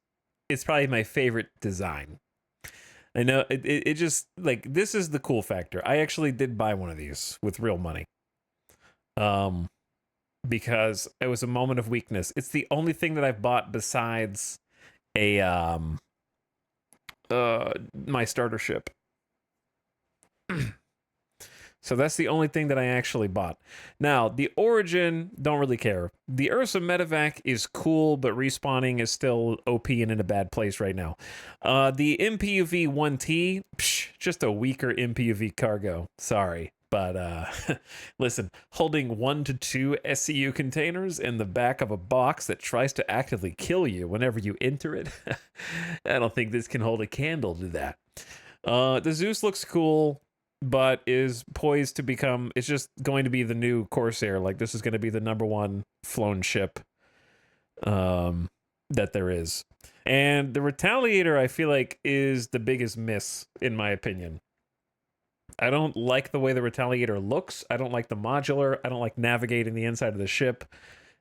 is probably my favorite design. I know it just, like, this is the cool factor. I actually did buy one of these with real money. Because it was a moment of weakness. It's the only thing that I've bought besides a my starter ship. So that's the only thing that I actually bought. Now, the Origin, don't really care. The Ursa Medevac is cool, but respawning is still OP and in a bad place right now. The MPUV 1T, just a weaker MPUV cargo. Sorry. But listen, holding 1 to 2 SCU containers in the back of a box that tries to actively kill you whenever you enter it, I don't think this can hold a candle to that. The Zeus looks cool, but is poised to become, it's just going to be the new Corsair. Like, this is going to be the #1 flown ship that there is. And the Retaliator, I feel like, is the biggest miss, in my opinion. I don't like the way the Retaliator looks. I don't like the modular. I don't like navigating the inside of the ship.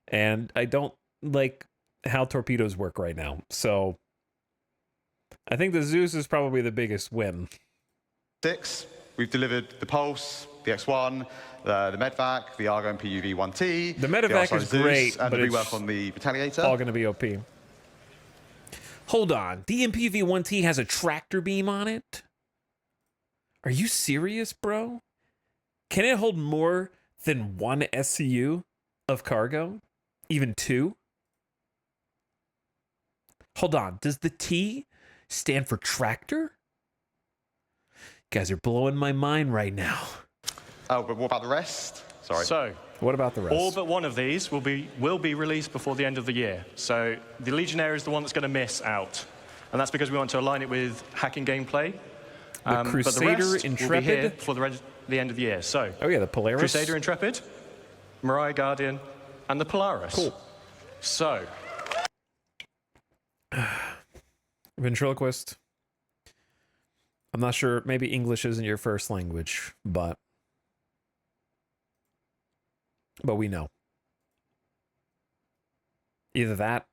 And I don't like how torpedoes work right now. So I think the Zeus is probably the biggest win.
6, we've delivered the Pulse, the X1, the Medvac, the Argo and PUV 1T.
The Medevac is great,
and
but
the
it's
rework on the Retaliator.
all going to be OP. Hold on. The MPUV 1T has a tractor beam on it? Are you serious, bro? Can it hold more than 1 SCU of cargo? Even 2? Hold on. Does the T stand for tractor? You guys are blowing my mind right now.
Oh, but what about the rest? Sorry.
So,
what about the rest?
All but one of these will be released before the end of the year. So the Legionnaire is the one that's going to miss out. And that's because we want to align it with hacking gameplay.
The Crusader
but the rest
Intrepid
will be here for the end of the year. So,
oh yeah, the Polaris,
Crusader Intrepid, Mirai Guardian, and the Polaris.
Cool.
So,
Ventriloquist. I'm not sure. Maybe English isn't your first language, but we know. Either that.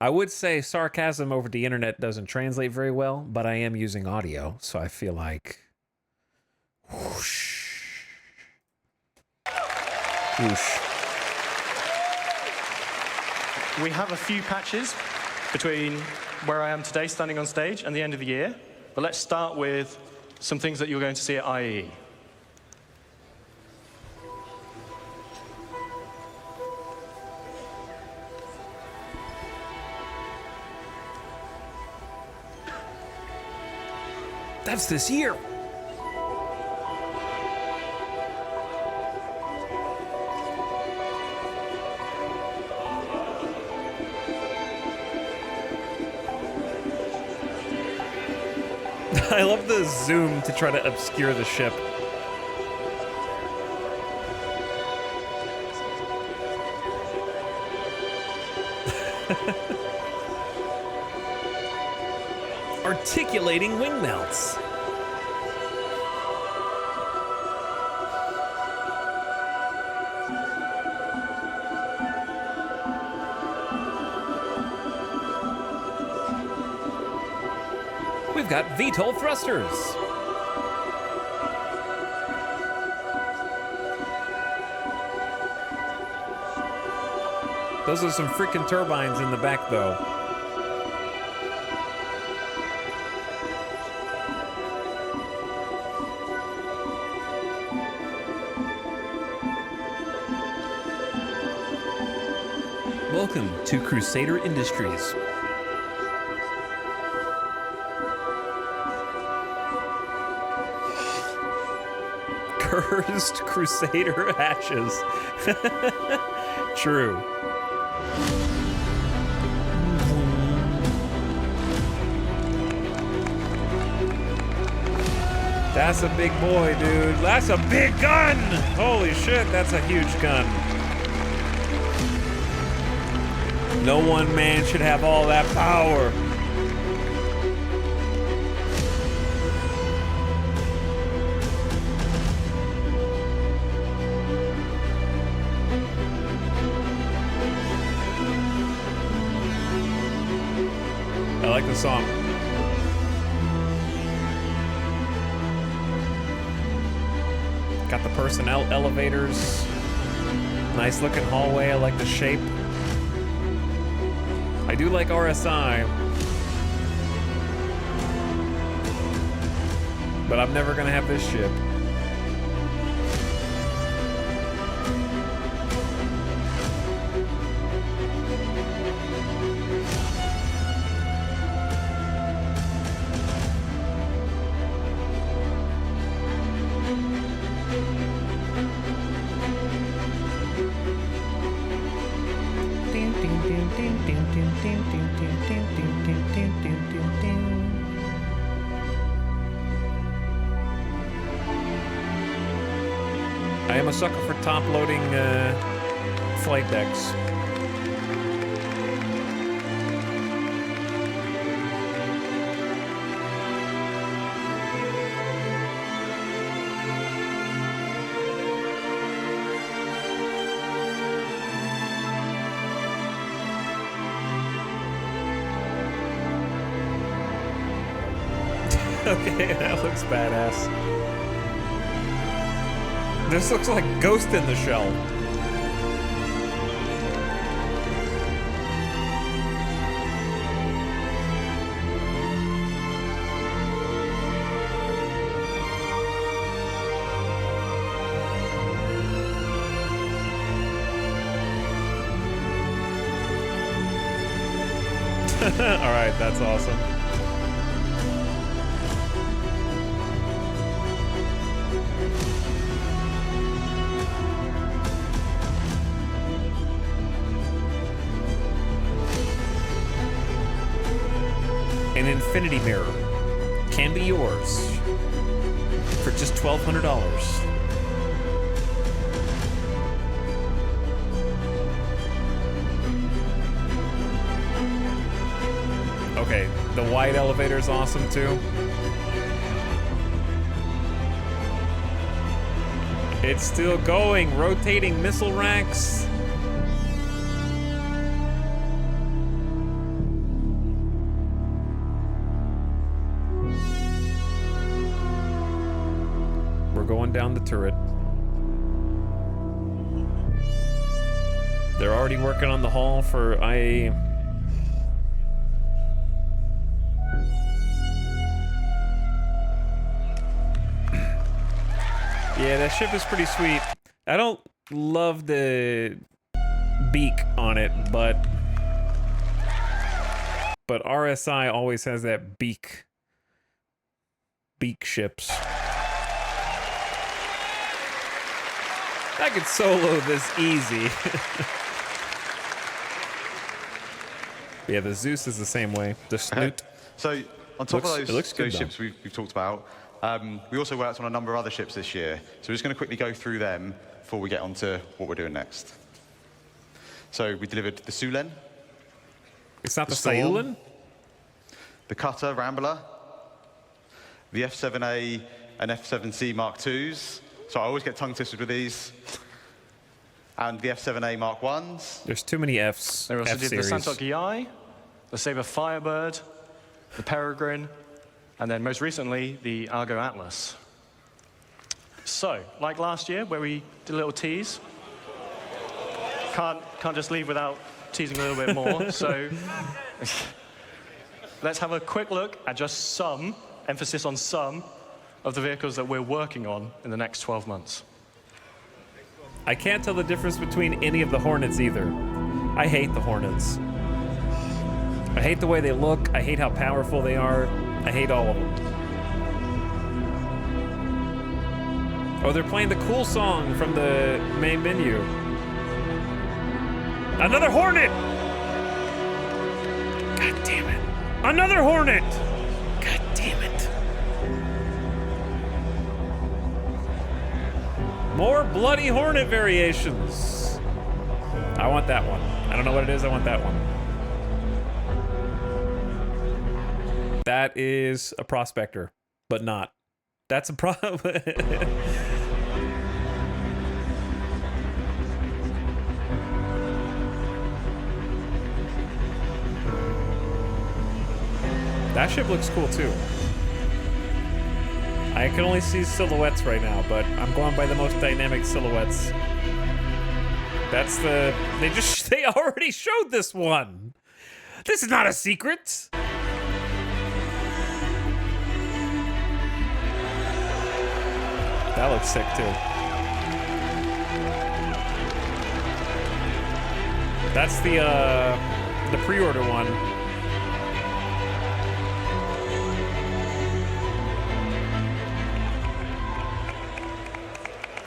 I would say sarcasm over the internet doesn't translate very well, but I am using audio, so I feel like whoosh. Whoosh.
we have a few patches between where I am today, standing on stage, and the end of the year. But let's start with some things that you're going to see at IEE.
That's this year. I love the zoom to try to obscure the ship. Articulating wing mounts. We've got VTOL thrusters. Those are some freaking turbines in the back, though. Welcome to Crusader Industries. Cursed Crusader ashes. True. That's a big boy, dude. That's a big gun! Holy shit, that's a huge gun. No one man should have all that power. I like the song. Got the personnel elevators. Nice looking hallway. I like the shape. I do like RSI. But I'm never gonna have this ship. I am a sucker for top-loading flight decks. Okay, that looks badass. This looks like Ghost in the Shell. All right, that's awesome. An infinity mirror can be yours for just $1,200. Okay, the wide elevator is awesome too. It's still going. Rotating missile racks. We're going down the turret. They're already working on the hull for IA. Yeah, that ship is pretty sweet. I don't love the beak on it, but RSI always has that beak ships. I could solo this easy. Yeah, the Zeus is the same way. The Snoot.
So on top of those ships we've talked about, we also worked on a number of other ships this year. So we're just going to quickly go through them before we get on to what we're doing next. So we delivered the Sulen.
It's not the Sayulen?
The Cutter Rambler. The F7A and F7C Mark IIs. So I always get tongue twisted with these. And the F7A Mark I's.
There's too many Fs.
They also did the Santok EI, the Sabre Firebird, the Peregrine, and then most recently, the Argo Atlas. So, like last year, where we did a little tease, can't just leave without teasing a little bit more. So let's have a quick look at just some, emphasis on some, of the vehicles that we're working on in the next 12 months.
I can't tell the difference between any of the Hornets either. I hate the Hornets. I hate the way they look. I hate how powerful they are. I hate all of them. Oh, they're playing the cool song from the main menu. Another Hornet! God damn it. Another Hornet! God damn it. More bloody Hornet variations. I want that one. I don't know what it is. I want that one. That is a prospector, but not. That's a problem. That ship looks cool too. I can only see silhouettes right now, but I'm going by the most dynamic silhouettes. That's the... They already showed this one. This is not a secret. That looks sick too. That's the pre-order one.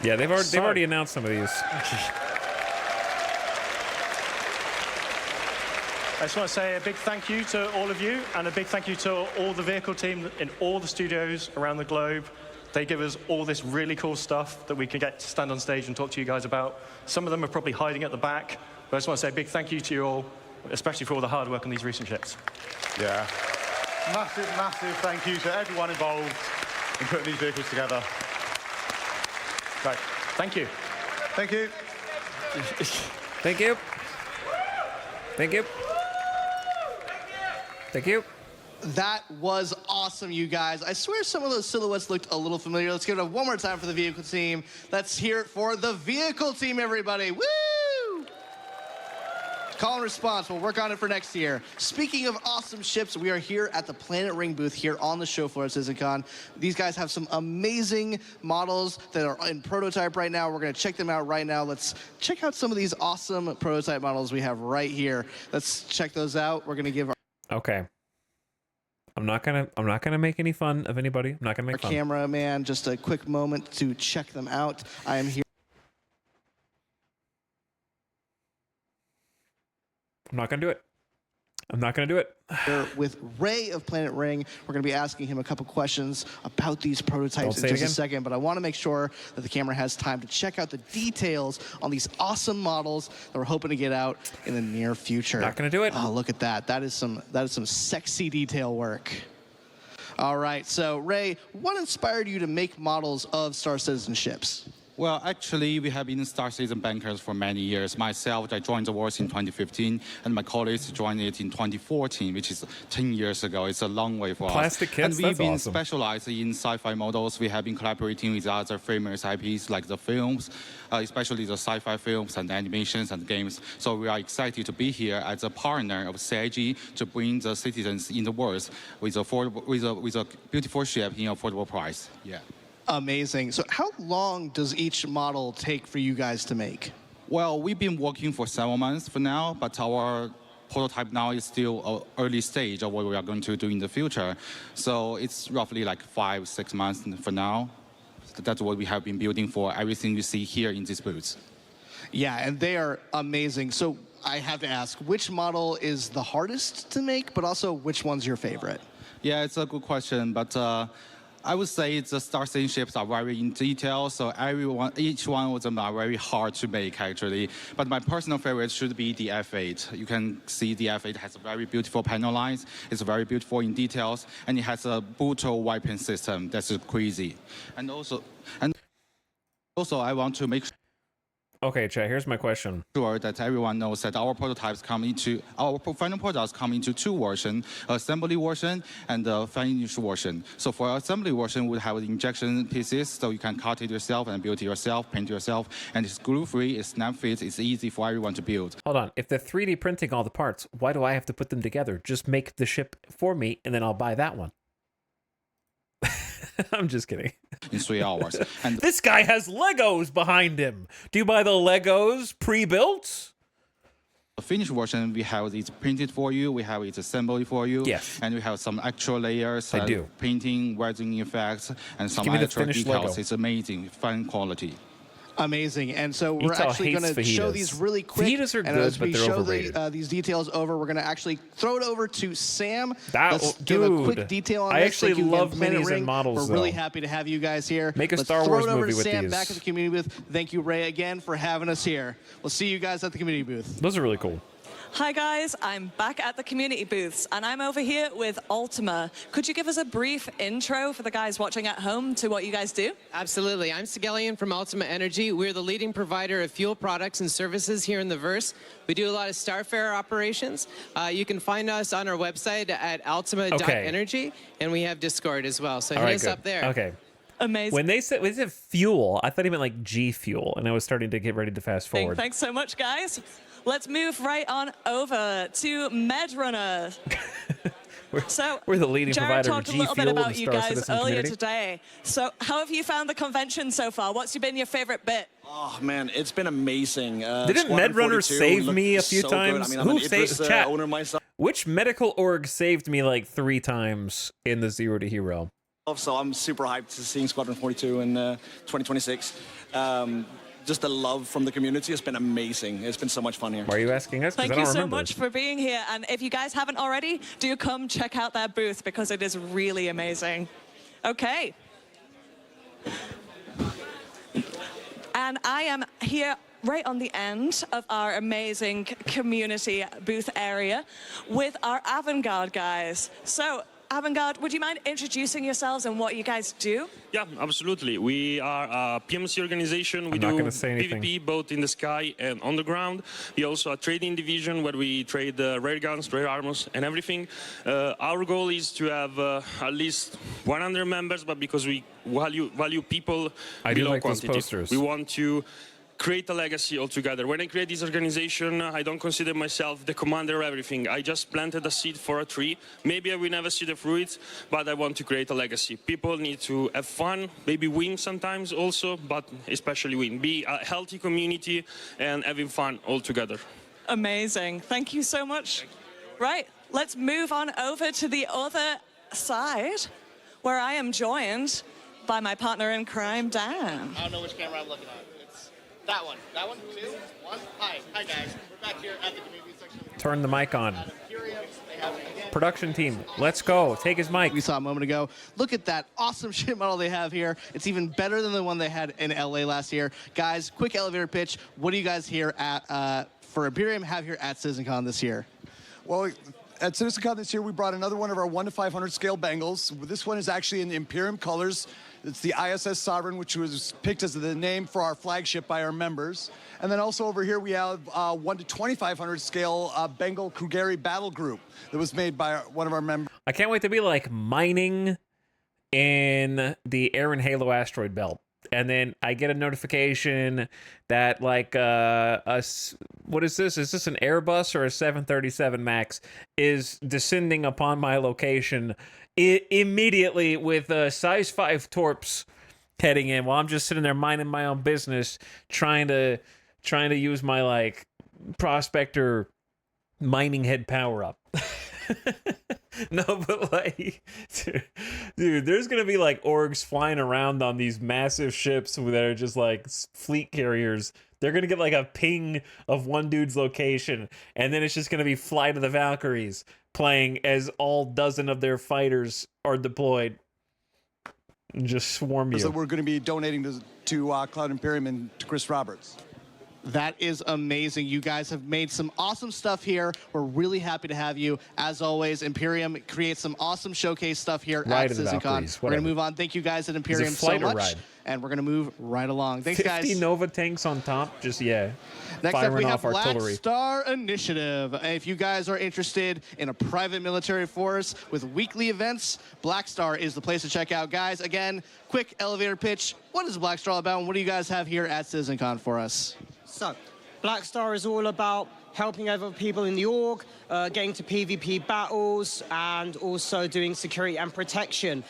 Yeah, they've already announced some of these.
I just want to say a big thank you to all of you, and a big thank you to all the vehicle team in all the studios around the globe. They give us all this really cool stuff that we can get to stand on stage and talk to you guys about. Some of them are probably hiding at the back, but I just want to say a big thank you to you all, especially for all the hard work on these recent ships.
Yeah. Massive, massive thank you to everyone involved in putting these vehicles together.
Right. Thank you.
Thank you.
Thank you. Thank you. Thank you.
That was awesome, you guys. I swear some of those silhouettes looked a little familiar. Let's give it up one more time for the vehicle team. Let's hear it for the vehicle team, everybody. Woo! Call and response. We'll work on it for next year. Speaking of awesome ships, we are here at the Planet Ring booth here on the show floor at CitizenCon. These guys have some amazing models that are in prototype right now. We're going to check them out right now. Let's check out some of these awesome prototype models we have right here. Let's check those out. We're going to give our
Okay. I'm not gonna make any fun of anybody. I'm not gonna make fun.
Cameraman just a quick moment to check them out. I am here.
I'm not gonna do it. I'm not gonna do it.
With Ray of Planet Ring, we're going to be asking him a couple questions about these prototypes in just a second, but I want to make sure that the camera has time to check out the details on these awesome models that we're hoping to get out in the near future.
Not going to do it.
Oh, look at that. That is some sexy detail work. All right, so Ray, what inspired you to make models of Star Citizen ships?
Well, actually, we have been Star Citizen bankers for many years. Myself, I joined the wars in 2015, and my colleagues joined it in 2014, which is 10 years ago. It's a long way for us.
Plastic kits,
and we've been
awesome.
specialized in sci-fi models. We have been collaborating with other famous IPs like the films, especially the sci-fi films and animations and games. So we are excited to be here as a partner of CIG to bring the citizens in the world with a beautiful ship in affordable price. Yeah.
Amazing. So how long does each model take for you guys to make?
Well, we've been working for 7 months for now, but our prototype now is still early stage of what we are going to do in the future. So it's roughly like 5-6 months for now. That's what we have been building for everything you see here in this booth.
Yeah, and they are amazing. So I have to ask, which model is the hardest to make, but also which one's your favorite?
Yeah, it's a good question, but I would say the Star Citizen ships are very in detail, so each one of them are very hard to make, actually. But my personal favorite should be the F8. You can see the F8 has a very beautiful panel lines. It's very beautiful in details, and it has a brutal weapon system that's crazy. And also, I want to make
Okay, chat, here's my question.
Sure that everyone knows that our prototypes our final products come into two versions, assembly version and the finished version. So for assembly version, we have injection pieces, so you can cut it yourself and build it yourself, paint yourself, and it's glue-free, it's snap-fit, it's easy for everyone to build.
Hold on, if they're 3D printing all the parts, why do I have to put them together? Just make the ship for me, and then I'll buy that one. I'm just kidding.
In 3 hours. And
this guy has Legos behind him. Do you buy the Legos pre-built?
The finished version, we have it printed for you, we have it assembled for you,
yes,
and we have some extra layers, painting, welding effects, and some extra details.
Lego.
It's amazing, fine quality.
Amazing. And so we're actually going to show these really quick.
Fajitas are
and
good,
as
but
we
they're
show
overrated.
these details over, we're going to actually throw it over to Sam.
Let's
give a quick detail on this.
I actually
Thank you
love
again, Planet
minis
Ring.
and models.
We're really happy to have you guys here.
Make a
Let's
Star
throw
Wars
it over
movie
to
with
Sam
these.
back at the community booth. Thank you, Ray, again for having us here. We'll see you guys at the community booth.
Those are really cool.
Hi guys, I'm back at the community booths and I'm over here with Ultima. Could you give us a brief intro for the guys watching at home to what you guys do?
Absolutely. I'm Sigelian from Ultima Energy. We're the leading provider of fuel products and services here in the Verse. We do a lot of Starfarer operations. You can find us on our website at ultima.energy, and we have Discord as well. So hit us up there.
Okay.
Amazing.
When they said fuel, I thought he meant like G Fuel, and I was starting to get ready to fast forward.
Thanks so much, guys. Let's move right on over to MedRunner.
We're the leading
Jared
provider
talked
of
a
G
little
Fuel
bit
in the
about you
Star
guys
Citizen
earlier
community.
today. So how have you found the convention so far? What's been your favorite bit?
Oh man, it's been amazing.
Didn't MedRunner save me a few
so
times?
Good. I mean, I'm
Who
an
saved
Idris,
chat?
owner myself,
Which medical org saved me like 3 times in the Zero to Hero?
so I'm super hyped to seeing Squadron 42 in 2026. Just the love from the community has been amazing. It's been so much fun here.
Why are you asking us?
Thank you so much for being here. And if you guys haven't already, do come check out that booth because it is really amazing. Okay. And I am here right on the end of our amazing community booth area with our Avantgarde guys. So, Avantgarde, would you mind introducing yourselves and what you guys do?
Yeah, absolutely. We are a PMC organization. We
I'm not
do
gonna say anything.
PvP both in the sky and on the ground. We also a trading division where we trade rare guns, rare armors, and everything. Our goal is to have at least 100 members, but because we value people
I do
below
like those
quantity.
posters.
We want to create a legacy altogether. When I create this organization, I don't consider myself the commander of everything. I just planted a seed for a tree. Maybe I will never see the fruit, but I want to create a legacy. People need to have fun, maybe win sometimes also, but especially win. Be a healthy community and having fun all together.
Amazing. Thank you so much. Right, let's move on over to the other side where I am joined by my partner in crime, Dan.
I don't know which camera I'm looking at. It's that one. That one? 2? 1? Hi. Hi, guys. We're back here at the community section.
Turn the mic on. Production team, let's go. Take his mic.
We saw a moment ago. Look at that awesome ship model they have here. It's even better than the one they had in LA last year. Guys, quick elevator pitch. What do you guys here at for Imperium have here at CitizenCon this year?
Well, at CitizenCon this year, we brought another one of our 1 to 500 scale Bengals. This one is actually in Imperium colors. It's the ISS Sovereign, which was picked as the name for our flagship by our members. And then also over here, we have 1 to 2,500 scale Bengal Krugeri Battle Group that was made by one of our members.
I can't wait to be like mining in the Aaron Halo asteroid belt. And then I get a notification that like what is this? Is this an Airbus or a 737 Max is descending upon my location immediately with size 5 torps heading in while I'm just sitting there minding my own business, trying to use my like prospector mining head power up. No, but like, dude, there's gonna be like orgs flying around on these massive ships that are just like fleet carriers. They're gonna get like a ping of one dude's location, and then it's just gonna be Flight of the Valkyries playing as all dozen of their fighters are deployed and just swarm you.
So we're going to be donating to Cloud Imperium and to Chris Roberts.
That is amazing. You guys have made some awesome stuff here. We're really happy to have you. As always, Imperium creates some awesome showcase stuff here
Ride
at
of the
CitizenCon.
Valkyries,
We're going
whatever.
to move on. Thank you guys at Imperium so
flight or
much.
ride?
and we're going to move right along. Thanks,
50
guys.
Nova tanks on top, just, yeah,
Next up,
firing
we have
off artillery.
Black Star Initiative. If you guys are interested in a private military force with weekly events, Black Star is the place to check out. Guys, again, quick elevator pitch. What is Black Star all about, and what do you guys have here at CitizenCon for us?
So, Black Star is all about helping other people in the org, getting to PvP battles, and also doing security and protection.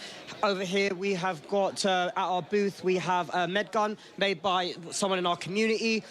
Over here, we have got, at our booth, we have a med gun made by someone in our community.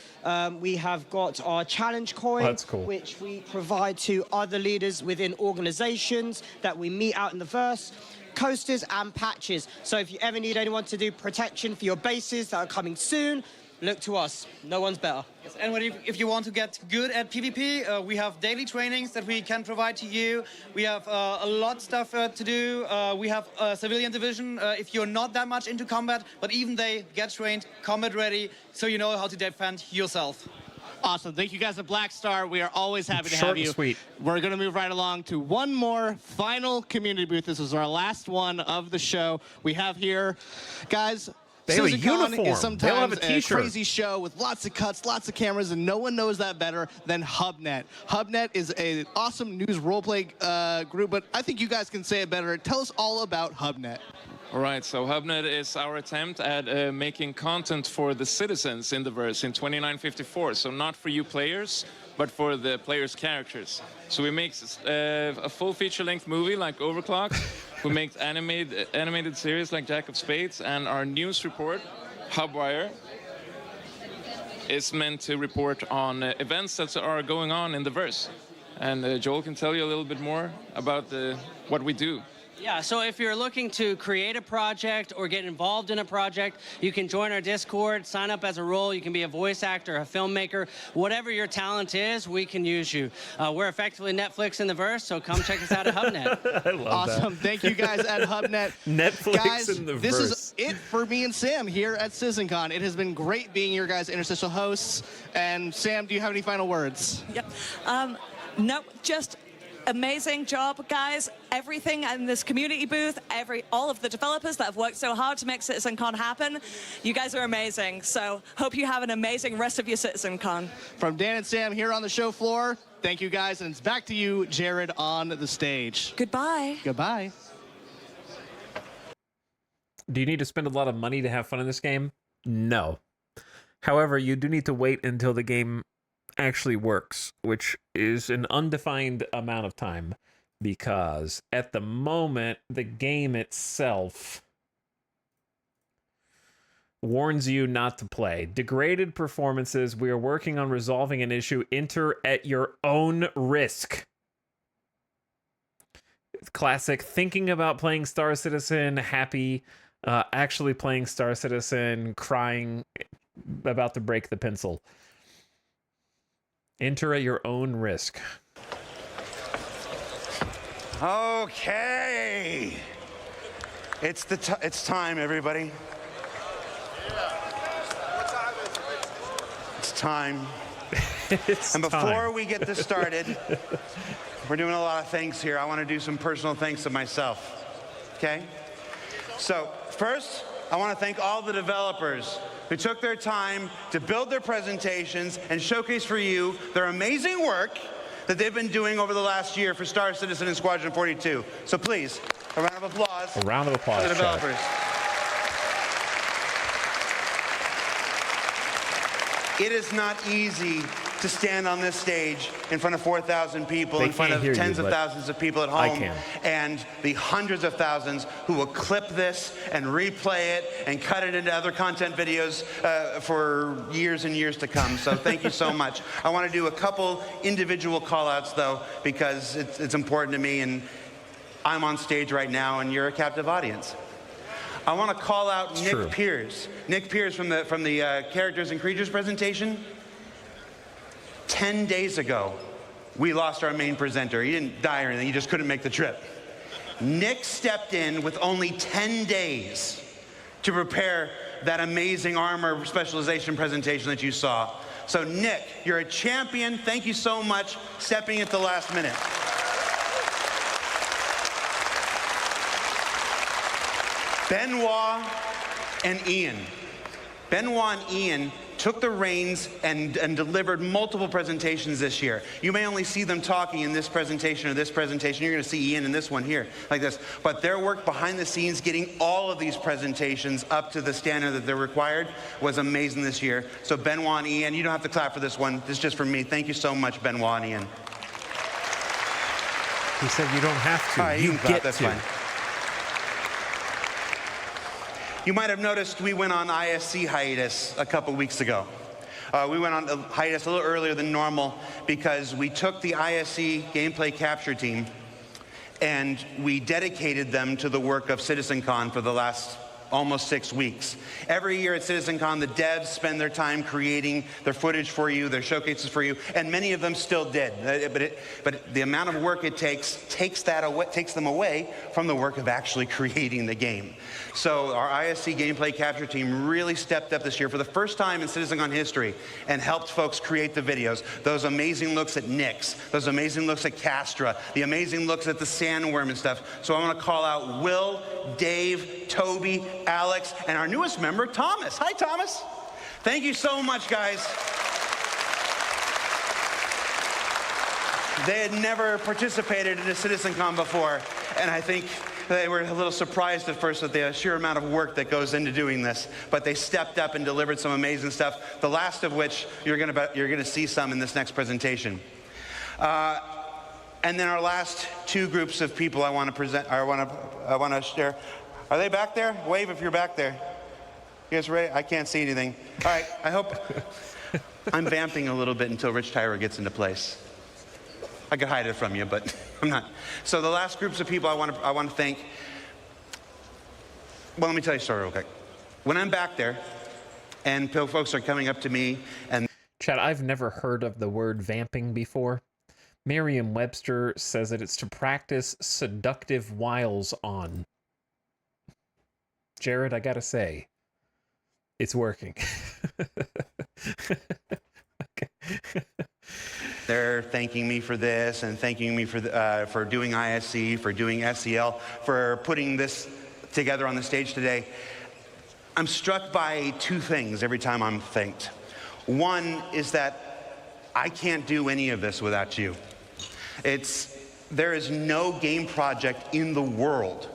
We have got our challenge coin,
that's cool,
which we provide to other leaders within organizations that we meet out in the verse. Coasters and patches. So if you ever need anyone to do protection for your bases that are coming soon, look to us. No one's better.
Yes, and if you want to get good at PvP, we have daily trainings that we can provide to you. We have a lot of stuff to do. We have a civilian division if you're not that much into combat, but even they get trained, combat ready, so you know how to defend yourself.
Awesome. Thank you guys at Black Star. We are always happy to
Short
have you.
and sweet.
We're going to move right along to one more final community booth. This is our last one of the show. We have here, guys,
They have a
CitizenCon
uniform.
is sometimes
They'll have a t-shirt.
crazy show with lots of cuts, lots of cameras, and no one knows that better than HubNet. HubNet is an awesome news roleplay group, but I think you guys can say it better. Tell us all about HubNet.
All right, so HubNet is our attempt at making content for the citizens in the verse in 2954. So not for you players, but for the players' characters. So we make a full feature-length movie like Overclock. We make animated series like Jack of Spades, and our news report, Hubwire, is meant to report on events that are going on in the verse. And Joel can tell you a little bit more about what we do.
Yeah, so if you're looking to create a project or get involved in a project, you can join our Discord, sign up as a role. You can be a voice actor, a filmmaker, whatever your talent is, we can use you. We're effectively Netflix in the verse, so come check us out at HubNet.
I love
Awesome.
that.
Thank you guys at HubNet.
Netflix
guys,
in the
this
verse.
is it for me and Sam here at CitizenCon. It has been great being your guys' interstitial hosts. And Sam, do you have any final words?
Yep. No, just amazing job, guys. Everything in this community booth, all of the developers that have worked so hard to make CitizenCon happen, you guys are amazing. So hope you have an amazing rest of your CitizenCon.
From Dan and Sam here on the show floor, thank you guys, and it's back to you, Jared, on the stage.
Goodbye.
Goodbye.
Do you need to spend a lot of money to have fun in this game? No. However, you do need to wait until the game actually works, which is an undefined amount of time, because at the moment the game itself warns you not to play. Degraded performances. We are working on resolving an issue. Enter at your own risk. Classic thinking about playing Star Citizen, happy actually playing Star Citizen, crying about to break the pencil. Enter at your own risk.
Okay. It's time, everybody. It's time. And before we get this started, we're doing a lot of things here. I want to do some personal thanks to myself. Okay? So, first, I want to thank all the developers who took their time to build their presentations and showcase for you their amazing work that they've been doing over the last year for Star Citizen and Squadron 42. So please, a round of applause.
A round of applause
for the developers. It is not easy to stand on this stage in front of 4,000 people, in front of tens of thousands of people at home, and the hundreds of thousands who will clip this and replay it and cut it into other content videos for years and years to come. So thank you so much. I want to do a couple individual call-outs, though, because it's important to me, and I'm on stage right now, and you're a captive audience. I want to call out Nick Pierce. Nick Pierce from the Characters and Creatures presentation. 10 days ago, we lost our main presenter. He didn't die or anything, he just couldn't make the trip. Nick stepped in with only 10 days to prepare that amazing armor specialization presentation that you saw. So Nick, you're a champion. Thank you so much stepping at the last minute. Benoit and Ian. Benoit and Ian took the reins and delivered multiple presentations this year. You may only see them talking in this presentation or this presentation. You're going to see Ian in this one here, like this. But their work behind the scenes, getting all of these presentations up to the standard that they're required, was amazing this year. So Benoit and Ian, you don't have to clap for this one. This is just for me. Thank you so much, Benoit and Ian.
He said you don't have to.
All right,
you
can clap,
get
that's
to.
fine. You might have noticed we went on ISC hiatus a couple weeks ago. We went on hiatus a little earlier than normal because we took the ISC gameplay capture team and we dedicated them to the work of CitizenCon for the last almost 6 weeks. Every year at CitizenCon, the devs spend their time creating their footage for you, their showcases for you, and many of them still did. But the amount of work it takes them away from the work of actually creating the game. So our ISC gameplay capture team really stepped up this year for the first time in CitizenCon history and helped folks create the videos. Those amazing looks at Nyx, those amazing looks at Castra, the amazing looks at the sandworm and stuff. So I want to call out Will, Dave, Toby, Alex, and our newest member, Thomas. Hi, Thomas. Thank you so much, guys. They had never participated in a CitizenCon before, and I think they were a little surprised at first at the sheer amount of work that goes into doing this, but they stepped up and delivered some amazing stuff, the last of which you're gonna see some in this next presentation. And then our last two groups of people I want to present, I want to share. Are they back there? Wave if you're back there. You guys ready? I can't see anything. All right, I hope. I'm vamping a little bit until Rich Tyra gets into place. I could hide it from you, but I'm not. So the last groups of people I want to thank. Well, let me tell you a story real quick. When I'm back there, and folks are coming up to me and.
Chad, I've never heard of the word vamping before. Merriam-Webster says that it's to practice seductive wiles on. Jared, I gotta say, it's working. Okay.
They're thanking me for this and thanking me for doing ISC, for doing SEL, for putting this together on the stage today. I'm struck by two things every time I'm thanked. One is that I can't do any of this without you. There is no game project in the world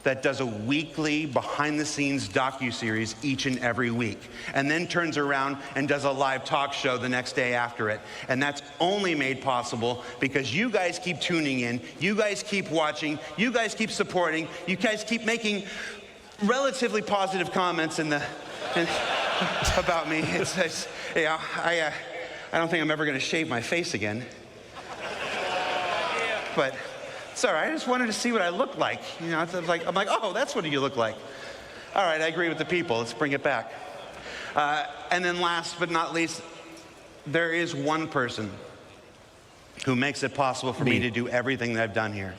that does a weekly behind-the-scenes docuseries each and every week, and then turns around and does a live talk show the next day after it. And that's only made possible because you guys keep tuning in, you guys keep watching, you guys keep supporting, you guys keep making relatively positive comments about me. I don't think I'm ever going to shave my face again. But it's all right. I just wanted to see what I looked like. You know, I'm like, oh, that's what you look like. All right, I agree with the people. Let's bring it back. And then last but not least, there is one person who makes it possible for me to do everything that I've done here.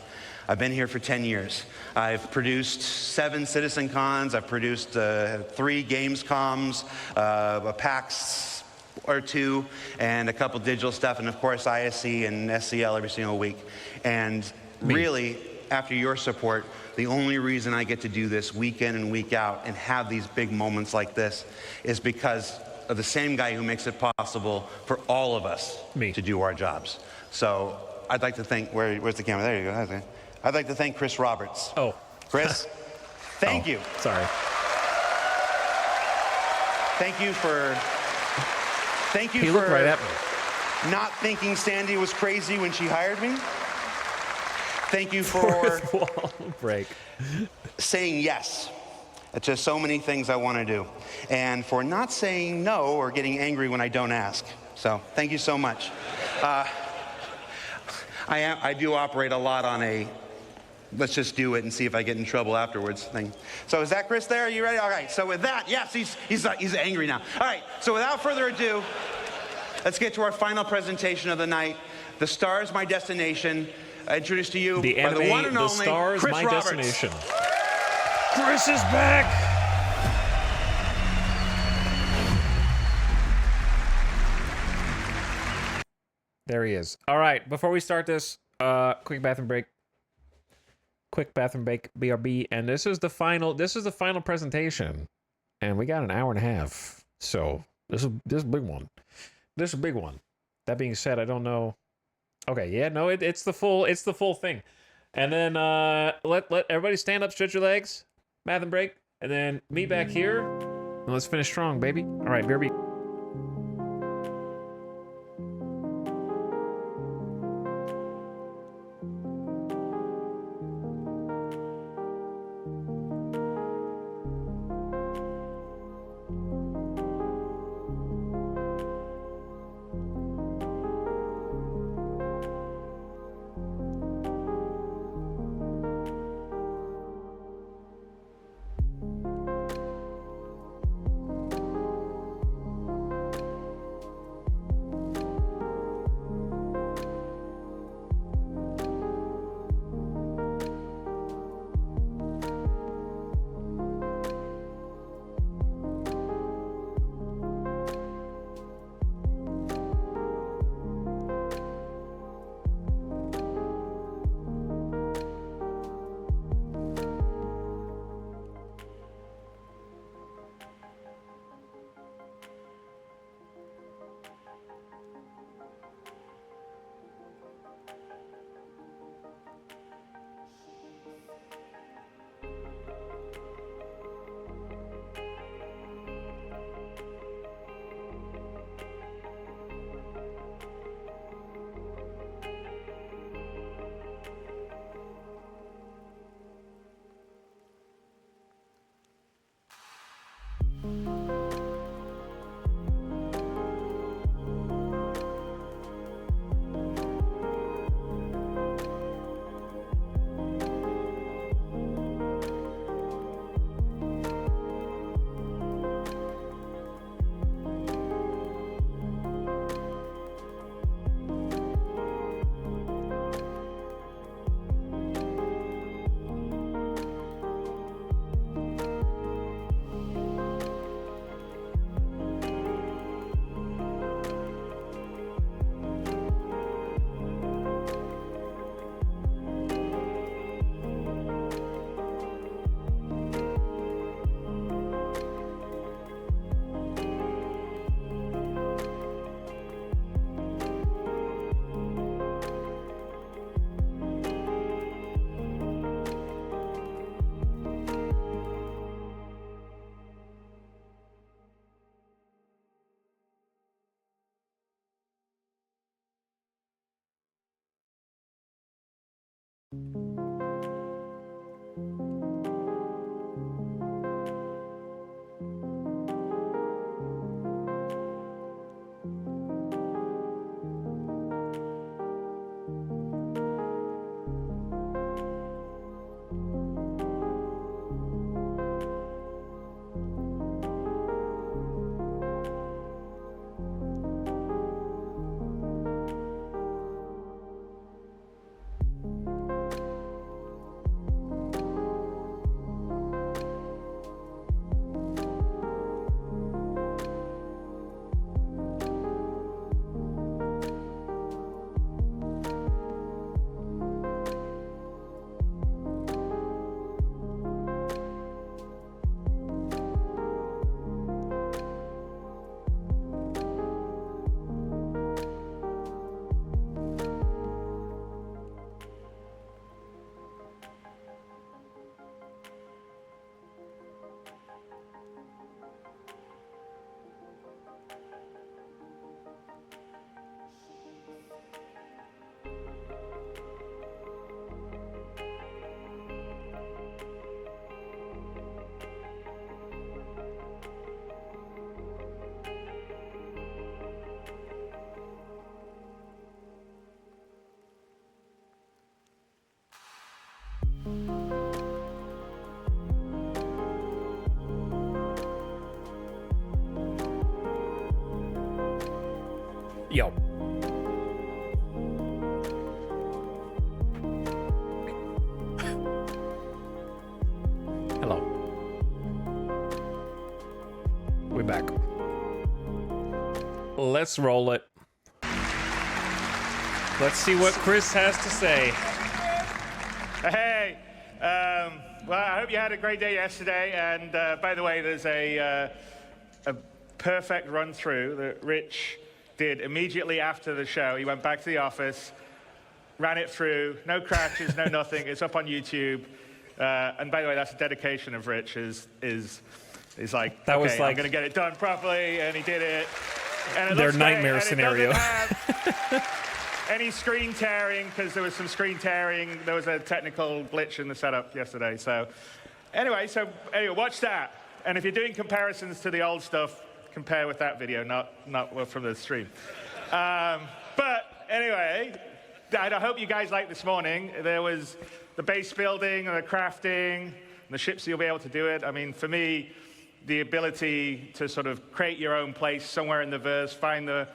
I've been here for 10 years. I've produced 7 CitizenCons. I've produced 3 Gamescoms, a PAX or 2, and a couple digital stuff, and of course ISC and SCL every single week. And really, after your support, the only reason I get to do this week in and week out and have these big moments like this is because of the same guy who makes it possible for all of us to do our jobs. So I'd like to thank, where's the camera? There you go. Okay. I'd like to thank Chris Roberts.
Oh.
Chris, thank you.
Sorry.
Thank you for
looked right at me.
Not thinking Sandy was crazy when she hired me. Thank you for saying yes to so many things I want to do, and for not saying no or getting angry when I don't ask. So thank you so much. I do operate a lot on a let's just do it and see if I get in trouble afterwards thing. So is that Chris there? Are you ready? All right. So with that, yes, he's angry now. All right. So without further ado, let's get to our final presentation of the night. The Star is My Destination. I introduce to you
the anime,
the one and
The
only
Star is
Chris
My
Roberts.
Destination. Chris is back. There he is. All right. Before we start this, quick bathroom break. BRB, and this is the final presentation and we got an hour and a half. So this is a big one. This is a big one. That being said, I don't know. Okay, yeah, no, it's the full thing. And then let everybody stand up, stretch your legs, math and break, and then meet back here. And let's finish strong, baby. All right, BRB. Yo. Hello. We're back. Let's roll it. Let's see what Chris has to say.
Hey, Well, I hope you had a great day yesterday. And by the way, there's a perfect run through that Rich did immediately after the show. He went back to the office, ran it through, no crashes, no nothing. It's up on YouTube. And by the way, that's a dedication of Rich. Is like,
that
okay,
was like,
I'm going to get it done properly, and he did it. And it
their
looks
nightmare
great,
scenario.
And it doesn't have any screen tearing, because there was some screen tearing. There was a technical glitch in the setup yesterday. So anyway, watch that. And if you're doing comparisons to the old stuff, compare with that video, not from the stream. But anyway, I hope you guys liked this morning. There was the base building and the crafting, and the ships, you'll be able to do it. I mean, for me, the ability to sort of create your own place somewhere in the verse, find the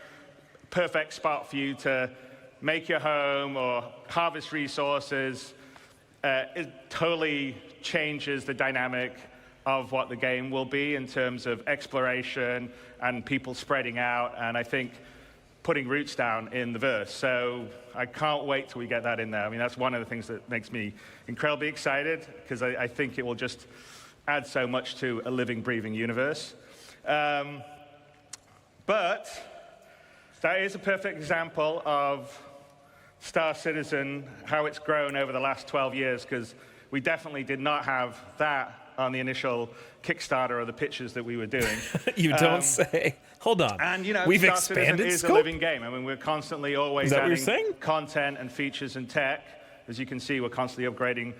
perfect spot for you to make your home or harvest resources, it totally changes the dynamic of what the game will be in terms of exploration and people spreading out, and I think putting roots down in the verse. So I can't wait till we get that in there. I mean, that's one of the things that makes me incredibly excited, because I think it will just add so much to a living, breathing universe. But that is a perfect example of Star Citizen, how it's grown over the last 12 years, because we definitely did not have that on the initial Kickstarter or the pitches that we were doing.
You don't say. Hold on.
And, you know,
we've
Star
expanded
Citizen is
scope?
a living game. I mean, we're constantly always adding content and features and tech. As you can see, we're constantly upgrading,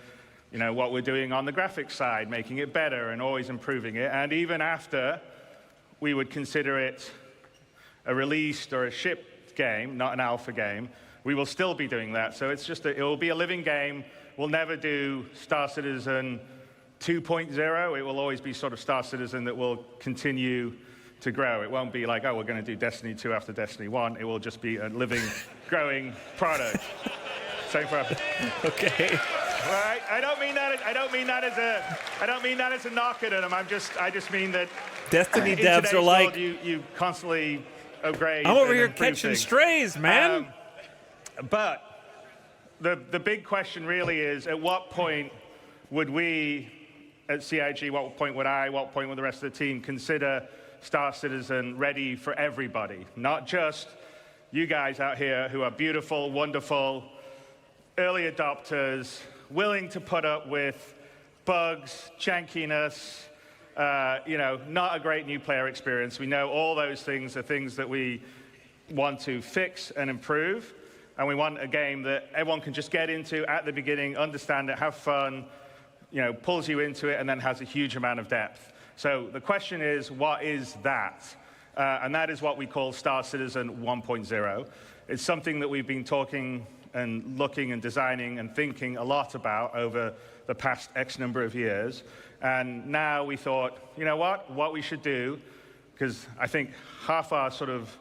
you know, what we're doing on the graphics side, making it better and always improving it. And even after we would consider it a released or a shipped game, not an alpha game, we will still be doing that. So it's just, it will be a living game. We'll never do Star Citizen 2.0. It will always be sort of Star Citizen that will continue to grow. It won't be like, oh, we're going to do Destiny 2 after Destiny 1. It will just be a living, growing product. Same for
Okay.
Right? I don't mean that as a knock at them. I just mean that
Destiny
in
devs
today's
are like,
world, you constantly upgrade.
I'm over
and
here
improve
catching
things.
strays, man.
But the big question really is, at what point would we at CIG, what point would the rest of the team consider Star Citizen ready for everybody? Not just you guys out here who are beautiful, wonderful, early adopters, willing to put up with bugs, jankiness, you know, not a great new player experience. We know all those things are things that we want to fix and improve. And we want a game that everyone can just get into at the beginning, understand it, have fun, you know, pulls you into it, and then has a huge amount of depth. So the question is, what is that? And that is what we call Star Citizen 1.0. It's something that we've been talking and looking and designing and thinking a lot about over the past X number of years. And now we thought, you know what we should do, because I think half our sort of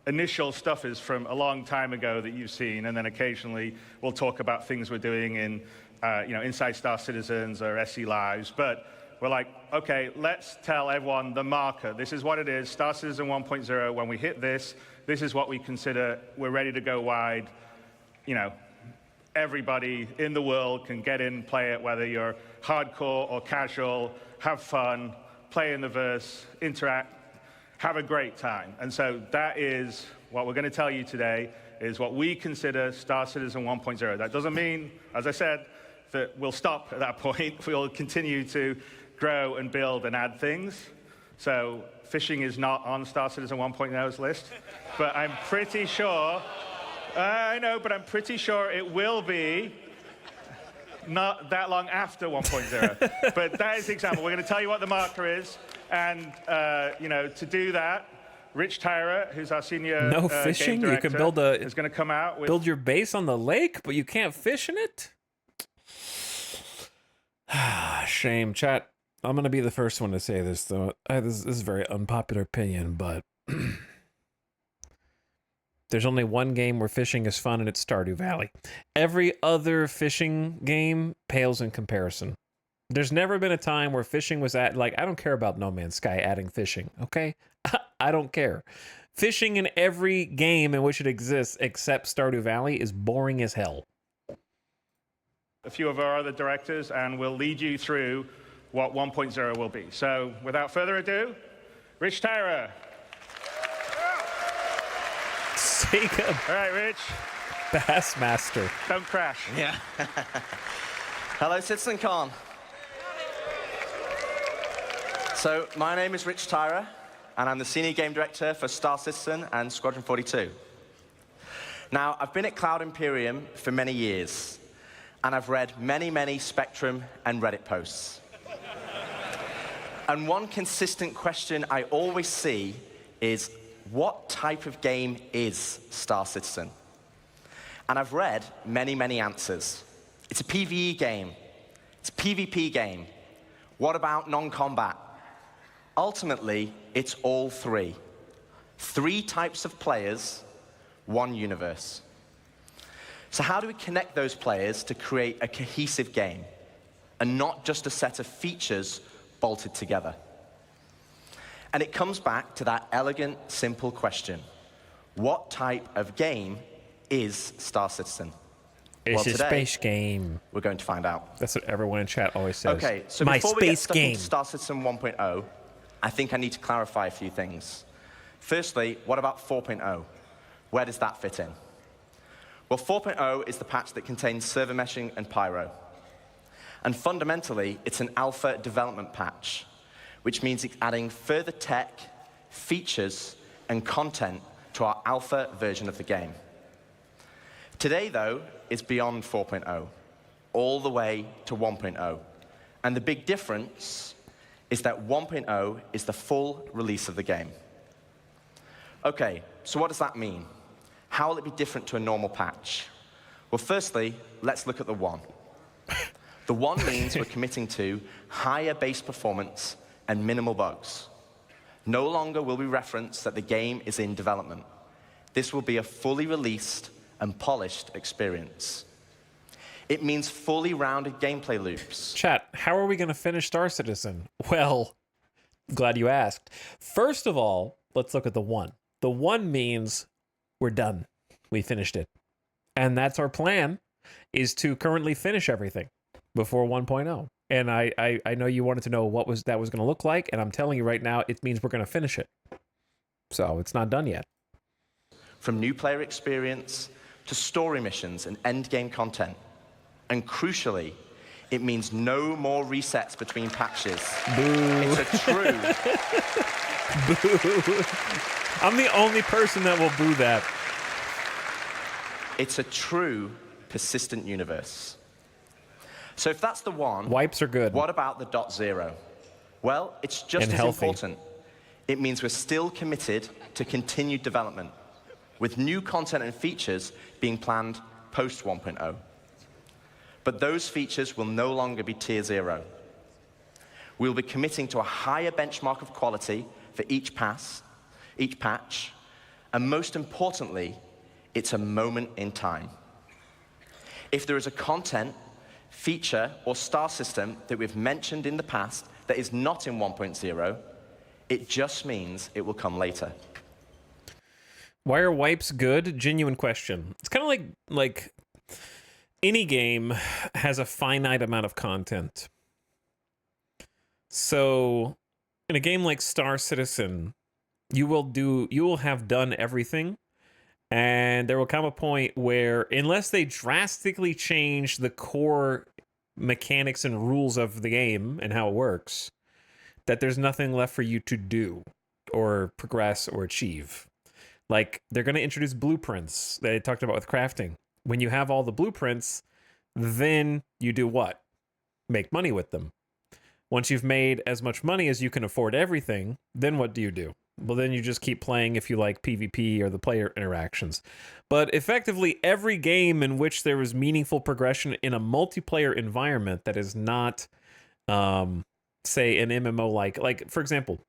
initial stuff is from a long time ago that you've seen, and then occasionally we'll talk about things we're doing in, you know, Inside Star Citizens or SE Lives. But we're like, okay, let's tell everyone the marker. This is what it is, Star Citizen 1.0. When we hit this, this is what we consider we're ready to go wide. You know, everybody in the world can get in, play it, whether you're hardcore or casual, have fun, play in the verse, interact, have a great time. And so that is what we're going to tell you today, is what we consider Star Citizen 1.0. That doesn't mean, as I said, that we'll stop at that point. We'll continue to grow and build and add things. So fishing is not on Star Citizen 1.0's list, but I'm pretty sure, I know, but I'm pretty sure it will be not that long after 1.0. But that is the example. We're going to tell you what the marker is. And, you know, to do that, Rich Tyra, who's our senior
no fishing.
game
You can
director, is going to come out with...
build your base on the lake, but you can't fish in it? Shame. Chat, I'm going to be the first one to say this, though. This is a very unpopular opinion, but there's only one game where fishing is fun, and it's Stardew Valley. Every other fishing game pales in comparison. There's never been a time where fishing was I don't care about No Man's Sky adding fishing, okay? I don't care. Fishing in every game in which it exists except Stardew Valley is boring as hell.
a few of our other directors, and we'll lead you through what 1.0 will be. So without further ado, Rich Tyra.
Sega.
All right, Rich.
Bassmaster.
Don't crash.
Yeah. Hello, CitizenCon. So, my name is Rich Tyra, and I'm the Senior Game Director for Star Citizen and Squadron 42. Now, I've been at Cloud Imperium for many years, and I've read many, many Spectrum and Reddit posts. And one consistent question I always see is, what type of game is Star Citizen? And I've read many, many answers. It's a PvE game. It's a PvP game. What about non-combat? Ultimately, it's all three. 3 types of players, 1 universe. So how do we connect those players to create a cohesive game, and not just a set of features bolted together? And it comes back to that elegant, simple question. What type of game is Star Citizen?
It's
well,
a space game.
We're going to find out.
That's what everyone in chat always says.
Okay, so
my
before we get
space
stuck
game.
into Star Citizen 1.0, I think I need to clarify a few things. Firstly, what about 4.0? Where does that fit in? Well, 4.0 is the patch that contains server meshing and pyro. And fundamentally, it's an alpha development patch, which means it's adding further tech, features, and content to our alpha version of the game. Today, though, is beyond 4.0, all the way to 1.0. And the big difference is that 1.0 is the full release of the game. Okay, so what does that mean? How will it be different to a normal patch? Well, firstly, let's look at the 1. The 1 means we're committing to higher base performance and minimal bugs. No longer will we reference that the game is in development. This will be a fully released and polished experience. It means fully rounded gameplay loops.
Chat, how are we going to finish Star Citizen? Well, glad you asked. First of all, let's look at the 1. The 1 means we're done. We finished it. And that's our plan, is to currently finish everything before 1.0. And I know you wanted to know what that was going to look like, and I'm telling you right now, it means we're going to finish it. So it's not done yet.
From new player experience to story missions and endgame content. And crucially, it means no more resets between patches.
Boo.
It's a true...
Boo. I'm the only person that will boo that.
It's a true persistent universe. So if that's the 1...
Wipes are good.
What about the .0? Well, it's just as important. It means we're still committed to continued development, with new content and features being planned post 1.0. But those features will no longer be tier 0. We'll be committing to a higher benchmark of quality for each patch, and most importantly, it's a moment in time. If there is a content, feature, or star system that we've mentioned in the past that is not in 1.0, it just means it will come later.
Why are wipes good? Genuine question. It's kind of like any game has a finite amount of content. So in a game like Star Citizen, you will have done everything, and there will come a point where, unless they drastically change the core mechanics and rules of the game and how it works, that there's nothing left for you to do or progress or achieve. Like, they're going to introduce blueprints that I talked about with crafting. When you have all the blueprints, then you do what? Make money with them. Once you've made as much money as you can afford everything, then what do? Well, then you just keep playing if you like PvP or the player interactions. But effectively, every game in which there is meaningful progression in a multiplayer environment that is not, say, an MMO like, for example,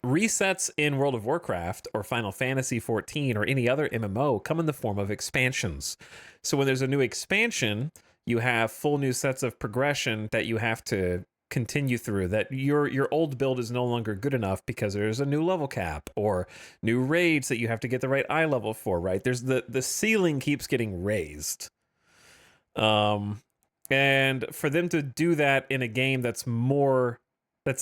resets in World of Warcraft or Final Fantasy XIV or any other MMO come in the form of expansions. So when there's a new expansion, you have full new sets of progression that you have to continue through, that your old build is no longer good enough because there's a new level cap or new raids that you have to get the right eye level for, right? There's the ceiling keeps getting raised. And for them to do that in a game that's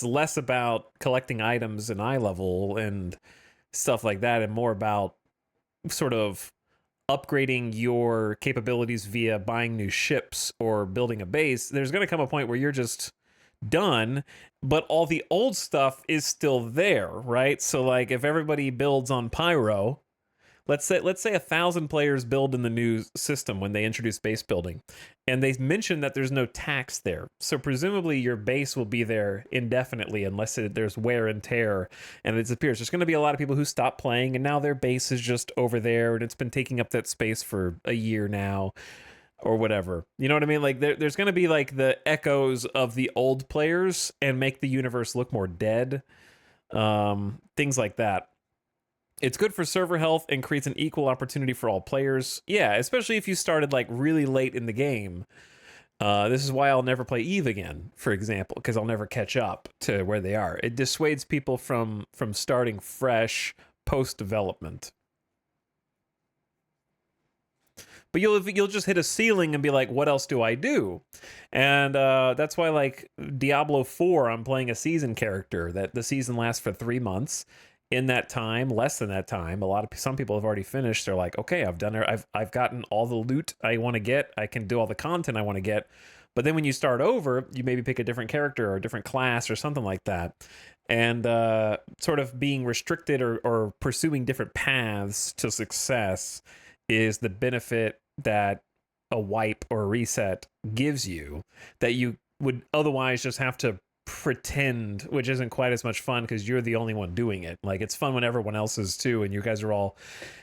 less about collecting items and eye level and stuff like that, and more about sort of upgrading your capabilities via buying new ships or building a base, there's going to come a point where you're just done, but all the old stuff is still there, right? So like if everybody builds on Pyro, let's say 1,000 players build in the new system when they introduce base building, and they mention that there's no tax there. So presumably your base will be there indefinitely unless there's wear and tear and it disappears. There's going to be a lot of people who stop playing and now their base is just over there and it's been taking up that space for a year now or whatever. You know what I mean? Like there's going to be like the echoes of the old players and make the universe look more dead. Things like that. It's good for server health and creates an equal opportunity for all players. Yeah, especially if you started like really late in the game. This is why I'll never play EVE again, for example, because I'll never catch up to where they are. It dissuades people from starting fresh post-development. But you'll just hit a ceiling and be like, what else do I do? And that's why like Diablo 4, I'm playing a season character that the season lasts for 3 months. In that time, less than that time, some people have already finished. They're like, okay, I've done it. I've gotten all the loot I want to get. I can do all the content I want to get. But then when you start over, you maybe pick a different character or a different class or something like that. And sort of being restricted or pursuing different paths to success is the benefit that a wipe or a reset gives you that you would otherwise just have to pretend, which isn't quite as much fun because you're the only one doing it. Like it's fun when everyone else is too, and you guys are all,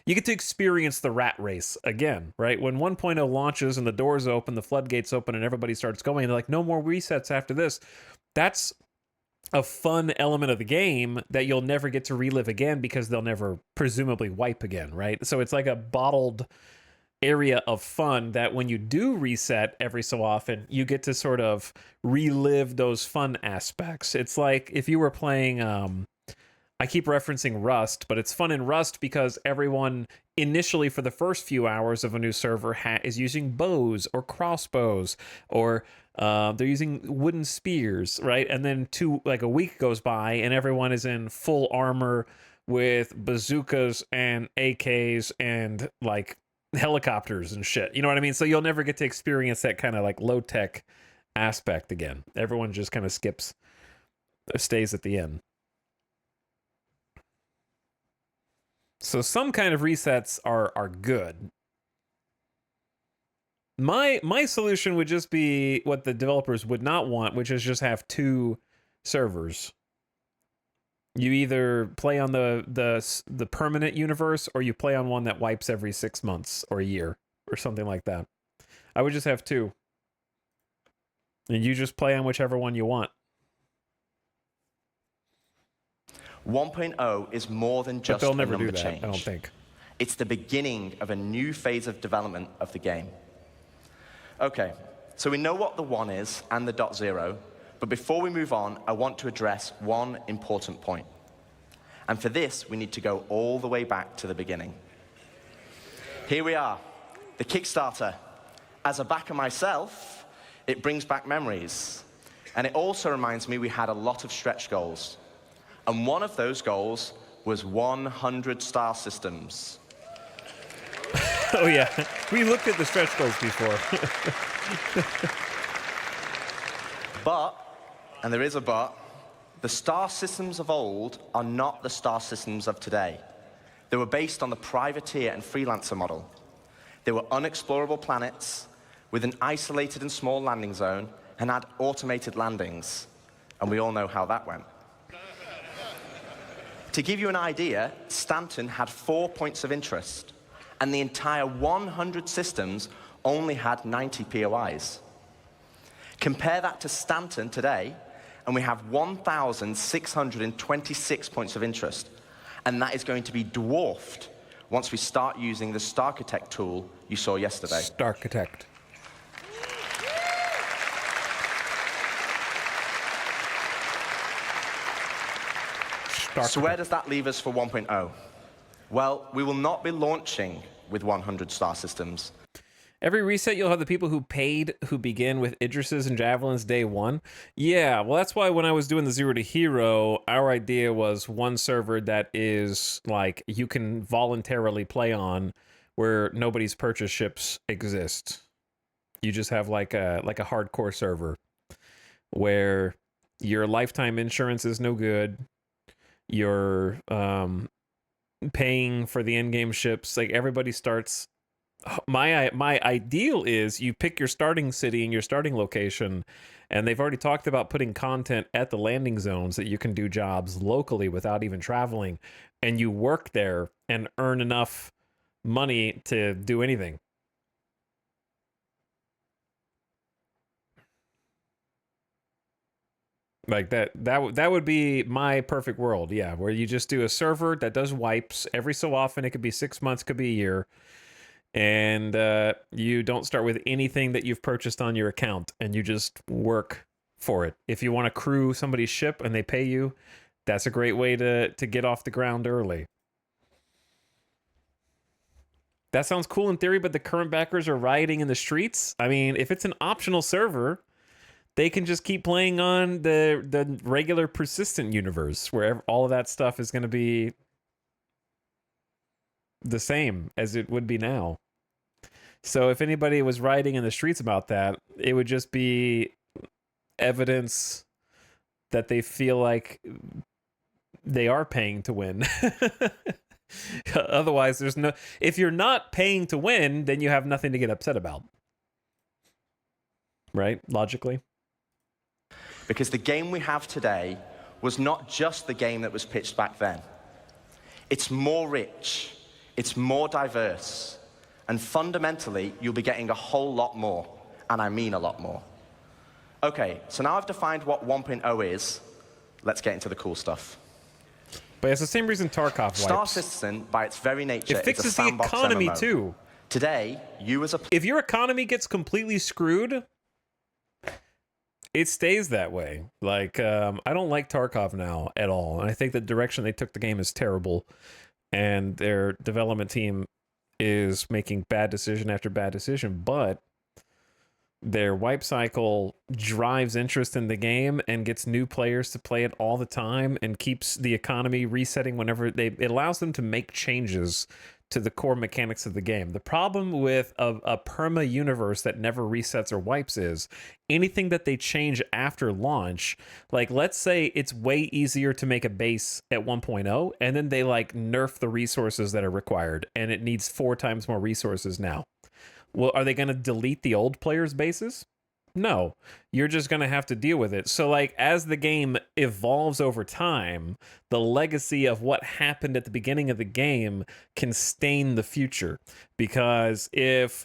you get to experience the rat race again, right? When 1.0 launches and the doors open, the floodgates open, and everybody starts going, they're like, no more resets after this. That's a fun element of the game that you'll never get to relive again because they'll never presumably wipe again, right? So it's like a bottled area of fun that when you do reset every so often, you get to sort of relive those fun aspects. It's like if you were playing, I keep referencing Rust, but it's fun in Rust because everyone initially for the first few hours of a new server is using bows or crossbows or they're using wooden spears, right? And then a week goes by and everyone is in full armor with bazookas and AKs and like helicopters and shit. You know what I mean? So you'll never get to experience that kind of like low-tech aspect again. Everyone just kind of stays at the end. So some kind of resets are good. My solution would just be what the developers would not want, which is just have 2 servers. You either play on the permanent universe or you play on one that wipes every 6 months or a year or something like that. I would just have 2. And you just play on whichever one you want.
1.0 is more than just
they'll never
a number
do that,
change.
I don't think.
It's the beginning of a new phase of development of the game. Okay, so we know what the 1 is and the .0. But before we move on, I want to address one important point. And for this, we need to go all the way back to the beginning. Here we are, the Kickstarter. As a backer myself, it brings back memories. And it also reminds me we had a lot of stretch goals. And one of those goals was 100 star systems.
Oh yeah, we looked at the stretch goals before.
But, and there is a but, the star systems of old are not the star systems of today. They were based on the privateer and freelancer model. They were unexplorable planets with an isolated and small landing zone and had automated landings. And we all know how that went. To give you an idea, Stanton had 4 points of interest, and the entire 100 systems only had 90 POIs. Compare that to Stanton today, and we have 1,626 points of interest. And that is going to be dwarfed once we start using the Starchitect tool you saw yesterday.
Starchitect.
So where does that leave us for 1.0? Well, we will not be launching with 100 star systems.
Every reset, you'll have the people who paid who begin with Idrises and Javelins day one. Yeah, well, that's why when I was doing the Zero to Hero, our idea was one server that is like you can voluntarily play on where nobody's purchase ships exist. You just have like a hardcore server where your lifetime insurance is no good. You're paying for the in-game ships. Like everybody starts. My ideal is you pick your starting city and your starting location, and they've already talked about putting content at the landing zones that you can do jobs locally without even traveling, and you work there and earn enough money to do anything. Like that would be my perfect world, yeah, where you just do a server that does wipes every so often. It could be 6 months, could be a year. And you don't start with anything that you've purchased on your account, and you just work for it. If you want to crew somebody's ship and they pay you, that's a great way to get off the ground early. That sounds cool in theory, but the current backers are rioting in the streets. I mean, if it's an optional server, they can just keep playing on the regular persistent universe where all of that stuff is going to be the same as it would be now. So if anybody was rioting in the streets about that, it would just be evidence that they feel like they are paying to win. Otherwise, there's no... If you're not paying to win, then you have nothing to get upset about. Right? Logically.
Because the game we have today was not just the game that was pitched back then. It's more rich. It's more diverse, and fundamentally, you'll be getting a whole lot more, and I mean a lot more. Okay, so now I've defined what 1.0 is. Let's get into the cool stuff.
But it's the same reason Tarkov wipes.
Star Citizen, by its very nature,
it fixes
is a sandbox
the economy
MMO.
too.
Today, you as a...
If your economy gets completely screwed, it stays that way. Like, I don't like Tarkov now at all, and I think the direction they took the game is terrible. And their development team is making bad decision after bad decision, but their wipe cycle drives interest in the game and gets new players to play it all the time and keeps the economy resetting whenever it allows them to make changes to the core mechanics of the game. The problem with a perma universe that never resets or wipes is anything that they change after launch, like let's say it's way easier to make a base at 1.0 and then they like nerf the resources that are required and it needs 4 times more resources now. Well, are they going to delete the old players' bases? No, you're just going to have to deal with it. So like as the game evolves over time, the legacy of what happened at the beginning of the game can stain the future. Because if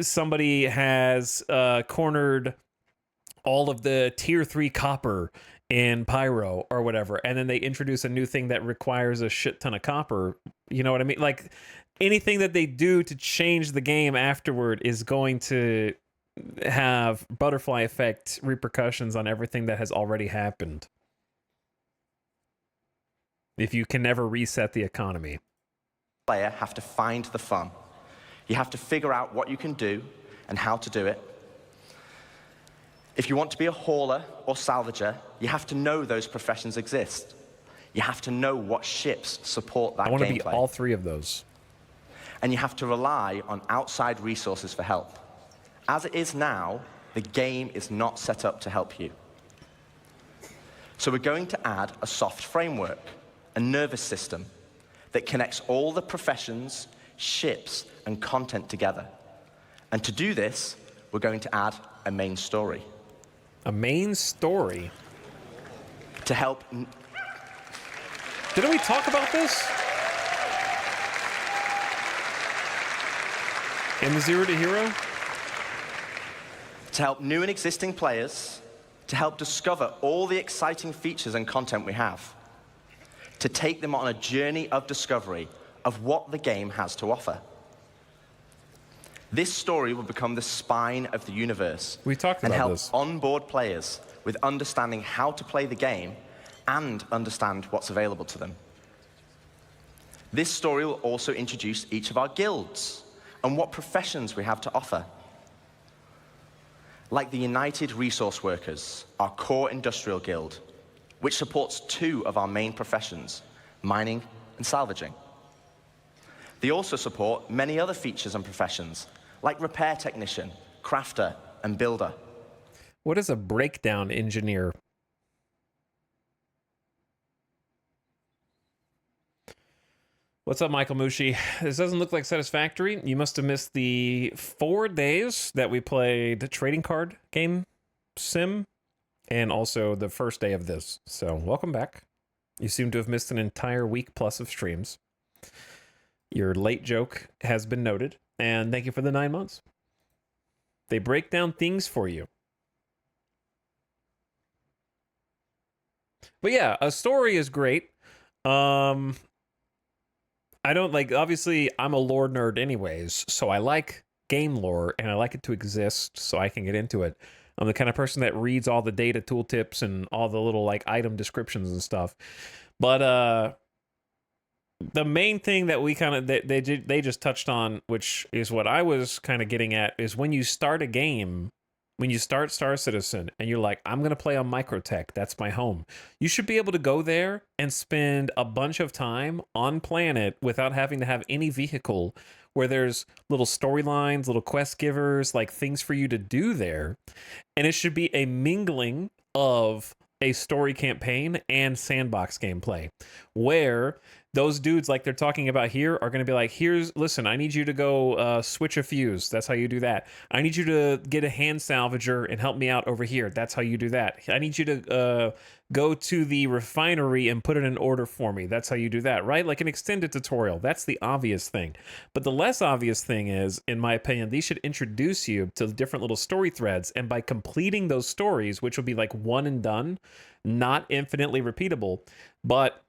somebody has cornered all of the tier 3 copper in Pyro or whatever, and then they introduce a new thing that requires a shit ton of copper, you know what I mean? Like anything that they do to change the game afterward is going to have butterfly effect repercussions on everything that has already happened. If you can never reset the economy.
Player have to find the fun. You have to figure out what you can do and how to do it. If you want to be a hauler or salvager, you have to know those professions exist. You have to know what ships support that gameplay.
I want to be all 3 of those.
And you have to rely on outside resources for help. As it is now, the game is not set up to help you. So we're going to add a soft framework, a nervous system, that connects all the professions, ships, and content together. And to do this, we're going to add a main story.
A main story?
To help...
Didn't we talk about this? In the Zero to Hero?
To help new and existing players, to help discover all the exciting features and content we have, to take them on a journey of discovery of what the game has to offer. This story will become the spine of the universe and help onboard players with understanding how to play the game and understand what's available to them. This story will also introduce each of our guilds and what professions we have to offer. Like the United Resource Workers, our core industrial guild, which supports 2 of our main professions, mining and salvaging. They also support many other features and professions, like repair technician, crafter, and builder.
What is a breakdown engineer? What's up, Michael Mushi? This doesn't look like satisfactory. You must have missed the 4 days that we played the trading card game sim, and also the first day of this. So welcome back. You seem to have missed an entire week plus of streams. Your late joke has been noted, and thank you for the 9 months. They break down things for you. But yeah, a story is great. I don't like, obviously I'm a lore nerd anyways, so I like game lore and I like it to exist so I can get into it. I'm the kind of person that reads all the data tooltips and all the little like item descriptions and stuff. But the main thing that we kind of they just touched on, which is what I was kind of getting at, is when you start a game, when you start Star Citizen and you're like, I'm going to play on Microtech, that's my home. You should be able to go there and spend a bunch of time on planet without having to have any vehicle, where there's little storylines, little quest givers, like things for you to do there. And it should be a mingling of a story campaign and sandbox gameplay, where those dudes, like they're talking about here, are going to be like, listen, I need you to go switch a fuse. That's how you do that. I need you to get a hand salvager and help me out over here. That's how you do that. I need you to go to the refinery and put it in order for me. That's how you do that, right? Like an extended tutorial. That's the obvious thing. But the less obvious thing is, in my opinion, these should introduce you to the different little story threads. And by completing those stories, which will be like one and done, not infinitely repeatable, but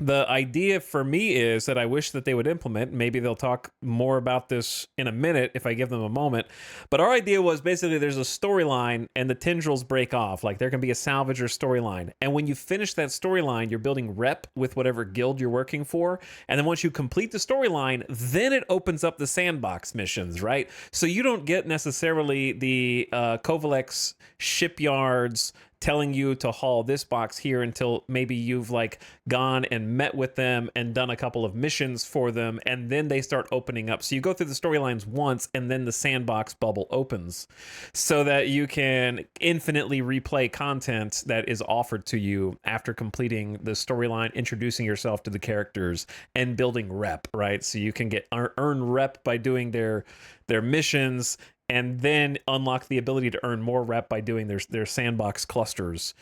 the idea for me is that I wish that they would implement, maybe they'll talk more about this in a minute if I give them a moment, but our idea was basically there's a storyline and the tendrils break off. Like there can be a salvager storyline. And when you finish that storyline, you're building rep with whatever guild you're working for. And then once you complete the storyline, then it opens up the sandbox missions, right? So you don't get necessarily the Kovalex shipyards telling you to haul this box here until maybe you've like gone and met with them and done a couple of missions for them, and then they start opening up. So you go through the storylines once and then the sandbox bubble opens so that you can infinitely replay content that is offered to you after completing the storyline, introducing yourself to the characters and building rep, right? So you can get earn rep by doing their missions, and then unlock the ability to earn more rep by doing their sandbox clusters.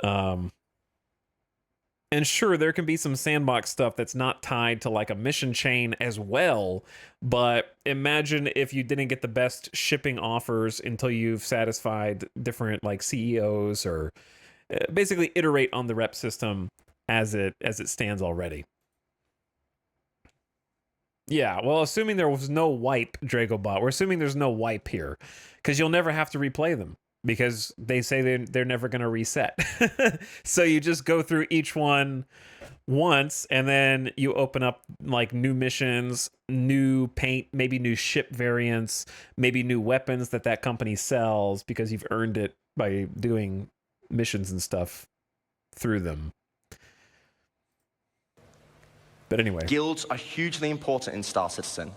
And sure, there can be some sandbox stuff that's not tied to like a mission chain as well, but imagine if you didn't get the best shipping offers until you've satisfied different like CEOs, or basically iterate on the rep system as it stands already. Yeah, well, assuming there was no wipe, Dragobot, we're assuming there's no wipe here, because you'll never have to replay them, because they say they're never going to reset. So you just go through each one once, and then you open up like new missions, new paint, maybe new ship variants, maybe new weapons that company sells because you've earned it by doing missions and stuff through them. But anyway.
Guilds are hugely important in Star Citizen.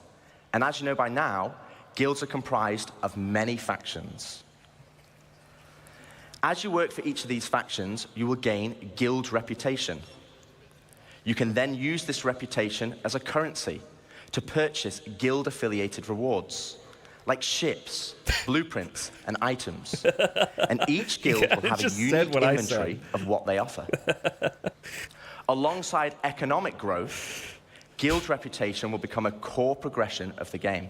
And as you know by now, guilds are comprised of many factions. As you work for each of these factions, you will gain guild reputation. You can then use this reputation as a currency to purchase guild-affiliated rewards, like ships, blueprints, and items. And each guild will have a unique inventory of what they offer. Alongside economic growth, guild reputation will become a core progression of the game.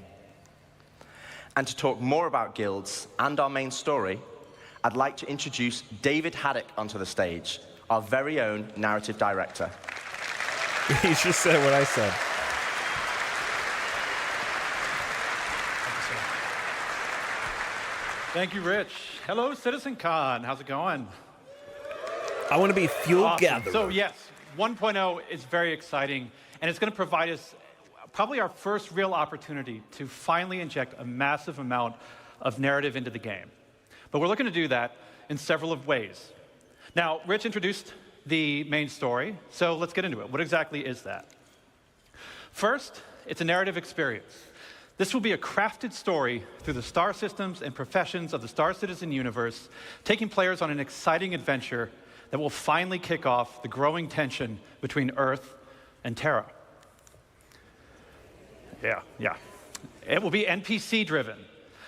And to talk more about guilds and our main story, I'd like to introduce David Haddock onto the stage, our very own narrative director.
He just said what I said.
Thank you, Rich. Hello, CitizenCon. How's it going?
I want to be fuel gatherer.
So yes, 1.0 is very exciting, and it's going to provide us probably our first real opportunity to finally inject a massive amount of narrative into the game. But we're looking to do that in several of ways. Now, Rich introduced the main story, so let's get into it. What exactly is that? First, it's a narrative experience. This will be a crafted story through the star systems and professions of the Star Citizen universe, taking players on an exciting adventure that will finally kick off the growing tension between Earth and Terra. Yeah. It will be NPC-driven.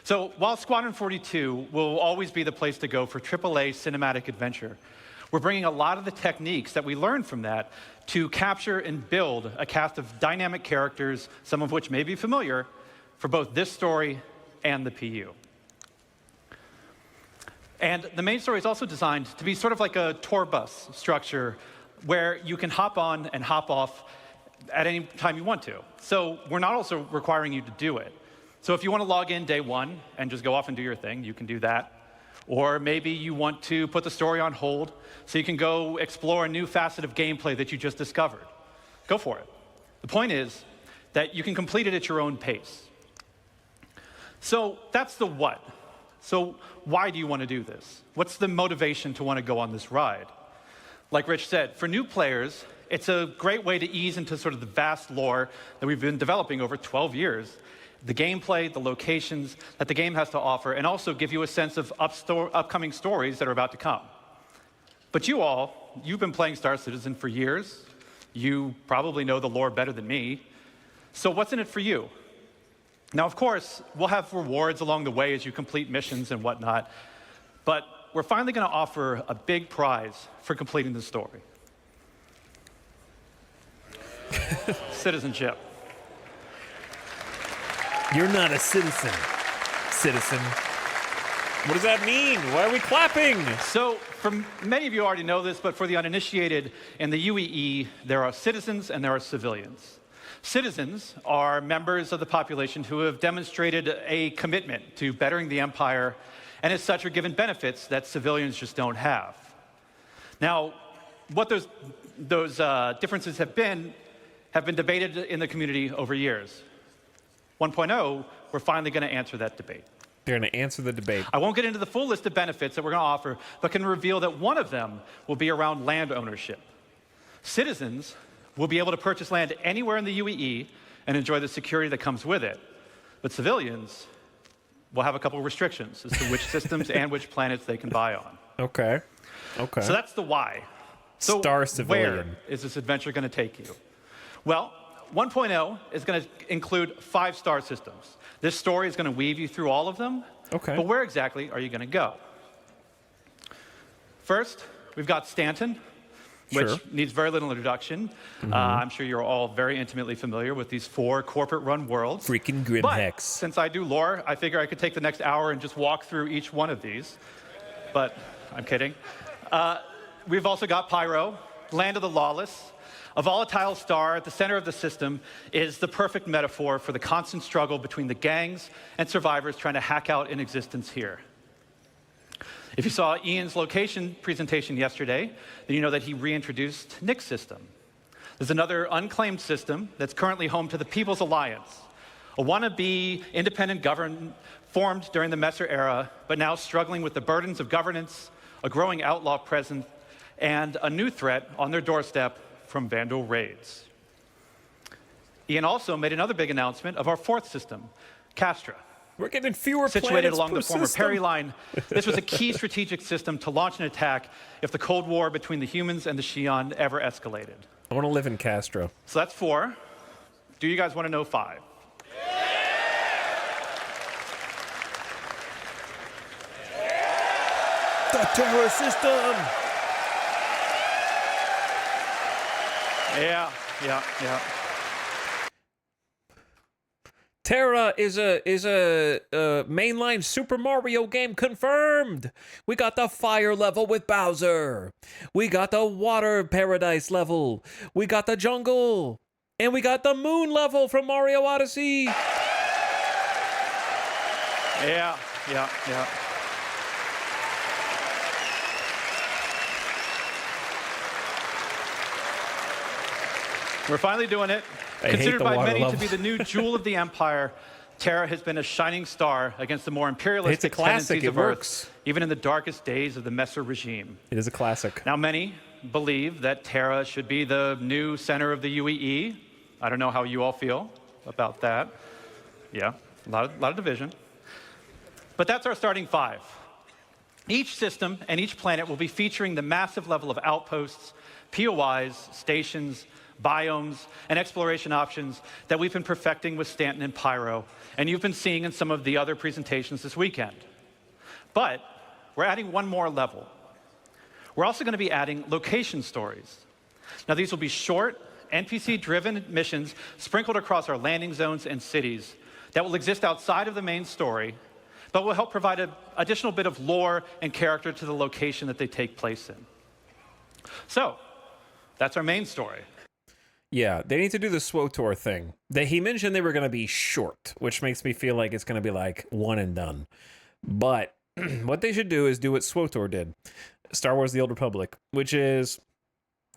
So while Squadron 42 will always be the place to go for AAA cinematic adventure, we're bringing a lot of the techniques that we learned from that to capture and build a cast of dynamic characters, some of which may be familiar, for both this story and the PU. And the main story is also designed to be sort of like a tour bus structure where you can hop on and hop off at any time you want to. So we're not also requiring you to do it. So if you want to log in day one and just go off and do your thing, you can do that. Or maybe you want to put the story on hold so you can go explore a new facet of gameplay that you just discovered. Go for it. The point is that you can complete it at your own pace. So that's the what. So why do you want to do this? What's the motivation to want to go on this ride? Like Rich said, for new players, it's a great way to ease into sort of the vast lore that we've been developing over 12 years. The gameplay, the locations that the game has to offer, and also give you a sense of upcoming stories that are about to come. But you've been playing Star Citizen for years. You probably know the lore better than me. So what's in it for you? Now, of course, we'll have rewards along the way as you complete missions and whatnot, but we're finally going to offer a big prize for completing the story. Citizenship.
You're not a citizen. What does that mean? Why are we clapping?
So, many of you already know this, but for the uninitiated, in the UEE, there are citizens and there are civilians. Citizens are members of the population who have demonstrated a commitment to bettering the Empire, and as such are given benefits that civilians just don't have. Now, what those differences have been debated in the community over years. 1.0, we're finally going to answer that debate.
They're going to answer the debate.
I won't get into the full list of benefits that we're going to offer, but can reveal that one of them will be around land ownership. Citizens will be able to purchase land anywhere in the UEE and enjoy the security that comes with it. But civilians will have a couple of restrictions as to which systems and which planets they can buy on.
Okay.
So that's the why. So
Star Civilian.
Where is this adventure going to take you? Well, 1.0 is going to include 5 star systems. This story is going to weave you through all of them.
Okay.
But where exactly are you going to go? First, we've got Stanton, which needs very little introduction. I'm sure you're all very intimately familiar with these 4 corporate-run worlds.
Freaking grim hex.
Since I do lore, I figure I could take the next hour and just walk through each one of these. But I'm kidding. We've also got Pyro, Land of the Lawless. A volatile star at the center of the system is the perfect metaphor for the constant struggle between the gangs and survivors trying to hack out an existence here. If you saw Ian's location presentation yesterday, then you know that he reintroduced Nick's system. There's another unclaimed system that's currently home to the People's Alliance, a wannabe independent government formed during the Messer era, but now struggling with the burdens of governance, a growing outlaw presence, and a new threat on their doorstep from Vandal raids. Ian also made another big announcement of our 4th system, Castra.
We're getting fewer
situated
planets
along
per
the former
system.
Perry line. This was a key strategic system to launch an attack if the Cold War between the humans and the Xi'an ever escalated.
I want to live in Castro.
So that's 4. Do you guys want to know 5?
The Terra system!
Yeah.
Terra is a mainline Super Mario game confirmed. We got the fire level with Bowser. We got the water paradise level. We got the jungle. And we got the moon level from Mario Odyssey.
Yeah. We're finally doing it. Considered by many to be the new jewel of the Empire, Terra has been a shining star against the more imperialistic tendencies of Earth, even in the darkest days of the Messer regime.
It is a classic.
Now, many believe that Terra should be the new center of the UEE. I don't know how you all feel about that. Yeah, a lot of division. But that's our starting 5. Each system and each planet will be featuring the massive level of outposts, POIs, stations, biomes, and exploration options that we've been perfecting with Stanton and Pyro, and you've been seeing in some of the other presentations this weekend. But we're adding one more level. We're also going to be adding location stories. Now, these will be short, NPC-driven missions sprinkled across our landing zones and cities that will exist outside of the main story, but will help provide an additional bit of lore and character to the location that they take place in. So, that's our main story.
Yeah, they need to do the SWOTOR thing. He mentioned they were going to be short, which makes me feel like it's going to be like one and done. But what they should do is do what SWOTOR did, Star Wars The Old Republic, which is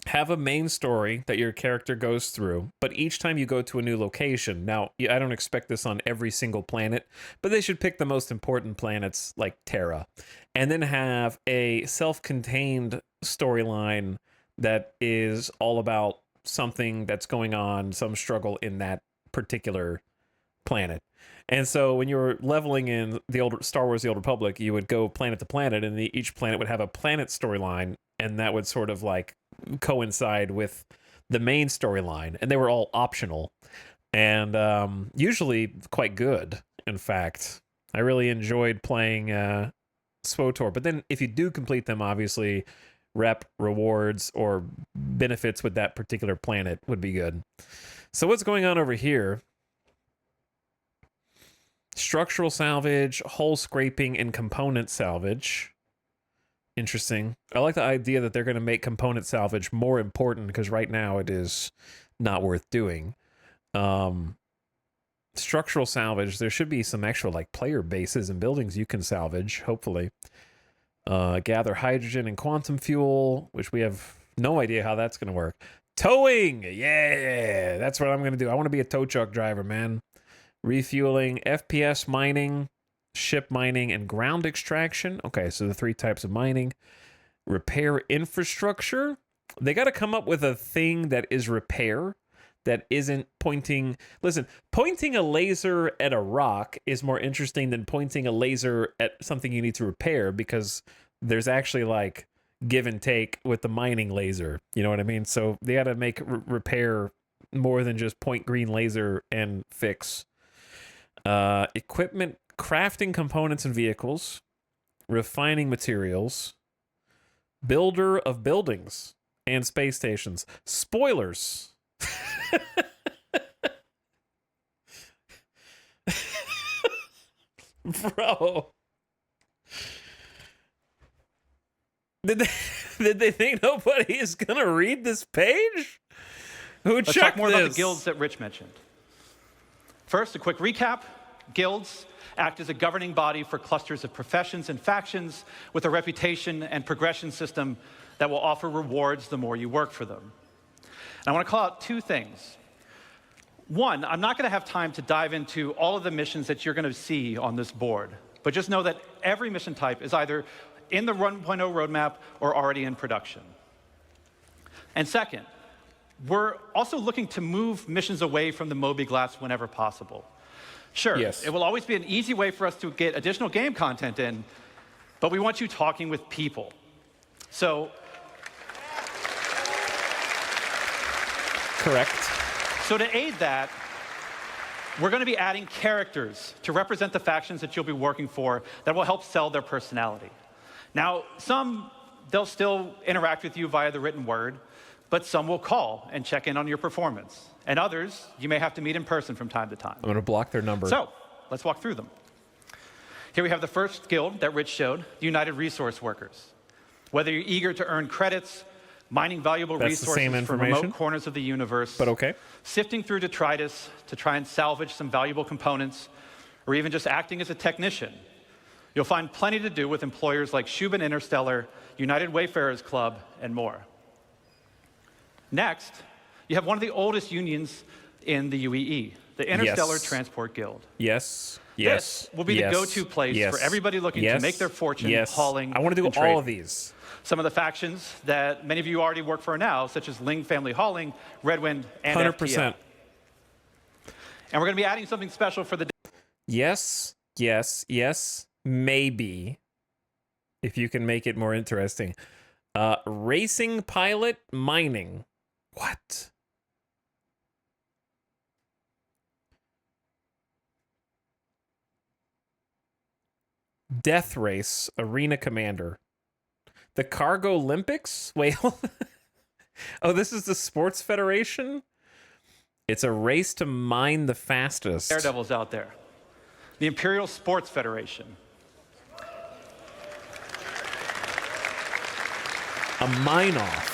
have a main story that your character goes through, but each time you go to a new location, now, I don't expect this on every single planet, but they should pick the most important planets like Terra, and then have a self-contained storyline that is all about something that's going on, some struggle in that particular planet. And so when you're leveling in the old Star Wars The Old Republic, you would go planet to planet, and each planet would have a planet storyline, and that would sort of like coincide with the main storyline, and they were all optional, and usually quite good. In fact, I really enjoyed playing SWOTOR, but then if you do complete them, obviously rep, rewards, or benefits with that particular planet would be good. So what's going on over here? Structural salvage, hull scraping, and component salvage. Interesting. I like the idea that they're going to make component salvage more important, because right now it is not worth doing. Structural salvage, there should be some actual like player bases and buildings you can salvage, hopefully. Gather hydrogen and quantum fuel, which we have no idea how that's going to work. Towing! Yeah! That's what I'm going to do. I want to be a tow truck driver, man. Refueling, FPS mining, ship mining, and ground extraction. Okay, so the 3 types of mining. Repair infrastructure. They got to come up with a thing that is repair, that isn't pointing... Listen, pointing a laser at a rock is more interesting than pointing a laser at something you need to repair, because there's actually like give and take with the mining laser. You know what I mean? So they got to make repair more than just point green laser and fix. Equipment, crafting components and vehicles, refining materials, builder of buildings and space stations. Spoilers. Bro. Did they think nobody is gonna read this page?
Let's talk more about the guilds that Rich mentioned. First, a quick recap. Guilds act as a governing body for clusters of professions and factions with a reputation and progression system that will offer rewards the more you work for them. And I want to call out 2 things. One, I'm not going to have time to dive into all of the missions that you're going to see on this board, but just know that every mission type is either in the 1.0 roadmap or already in production. And second, we're also looking to move missions away from the Moby Glass whenever possible. Sure, yes. It will always be an easy way for us to get additional game content in, but we want you talking with people. So...
Correct.
So to aid that, we're going to be adding characters to represent the factions that you'll be working for that will help sell their personality. Now, some, they'll still interact with you via the written word, but some will call and check in on your performance. And others, you may have to meet in person from time to time.
I'm going to block their number.
So, let's walk through them. Here we have the first guild that Rich showed, the United Resource Workers. Whether you're eager to earn credits, mining valuable resources from remote corners of the universe,
but okay,
sifting through detritus to try and salvage some valuable components, or even just acting as a technician, you'll find plenty to do with employers like Shubin Interstellar, United Wayfarers Club, and more. Next, you have one of the oldest unions in the UEE, the Interstellar Transport Guild.
Yes.
This will be the go-to place for everybody looking to make their fortune hauling.
I want to do all of these.
Some of the factions that many of you already work for now, such as Ling Family Hauling, Redwind, and
100%.
FTL. And we're going to be adding something special for the
Yes, maybe. If you can make it more interesting. Racing pilot mining. What? Death race, arena commander. The Cargo Olympics? Wait. Oh, this is the Sports Federation? It's a race to mine the fastest.
Daredevils out there. The Imperial Sports Federation.
A mine-off.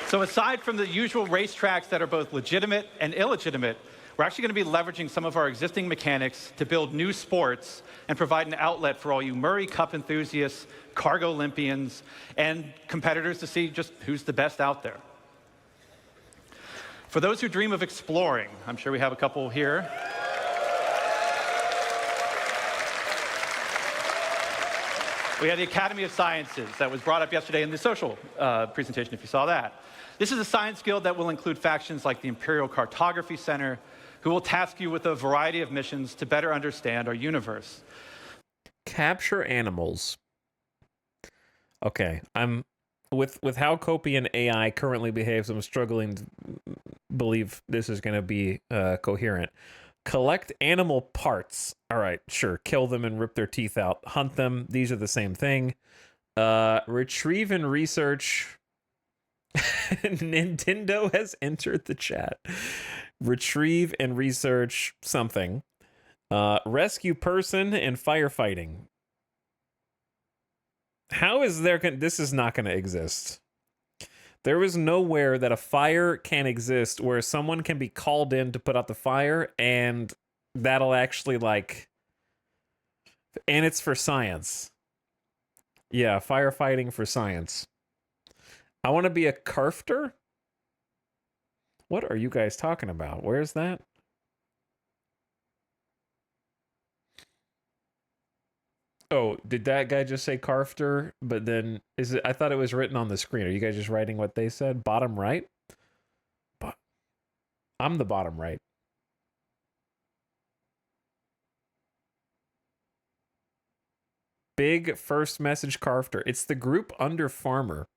So aside from the usual racetracks that are both legitimate and illegitimate, we're actually going to be leveraging some of our existing mechanics to build new sports and provide an outlet for all you Murray Cup enthusiasts, Cargo Olympians, and competitors to see just who's the best out there. For those who dream of exploring, I'm sure we have a couple here. We had the Academy of Sciences that was brought up yesterday in the social presentation, if you saw that. This is a science guild that will include factions like the Imperial Cartography Center, who will task you with a variety of missions to better understand our universe.
Capture animals. Okay, I'm with how Copian AI currently behaves, I'm struggling to believe this is going to be coherent. Collect animal parts. All right, sure. Kill them and rip their teeth out. Hunt them. These are the same thing. Retrieve and research. Nintendo has entered the chat. Retrieve and research something. Rescue person and firefighting. How is there... This is not going to exist. There is nowhere that a fire can exist where someone can be called in to put out the fire and that'll actually like... And it's for science. Yeah, firefighting for science. I want to be a carfter? What are you guys talking about? Where's that? Oh, did that guy just say carfter? But then is it? I thought it was written on the screen. Are you guys just writing what they said? Bottom right? I'm the bottom right. Big first message carfter. It's the group under farmer.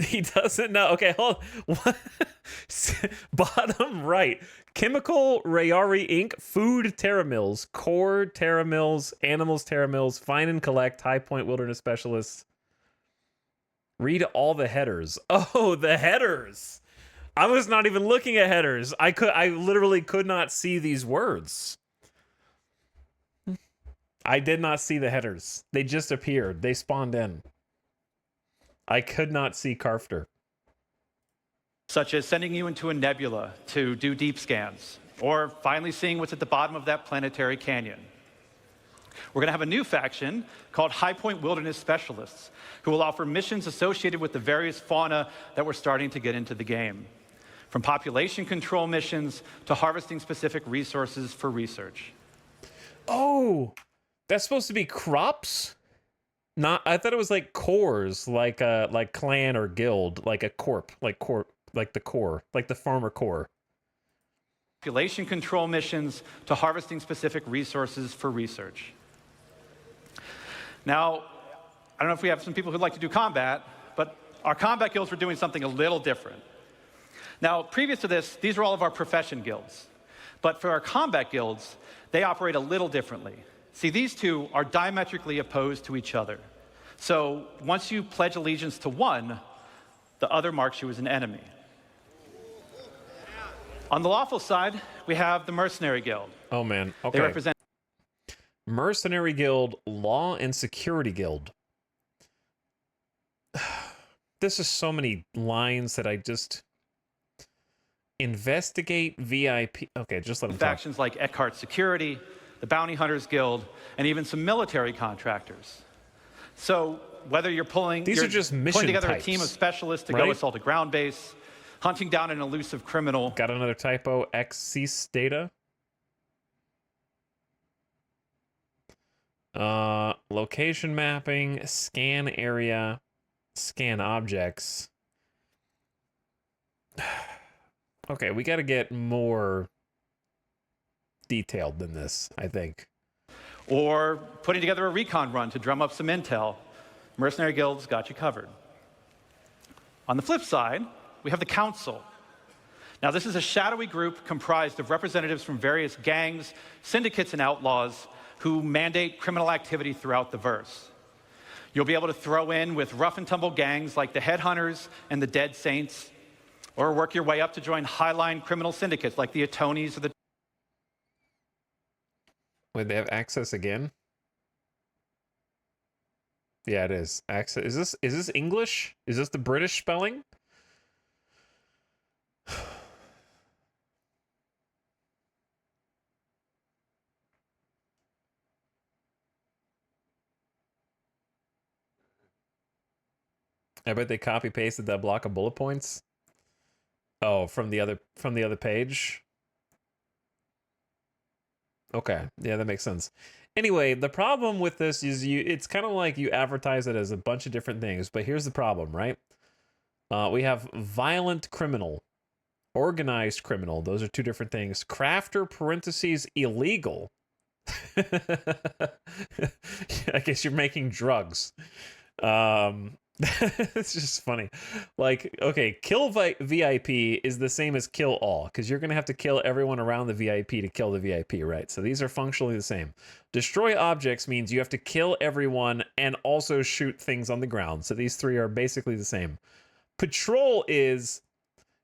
He doesn't know. Okay, hold on. What? Bottom right. Chemical Rayari Inc. Food Terra Mills. Core Terra Mills. Animals Terra Mills. Find and collect. High Point Wilderness Specialists. Read all the headers. Oh, the headers. I was not even looking at headers. I literally could not see these words. I did not see the headers. They just appeared. They spawned in. I could not see Carfter.
Such as sending you into a nebula to do deep scans, or finally seeing what's at the bottom of that planetary canyon. We're going to have a new faction called High Point Wilderness Specialists, who will offer missions associated with the various fauna that we're starting to get into the game. From population control missions to harvesting specific resources for research.
Oh, that's supposed to be crops? Not, I thought it was like cores, like clan or guild, like a corp, like the core, like the farmer core.
Population control missions to harvesting specific resources for research. Now, I don't know if we have some people who'd like to do combat, but our combat guilds were doing something a little different. Now, previous to this, these are all of our profession guilds. But for our combat guilds, they operate a little differently. See, these two are diametrically opposed to each other. So once you pledge allegiance to one, the other marks you as an enemy. On the lawful side, we have the Mercenary Guild.
Oh, man. Okay.
They represent
Mercenary Guild, Law and Security Guild. This is so many lines that I just... Investigate VIP. Okay, just let them talk.
Factions like Eckhart Security, the Bounty Hunters Guild, and even some military contractors. So whether you're pulling together a team of specialists to go assault a ground base, hunting down an elusive criminal.
Got another typo, XCS data. Location mapping, scan area, scan objects. Okay, we got to get more detailed than this, I think.
Or putting together a recon run to drum up some intel. Mercenary Guild's got you covered. On the flip side, we have the Council. Now, this is a shadowy group comprised of representatives from various gangs, syndicates, and outlaws who mandate criminal activity throughout the verse. You'll be able to throw in with rough-and-tumble gangs like the Headhunters and the Dead Saints, or work your way up to join highline criminal syndicates like the Atonis or the...
Wait, they have access again? Yeah, it is. Access. Is this English? Is this the British spelling? I bet they copy pasted that block of bullet points. Oh, from the other page. Okay, yeah, that makes sense. Anyway, the problem with this is it's kind of like you advertise it as a bunch of different things, but here's the problem, right? We have violent criminal, organized criminal. Those are two different things. Crafter parentheses illegal. I guess you're making drugs. It's just funny. Like, okay, kill VIP is the same as kill all, because you're going to have to kill everyone around the VIP to kill the VIP, right? So these are functionally the same. Destroy objects means you have to kill everyone and also shoot things on the ground. So these three are basically the same. Patrol is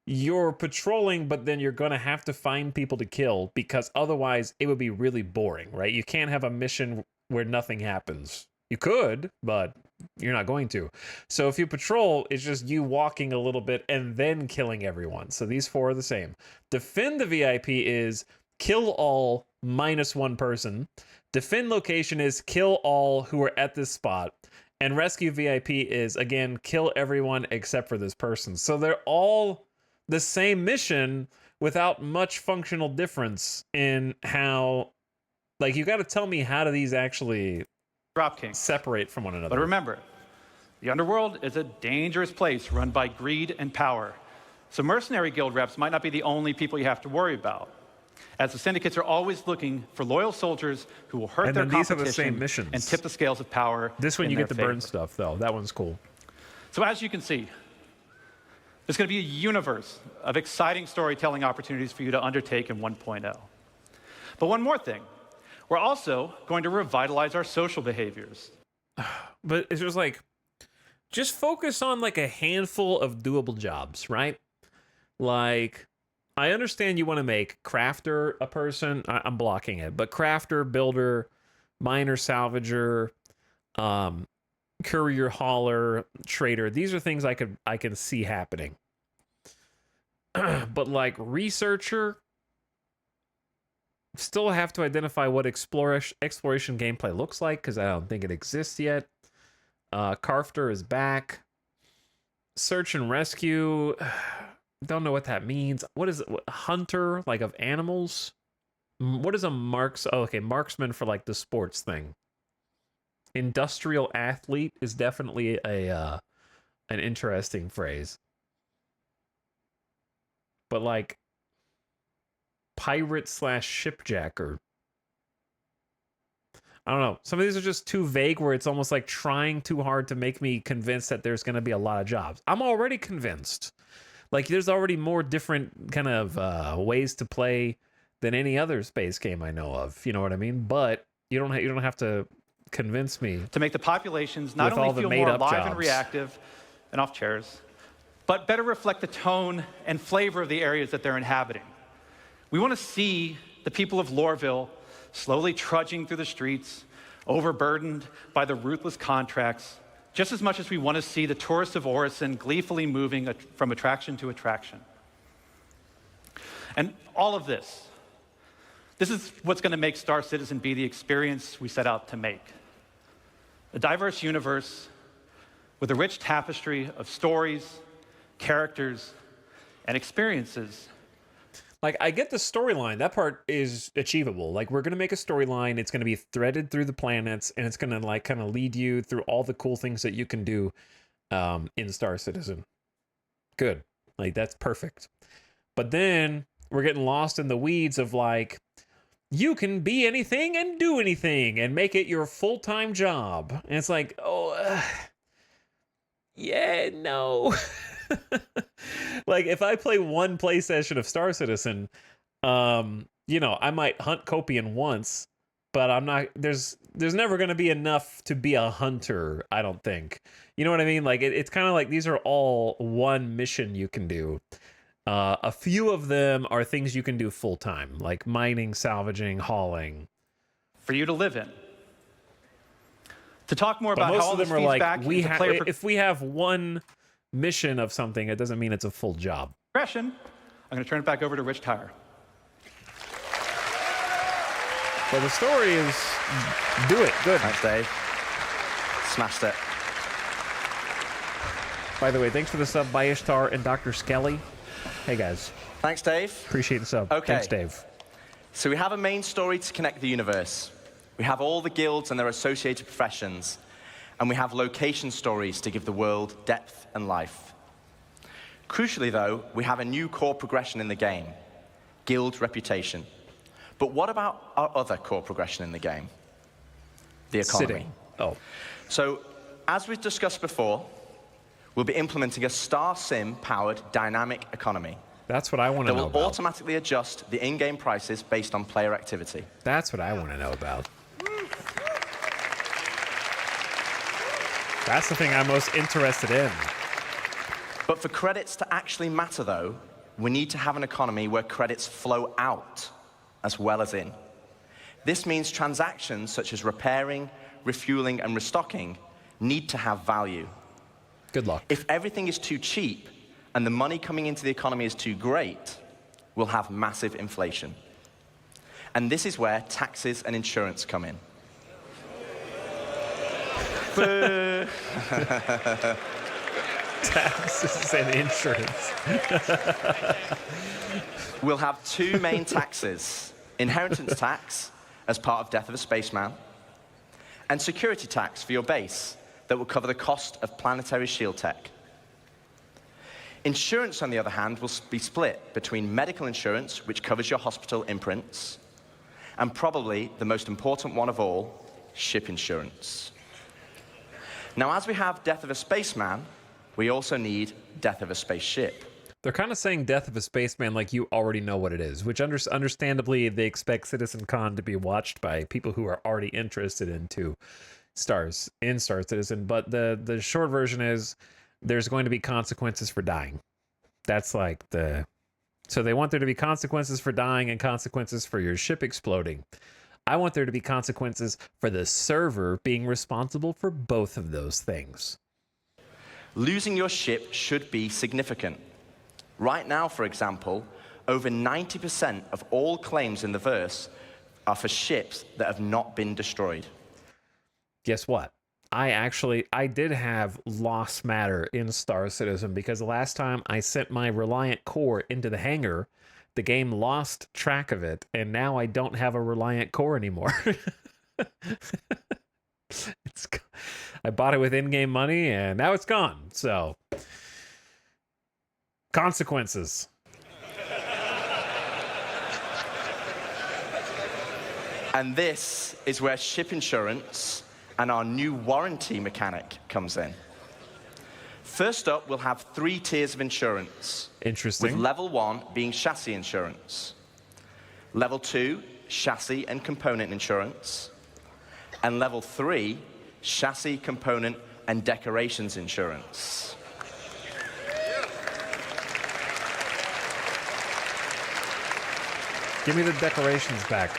you're patrolling, but then you're going to have to find people to kill, because otherwise it would be really boring, right? You can't have a mission where nothing happens. You could, but you're not going to. So if you patrol, it's just you walking a little bit and then killing everyone. So these four are the same. Defend the VIP is kill all minus one person. Defend location is kill all who are at this spot. And rescue VIP is, again, kill everyone except for this person. So they're all the same mission without much functional difference in how... Like, you got to tell me, how do these actually...
Dropkings
separate from one another?
But remember, the underworld is a dangerous place run by greed and power. So mercenary guild reps might not be the only people you have to worry about, as the syndicates are always looking for loyal soldiers who will hurt their competition
these are the same missions.
And tip the scales of power.
This one you get the
favor.
burn stuff, though. That one's cool.
So as you can see, there's going to be a universe of exciting storytelling opportunities for you to undertake in 1.0. But one more thing. We're also going to revitalize our social behaviors.
But it's just like, just focus on like a handful of doable jobs, right? Like, I understand you want to make crafter a person. I'm blocking it, but crafter, builder, miner, salvager, courier, hauler, trader. These are things I can see happening. But like researcher, still have to identify what exploration gameplay looks like, because I don't think it exists yet. Crafter is back. Search and rescue, don't know what that means. What is it? Hunter, like of animals? What is a marksman for like the sports thing. Industrial athlete is definitely an interesting phrase. But like pirate / shipjacker. I don't know. Some of these are just too vague, where it's almost like trying too hard to make me convinced that there's going to be a lot of jobs. I'm already convinced. Like, there's already more different kind of ways to play than any other space game I know of. You know what I mean? But you don't have to convince me
to make the populations not only feel more alive and reactive and off chairs, but better reflect the tone and flavor of the areas that they're inhabiting. We want to see the people of Loreville slowly trudging through the streets, overburdened by the ruthless contracts, just as much as we want to see the tourists of Orison gleefully moving from attraction to attraction. And all of this is what's going to make Star Citizen be the experience we set out to make. A diverse universe with a rich tapestry of stories, characters, and experiences.
Like, I get the storyline. That part is achievable. Like, we're going to make a storyline. It's going to be threaded through the planets, and it's going to, like, kind of lead you through all the cool things that you can do in Star Citizen. Good. Like, that's perfect. But then we're getting lost in the weeds of, like, you can be anything and do anything and make it your full-time job. And it's like, oh, yeah, no. Like, if I play one play session of Star Citizen, you know, I might hunt Copian once, but I'm not, there's never going to be enough to be a hunter, I don't think. You know what I mean? Like, it's kind of like these are all one mission you can do. A few of them are things you can do full time, like mining, salvaging, hauling.
For you to live in. To talk more
But
about
most
how all
of
this
them are
feeds
like,
back into player
if we have one mission of something, it doesn't mean it's a full job.
progression, I'm going to turn it back over to Rich Tyre.
Well, the story is do it. Good.
Thanks, Dave. Smashed it.
By the way, thanks for the sub by Ishtar and Dr. Skelly. Hey, guys.
Thanks, Dave.
Appreciate the sub.
Okay.
Thanks, Dave.
So we have a main story to connect the universe. We have all the guilds and their associated professions. And we have location stories to give the world depth and life. Crucially, though, we have a new core progression in the game, guild reputation. But what about our other core progression in the game? The economy.
Sitting. Oh.
So, as we've discussed before, we'll be implementing a Star Sim-powered dynamic economy.
That's what I want to know
That will
about.
automatically adjust the in-game prices based on player activity.
That's what I want to know about. That's the thing I'm most interested in.
But for credits to actually matter, though, we need to have an economy where credits flow out as well as in. This means transactions such as repairing, refueling, and restocking need to have value.
Good luck.
If everything is too cheap and the money coming into the economy is too great, we'll have massive inflation. And this is where taxes and insurance come in.
Taxes and insurance.
We'll have two main taxes, inheritance tax as part of Death of a Spaceman, and security tax for your base that will cover the cost of planetary shield tech. Insurance, on the other hand, will be split between medical insurance, which covers your hospital imprints, and probably the most important one of all, ship insurance. Now, as we have Death of a Spaceman, we also need Death of a Spaceship.
They're kind of saying Death of a Spaceman like you already know what it is, which understandably they expect CitizenCon to be watched by people who are already interested into Star Citizen. But the short version is there's going to be consequences for dying. That's like the... So they want there to be consequences for dying and consequences for your ship exploding. I want there to be consequences for the server being responsible for both of those things.
Losing your ship should be significant. Right now, for example, over 90% of all claims in the verse are for ships that have not been destroyed.
Guess what? I did have lost matter in Star Citizen because the last time I sent my Reliant core into the hangar, the game lost track of it, and now I don't have a Reliant core anymore. I bought it with in-game money, and now it's gone. So, consequences.
And this is where ship insurance and our new warranty mechanic comes in. First up, we'll have 3 tiers of insurance.
Interesting.
With level 1 being chassis insurance. Level 2, chassis and component insurance. And level 3, chassis, component, and decorations insurance.
Give me the decorations back.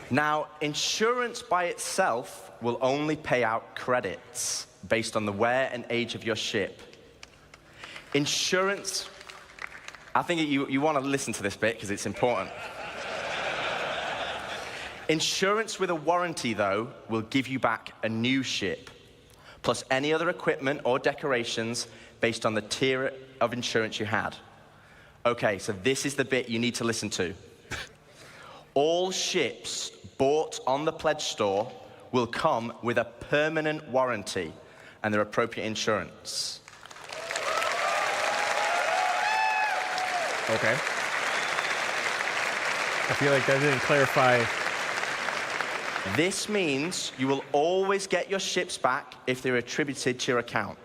Now, insurance by itself will only pay out credits based on the wear and age of your ship. Insurance, I think you want to listen to this bit because it's important. Insurance with a warranty, though, will give you back a new ship, plus any other equipment or decorations based on the tier of insurance you had. Okay, so this is the bit you need to listen to. All ships bought on the pledge store will come with a permanent warranty and their appropriate insurance.
Okay. I feel like that didn't clarify.
This means you will always get your ships back if they're attributed to your account.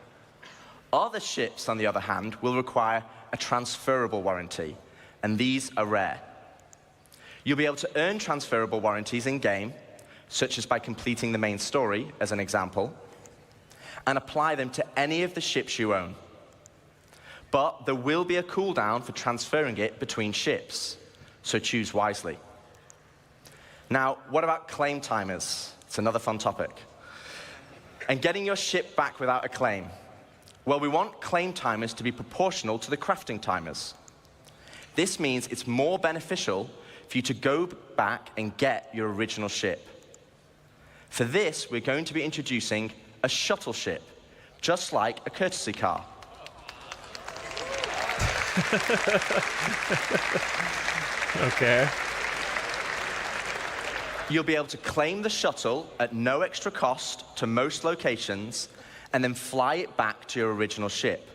Other ships, on the other hand, will require a transferable warranty, and these are rare. You'll be able to earn transferable warranties in-game, such as by completing the main story, as an example, and apply them to any of the ships you own. But there will be a cooldown for transferring it between ships, so choose wisely. Now, what about claim timers? It's another fun topic. And getting your ship back without a claim. Well, we want claim timers to be proportional to the crafting timers. This means it's more beneficial for you to go back and get your original ship. For this, we're going to be introducing a shuttle ship, just like a courtesy car.
Okay.
You'll be able to claim the shuttle at no extra cost to most locations and then fly it back to your original ship.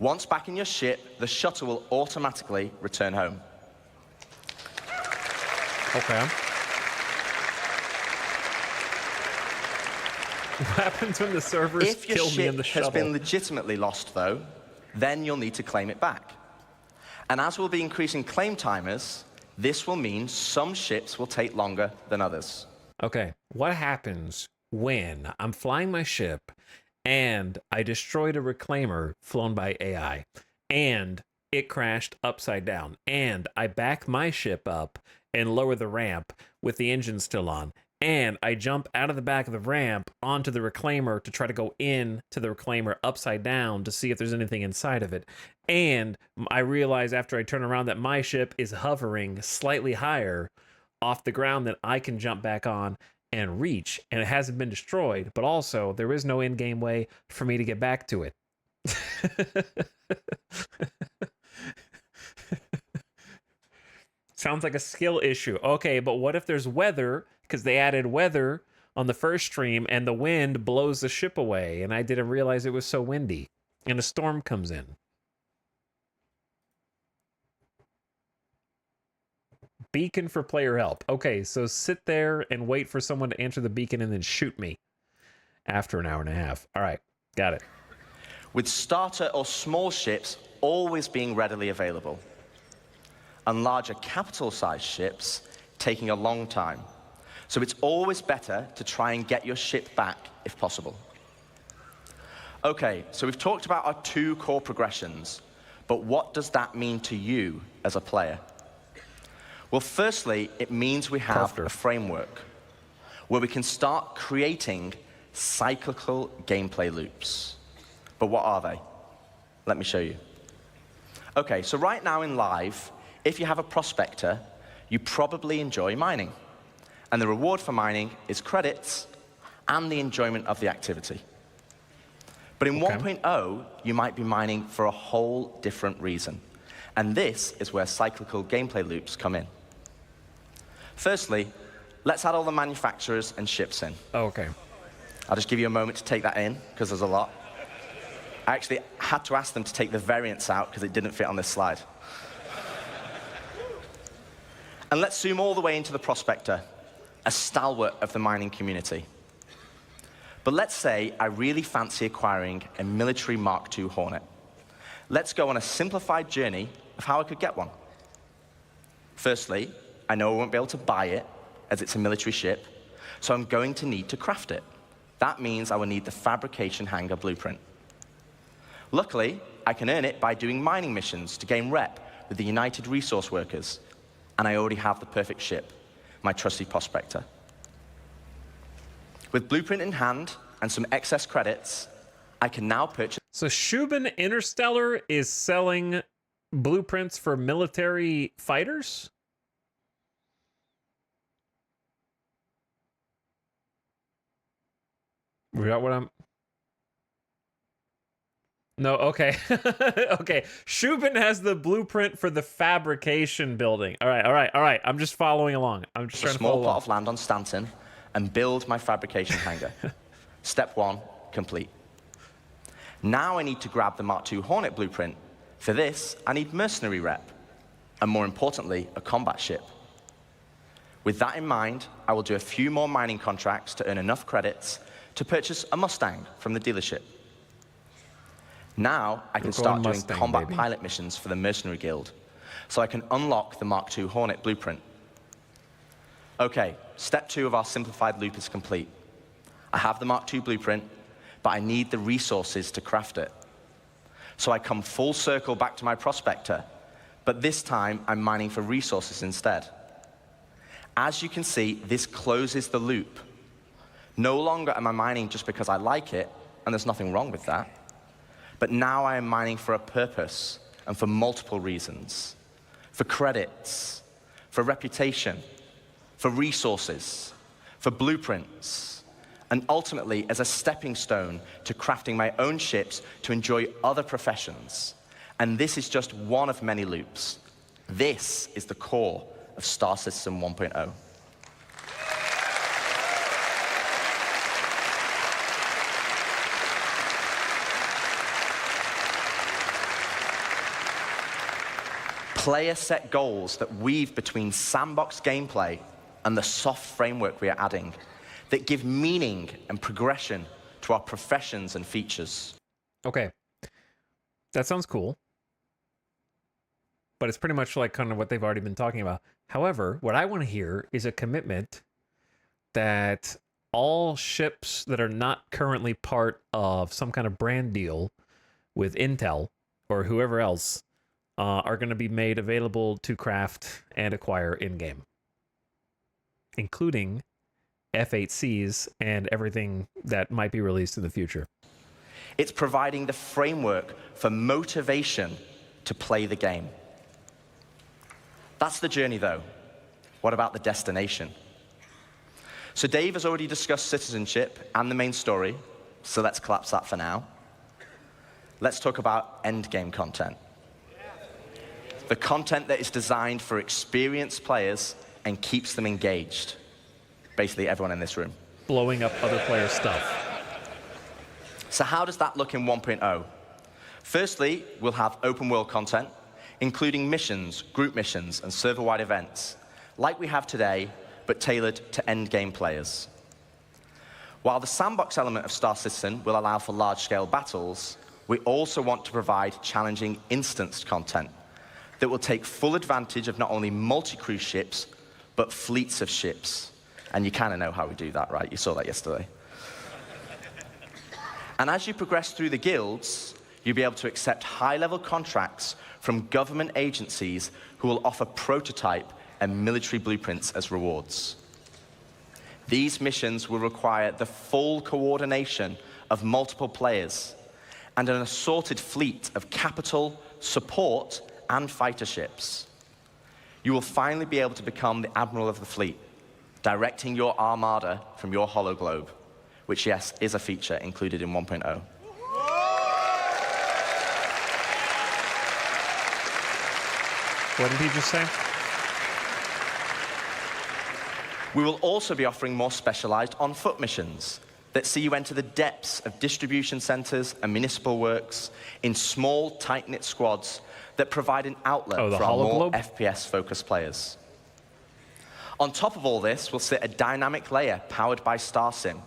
Once back in your ship, the shuttle will automatically return home.
Okay. What happens when the servers kill me in the shuttle?
If your ship has been legitimately lost, though, then you'll need to claim it back. And as we'll be increasing claim timers, this will mean some ships will take longer than others.
Okay, what happens when I'm flying my ship and I destroyed a reclaimer flown by AI and it crashed upside down and I back my ship up and lower the ramp with the engine still on and I jump out of the back of the ramp onto the reclaimer to try to go in to the reclaimer upside down to see if there's anything inside of it, and I realize after I turn around that my ship is hovering slightly higher off the ground that I can jump back on and reach, and it hasn't been destroyed, but also there is no in-game way for me to get back to it. Sounds like a skill issue. Okay, but what if there's weather? Because they added weather on the first stream and the wind blows the ship away and I didn't realize it was so windy and a storm comes in. Beacon for player help. Okay, so sit there and wait for someone to answer the beacon and then shoot me after an hour and a half. All right, got it.
With starter or small ships always being readily available, and larger capital-sized ships taking a long time. So it's always better to try and get your ship back if possible. Okay, so we've talked about our two core progressions, but what does that mean to you as a player? Well, firstly, it means we have a framework where we can start creating cyclical gameplay loops. But what are they? Let me show you. Okay, so right now in live, if you have a prospector, you probably enjoy mining. And the reward for mining is credits and the enjoyment of the activity. But in 1.0, you might be mining for a whole different reason. And this is where cyclical gameplay loops come in. Firstly, let's add all the manufacturers and ships in.
Oh, okay.
I'll just give you a moment to take that in, because there's a lot. I actually had to ask them to take the variants out, because it didn't fit on this slide. And let's zoom all the way into the prospector, a stalwart of the mining community. But let's say I really fancy acquiring a military Mark II Hornet. Let's go on a simplified journey of how I could get one. Firstly, I know I won't be able to buy it, as it's a military ship, so I'm going to need to craft it. That means I will need the fabrication hangar blueprint. Luckily, I can earn it by doing mining missions to gain rep with the United Resource Workers, and I already have the perfect ship, my trusty prospector. With blueprint in hand and some excess credits, I can now purchase...
So Shubin Interstellar is selling blueprints for military fighters? We got what I'm... No, okay. Okay. Shubin has the blueprint for the fabrication building. All right. I'm just following along. I'm just trying to follow
along. A small plot
along.
of land on Stanton and build my fabrication hangar. Step 1, complete. Now I need to grab the Mark II Hornet blueprint. For this, I need mercenary rep, and more importantly, a combat ship. With that in mind, I will do a few more mining contracts to earn enough credits to purchase a Mustang from the dealership. Now I can start doing combat pilot missions for the Mercenary Guild, so I can unlock the Mark II Hornet blueprint. Okay, step 2 of our simplified loop is complete. I have the Mark II blueprint, but I need the resources to craft it. So I come full circle back to my prospector, but this time I'm mining for resources instead. As you can see, this closes the loop. No longer am I mining just because I like it, and there's nothing wrong with that. But now I am mining for a purpose and for multiple reasons. For credits, for reputation, for resources, for blueprints, and ultimately as a stepping stone to crafting my own ships to enjoy other professions. And this is just one of many loops. This is the core of Star Citizen 1.0. Player set goals that weave between sandbox gameplay and the soft framework we are adding that give meaning and progression to our professions and features.
Okay. That sounds cool. But it's pretty much like kind of what they've already been talking about. However, what I want to hear is a commitment that all ships that are not currently part of some kind of brand deal with Intel or whoever else are going to be made available to craft and acquire in-game, including F-8Cs and everything that might be released in the future.
It's providing the framework for motivation to play the game. That's the journey, though. What about the destination? So Dave has already discussed citizenship and the main story, so let's collapse that for now. Let's talk about endgame content. The content that is designed for experienced players and keeps them engaged. Basically everyone in this room.
Blowing up other players' stuff.
So how does that look in 1.0? Firstly, we'll have open world content, including missions, group missions, and server-wide events, like we have today, but tailored to endgame players. While the sandbox element of Star Citizen will allow for large-scale battles, we also want to provide challenging instanced content that will take full advantage of not only multi-crew ships, but fleets of ships. And you kind of know how we do that, right? You saw that yesterday. And as you progress through the guilds, you'll be able to accept high-level contracts from government agencies who will offer prototype and military blueprints as rewards. These missions will require the full coordination of multiple players and an assorted fleet of capital, support, and fighter ships. You will finally be able to become the admiral of the fleet, directing your armada from your hologlobe, which, yes, is a feature included in 1.0.
What did he just say?
We will also be offering more specialized on-foot missions that see you enter the depths of distribution centers and municipal works in small, tight-knit squads that provide an outlet for our more FPS-focused players. On top of all this will sit a dynamic layer powered by StarSim.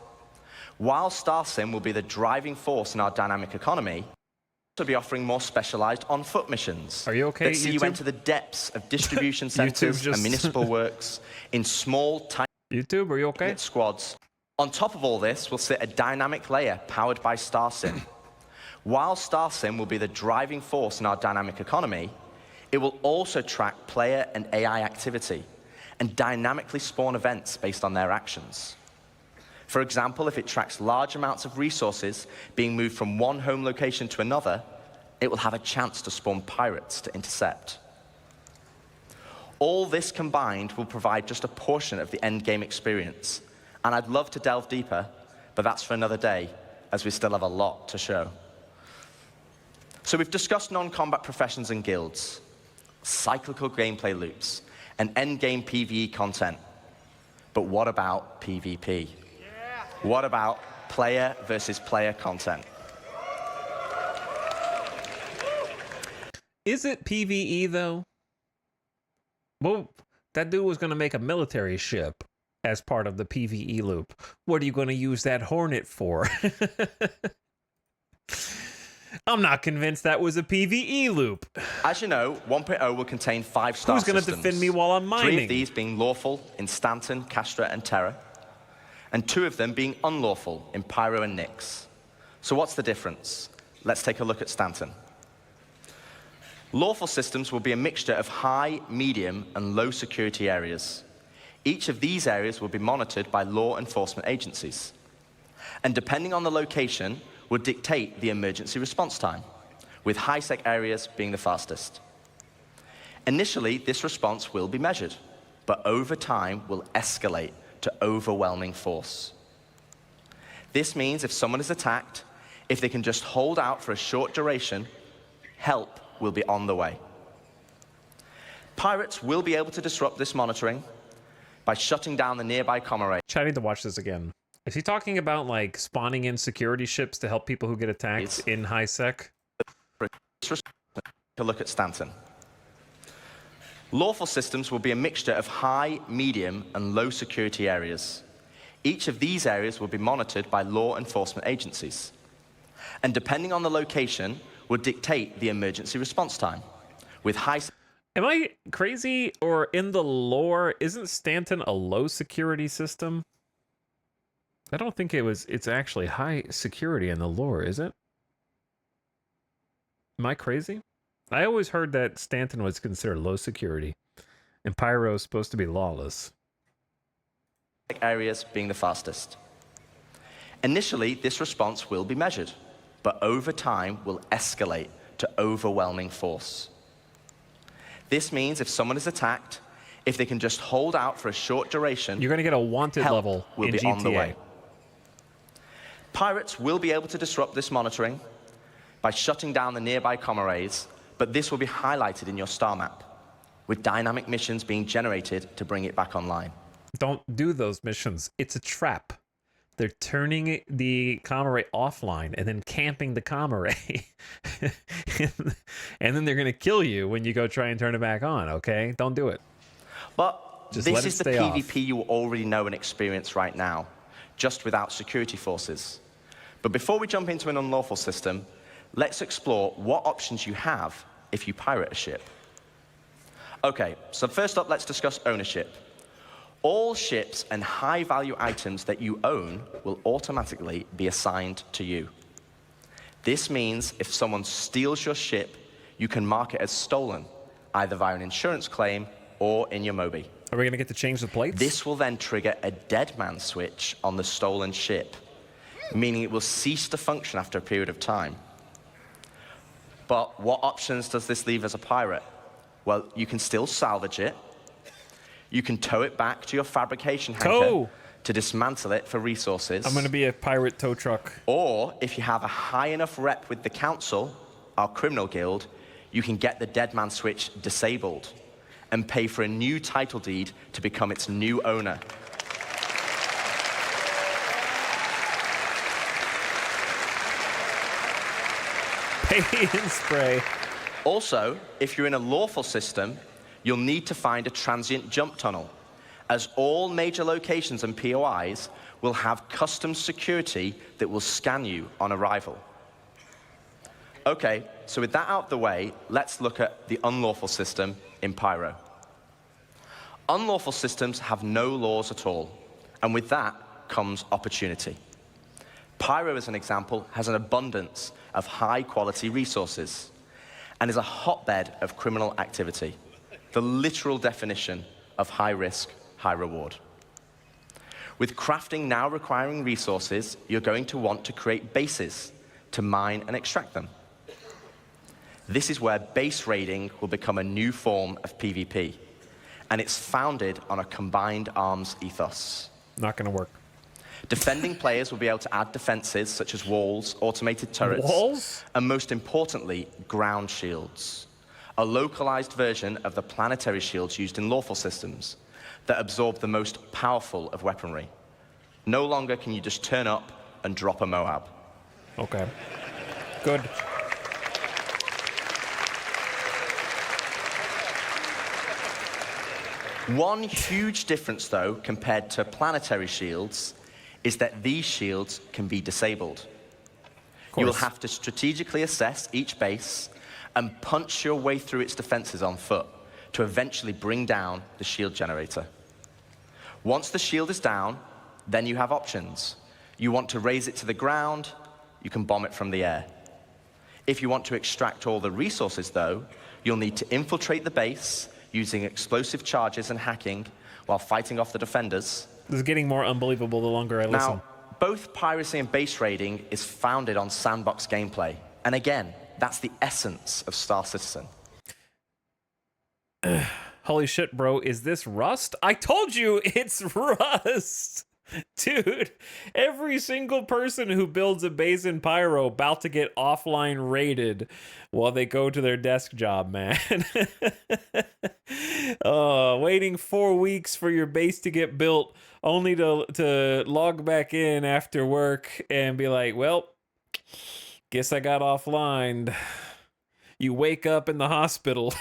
While StarSim will be the driving force in our dynamic economy, we'll also be offering more specialized on-foot missions.
Are you okay,
that see you enter the depths of distribution centers and municipal works in small, tight
YouTube, are you okay?
squads. On top of all this will sit a dynamic layer powered by StarSim. While StarSim will be the driving force in our dynamic economy, it will also track player and AI activity and dynamically spawn events based on their actions. For example, if it tracks large amounts of resources being moved from one home location to another, it will have a chance to spawn pirates to intercept. All this combined will provide just a portion of the endgame experience, and I'd love to delve deeper, but that's for another day, as we still have a lot to show. So we've discussed non-combat professions and guilds, cyclical gameplay loops, and endgame PvE content. But what about PvP? What about player versus player content?
Is it PvE, though? Well, that dude was going to make a military ship as part of the PvE loop. What are you going to use that Hornet for? I'm not convinced that was a PvE loop.
As you know, 1.0 will contain 5-star
Who's going to
systems.
defend me while I'm mining?
3 of these being lawful in Stanton, Castra, and Terra, and 2 of them being unlawful in Pyro and Nyx. So what's the difference? Let's take a look at Stanton. Lawful systems will be a mixture of high, medium, and low security areas. Each of these areas will be monitored by law enforcement agencies. And depending on the location, would dictate the emergency response time, with high-sec areas being the fastest. Initially, this response will be measured, but over time will escalate to overwhelming force. This means if someone is attacked, if they can just hold out for a short duration, help will be on the way. Pirates will be able to disrupt this monitoring by shutting down the nearby commerce.
I need to watch this again. Is he talking about, like, spawning in security ships to help people who get attacked in high sec?
To look at Stanton. Lawful systems will be a mixture of high, medium, and low security areas. Each of these areas will be monitored by law enforcement agencies. And depending on the location, would dictate the emergency response time. With high...
Am I crazy, or in the lore, isn't Stanton a low security system? I don't think it's actually high security in the lore, is it? Am I crazy? I always heard that Stanton was considered low security, and Pyro is supposed to be lawless.
Areas being the fastest. Initially, this response will be measured, but over time will escalate to overwhelming force. This means if someone is attacked, if they can just hold out for a short duration,
you're going to get a wanted level
will
in
be
GTA.
On the way. Pirates will be able to disrupt this monitoring by shutting down the nearby comm arrays, but this will be highlighted in your star map, with dynamic missions being generated to bring it back online.
Don't do those missions. It's a trap. They're turning the comm array offline and then camping the comm array. And then they're going to kill you when you go try and turn it back on, okay? Don't do it.
But
just
this is the PvP you already know and experience right now, just without security forces. But before we jump into an unlawful system, let's explore what options you have if you pirate a ship. Okay, so first up, let's discuss ownership. All ships and high-value items that you own will automatically be assigned to you. This means if someone steals your ship, you can mark it as stolen, either via an insurance claim or in your Mobi.
Are we going to get to change the plates?
This will then trigger a dead man switch on the stolen ship, meaning it will cease to function after a period of time. But what options does this leave as a pirate? Well, you can still salvage it. You can tow it back to your fabrication hangar to dismantle it for resources.
I'm going to be a pirate tow truck.
Or, if you have a high enough rep with the council, our criminal guild, you can get the dead man switch disabled and pay for a new title deed to become its new owner.
Pay and spray.
Also, if you're in a lawful system, you'll need to find a transient jump tunnel, as all major locations and POIs will have custom security that will scan you on arrival. Okay, so with that out of the way, let's look at the unlawful system in Pyro. Unlawful systems have no laws at all, and with that comes opportunity. Pyro, as an example, has an abundance of high-quality resources and is a hotbed of criminal activity, the literal definition of high risk, high reward. With crafting now requiring resources, you're going to want to create bases to mine and extract them. This is where base raiding will become a new form of PvP, and it's founded on a combined arms ethos.
Not going to work.
Defending players will be able to add defenses such as walls, automated turrets,
walls?
And most importantly, ground shields. A localized version of the planetary shields used in lawful systems that absorb the most powerful of weaponry. No longer can you just turn up and drop a Moab.
Okay. Good.
One huge difference, though, compared to planetary shields, is that these shields can be disabled. You will have to strategically assess each base and punch your way through its defenses on foot to eventually bring down the shield generator. Once the shield is down, then you have options. You want to raise it to the ground, you can bomb it from the air. If you want to extract all the resources, though, you'll need to infiltrate the base using explosive charges and hacking while fighting off the defenders.
This is getting more unbelievable the longer I listen.
Now, both piracy and base raiding is founded on sandbox gameplay. And again, that's the essence of Star Citizen.
Holy shit, bro, is this Rust? I told you it's Rust! Dude, every single person who builds a base in Pyro about to get offline raided while they go to their desk job, man. Waiting 4 weeks for your base to get built only to log back in after work and be like, well, guess I got offline. You wake up in the hospital.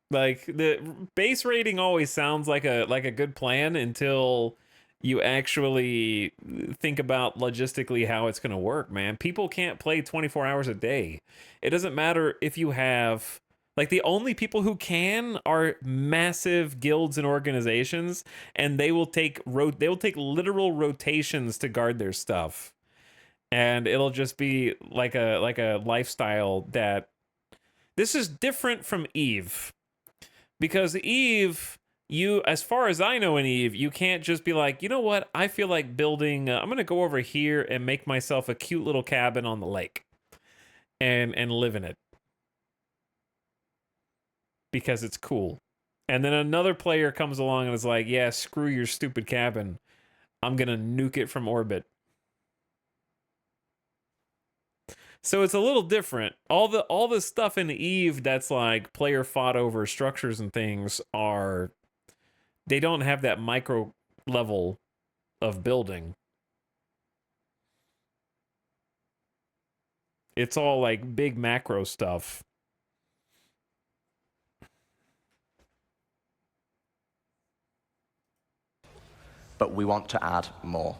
Like, the base rating always sounds like a good plan until you actually think about logistically how it's going to work, man. People can't play 24 hours a day. It doesn't matter if you have... Like, the only people who can are massive guilds and organizations, and they will take literal rotations to guard their stuff. And it'll just be like a lifestyle that... This is different from Eve. Because Eve, as far as I know in Eve, you can't just be like, you know what, I feel like building, I'm going to go over here and make myself a cute little cabin on the lake and live in it. Because it's cool. And then another player comes along and is like, yeah, screw your stupid cabin. I'm going to nuke it from orbit. So it's a little different. All the stuff in Eve that's like player fought over structures and things they don't have that micro level of building. It's all like big macro stuff.
But we want to add more.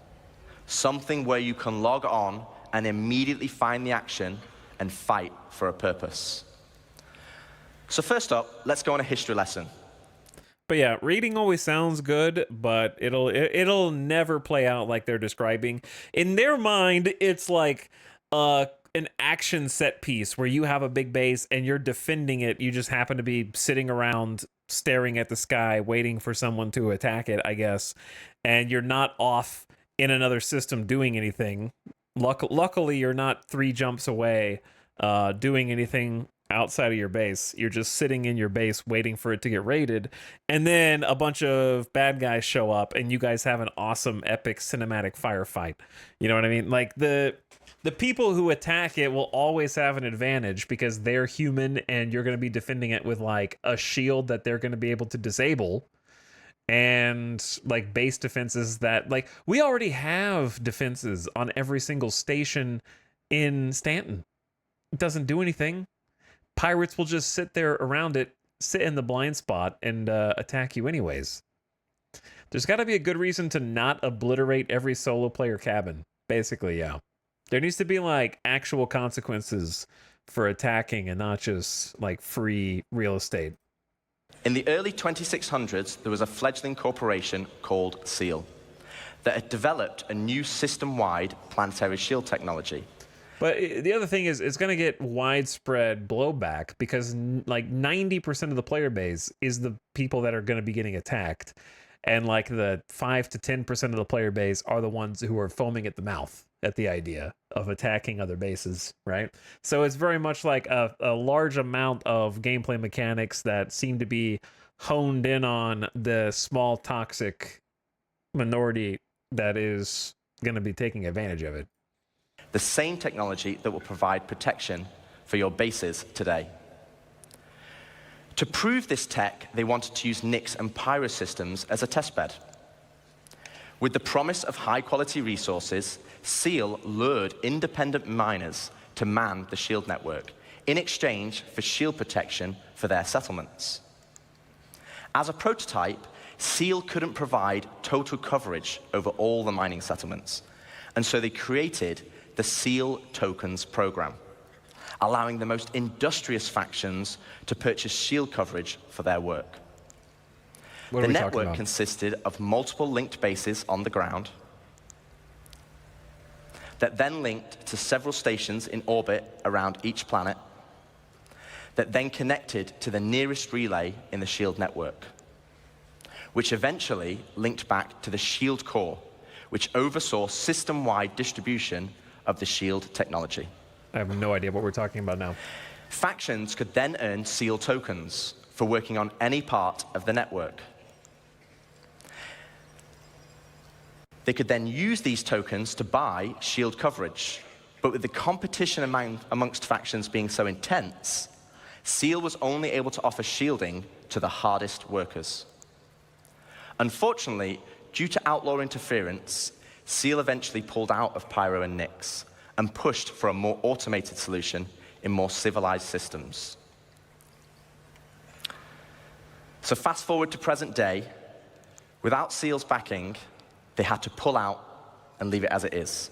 Something where you can log on and immediately find the action and fight for a purpose. So first up, let's go on a history lesson.
But yeah, raiding always sounds good, but it'll never play out like they're describing. In their mind, it's like an action set piece where you have a big base and you're defending it. You just happen to be sitting around staring at the sky, waiting for someone to attack it, I guess. And you're not off in another system doing anything. Luckily, you're not 3 jumps away doing anything outside of your base. You're just sitting in your base waiting for it to get raided. And then a bunch of bad guys show up and you guys have an awesome, epic cinematic firefight. You know what I mean? Like, the people who attack it will always have an advantage because they're human and you're going to be defending it with, like, a shield that they're going to be able to disable. And like base defenses that, like, we already have defenses on every single station in Stanton. It doesn't do anything. Pirates will just sit there around it, sit in the blind spot, and attack you anyways. There's got to be a good reason to not obliterate every solo player cabin. Basically, yeah. There needs to be like actual consequences for attacking and not just like free real estate.
In the early 2600s, there was a fledgling corporation called SEAL that had developed a new system-wide planetary shield technology.
But the other thing is, it's going to get widespread blowback because like 90% of the player base is the people that are going to be getting attacked. and like the 5 to 10% of the player base are the ones who are foaming at the mouth at the idea of attacking other bases, right? So it's very much like a large amount of gameplay mechanics that seem to be honed in on the small toxic minority that is going to be taking advantage of it.
The same technology that will provide protection for your bases today. To prove this tech, they wanted to use Nyx and Pyro systems as a testbed. With the promise of high-quality resources, Seal lured independent miners to man the shield network in exchange for shield protection for their settlements. As a prototype, Seal couldn't provide total coverage over all the mining settlements, and so they created the Seal Tokens program, allowing the most industrious factions to purchase shield coverage for their work. The network consisted of multiple linked bases on the ground that then linked to several stations in orbit around each planet that then connected to the nearest relay in the shield network, which eventually linked back to the shield core, which oversaw system-wide distribution of the shield technology.
I have no idea what we're talking about now.
Factions could then earn Seal tokens for working on any part of the network. They could then use these tokens to buy shield coverage. But with the competition amongst factions being so intense, Seal was only able to offer shielding to the hardest workers. Unfortunately, due to outlaw interference, Seal eventually pulled out of Pyro and Nyx and pushed for a more automated solution in more civilized systems. So fast forward to present day, without Seal's backing, they had to pull out and leave it as it is.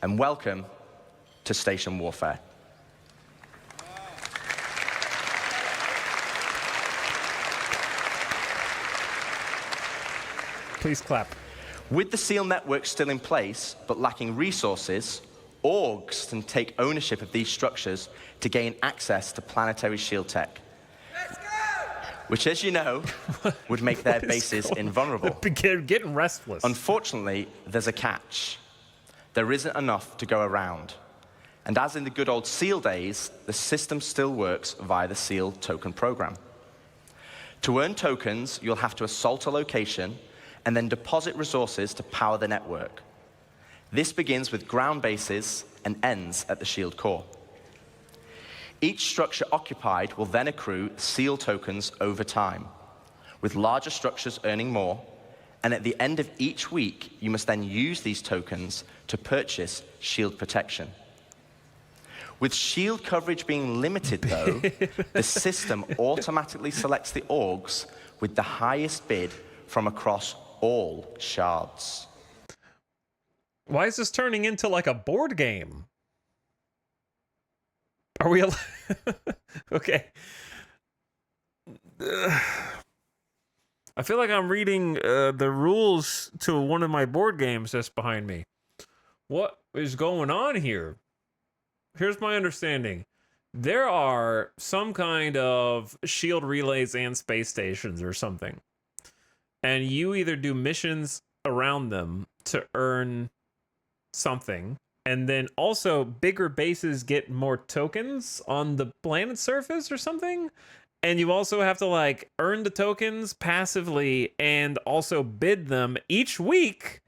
And welcome to Station Warfare.
Please clap.
With the Seal network still in place, but lacking resources, orgs can take ownership of these structures to gain access to planetary shield tech. Which, as you know, would make their bases invulnerable.
Getting restless.
Unfortunately, there's a catch. There isn't enough to go around. And as in the good old Seal days, the system still works via the Seal token program. To earn tokens, you'll have to assault a location and then deposit resources to power the network. This begins with ground bases and ends at the shield core. Each structure occupied will then accrue Seal tokens over time, with larger structures earning more, and at the end of each week, you must then use these tokens to purchase shield protection. With shield coverage being limited, though, the system automatically selects the orgs with the highest bid from across all shards.
Why is this turning into like a board game? Are we okay? I feel like I'm reading the rules to one of my board games that's behind me. What is going on here? Here's my understanding. There are some kind of shield relays and space stations or something. And you either do missions around them to earn something, and then also bigger bases get more tokens on the planet surface or something. And you also have to like earn the tokens passively and also bid them each week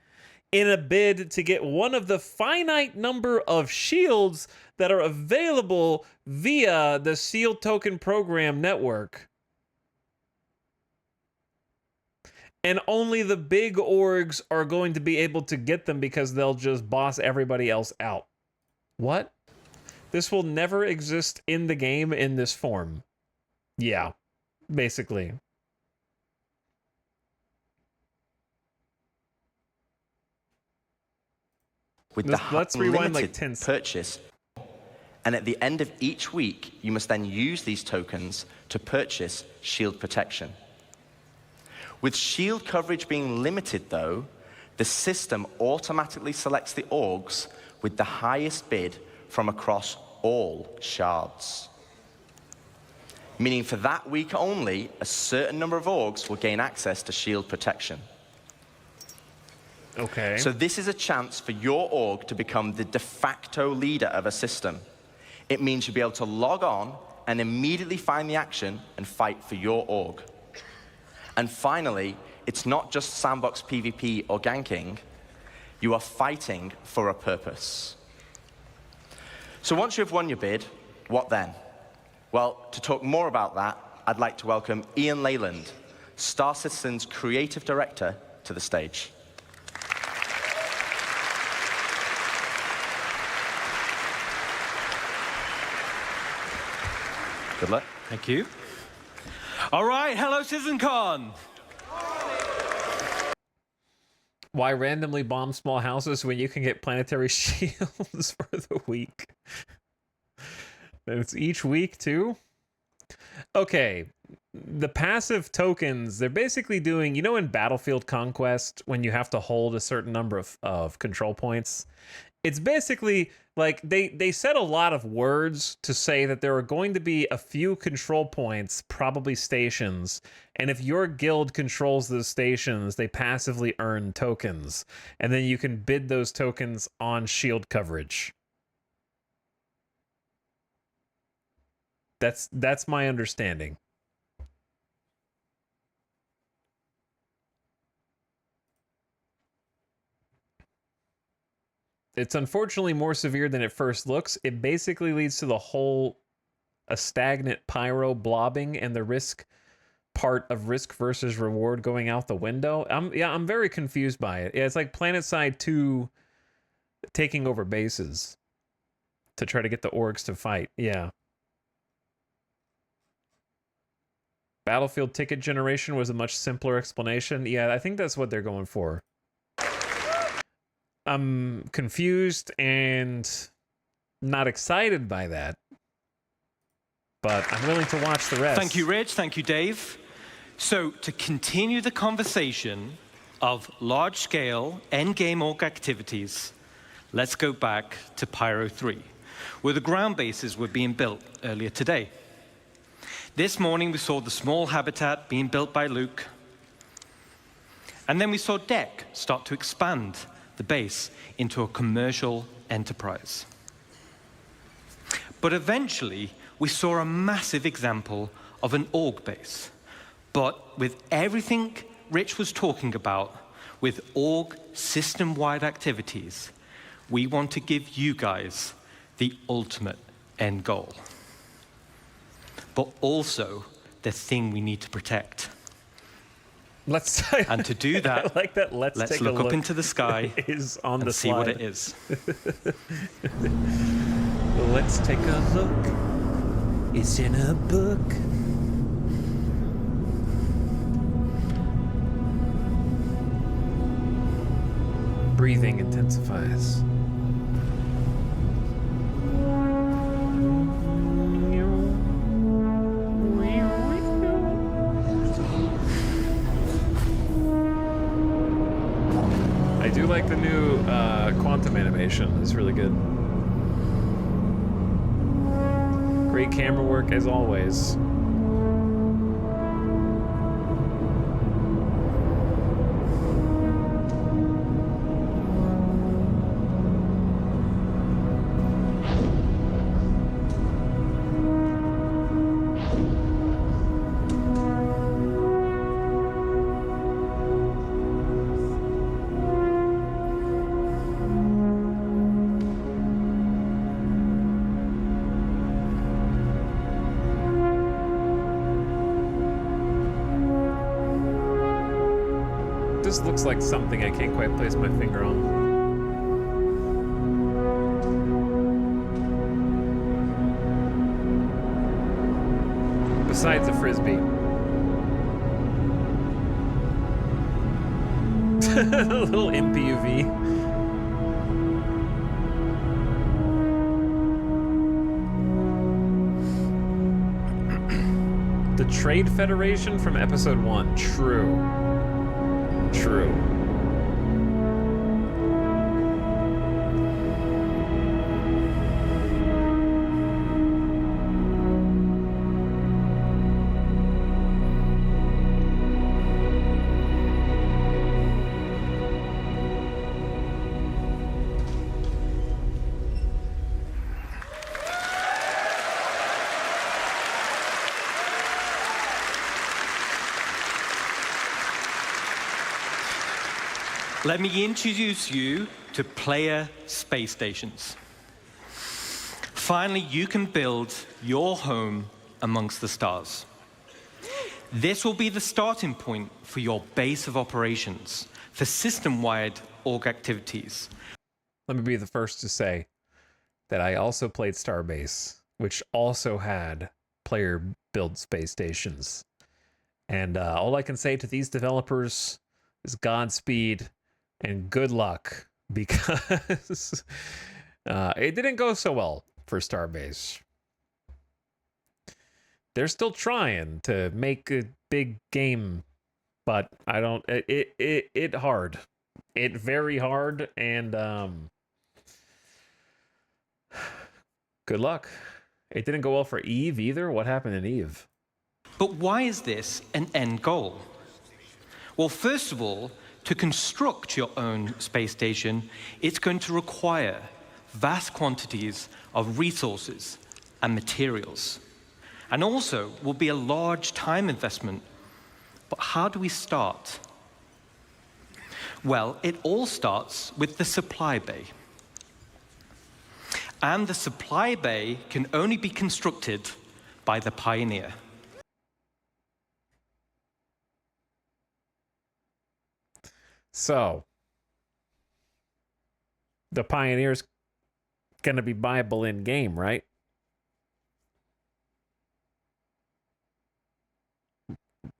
in a bid to get one of the finite number of shields that are available via the Seal Token Program network. And only the big orgs are going to be able to get them because they'll just boss everybody else out. What? This will never exist in the game in this form. Yeah, basically. Let's rewind like 10 seconds.
Purchase. And at the end of each week, you must then use these tokens to purchase shield protection. With shield coverage being limited, though, the system automatically selects the orgs with the highest bid from across all shards. Meaning for that week only, a certain number of orgs will gain access to shield protection.
Okay.
So this is a chance for your org to become the de facto leader of a system. It means you'll be able to log on and immediately find the action and fight for your org. And finally, it's not just sandbox PvP or ganking. You are fighting for a purpose. So once you've won your bid, what then? Well, to talk more about that, I'd like to welcome Ian Leyland, Star Citizen's creative director, to the stage. Good luck.
Thank you. All right, hello, CitizenCon.
Why randomly bomb small houses when you can get planetary shields for the week? And it's each week, too? Okay, the passive tokens, they're basically doing, you know, in Battlefield Conquest, when you have to hold a certain number of control points, it's basically like they said a lot of words to say that there are going to be a few control points, probably stations, and if your guild controls those stations, they passively earn tokens, and then you can bid those tokens on shield coverage. That's my understanding. It's unfortunately more severe than it first looks. It basically leads to a stagnant pyro blobbing and the risk part of risk versus reward going out the window. I'm very confused by it. Yeah, it's like PlanetSide 2 taking over bases to try to get the orgs to fight. Yeah. Battlefield ticket generation was a much simpler explanation. Yeah, I think that's what they're going for. I'm confused and not excited by that, but I'm willing to watch the rest.
Thank you, Rich. Thank you, Dave. So to continue the conversation of large-scale endgame org activities, let's go back to Pyro 3, where the ground bases were being built earlier today. This morning, we saw the small habitat being built by Luke, and then we saw Deck start to expand the base into a commercial enterprise. But eventually, we saw a massive example of an org base. But with everything Rich was talking about, with org system-wide activities, we want to give you guys the ultimate end goal. But also the thing we need to protect. And to do that,
I like that. Let's take
look
a
up into the sky
is on
and
the
see
slide.
what it is.
Let's take a look. It's in a book. Breathing intensifies. I do like the new quantum animation. It's really good. Great camera work as always. This looks like something I can't quite place my finger on. Besides a frisbee. A little MPUV. The Trade Federation from episode 1. True. True.
let me introduce you to player space stations. Finally, you can build your home amongst the stars. This will be the starting point for your base of operations for system-wide org activities.
Let me be the first to say that I also played Starbase, which also had player-built space stations. And all I can say to these developers is Godspeed and good luck, because it didn't go so well for Starbase. They're still trying to make a big game, but I don't. It hard. It very hard, and good luck. It didn't go well for Eve either. What happened in Eve?
But why is this an end goal? Well, first of all, to construct your own space station, it's going to require vast quantities of resources and materials. And also will be a large time investment. But how do we start? Well, it all starts with the supply bay. And the supply bay can only be constructed by the pioneer.
So, the pioneer's going to be viable in game, right?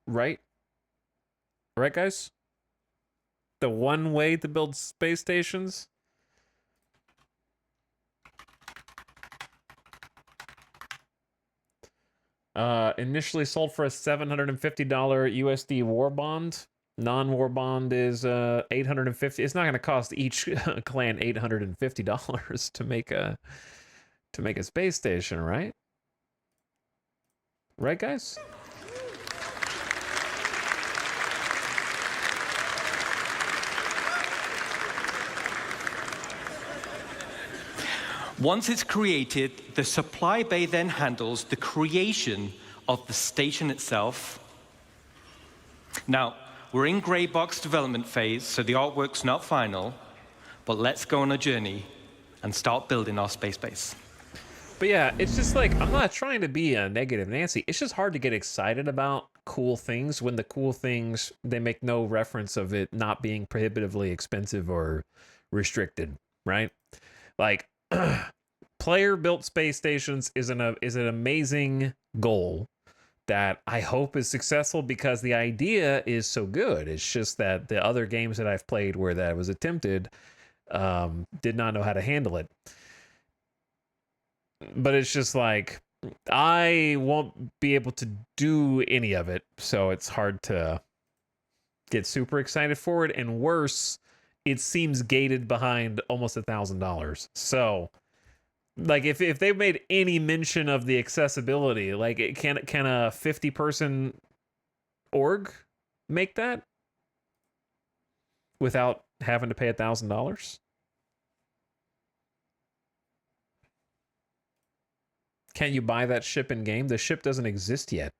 Right? Right, guys? The one way to build space stations? Initially sold for a $750 USD war bond. Non-war bond is $850. It's not going to cost each clan $850 to make a space station, right? Right, guys?
Once it's created, the supply bay then handles the creation of the station itself. Now, we're in gray box development phase, so the artwork's not final, but let's go on a journey and start building our space base.
But yeah, it's just like, I'm not trying to be a negative Nancy. It's just hard to get excited about cool things when the cool things, they make no reference of it not being prohibitively expensive or restricted, right? Like, player-built space stations is an amazing goal that I hope is successful, because the idea is so good. It's just that the other games that I've played where that was attempted did not know how to handle it. But it's just like, I won't be able to do any of it, so it's hard to get super excited for it. And worse, it seems gated behind almost $1,000. So, like, if they made any mention of the accessibility, like, can a 50-person org make that without having to pay $1,000? Can't you buy that ship in game? The ship doesn't exist yet.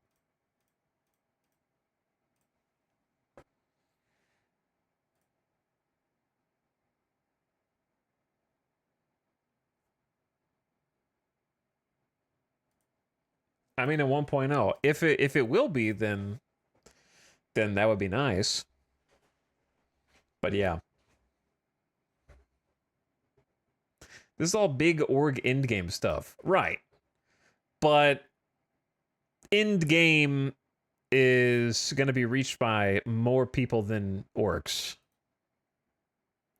I mean, at 1.0, if it will be, then that would be nice. But yeah, this is all big org end game stuff, right? But end game is going to be reached by more people than orcs.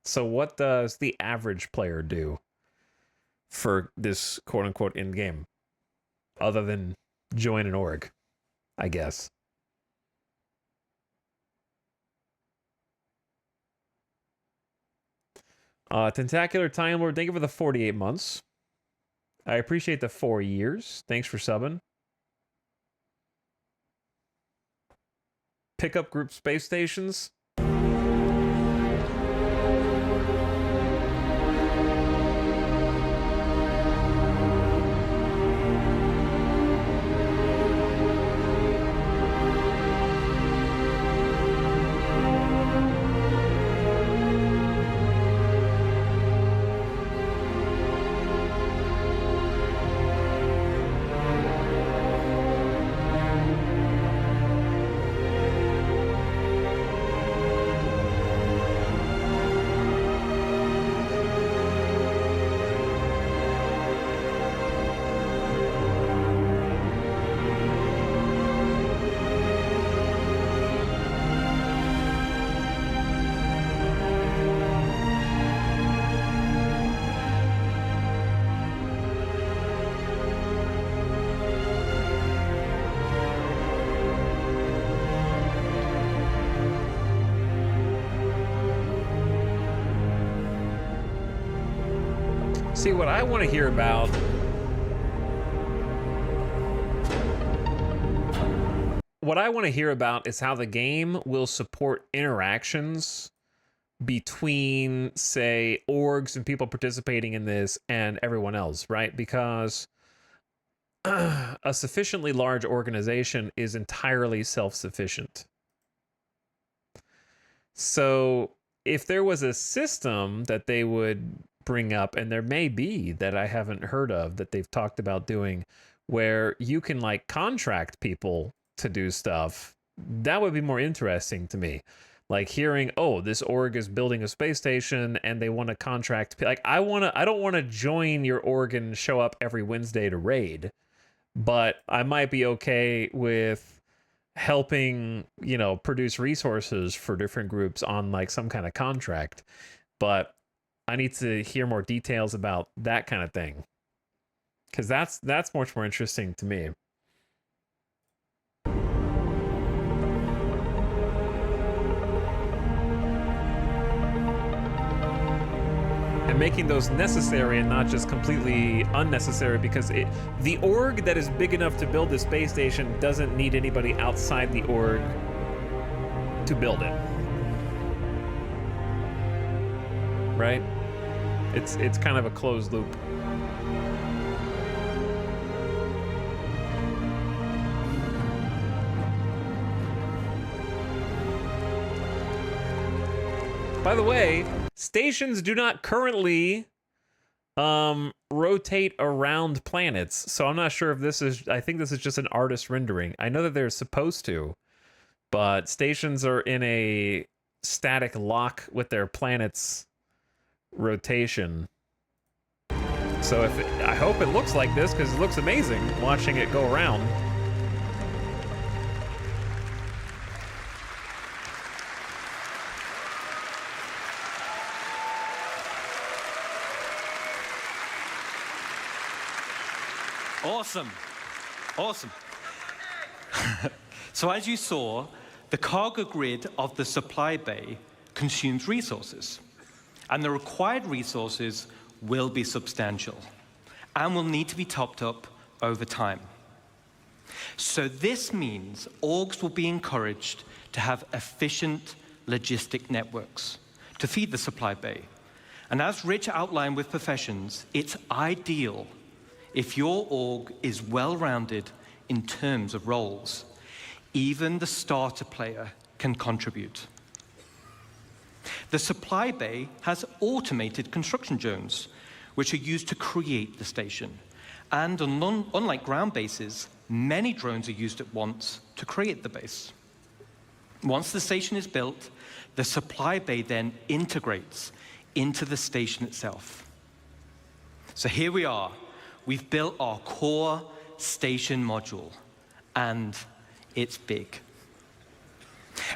So what does the average player do for this quote-unquote end game, other than join an org, I guess? Tentacular Time Lord, thank you for the 48 months. I appreciate the 4 years. Thanks for subbing. Pickup group space stations. See, what I want to hear about is how the game will support interactions between, say, orgs and people participating in this and everyone else, right? Because a sufficiently large organization is entirely self-sufficient. So if there was a system that they would bring up, and there may be that I haven't heard of that they've talked about doing, where you can like contract people to do stuff, that would be more interesting to me. Like hearing, oh, this org is building a space station and they want to contract, like I don't want to join your org and show up every Wednesday to raid, but I might be okay with helping, you know, produce resources for different groups on like some kind of contract. But I need to hear more details about that kind of thing, because that's much more interesting to me. And making those necessary and not just completely unnecessary, because the org that is big enough to build the space station doesn't need anybody outside the org to build it. Right? It's kind of a closed loop. By the way, stations do not currently rotate around planets, so I'm not sure if this is, I think this is just an artist rendering. I know that they're supposed to, but stations are in a static lock with their planets' rotation. So I hope it looks like this, because it looks amazing watching it go around.
Awesome. Awesome. So as you saw, the cargo grid of the supply bay consumes resources, and the required resources will be substantial and will need to be topped up over time. So this means orgs will be encouraged to have efficient logistic networks to feed the supply bay. And as Rich outlined with professions, it's ideal if your org is well-rounded in terms of roles. Even the starter player can contribute. The supply bay has automated construction zones, which are used to create the station. And unlike ground bases, many drones are used at once to create the base. Once the station is built, the supply bay then integrates into the station itself. So here we are. We've built our core station module, and it's big.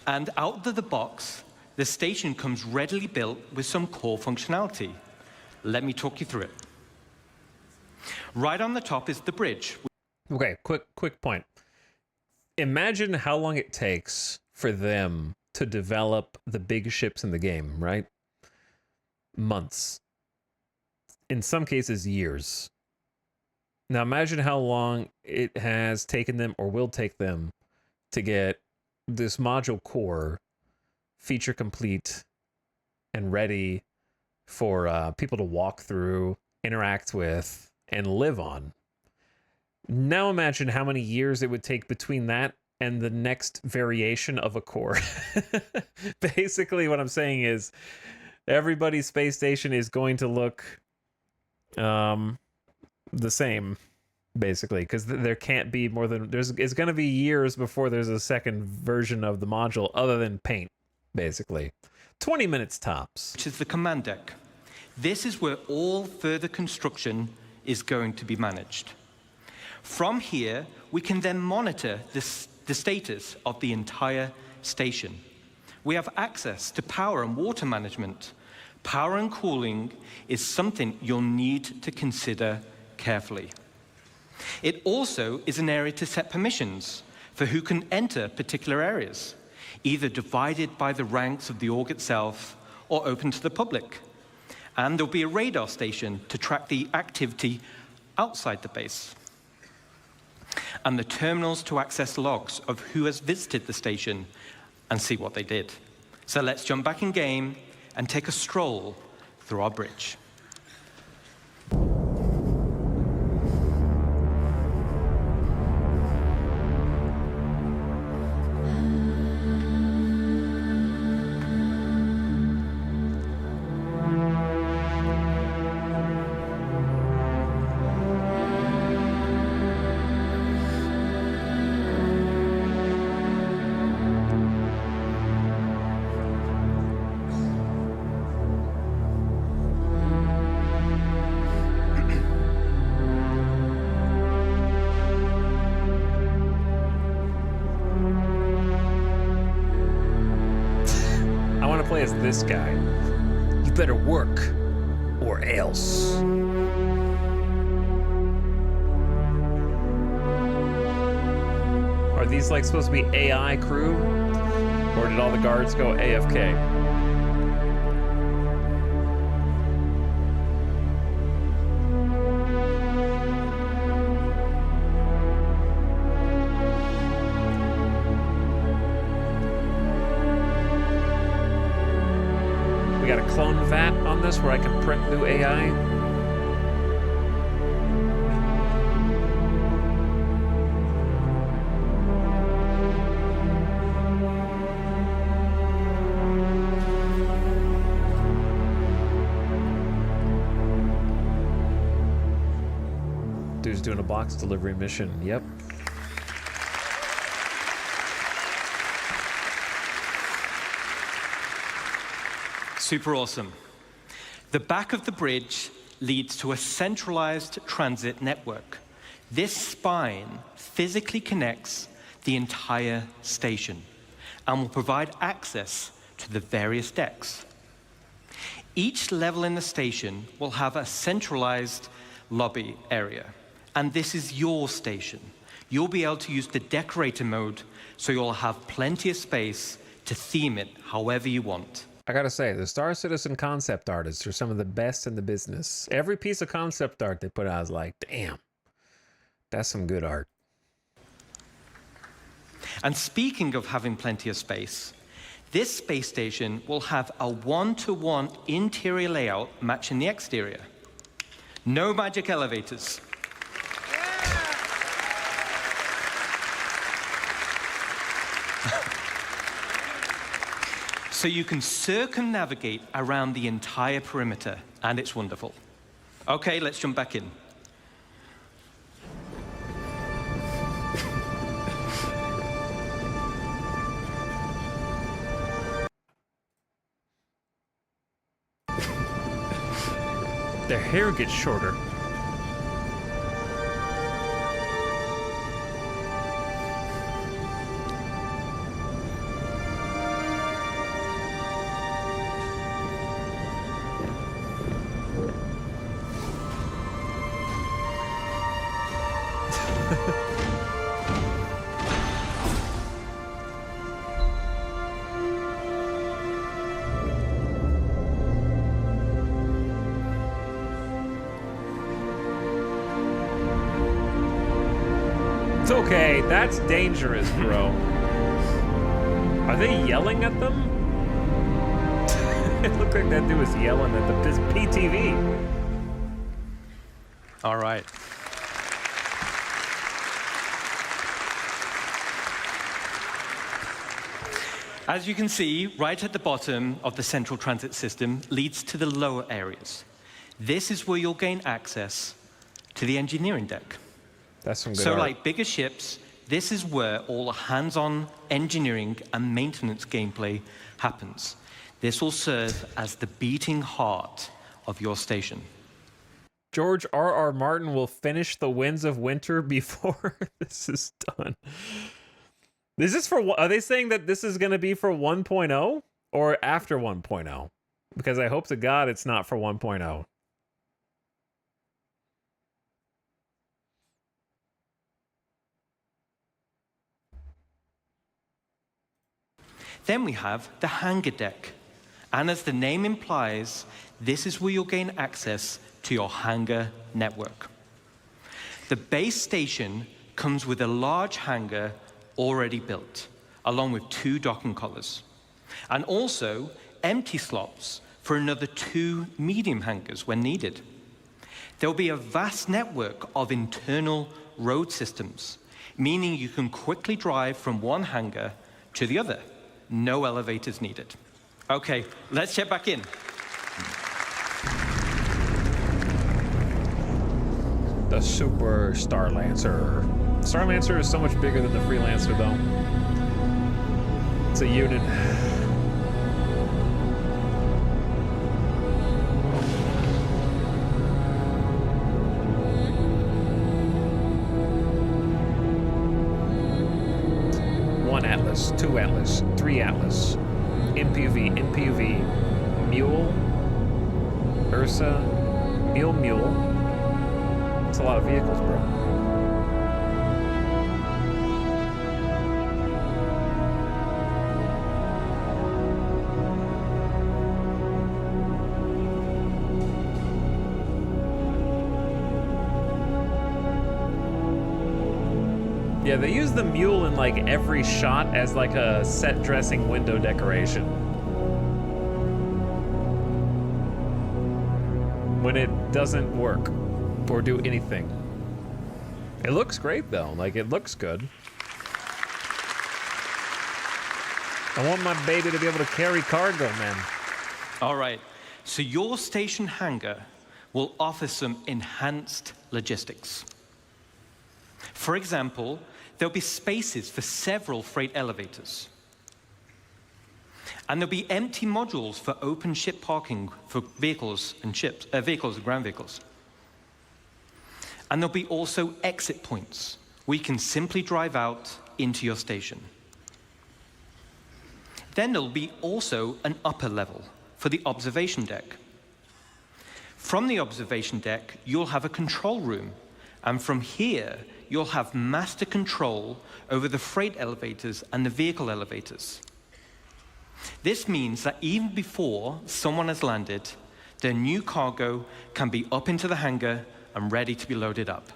And out of the box, the station comes readily built with some core functionality. Let me talk you through it. Right on the top is the bridge.
Okay, quick point. Imagine how long it takes for them to develop the big ships in the game, right? Months. In some cases, years. Now imagine how long it has taken them, or will take them, to get this module core feature complete and ready for people to walk through, interact with, and live on. Now imagine how many years it would take between that and the next variation of a core. Basically what I'm saying is everybody's space station is going to look the same, basically, because there can't be more than it's going to be years before there's a second version of the module other than paint, basically. 20 minutes tops.
Which is the command deck. This is where all further construction is going to be managed. From here, we can then monitor the status of the entire station. We have access to power and water management. Power and cooling is something you'll need to consider carefully. It also is an area to set permissions for who can enter particular areas, either divided by the ranks of the org itself or open to the public. And there'll be a radar station to track the activity outside the base. And the terminals to access logs of who has visited the station and see what they did. So let's jump back in game and take a stroll through our bridge.
As this guy. You better work, or else. Are these like supposed to be AI crew? Or did all the guards go AFK? We got a clone vat on this where I can print new AI. Dude's doing a box delivery mission. Yep.
Super awesome. The back of the bridge leads to a centralized transit network. This spine physically connects the entire station and will provide access to the various decks. Each level in the station will have a centralized lobby area, and this is your station. You'll be able to use the decorator mode, so you'll have plenty of space to theme it however you want.
I gotta say, the Star Citizen concept artists are some of the best in the business. Every piece of concept art they put out is like, damn, that's some good art.
And speaking of having plenty of space, this space station will have a one-to-one interior layout matching the exterior. No magic elevators. So you can circumnavigate around the entire perimeter, and it's wonderful. Okay, let's jump back in.
Their hair gets shorter. It's okay, that's dangerous, bro. Are they yelling at them? It looked like that dude was yelling at the PTV.
All right. As you can see, right at the bottom of the central transit system leads to the lower areas. This is where you'll gain access to the engineering deck.
That's some good
So
art.
like bigger ships, this is where all the hands-on engineering and maintenance gameplay happens. This will serve as the beating heart of your station.
George R.R. Martin will finish The Winds of Winter before this is done. Is this for, are they saying that this is going to be for 1.0 or after 1.0? Because I hope to God it's not for 1.0.
Then we have the hangar deck. And as the name implies, this is where you'll gain access to your hangar network. The base station comes with a large hangar already built, along with 2 docking collars, and also empty slots for another 2 medium hangars when needed. There will be a vast network of internal road systems, meaning you can quickly drive from one hangar to the other. No elevators needed. Okay, let's check back in.
The Super Star Lancer. Star Lancer is so much bigger than the Freelancer, though. It's a unit. One Atlas, 2 Atlas, 3 Atlas, MPV, Mule, Ursa, Mule. That's a lot of vehicles, bro. Yeah, they use the mule in like every shot as like a set dressing window decoration. When it doesn't work or do anything. It looks great though, like it looks good. I want my baby to be able to carry cargo, man.
All right, so your station hangar will offer some enhanced logistics. For example, there'll be spaces for several freight elevators. And there'll be empty modules for open ship parking for vehicles and ground vehicles. And there'll be also exit points where you can simply drive out into your station. Then there'll be also an upper level for the observation deck. From the observation deck, you'll have a control room. And from here, you'll have master control over the freight elevators and the vehicle elevators. This means that even before someone has landed, their new cargo can be up into the hangar and ready to be loaded up.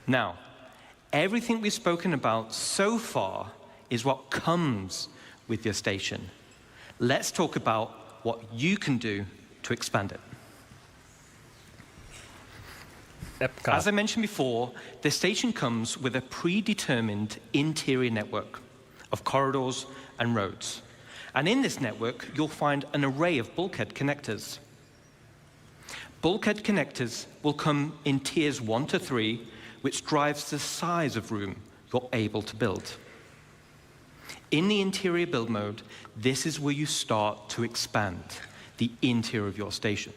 Now, everything we've spoken about so far is what comes with your station. Let's talk about what you can do to expand it.
Epcot.
As I mentioned before, the station comes with a predetermined interior network of corridors and roads. And in this network, you'll find an array of bulkhead connectors. Bulkhead connectors will come in tiers 1 to 3, which drives the size of room you're able to build. In the interior build mode, this is where you start to expand the interior of your station.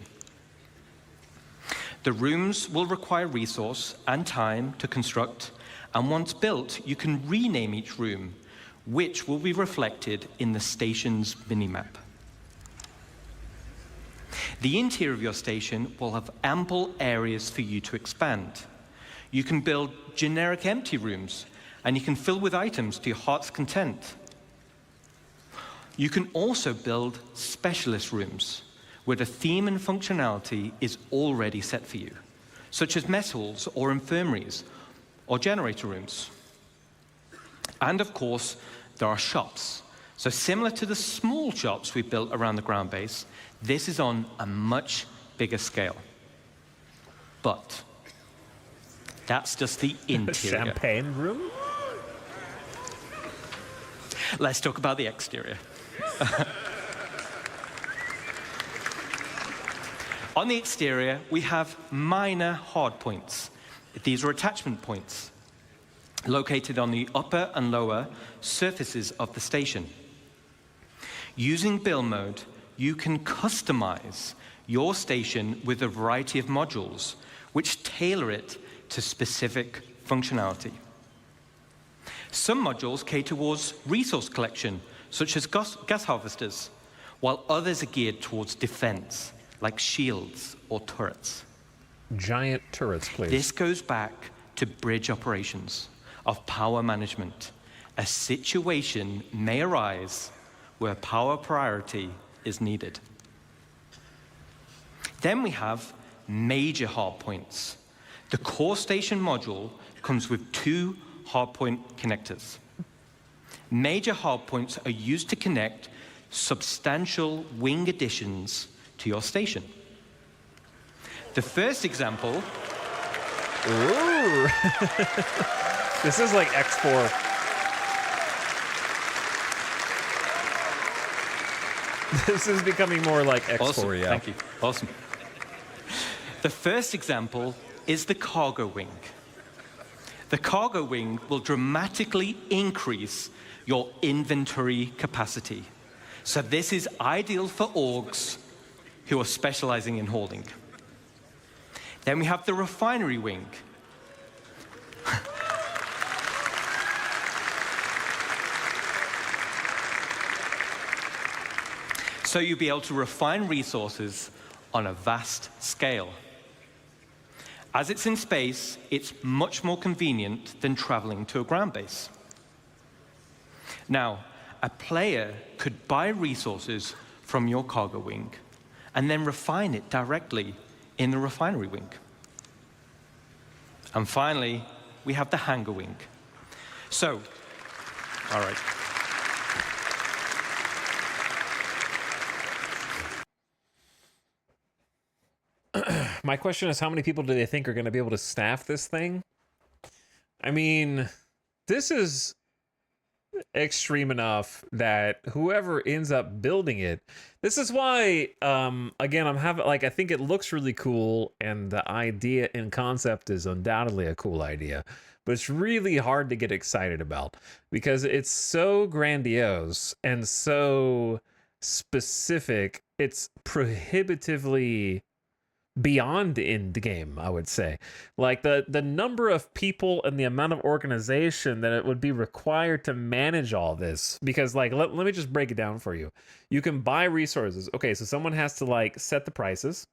The rooms will require resource and time to construct, and once built, you can rename each room, which will be reflected in the station's minimap. The interior of your station will have ample areas for you to expand. You can build generic empty rooms, and you can fill with items to your heart's content. You can also build specialist rooms, where the theme and functionality is already set for you, such as mess halls or infirmaries or generator rooms. And of course, there are shops. So similar to the small shops we built around the ground base, this is on a much bigger scale. But that's just the interior.
Champagne room?
Let's talk about the exterior. On the exterior, we have minor hard points. These are attachment points located on the upper and lower surfaces of the station. Using build mode, you can customize your station with a variety of modules, which tailor it to specific functionality. Some modules cater towards resource collection, such as gas harvesters, while others are geared towards defense, like shields or turrets.
Giant turrets, please.
This goes back to bridge operations of power management. A situation may arise where power priority is needed. Then we have major hardpoints. The core station module comes with 2 hardpoint connectors. Major hardpoints are used to connect substantial wing additions to your station. The first example...
Ooh. This is like X4. This is becoming more like X4,
awesome.
yeah.
Thank you. Awesome. The first example is the cargo wing. The cargo wing will dramatically increase your inventory capacity. So this is ideal for orgs who are specializing in holding. Then we have the refinery wing. So you'll be able to refine resources on a vast scale. As it's in space, it's much more convenient than traveling to a ground base. Now, a player could buy resources from your cargo wing and then refine it directly in the refinery wing. And finally, we have the hangar wing. So, all right.
My question is, how many people do they think are going to be able to staff this thing? I mean, this is extreme enough that whoever ends up building it, this is why, again, I think it looks really cool, and the idea and concept is undoubtedly a cool idea, but it's really hard to get excited about because it's so grandiose and so specific. It's prohibitively beyond end game, I would say. Like the number of people and the amount of organization that it would be required to manage all this, because like let me just break it down for you. You can buy resources. Okay, so someone has to like set the prices,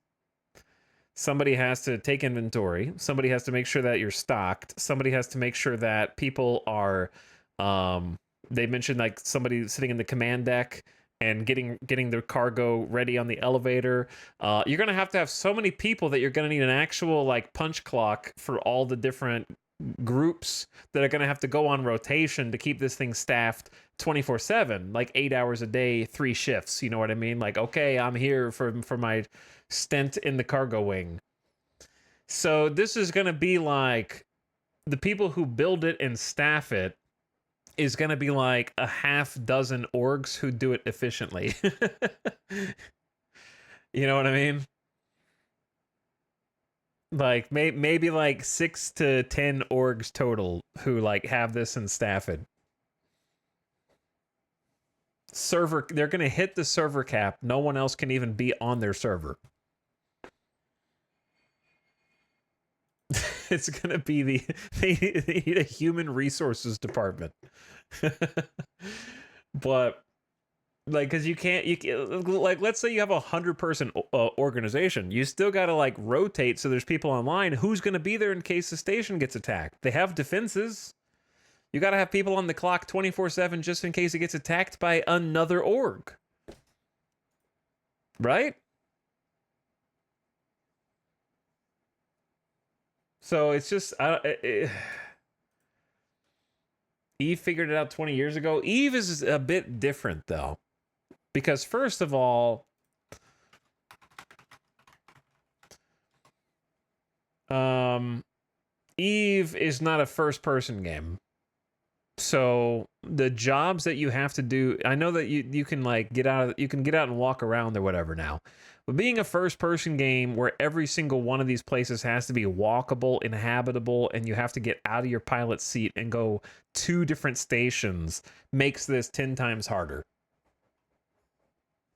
somebody has to take inventory, somebody has to make sure that you're stocked, somebody has to make sure that people are they mentioned like somebody sitting in the command deck and getting their cargo ready on the elevator. You're gonna have so many people that you're gonna need an actual like punch clock for all the different groups that are gonna have to go on rotation to keep this thing staffed 24/7, like 8 hours a day, 3 shifts. You know what I mean? Like, okay, I'm here for my stint in the cargo wing. So this is gonna be like the people who build it and staff it is going to be like a half dozen orgs who do it efficiently. You know what I mean? Like maybe like 6 to 10 orgs total who like have this and staff it. Server, they're going to hit the server cap. No one else can even be on their server. It's going to be they need a human resources department. But like, because you can't like, let's say you have 100-person organization, you still got to like rotate so there's people online. Who's going to be there in case the station gets attacked? They have defenses. You got to have people on the clock 24/7 just in case it gets attacked by another org, right? So it's just Eve figured it out 20 years ago. Eve is a bit different, though. Because first of all, Eve is not a first-person game. So the jobs that you have to do, I know that you can like get out and walk around or whatever now. But being a first-person game where every single one of these places has to be walkable, inhabitable, and you have to get out of your pilot seat and go 2 different stations makes this 10 times harder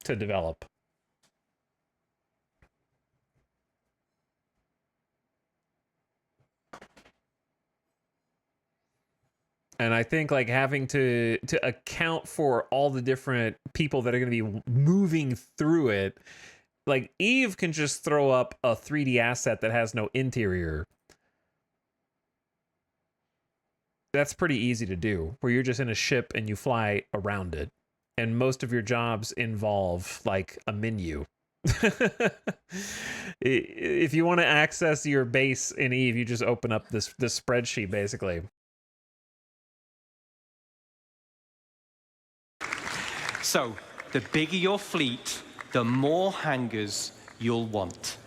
to develop. And I think like having to account for all the different people that are going to be moving through it, like Eve can just throw up a 3D asset that has no interior. That's pretty easy to do, where you're just in a ship and you fly around it. And most of your jobs involve like a menu. If you want to access your base in Eve, you just open up this spreadsheet, basically.
So, the bigger your fleet, the more hangars you'll want.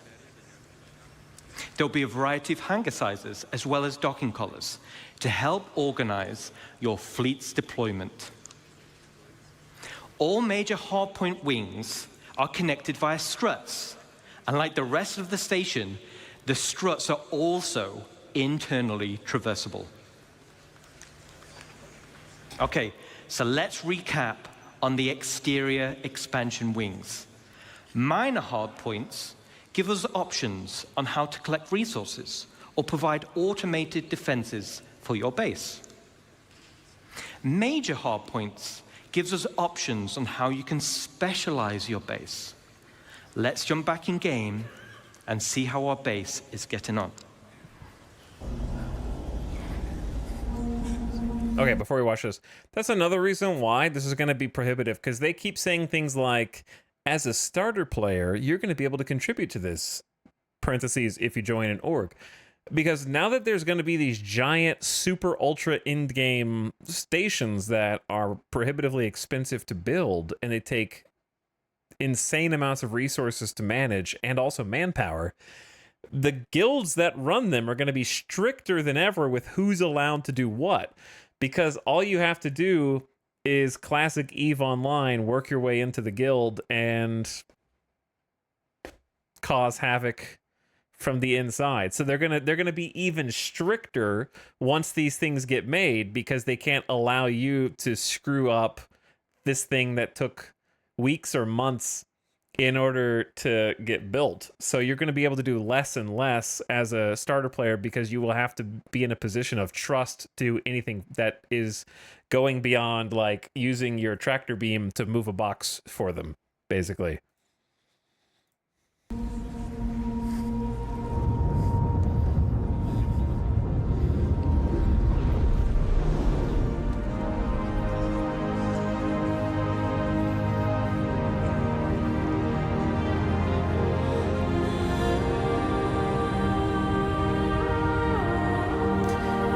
There'll be a variety of hangar sizes, as well as docking collars, to help organize your fleet's deployment. All major hardpoint wings are connected via struts, and like the rest of the station, the struts are also internally traversable. Okay, so let's recap on the exterior expansion wings. Minor hardpoints give us options on how to collect resources or provide automated defenses for your base. Major hardpoints gives us options on how you can specialize your base. Let's jump back in game and see how our base is getting on.
Okay, before we watch this, that's another reason why this is going to be prohibitive, because they keep saying things like, as a starter player, you're going to be able to contribute to this, parentheses, if you join an org. Because now that there's going to be these giant, super ultra in-game stations that are prohibitively expensive to build, and they take insane amounts of resources to manage, and also manpower, the guilds that run them are going to be stricter than ever with who's allowed to do what. Because all you have to do is classic EVE Online, work your way into the guild, and cause havoc from the inside. So they're gonna be even stricter once these things get made, because they can't allow you to screw up this thing that took weeks or months in order to get built. So you're going to be able to do less and less as a starter player, because you will have to be in a position of trust to do anything that is going beyond like using your tractor beam to move a box for them, basically.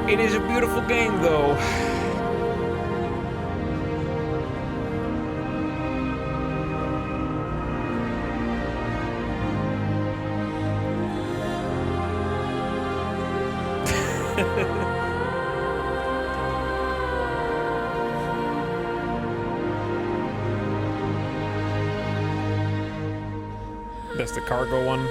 It is a beautiful game, though. That's the cargo one.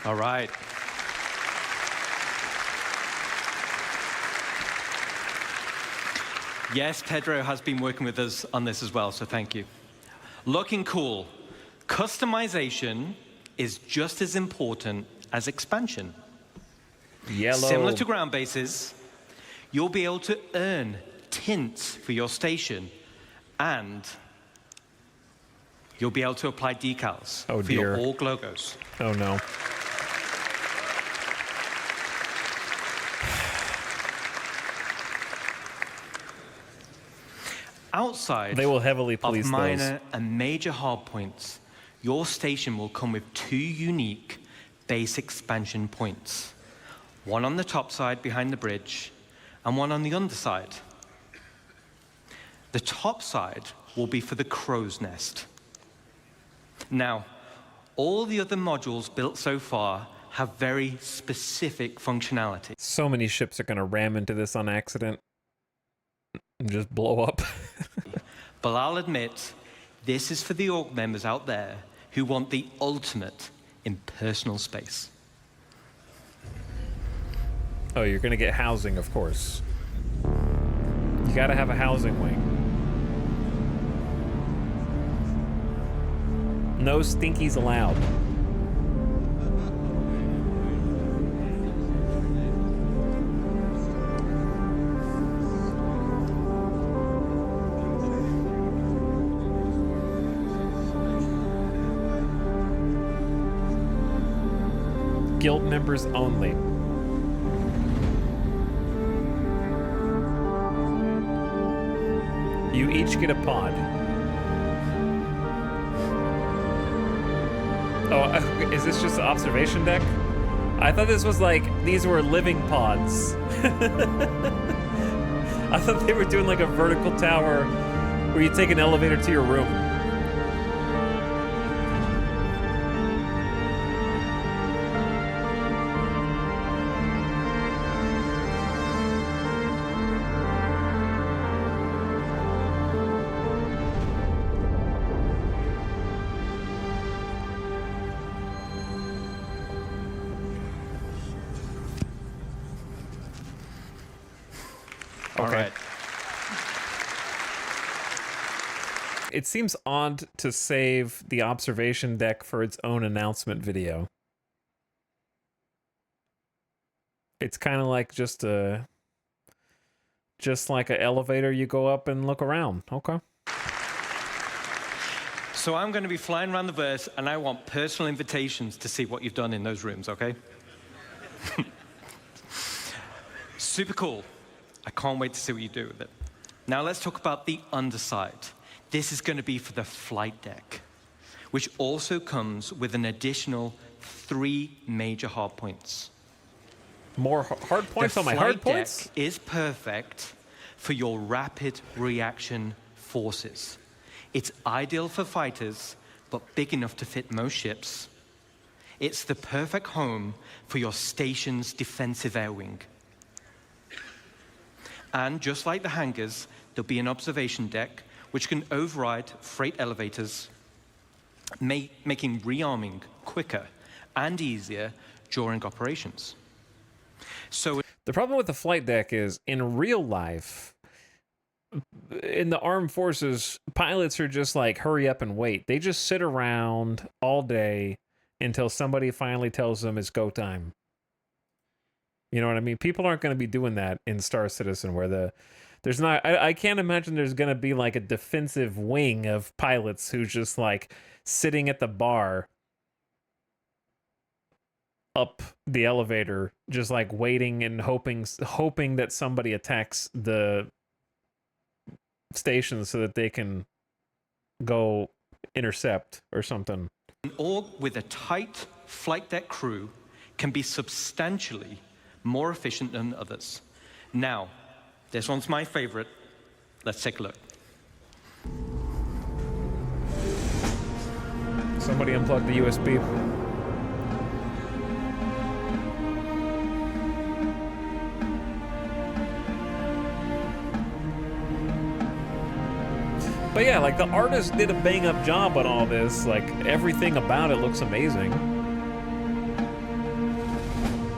All right. Yes, Pedro has been working with us on this as well, so thank you. Looking cool. Customization is just as important as expansion.
Yellow.
Similar to ground bases, you'll be able to earn tints for your station, and you'll be able to apply decals for your org logos.
Oh no.
Outside
they will heavily police
of minor
those.
and major hardpoints, your station will come with 2 unique base expansion points. One on the top side behind the bridge, and one on the underside. The top side will be for the crow's nest. Now, all the other modules built so far have very specific functionality.
So many ships are going to ram into this on accident and just blow up.
But I'll admit, this is for the org members out there who want the ultimate in personal space.
Oh, you're gonna get housing, of course. You gotta have a housing wing. No stinkies allowed. Guild members only. You each get a pod. Oh, is this just an observation deck? I thought this was like, these were living pods. I thought they were doing like a vertical tower where you take an elevator to your room. It seems odd to save the observation deck for its own announcement video. It's kind of like just like an elevator, you go up and look around. Okay.
So I'm going to be flying around the verse, and I want personal invitations to see what you've done in those rooms, okay? Super cool. I can't wait to see what you do with it. Now let's talk about the underside. This is going to be for the flight deck, which also comes with an additional 3 major hard points.
More hard points on my hard points?
The flight deck is perfect for your rapid reaction forces. It's ideal for fighters, but big enough to fit most ships. It's the perfect home for your station's defensive air wing. And just like the hangars, there'll be an observation deck which can override freight elevators, making rearming quicker and easier during operations. So
the problem with the flight deck is, in real life, in the armed forces, pilots are just like, hurry up and wait. They just sit around all day until somebody finally tells them it's go time. You know what I mean? People aren't going to be doing that in Star Citizen, where there's not, I can't imagine there's going to be like a defensive wing of pilots who's just like sitting at the bar up the elevator, just like waiting and hoping that somebody attacks the station so that they can go intercept or something.
An org with a tight flight deck crew can be substantially more efficient than others. Now, this one's my favorite. Let's take a look.
Somebody unplug the USB. But yeah, like, the artist did a bang-up job on all this. Like, everything about it looks amazing.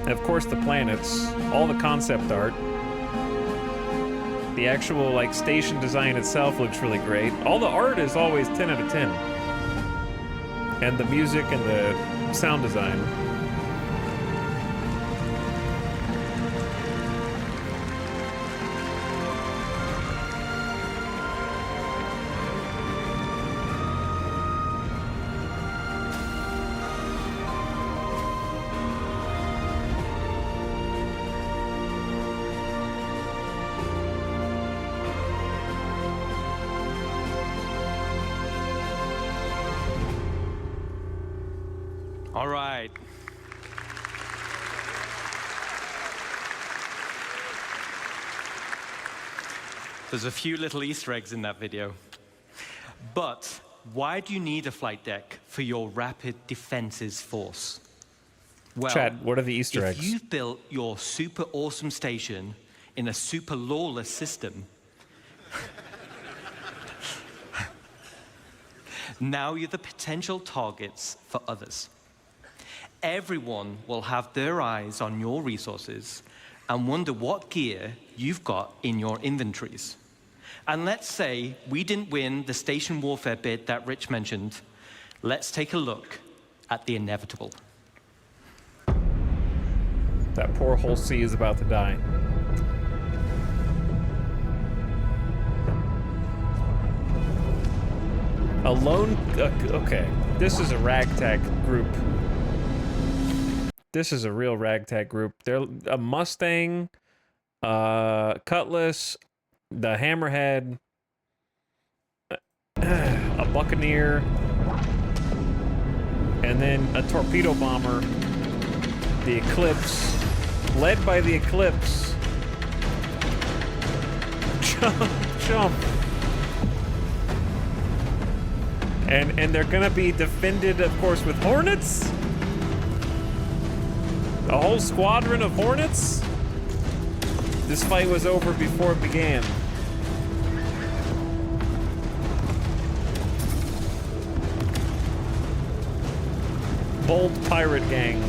And of course the planets, all the concept art. The actual, like, station design itself looks really great. All the art is always 10 out of 10. And the music and the sound design.
All right. There's a few little Easter eggs in that video. But why do you need a flight deck for your rapid defenses force? Well,
Chad, what are the Easter eggs?
If you've built your super awesome station in a super lawless system, now you're the potential targets for others. Everyone will have their eyes on your resources and wonder what gear you've got in your inventories. And let's say we didn't win the station warfare bid that Rich mentioned. Let's take a look at the inevitable.
That poor whole sea is about to die. Alone, okay. This is a ragtag group. This is a real ragtag group. They're a Mustang, Cutlass, the Hammerhead, a Buccaneer, and then a torpedo bomber, the Eclipse, led by the Eclipse. Jump. And they're gonna be defended, of course, with Hornets. A whole squadron of Hornets. This fight was over before it began. Bold pirate gang.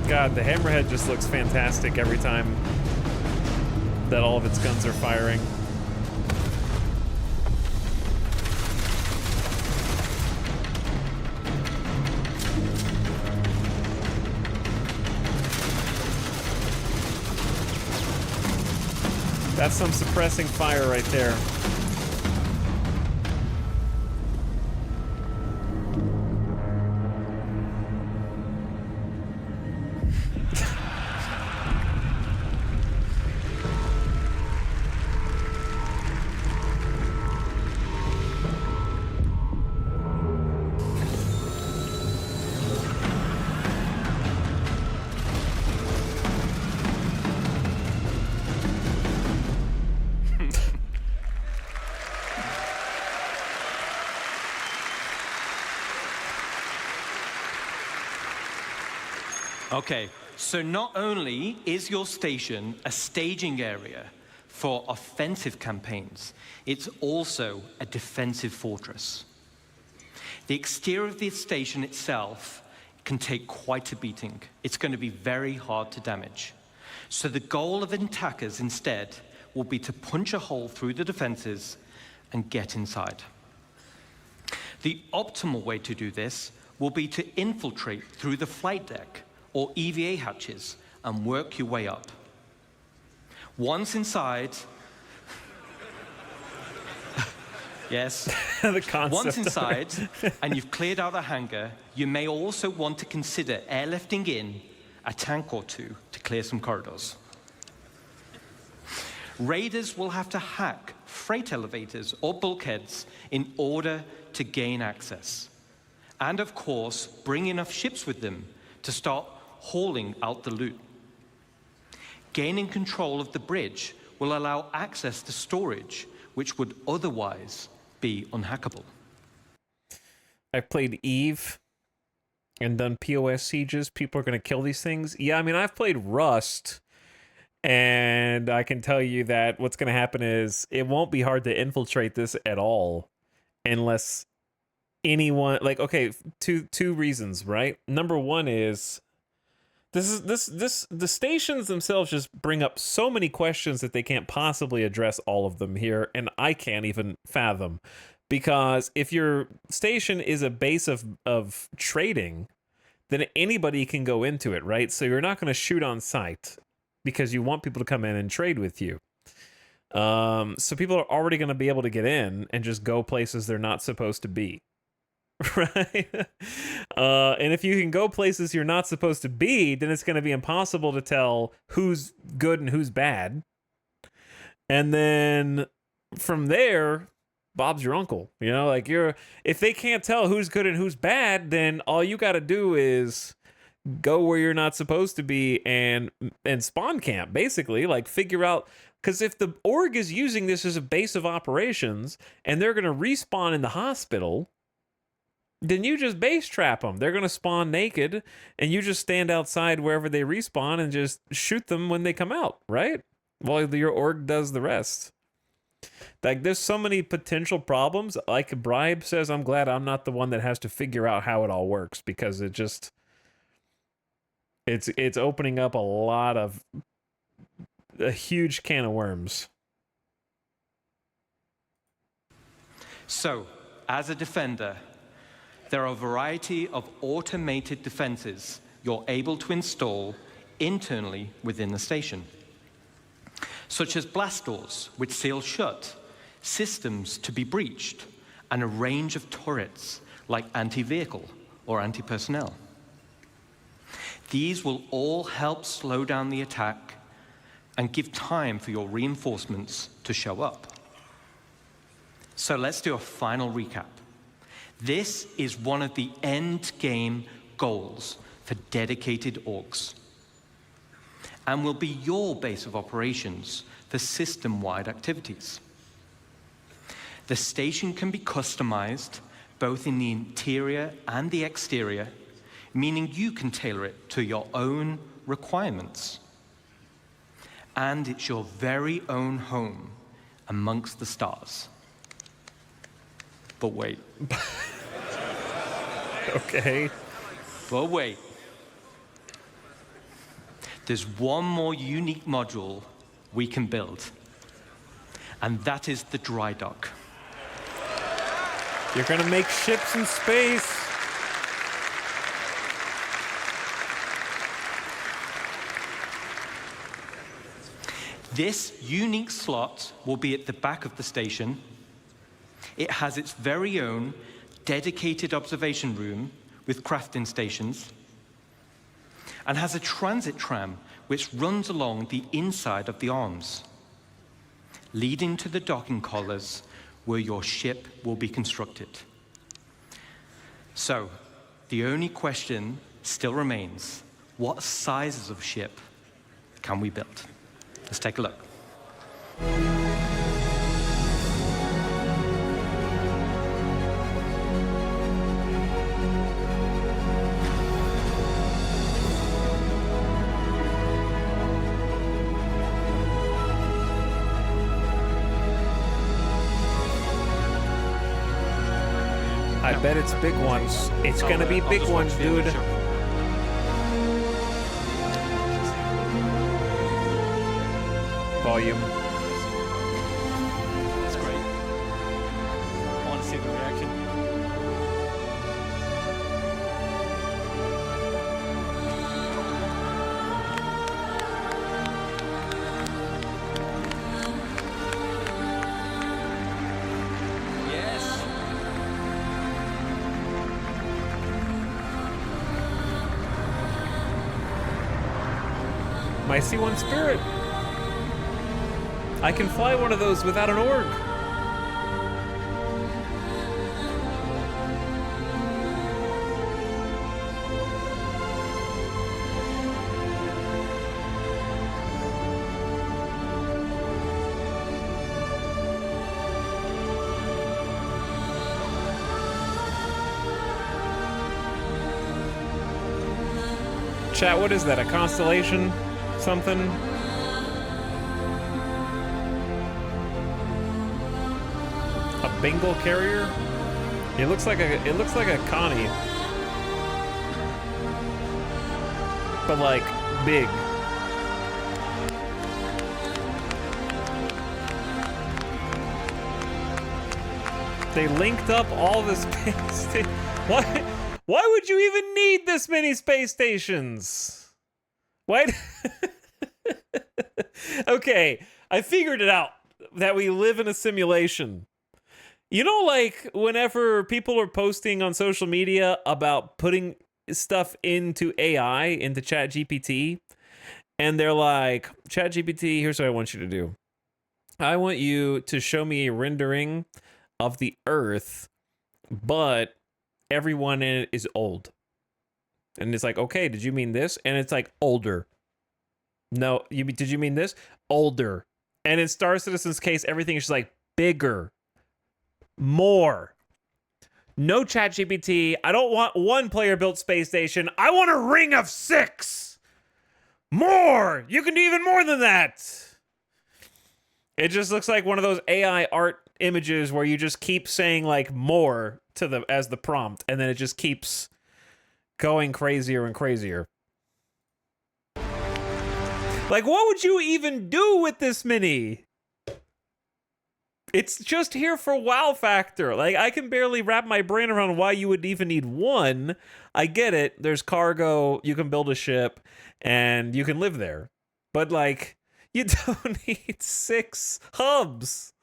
God, the Hammerhead just looks fantastic every time that all of its guns are firing. That's some suppressing fire right there.
Okay, so not only is your station a staging area for offensive campaigns, it's also a defensive fortress. The exterior of the station itself can take quite a beating. It's going to be very hard to damage. So the goal of attackers instead will be to punch a hole through the defenses and get inside. The optimal way to do this will be to infiltrate through the flight deck or EVA hatches and work your way up. Once inside, yes,
the concept.
Once inside and you've cleared out a hangar, you may also want to consider airlifting in a tank or two to clear some corridors. Raiders will have to hack freight elevators or bulkheads in order to gain access. And of course, bring enough ships with them to start hauling out the loot. Gaining control of the bridge will allow access to storage, which would otherwise be unhackable.
I've played Eve and done POS sieges. People are going to kill these things. Yeah, I mean, I've played Rust, and I can tell you that what's going to happen is it won't be hard to infiltrate this at all unless anyone, like, okay, two reasons, right? Number one is the stations themselves just bring up so many questions that they can't possibly address all of them here, and I can't even fathom. Because if your station is a base of trading, then anybody can go into it, right? So you're not going to shoot on sight because you want people to come in and trade with you. So people are already going to be able to get in and just go places they're not supposed to be. Right? And if you can go places you're not supposed to be, then it's going to be impossible to tell who's good and who's bad. And then from there, Bob's your uncle. You know, like if they can't tell who's good and who's bad, then all you got to do is go where you're not supposed to be and spawn camp, basically. Like, figure out, because if the org is using this as a base of operations and they're going to respawn in the hospital, then you just base trap them. They're going to spawn naked, and you just stand outside wherever they respawn and just shoot them when they come out, right? While your org does the rest. Like, there's so many potential problems. Like Bribe says, I'm glad I'm not the one that has to figure out how it all works, because it just it's opening up a huge can of worms.
So, as a defender, there are a variety of automated defenses you're able to install internally within the station, such as blast doors, which seal shut, systems to be breached, and a range of turrets like anti-vehicle or anti-personnel. These will all help slow down the attack and give time for your reinforcements to show up. So let's do a final recap. This is one of the end game goals for dedicated orgs, and will be your base of operations for system-wide activities. The station can be customized both in the interior and the exterior, meaning you can tailor it to your own requirements. And it's your very own home amongst the stars. But wait.
Okay.
But wait. There's one more unique module we can build, and that is the dry dock.
You're gonna make ships in space.
This unique slot will be at the back of the station. It has its very own dedicated observation room with crafting stations, and has a transit tram which runs along the inside of the arms, leading to the docking collars where your ship will be constructed. So, the only question still remains: what sizes of ship can we build? Let's take a look.
I bet it's big ones. It's gonna be big ones, dude. Volume.
That's great. I want to see the reaction. Yes.
My C1 Spirit. I can fly one of those without an org. Chat, what is that? A constellation? Something? A Bengal carrier? It looks like a Connie. But like big. They linked up all the space. Why would you even need this many space stations? Why? Okay, I figured it out. That we live in a simulation. You know, like, whenever people are posting on social media about putting stuff into AI, into ChatGPT, and they're like, ChatGPT, here's what I want you to do. I want you to show me a rendering of the Earth, but everyone in it is old. And it's like, okay, did you mean this? And it's like, older. No, did you mean this? Older. And in Star Citizen's case, everything is just like bigger. More. No ChatGPT. I don't want one player-built space station. I want a ring of 6. More. You can do even more than that. It just looks like one of those AI art images where you just keep saying like more to the as the prompt, and then it just keeps going crazier and crazier. Like, what would you even do with this mini? It's just here for wow factor. Like, I can barely wrap my brain around why you would even need one. I get it. There's cargo, you can build a ship, and you can live there. But, like, you don't need 6 hubs.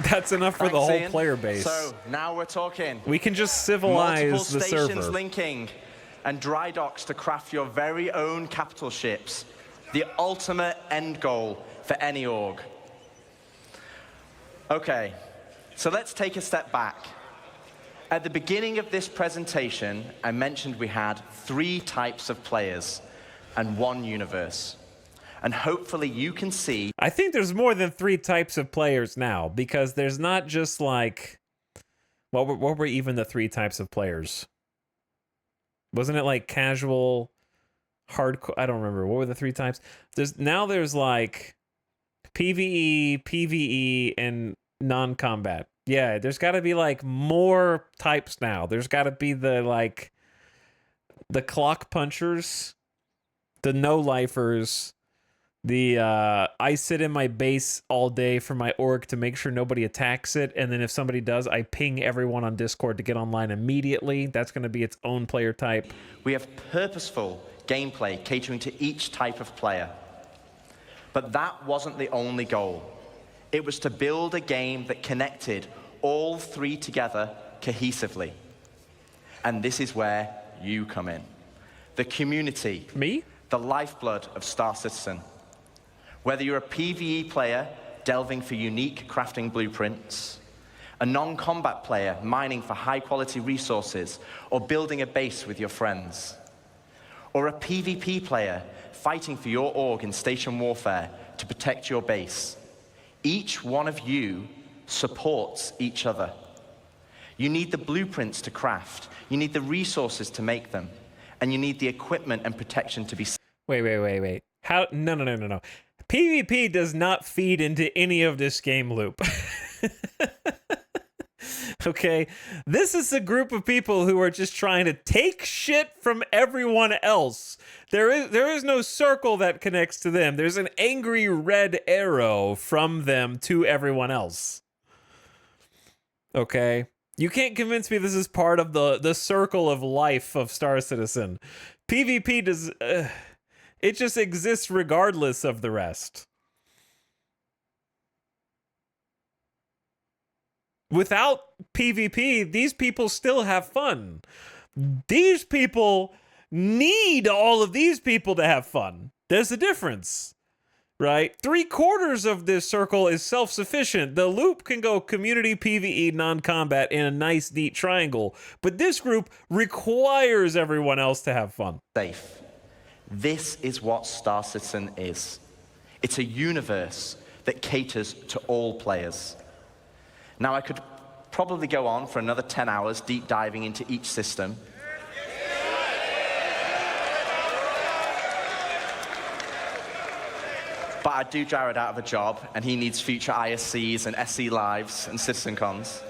That's enough for the whole
Ian.
player base.
So now we're talking.
We can just civilize
multiple
the
stations
server.
linking and dry docks to craft your very own capital ships. The ultimate end goal for any org. Okay, so let's take a step back. At the beginning of this presentation, I mentioned we had 3 types of players and 1 universe. And hopefully you can see...
I think there's more than 3 types of players now, because there's not just like... What were even the 3 types of players? Wasn't it like casual, hardcore? I don't remember. What were the 3 types? There's like PvE, PvE, and non-combat. Yeah, there's got to be like more types now. There's got to be the like the clock punchers, the no-lifers, the I sit in my base all day for my org to make sure nobody attacks it, and then if somebody does, I ping everyone on Discord to get online immediately. That's going to be its own player type.
We have purposeful gameplay catering to each type of player. But that wasn't the only goal. It was to build a game that connected all 3 together cohesively. And this is where you come in. The community.
Me?
The lifeblood of Star Citizen. Whether you're a PvE player delving for unique crafting blueprints, a non-combat player mining for high-quality resources or building a base with your friends, or a PvP player fighting for your org in station warfare to protect your base, each one of you supports each other. You need the blueprints to craft, you need the resources to make them, and you need the equipment and protection to be...
Wait. How? No. PvP does not feed into any of this game loop. Okay? This is a group of people who are just trying to take shit from everyone else. There is no circle that connects to them. There's an angry red arrow from them to everyone else. Okay? You can't convince me this is part of the circle of life of Star Citizen. PvP does... it just exists regardless of the rest. Without PvP, these people still have fun. These people need all of these people to have fun. There's a difference, right? 3/4 of this circle is self-sufficient. The loop can go community, PvE, non-combat in a nice, neat triangle. But this group requires everyone else to have fun.
Safe. This is what Star Citizen is. It's a universe that caters to all players. Now, I could probably go on for another 10 hours deep diving into each system. But I do Jared out of a job, and he needs future ISCs and SC Lives and CitizenCons.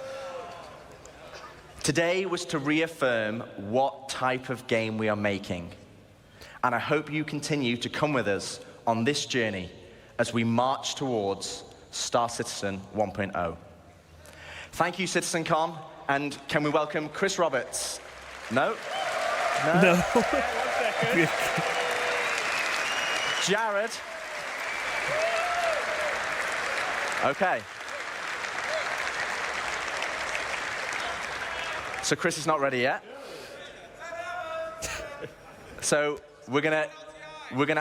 Today was to reaffirm what type of game we are making. And I hope you continue to come with us on this journey as we march towards Star Citizen 1.0. Thank you, CitizenCon, and can we welcome Chris Roberts? No?
No.
Jared? Okay. So Chris is not ready yet. So we're gonna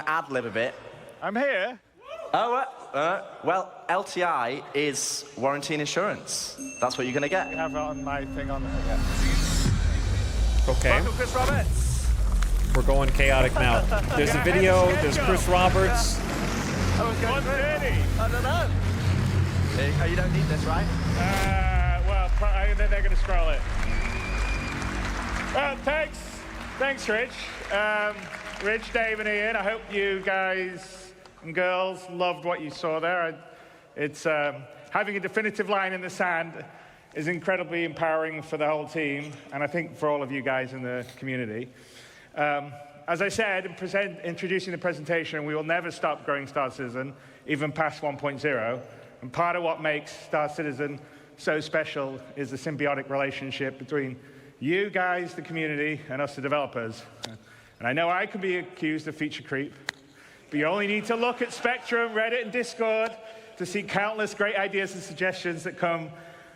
ad-lib a bit.
I'm here.
Oh, well, LTI is warranty and insurance. That's what you're gonna get.
I have it on my thing on there.
Okay.
Welcome, Chris Roberts.
We're going chaotic now. There's a video. There's Chris Roberts.
I was going 130. I don't know. Hey, you don't need this, right?
Well, then they're going to scroll it.
Thanks, Rich. Rich, Dave, and Ian, I hope you guys and girls loved what you saw there. It's having a definitive line in the sand is incredibly empowering for the whole team, and I think for all of you guys in the community. As I said, in introducing the presentation, we will never stop growing Star Citizen, even past 1.0. And part of what makes Star Citizen so special is the symbiotic relationship between you guys, the community, and us, the developers. And I know I can be accused of feature creep, but you only need to look at Spectrum, Reddit, and Discord to see countless great ideas and suggestions that come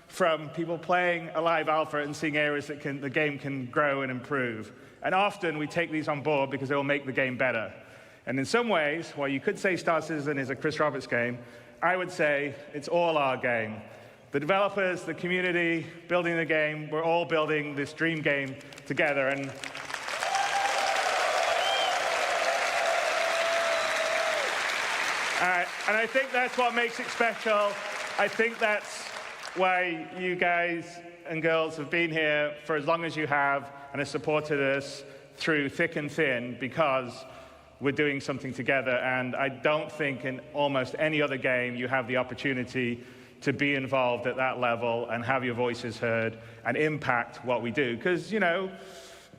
from people playing a live alpha and seeing areas that the game can grow and improve. And often we take these on board because they will make the game better. And in some ways, while you could say Star Citizen is a Chris Roberts game, I would say it's all our game. The developers, the community, building the game, we're all building this dream game together. And I think that's what makes it special. I think that's why you guys and girls have been here for as long as you have and have supported us through thick and thin, because we're doing something together. And I don't think in almost any other game you have the opportunity to be involved at that level and have your voices heard and impact what we do. Because, you know,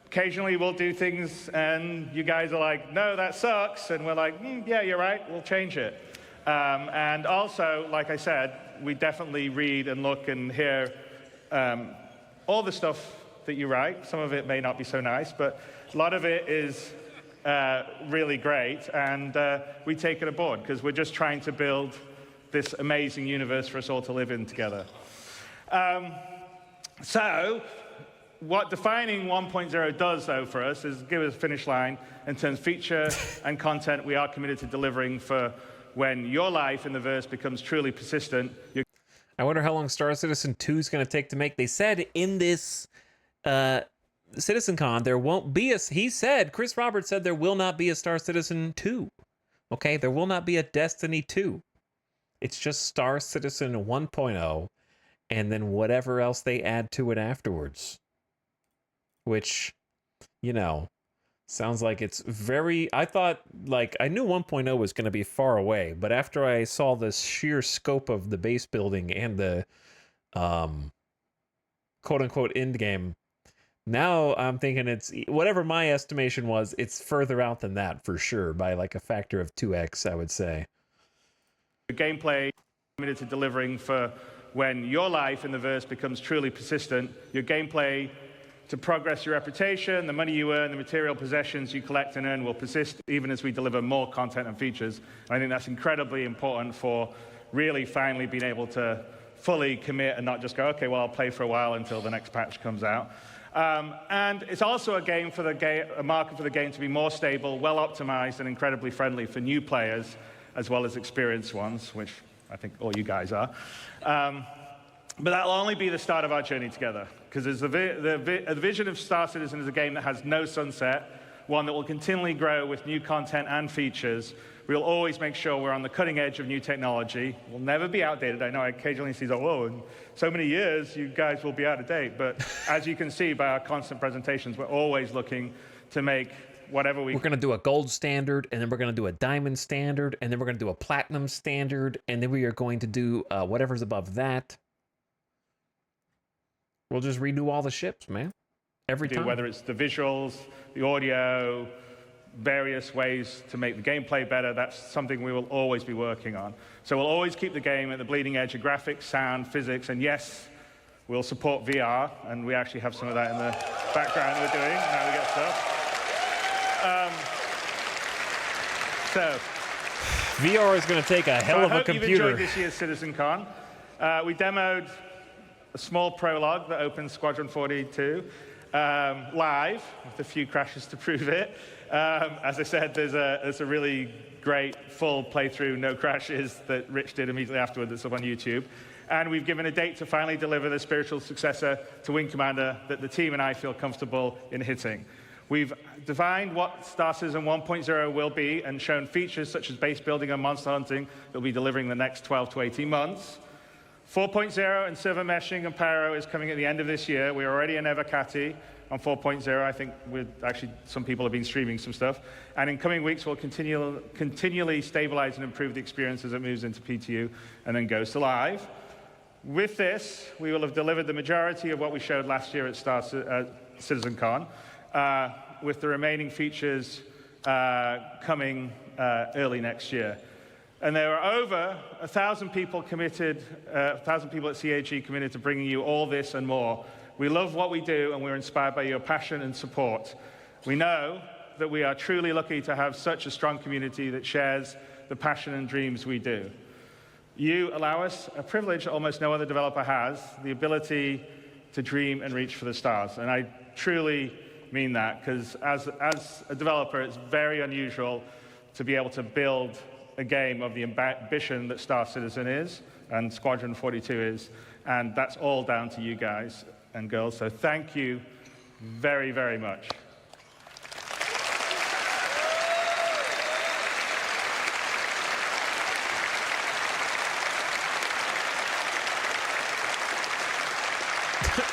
occasionally we'll do things and you guys are like, no, that sucks. And we're like, yeah, you're right, we'll change it. And also, like I said, we definitely read and look and hear all the stuff that you write. Some of it may not be so nice, but a lot of it is really great. And we take it aboard because we're just trying to build this amazing universe for us all to live in together. So what defining 1.0 does, though, for us is give us a finish line in terms of feature and content we are committed to delivering for when your life in the verse becomes truly persistent.
I wonder how long Star Citizen 2 is going to take to make. They said in this CitizenCon there won't be a... He said, Chris Roberts said there will not be a Star Citizen 2. Okay, there will not be a Destiny 2. It's just Star Citizen 1.0 and then whatever else they add to it afterwards. Which, you know, sounds like it's very... I thought, like, I knew 1.0 was going to be far away, but after I saw the sheer scope of the base building and the quote-unquote end game, now I'm thinking it's... Whatever my estimation was, it's further out than that for sure, by like a factor of 2x, I would say.
The gameplay committed to delivering for when your life in the verse becomes truly persistent, your gameplay to progress your reputation, the money you earn, the material possessions you collect and earn will persist even as we deliver more content and features. And I think that's incredibly important for really finally being able to fully commit and not just go, okay, well, I'll play for a while until the next patch comes out. And it's also a market for the game to be more stable, well optimized, and incredibly friendly for new players, as well as experienced ones, which I think all you guys are. But that'll only be the start of our journey together, because the vision of Star Citizen is a game that has no sunset, one that will continually grow with new content and features. We'll always make sure we're on the cutting edge of new technology. We'll never be outdated. I know I occasionally see, oh, in so many years, you guys will be out of date. But as you can see by our constant presentations, we're always looking to make whatever we're
going to do a gold standard, and then we're going to do a diamond standard, and then we're going to do a platinum standard, and then we are going to do whatever's above that. We'll just redo all the ships, man. Every time.
Whether it's the visuals, the audio, various ways to make the gameplay better, that's something we will always be working on. So we'll always keep the game at the bleeding edge of graphics, sound, physics, and yes, we'll support VR, and we actually have some of that in the background we're doing, how we get stuff. So,
VR is going to take a hell of a computer.
I hope you've enjoyed this year's CitizenCon. We demoed a small prologue that opens Squadron 42 live, with a few crashes to prove it. As I said, there's a really great full playthrough, no crashes, that Rich did immediately afterward that's up on YouTube. And we've given a date to finally deliver the spiritual successor to Wing Commander that the team and I feel comfortable in hitting. We've defined what Star Citizen 1.0 will be and shown features such as base building and monster hunting that will be delivering the next 12 to 18 months. 4.0 and server meshing and pyro is coming at the end of this year. We're already in Evocati. on 4.0. I think some people have been streaming some stuff. And in coming weeks, we'll continually stabilize and improve the experience as it moves into PTU and then goes to live. With this, we will have delivered the majority of what we showed last year at CitizenCon, with the remaining features coming early next year. And there are over 1,000 people committed, 1,000 people at CAG committed to bringing you all this and more. We love what we do, and we're inspired by your passion and support. We know that we are truly lucky to have such a strong community that shares the passion and dreams we do. You allow us a privilege almost no other developer has, the ability to dream and reach for the stars. And I truly mean that, because as a developer, it's very unusual to be able to build a game of the ambition that Star Citizen is and Squadron 42 is. And that's all down to you guys and girls. So thank you very, very much.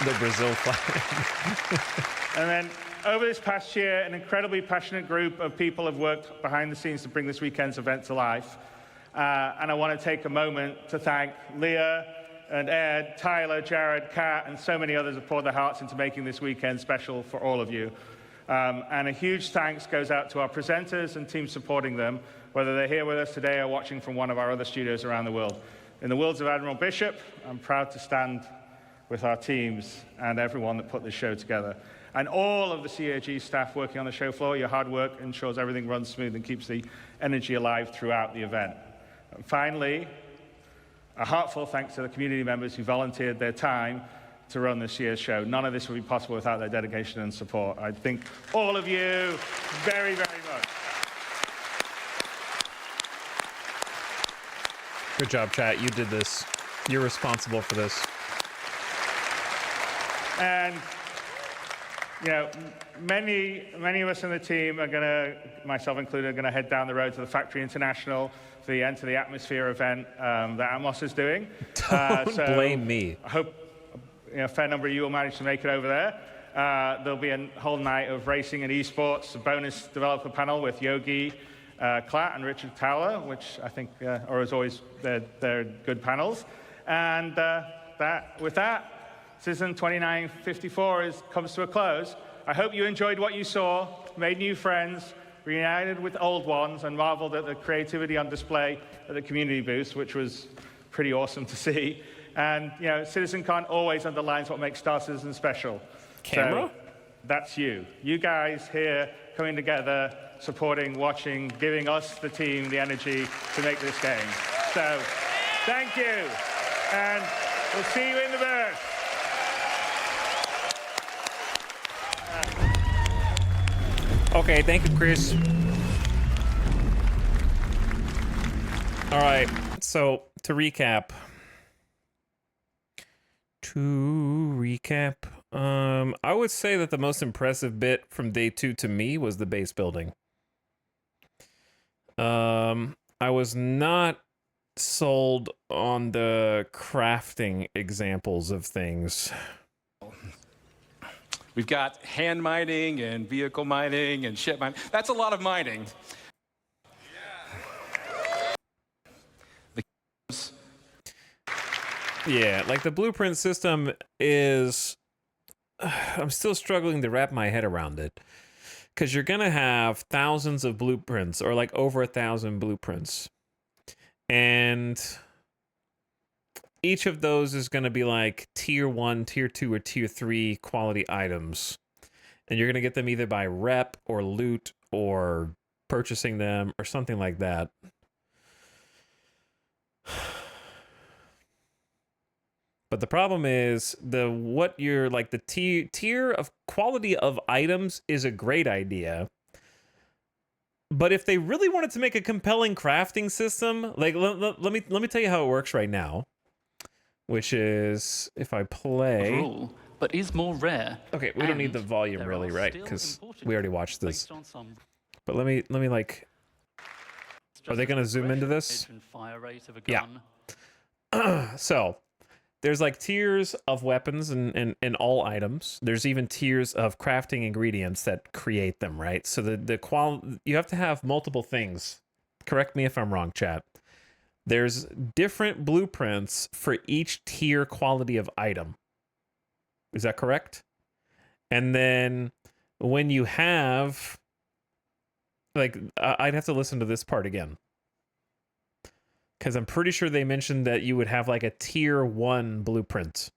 The Brazil flag.
And then over this past year, an incredibly passionate group of people have worked behind the scenes to bring this weekend's event to life. And I want to take a moment to thank Leah and Ed, Tyler, Jared, Kat, and so many others have poured their hearts into making this weekend special for all of you. And a huge thanks goes out to our presenters and teams supporting them, whether they're here with us today or watching from one of our other studios around the world. In the words of Admiral Bishop, I'm proud to stand with our teams and everyone that put this show together. And all of the CAG staff working on the show floor, your hard work ensures everything runs smooth and keeps the energy alive throughout the event. And finally, a heartfelt thanks to the community members who volunteered their time to run this year's show. None of this would be possible without their dedication and support. I thank all of you very, very much.
Good job, chat. You did this. You're responsible for this.
And, you know, many of us in the team are going to, myself included, are going to head down the road to the Factory International for the Enter the Atmosphere event that Amos is doing.
Don't blame me.
I hope a fair number of you will manage to make it over there. There'll be a whole night of racing and esports, a bonus developer panel with Yogi Klatt and Richard Towler, which I think are, as always, they're good panels. And with that, Citizen 2954 comes to a close. I hope you enjoyed what you saw, made new friends, reunited with old ones, and marveled at the creativity on display at the community booth, which was pretty awesome to see. And, you know, CitizenCon always underlines what makes Star Citizen special.
Camera?
So that's you. You guys here coming together, supporting, watching, giving us, the team, the energy to make this game. So, thank you. And we'll see you in the verse.
Okay, thank you, Chris. All right, so to recap, I would say that the most impressive bit from day 2 to me was the base building. I was not sold on the crafting examples of things.
We've got hand mining and vehicle mining and ship mining. That's a lot of mining.
Yeah, like the blueprint system is... I'm still struggling to wrap my head around it. Because you're going to have thousands of blueprints, or like over 1,000 blueprints. And each of those is going to be like tier 1, tier 2, or tier 3 quality items. And you're going to get them either by rep or loot or purchasing them or something like that. But the problem is the tier of quality of items is a great idea. But if they really wanted to make a compelling crafting system, like let me tell you how it works right now. Which is if I play
rule, but is more rare.
Okay, we don't need the volume really, right? Because we already watched this. But let me like. Are they gonna zoom into this?
Fire rate of a gun.
Yeah. So there's like tiers of weapons and all items. There's even tiers of crafting ingredients that create them, right? So you have to have multiple things. Correct me if I'm wrong, chat. There's different blueprints for each tier quality of item. Is that correct? And then when you have, like, I'd have to listen to this part again, because I'm pretty sure they mentioned that you would have like a tier 1 blueprint.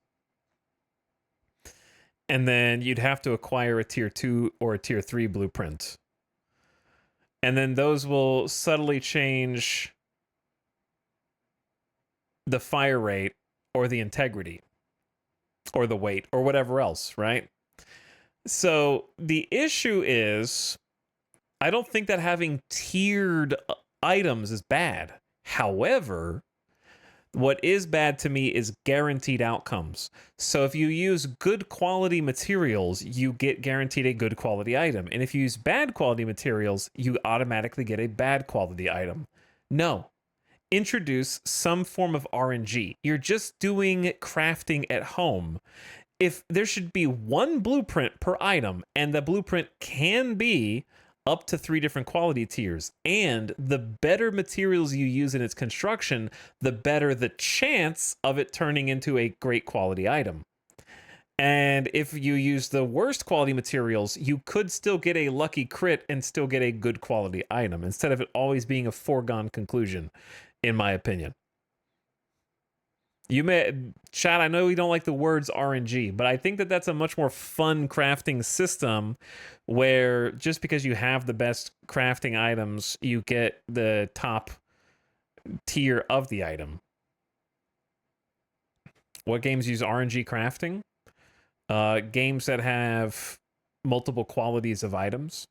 And then you'd have to acquire a tier 2 or a tier 3 blueprint. And then those will subtly change the fire rate or the integrity or the weight or whatever else, right? So the issue is, I don't think that having tiered items is bad. However, what is bad to me is guaranteed outcomes. So if you use good quality materials, you get guaranteed a good quality item. And if you use bad quality materials, you automatically get a bad quality item. No. Introduce some form of RNG. You're just doing crafting at home. If there should be one blueprint per item, and the blueprint can be up to 3 different quality tiers, and the better materials you use in its construction, the better the chance of it turning into a great quality item. And if you use the worst quality materials, you could still get a lucky crit and still get a good quality item, instead of it always being a foregone conclusion, in my opinion. You may, chat, I know you don't like the words RNG, but I think that that's a much more fun crafting system, where just because you have the best crafting items, you get the top tier of the item. What games use RNG crafting? Games that have multiple qualities of items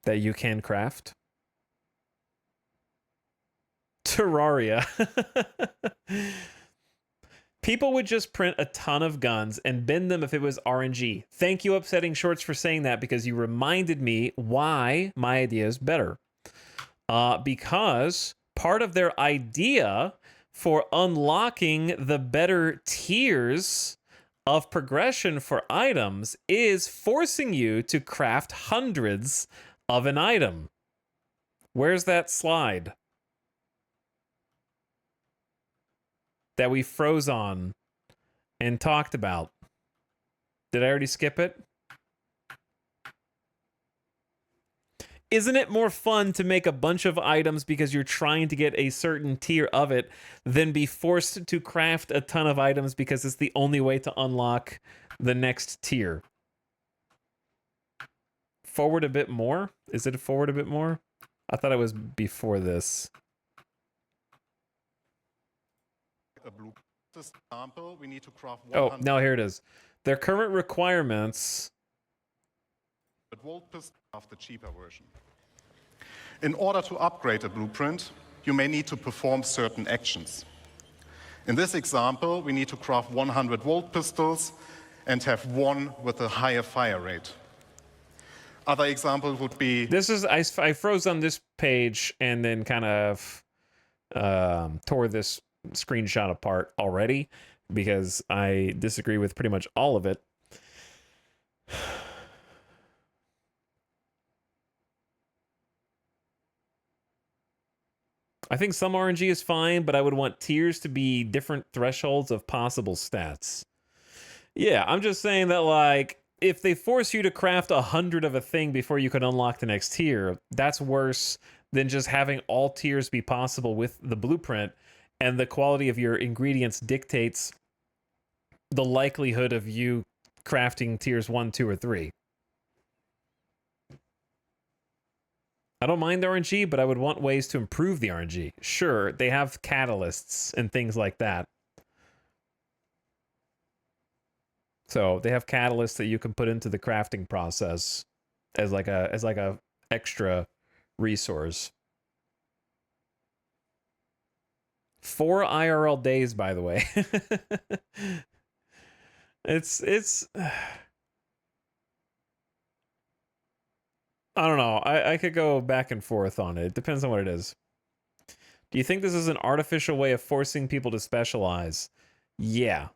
that you can craft. Terraria. People would just print a ton of guns and bend them if it was RNG. Thank you, Upsetting Shorts, for saying that, because you reminded me why my idea is better. Because part of their idea for unlocking the better tiers of progression for items is forcing you to craft hundreds of an item. Where's that slide that we froze on and talked about? Did I already skip it? Isn't it more fun to make a bunch of items because you're trying to get a certain tier of it than be forced to craft a ton of items because it's the only way to unlock the next tier? Forward a bit more? Is it forward a bit more? I thought it was before this.
A blue sample, we need to craft
Oh, no, here it is. Their current requirements.
But Volt Pistol craft the cheaper version. In order to upgrade a blueprint, you may need to perform certain actions. In this example, we need to craft 100 Volt pistols and have one with a higher fire rate. Other example would be...
This is, I froze on this page and then kind of tore this screenshot apart already because I disagree with pretty much all of it. I think some RNG is fine, but I would want tiers to be different thresholds of possible stats. Yeah, I'm just saying that, like, if they force you to craft 100 of a thing before you can unlock the next tier, that's worse than just having all tiers be possible with the blueprint, and the quality of your ingredients dictates the likelihood of you crafting tiers 1, 2, or 3. I don't mind the RNG, but I would want ways to improve the RNG. Sure, they have catalysts and things like that. So they have catalysts that you can put into the crafting process as like a extra resource. 4 IRL days, by the way. It's I don't know. I could go back and forth on it. It depends on what it is. Do you think this is an artificial way of forcing people to specialize? Yeah.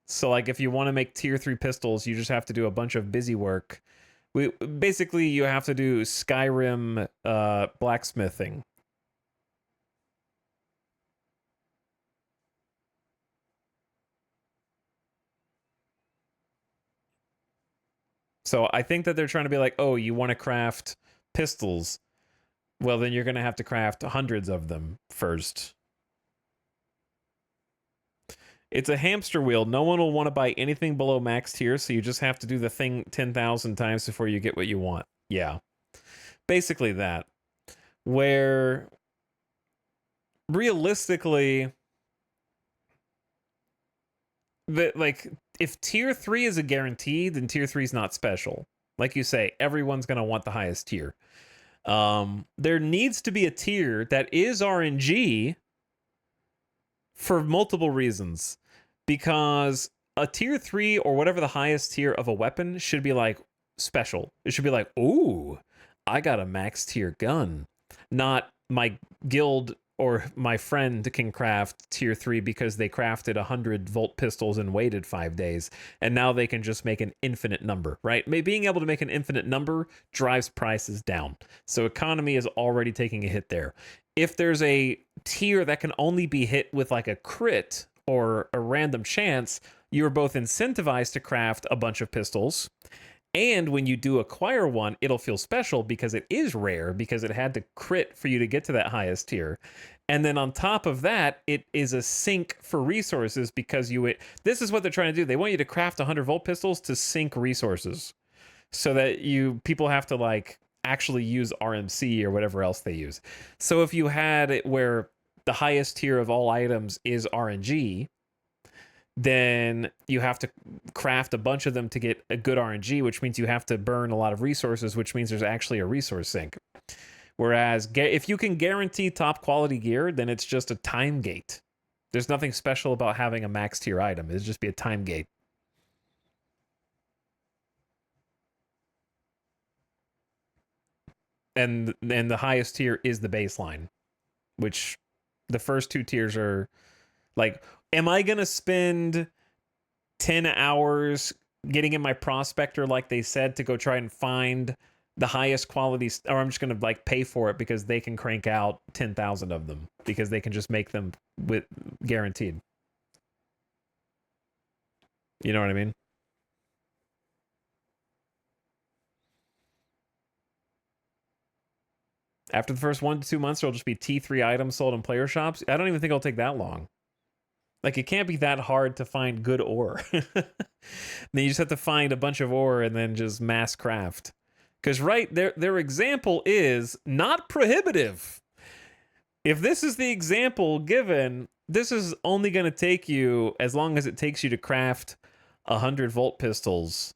So like if you want to make tier 3 pistols, you just have to do a bunch of busy work. Basically you have to do Skyrim blacksmithing. So I think that they're trying to be like, oh, you want to craft pistols? Well, then you're going to have to craft hundreds of them first. It's a hamster wheel. No one will want to buy anything below max tier, so you just have to do the thing 10,000 times before you get what you want. Yeah. Basically that. Where realistically, like if tier 3 is a guarantee, then tier 3 is not special. Like you say, everyone's going to want the highest tier. There needs to be a tier that is RNG for multiple reasons, because a tier 3 or whatever the highest tier of a weapon should be like special. It should be like, ooh, I got a max tier gun. Not my guild or my friend can craft tier 3 because they crafted 100 volt pistols and waited 5 days, and now they can just make an infinite number, right? Being able to make an infinite number drives prices down. So economy is already taking a hit there. If there's a tier that can only be hit with like a crit or a random chance, you're both incentivized to craft a bunch of pistols. And when you do acquire one, it'll feel special because it is rare, because it had to crit for you to get to that highest tier. And then on top of that, it is a sink for resources because this is what they're trying to do. They want you to craft 100 volt pistols to sink resources so that people have to like actually use RMC or whatever else they use. So if you had it where the highest tier of all items is RNG, then you have to craft a bunch of them to get a good RNG, which means you have to burn a lot of resources, which means there's actually a resource sink. Whereas if you can guarantee top quality gear, then it's just a time gate. There's nothing special about having a max tier item. It'd just be a time gate. And the highest tier is the baseline, which the first 2 tiers are like, am I going to spend 10 hours getting in my prospector, like they said, to go try and find the highest quality, or I'm just going to like pay for it because they can crank out 10,000 of them because they can just make them with guaranteed. You know what I mean? After the first 1 to 2 months, there'll just be T3 items sold in player shops. I don't even think it'll take that long. Like, it can't be that hard to find good ore. Then you just have to find a bunch of ore and then just mass craft. Because, right, their example is not prohibitive. If this is the example given, this is only going to take you as long as it takes you to craft 100 volt pistols,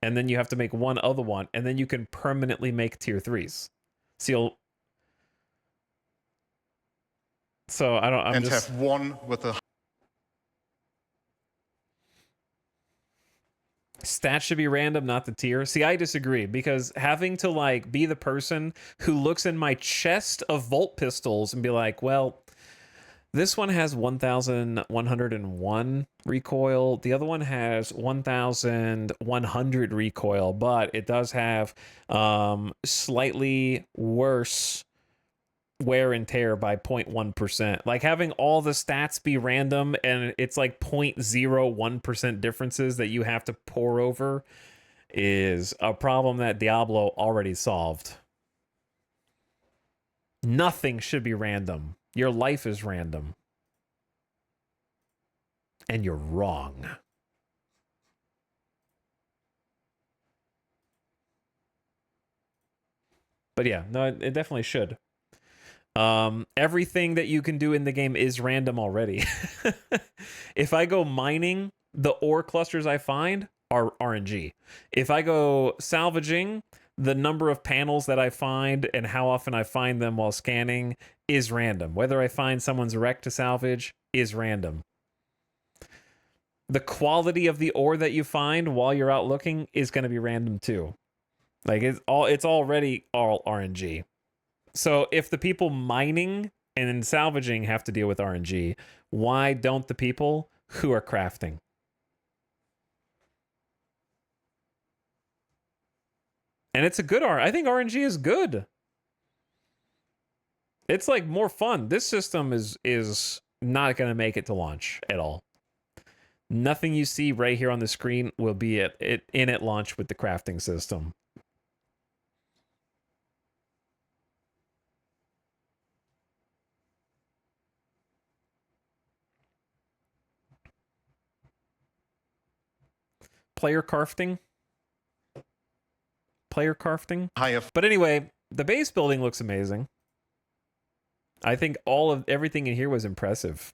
and then you have to make one other one, and then you can permanently make tier 3s. So I'm just...
have one with a...
Stats should be random, not the tier. See, I disagree, because having to like be the person who looks in my chest of volt pistols and be like, well, this one has 1,101 recoil. The other one has 1,100 recoil, but it does have slightly worse wear and tear by 0.1%. Like having all the stats be random and it's like 0.01% differences that you have to pour over is a problem that Diablo already solved. Nothing should be random. Your life is random. And you're wrong. But yeah, no, it definitely should. Everything that you can do in the game is random already. If I go mining, the ore clusters I find are RNG. If I go salvaging, the number of panels that I find and how often I find them while scanning is random. Whether I find someone's wreck to salvage is random. The quality of the ore that you find while you're out looking is going to be random too. Like it's already all RNG. So if the people mining and then salvaging have to deal with RNG. Why don't the people who are crafting? And it's a good I think RNG is good. It's like more fun. This system is not going to make it to launch at all. Nothing you see right here on the screen will be in at launch with the crafting system. Player crafting. But anyway, the base building looks amazing. I think everything in here was impressive.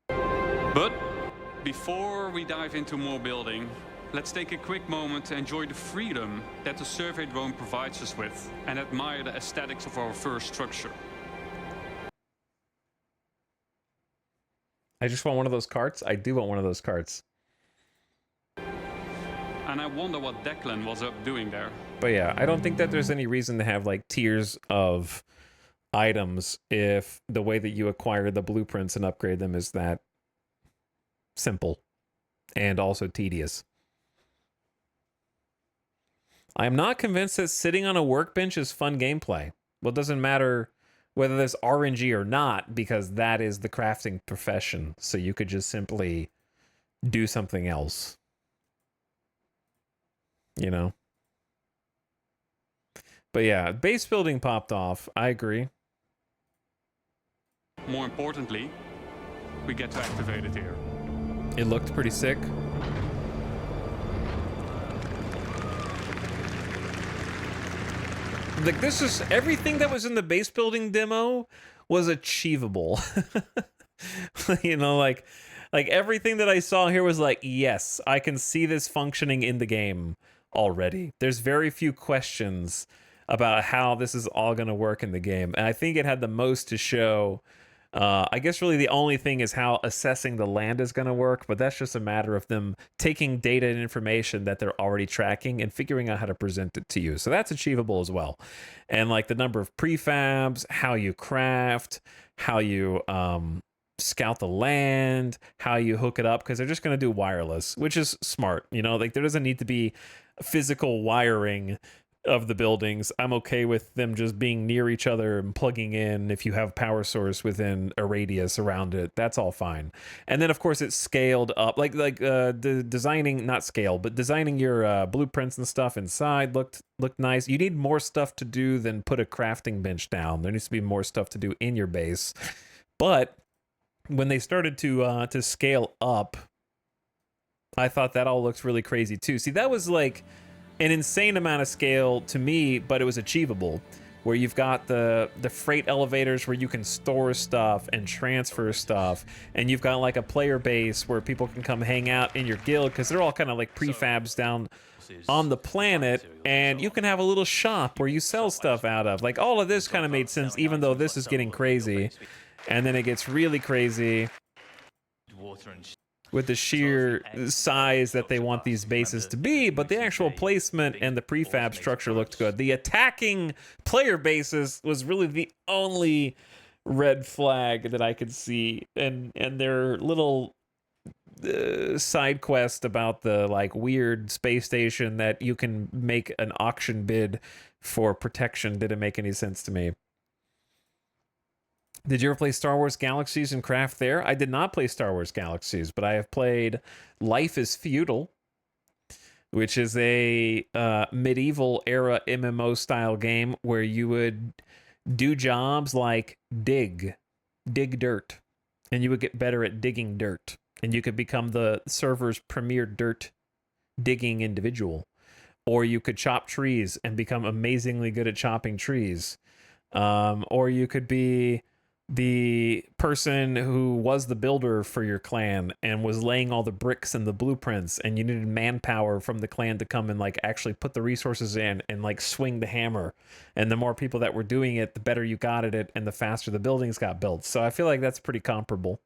But before we dive into more building, let's take a quick moment to enjoy the freedom that the survey drone provides us with and admire the aesthetics of our first structure.
I just want one of those carts. I do want one of those carts.
And I wonder what Declan was up doing there.
But yeah, I don't think that there's any reason to have like tiers of items if the way that you acquire the blueprints and upgrade them is that simple and also tedious. I'm not convinced that sitting on a workbench is fun gameplay. Well, it doesn't matter whether there's RNG or not, because that is the crafting profession. So you could just simply do something else. You know? But yeah, base building popped off. I agree.
More importantly, we get to activate it here.
It looked pretty sick. Like, this is everything that was in the base building demo was achievable. You know, like everything that I saw here was like, yes, I can see this functioning in the game already. There's very few questions about how this is all going to work in the game. And I think it had the most to show. I guess really the only thing is how assessing the land is going to work, but that's just a matter of them taking data and information that they're already tracking and figuring out how to present it to you. So that's achievable as well. And like the number of prefabs, how you craft, how you scout the land, how you hook it up, because they're just going to do wireless, which is smart. You know, like there doesn't need to be physical wiring of the buildings. I'm okay with them just being near each other and plugging in if you have power source within a radius around it. That's all fine. And then of course it's scaled up, like the designing, not scale, but designing your blueprints and stuff inside looked nice. You need more stuff to do than put a crafting bench down. There needs to be more stuff to do in your base. But when they started to scale up, I thought that all looked really crazy too. See, that was like an insane amount of scale to me, but it was achievable, where you've got the freight elevators where you can store stuff and transfer stuff, and you've got like a player base where people can come hang out in your guild, because they're all kind of like prefabs down on the planet, and you can have a little shop where you sell stuff out of. Like, all of this kind of made sense, even though this is getting crazy. And then it gets really crazy with the sheer size that they want these bases to be, but the actual placement and the prefab structure looked good. The attacking player bases was really the only red flag that I could see, and their little side quest about the like weird space station that you can make an auction bid for protection didn't make any sense to me. Did you ever play Star Wars Galaxies and craft there? I did not play Star Wars Galaxies, but I have played Life is Feudal, which is a medieval era MMO style game where you would do jobs like dig dirt, and you would get better at digging dirt, and you could become the server's premier dirt digging individual, or you could chop trees and become amazingly good at chopping trees, or you could be the person who was the builder for your clan and was laying all the bricks and the blueprints, and you needed manpower from the clan to come and like actually put the resources in and like swing the hammer. And the more people that were doing it, the better you got at it, and the faster the buildings got built. So I feel like that's pretty comparable.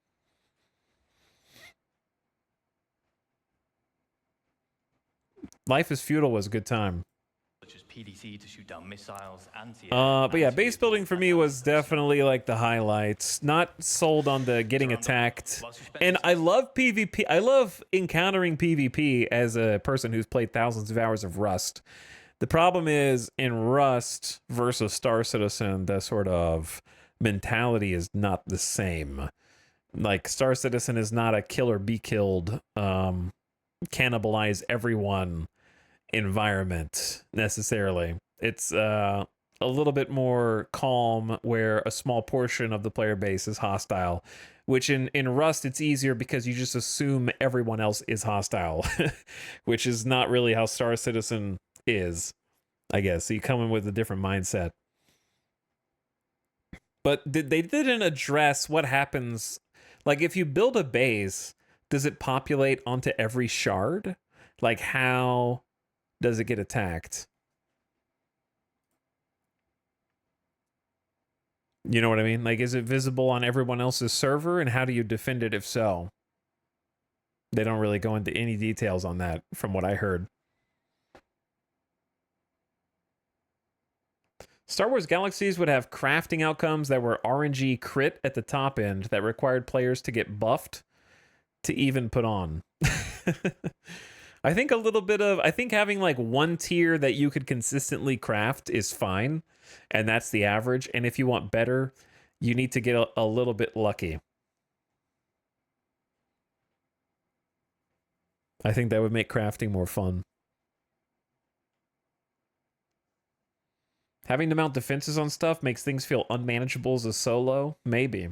Life is Feudal was a good time.
PDC to shoot down missiles,
But yeah, base building for me was definitely like the highlights. Not sold on the getting attacked. And I love PvP. I love encountering PvP as a person who's played thousands of hours of Rust. The problem is in Rust versus Star Citizen, the sort of mentality is not the same. Like Star Citizen is not a kill or be killed, cannibalize everyone environment necessarily. It's a little bit more calm where a small portion of the player base is hostile, which in Rust it's easier because you just assume everyone else is hostile, which is not really how Star Citizen is, I guess. So you come in with a different mindset. But they didn't address what happens. Like, if you build a base, does it populate onto every shard? Like, how does it get attacked? You know what I mean? Like, is it visible on everyone else's server? And how do you defend it if so? They don't really go into any details on that from what I heard. Star Wars Galaxies would have crafting outcomes that were RNG crit at the top end that required players to get buffed to even put on. I think a little bit of, I think having like one tier that you could consistently craft is fine. And that's the average. And if you want better, you need to get a little bit lucky. I think that would make crafting more fun. Having to mount defenses on stuff makes things feel unmanageable as a solo? Maybe.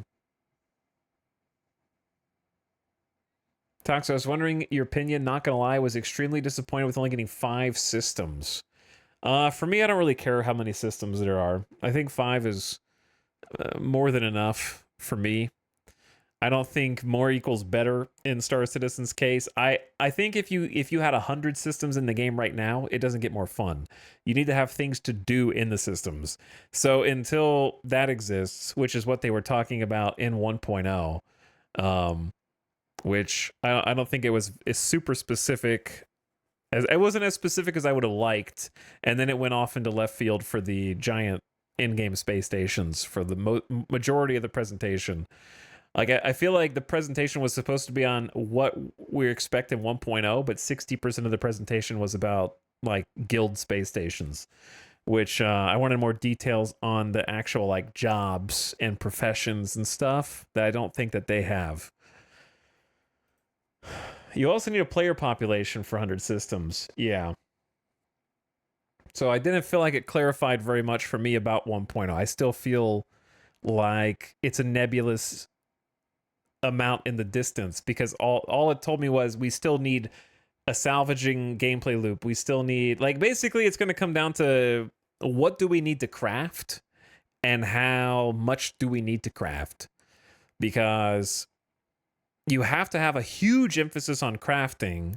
Tox, I was wondering your opinion. Not gonna lie, I was extremely disappointed with only getting 5 systems. For me, I don't really care how many systems there are. I think 5 is more than enough for me. I don't think more equals better in Star Citizen's case. I think if you had 100 systems in the game right now, it doesn't get more fun. You need to have things to do in the systems. So until that exists, which is what they were talking about in 1.0, which I don't think is super specific. It wasn't as specific as I would have liked, and then it went off into left field for the giant in-game space stations for the majority of the presentation. Like, I feel like the presentation was supposed to be on what we expect in 1.0, but 60% of the presentation was about, like, guild space stations, which I wanted more details on the actual, like, jobs and professions and stuff that I don't think that they have. You also need a player population for 100 systems. Yeah. So I didn't feel like it clarified very much for me about 1.0. I still feel like it's a nebulous amount in the distance because all it told me was we still need a salvaging gameplay loop. We still need, like, basically it's going to come down to what do we need to craft and how much do we need to craft, because you have to have a huge emphasis on crafting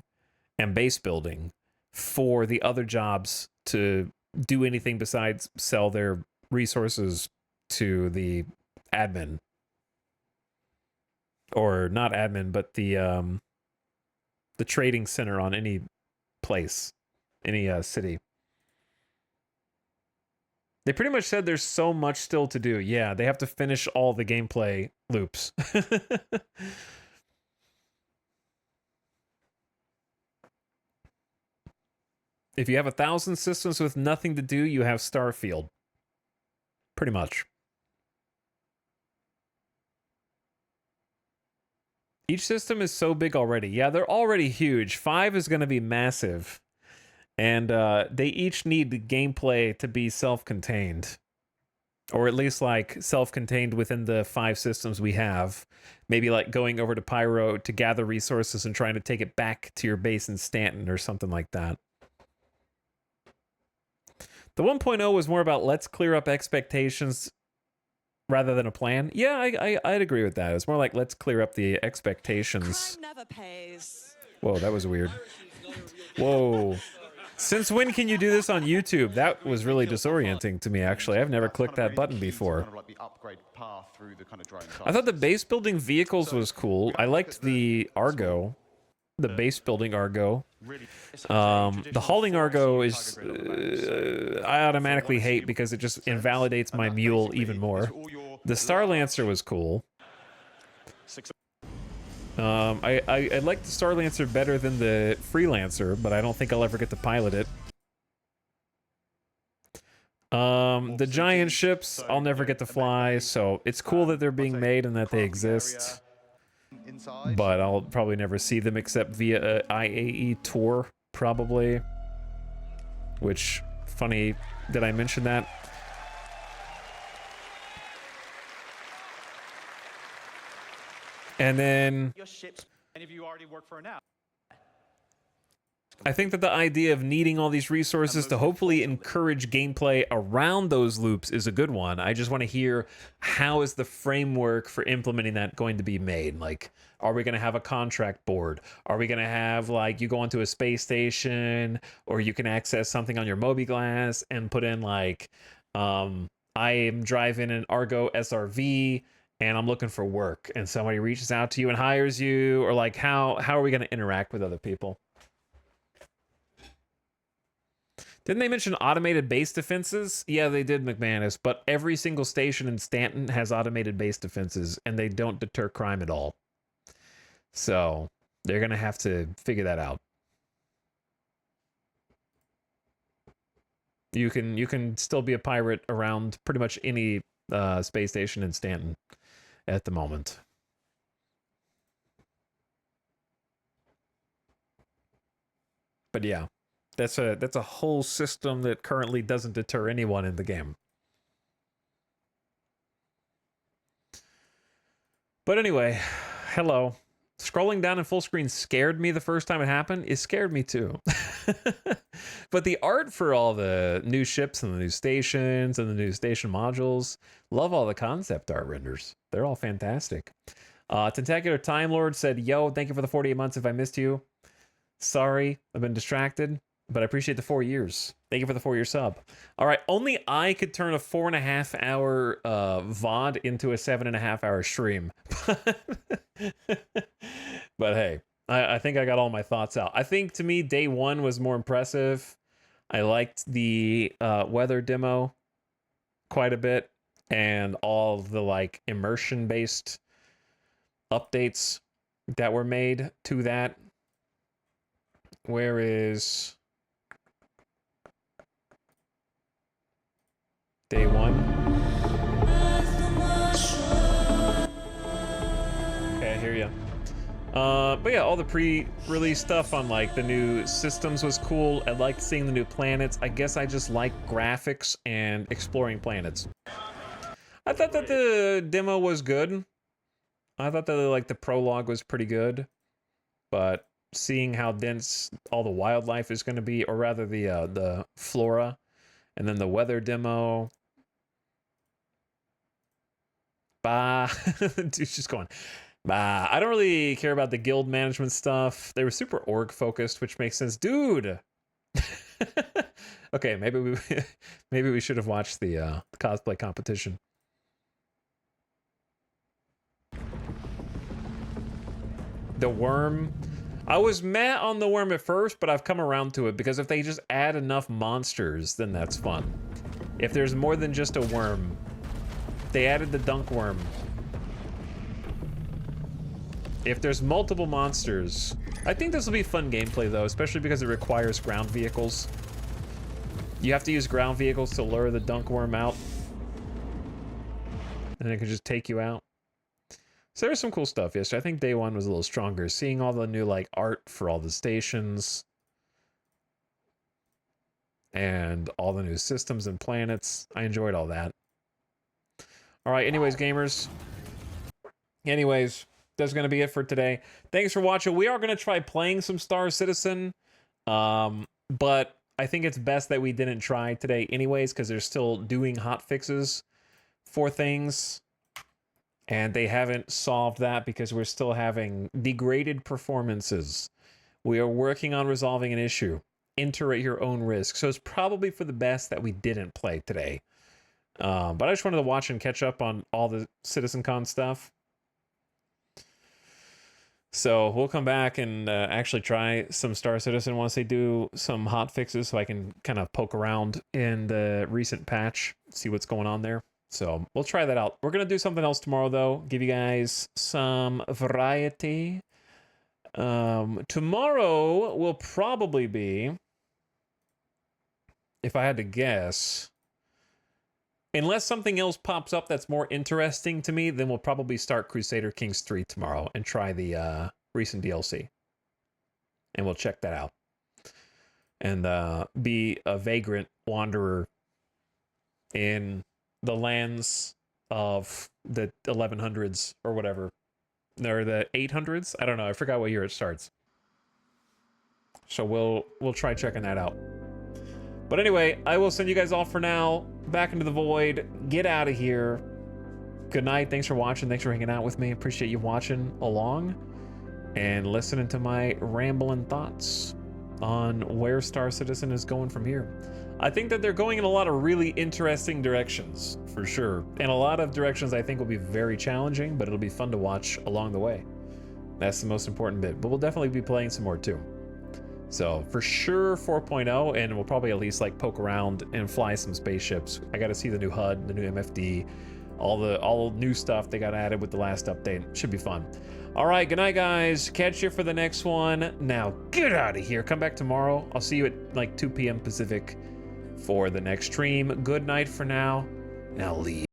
and base building for the other jobs to do anything besides sell their resources to the admin. Or not admin, but the trading center on any place, any city. They pretty much said there's so much still to do. Yeah, they have to finish all the gameplay loops. If you have 1,000 systems with nothing to do, you have Starfield. Pretty much. Each system is so big already. Yeah, they're already huge. 5 is going to be massive. And they each need the gameplay to be self-contained. Or at least, like, self-contained within the 5 systems we have. Maybe, like, going over to Pyro to gather resources and trying to take it back to your base in Stanton or something like that. The 1.0 was more about let's clear up expectations rather than a plan. Yeah, I'd agree with that. It's more like let's clear up the expectations.
Crime never pays.
Whoa, that was weird. Whoa. Since when can you do this on YouTube? That was really disorienting to me, actually. I've never clicked that button before. I thought the base building vehicles was cool. I liked the Argo. the base building Argo. The hauling Argo is I automatically hate because it just invalidates my mule even more. The Star Lancer was cool. I like the Star Lancer better than the Freelancer, but I don't think I'll ever get to pilot it. The giant ships, I'll never get to fly, so it's cool that they're being made and that they exist. But I'll probably never see them except via a IAE tour, probably. Which, funny, did I mention that? And then
Any of you already work for now.
I think that the idea of needing all these resources to hopefully encourage gameplay around those loops is a good one. I just want to hear, how is the framework for implementing that going to be made? Like, are we going to have a contract board? Are we going to have, like, you go onto a space station, or you can access something on your Mobi-Glass and put in, like, I am driving an Argo SRV and I'm looking for work, and somebody reaches out to you and hires you, or like, how are we going to interact with other people? Didn't they mention automated base defenses? Yeah, they did, McManus, but every single station in Stanton has automated base defenses, and they don't deter crime at all. So they're going to have to figure that out. You can still be a pirate around pretty much any space station in Stanton at the moment. But yeah. That's a whole system that currently doesn't deter anyone in the game. But anyway, hello. Scrolling down in full screen scared me the first time it happened. It scared me too. But the art for all the new ships and the new stations and the new station modules, love all the concept art renders. They're all fantastic. Tentacular Time Lord said, yo, thank you for the 48 months if I missed you. Sorry, I've been distracted. But I appreciate the 4 years. Thank you for the 4-year sub. All right, only I could turn a 4.5-hour VOD into a 7.5-hour stream. But hey, I think I got all my thoughts out. I think, to me, day one was more impressive. I liked the weather demo quite a bit, and all the, like, immersion-based updates that were made to that. Where is day one? Okay, I hear ya. But yeah, all the pre-release stuff on, like, the new systems was cool. I liked seeing the new planets. I guess I just like graphics and exploring planets. I thought that the demo was good. I thought that, like, the prologue was pretty good. But seeing how dense all the wildlife is going to be, or rather the flora, and then the weather demo. Bah. Dude's just going, bah. I don't really care about the guild management stuff. They were super org focused, which makes sense. Dude! Okay, maybe we should have watched the cosplay competition. The worm. I was mad on the worm at first, but I've come around to it, because if they just add enough monsters, then that's fun. If there's more than just a worm. They added the dunk worm. If there's multiple monsters, I think this will be fun gameplay though, especially because it requires ground vehicles. You have to use ground vehicles to lure the dunk worm out, and it can just take you out. So there's some cool stuff yesterday. I think day one was a little stronger. Seeing all the new, like, art for all the stations and all the new systems and planets. I enjoyed all that. All right, anyways, gamers. Anyways, that's going to be it for today. Thanks for watching. We are going to try playing some Star Citizen, but I think it's best that we didn't try today anyways, because they're still doing hot fixes for things, and they haven't solved that because we're still having degraded performances. We are working on resolving an issue. Enter at your own risk. So it's probably for the best that we didn't play today. But I just wanted to watch and catch up on all the CitizenCon stuff. So we'll come back and actually try some Star Citizen once they do some hot fixes, so I can kind of poke around in the recent patch, see what's going on there. So we'll try that out. We're going to do something else tomorrow, though. Give you guys some variety. Tomorrow will probably be, if I had to guess, unless something else pops up that's more interesting to me, then we'll probably start Crusader Kings 3 tomorrow and try the recent DLC. And we'll check that out. And be a vagrant wanderer in the lands of the 1100s or whatever. Or the 800s? I don't know. I forgot what year it starts. So we'll try checking that out. But anyway, I will send you guys off for now. Back into the void. Get out of here. Good night. Thanks for watching. Thanks for hanging out with me. Appreciate you watching along and listening to my rambling thoughts on where Star Citizen is going from here. I think that they're going in a lot of really interesting directions, for sure. And a lot of directions I think will be very challenging, but it'll be fun to watch along the way. That's the most important bit. But we'll definitely be playing some more too. So for sure 4.0, and we'll probably at least like poke around and fly some spaceships. I got to see the new HUD, the new MFD, all the new stuff they got added with the last update. Should be fun. All right, good night, guys. Catch you for the next one. Now get out of here. Come back tomorrow. I'll see you at like 2 p.m. Pacific for the next stream. Good night for now. Now leave.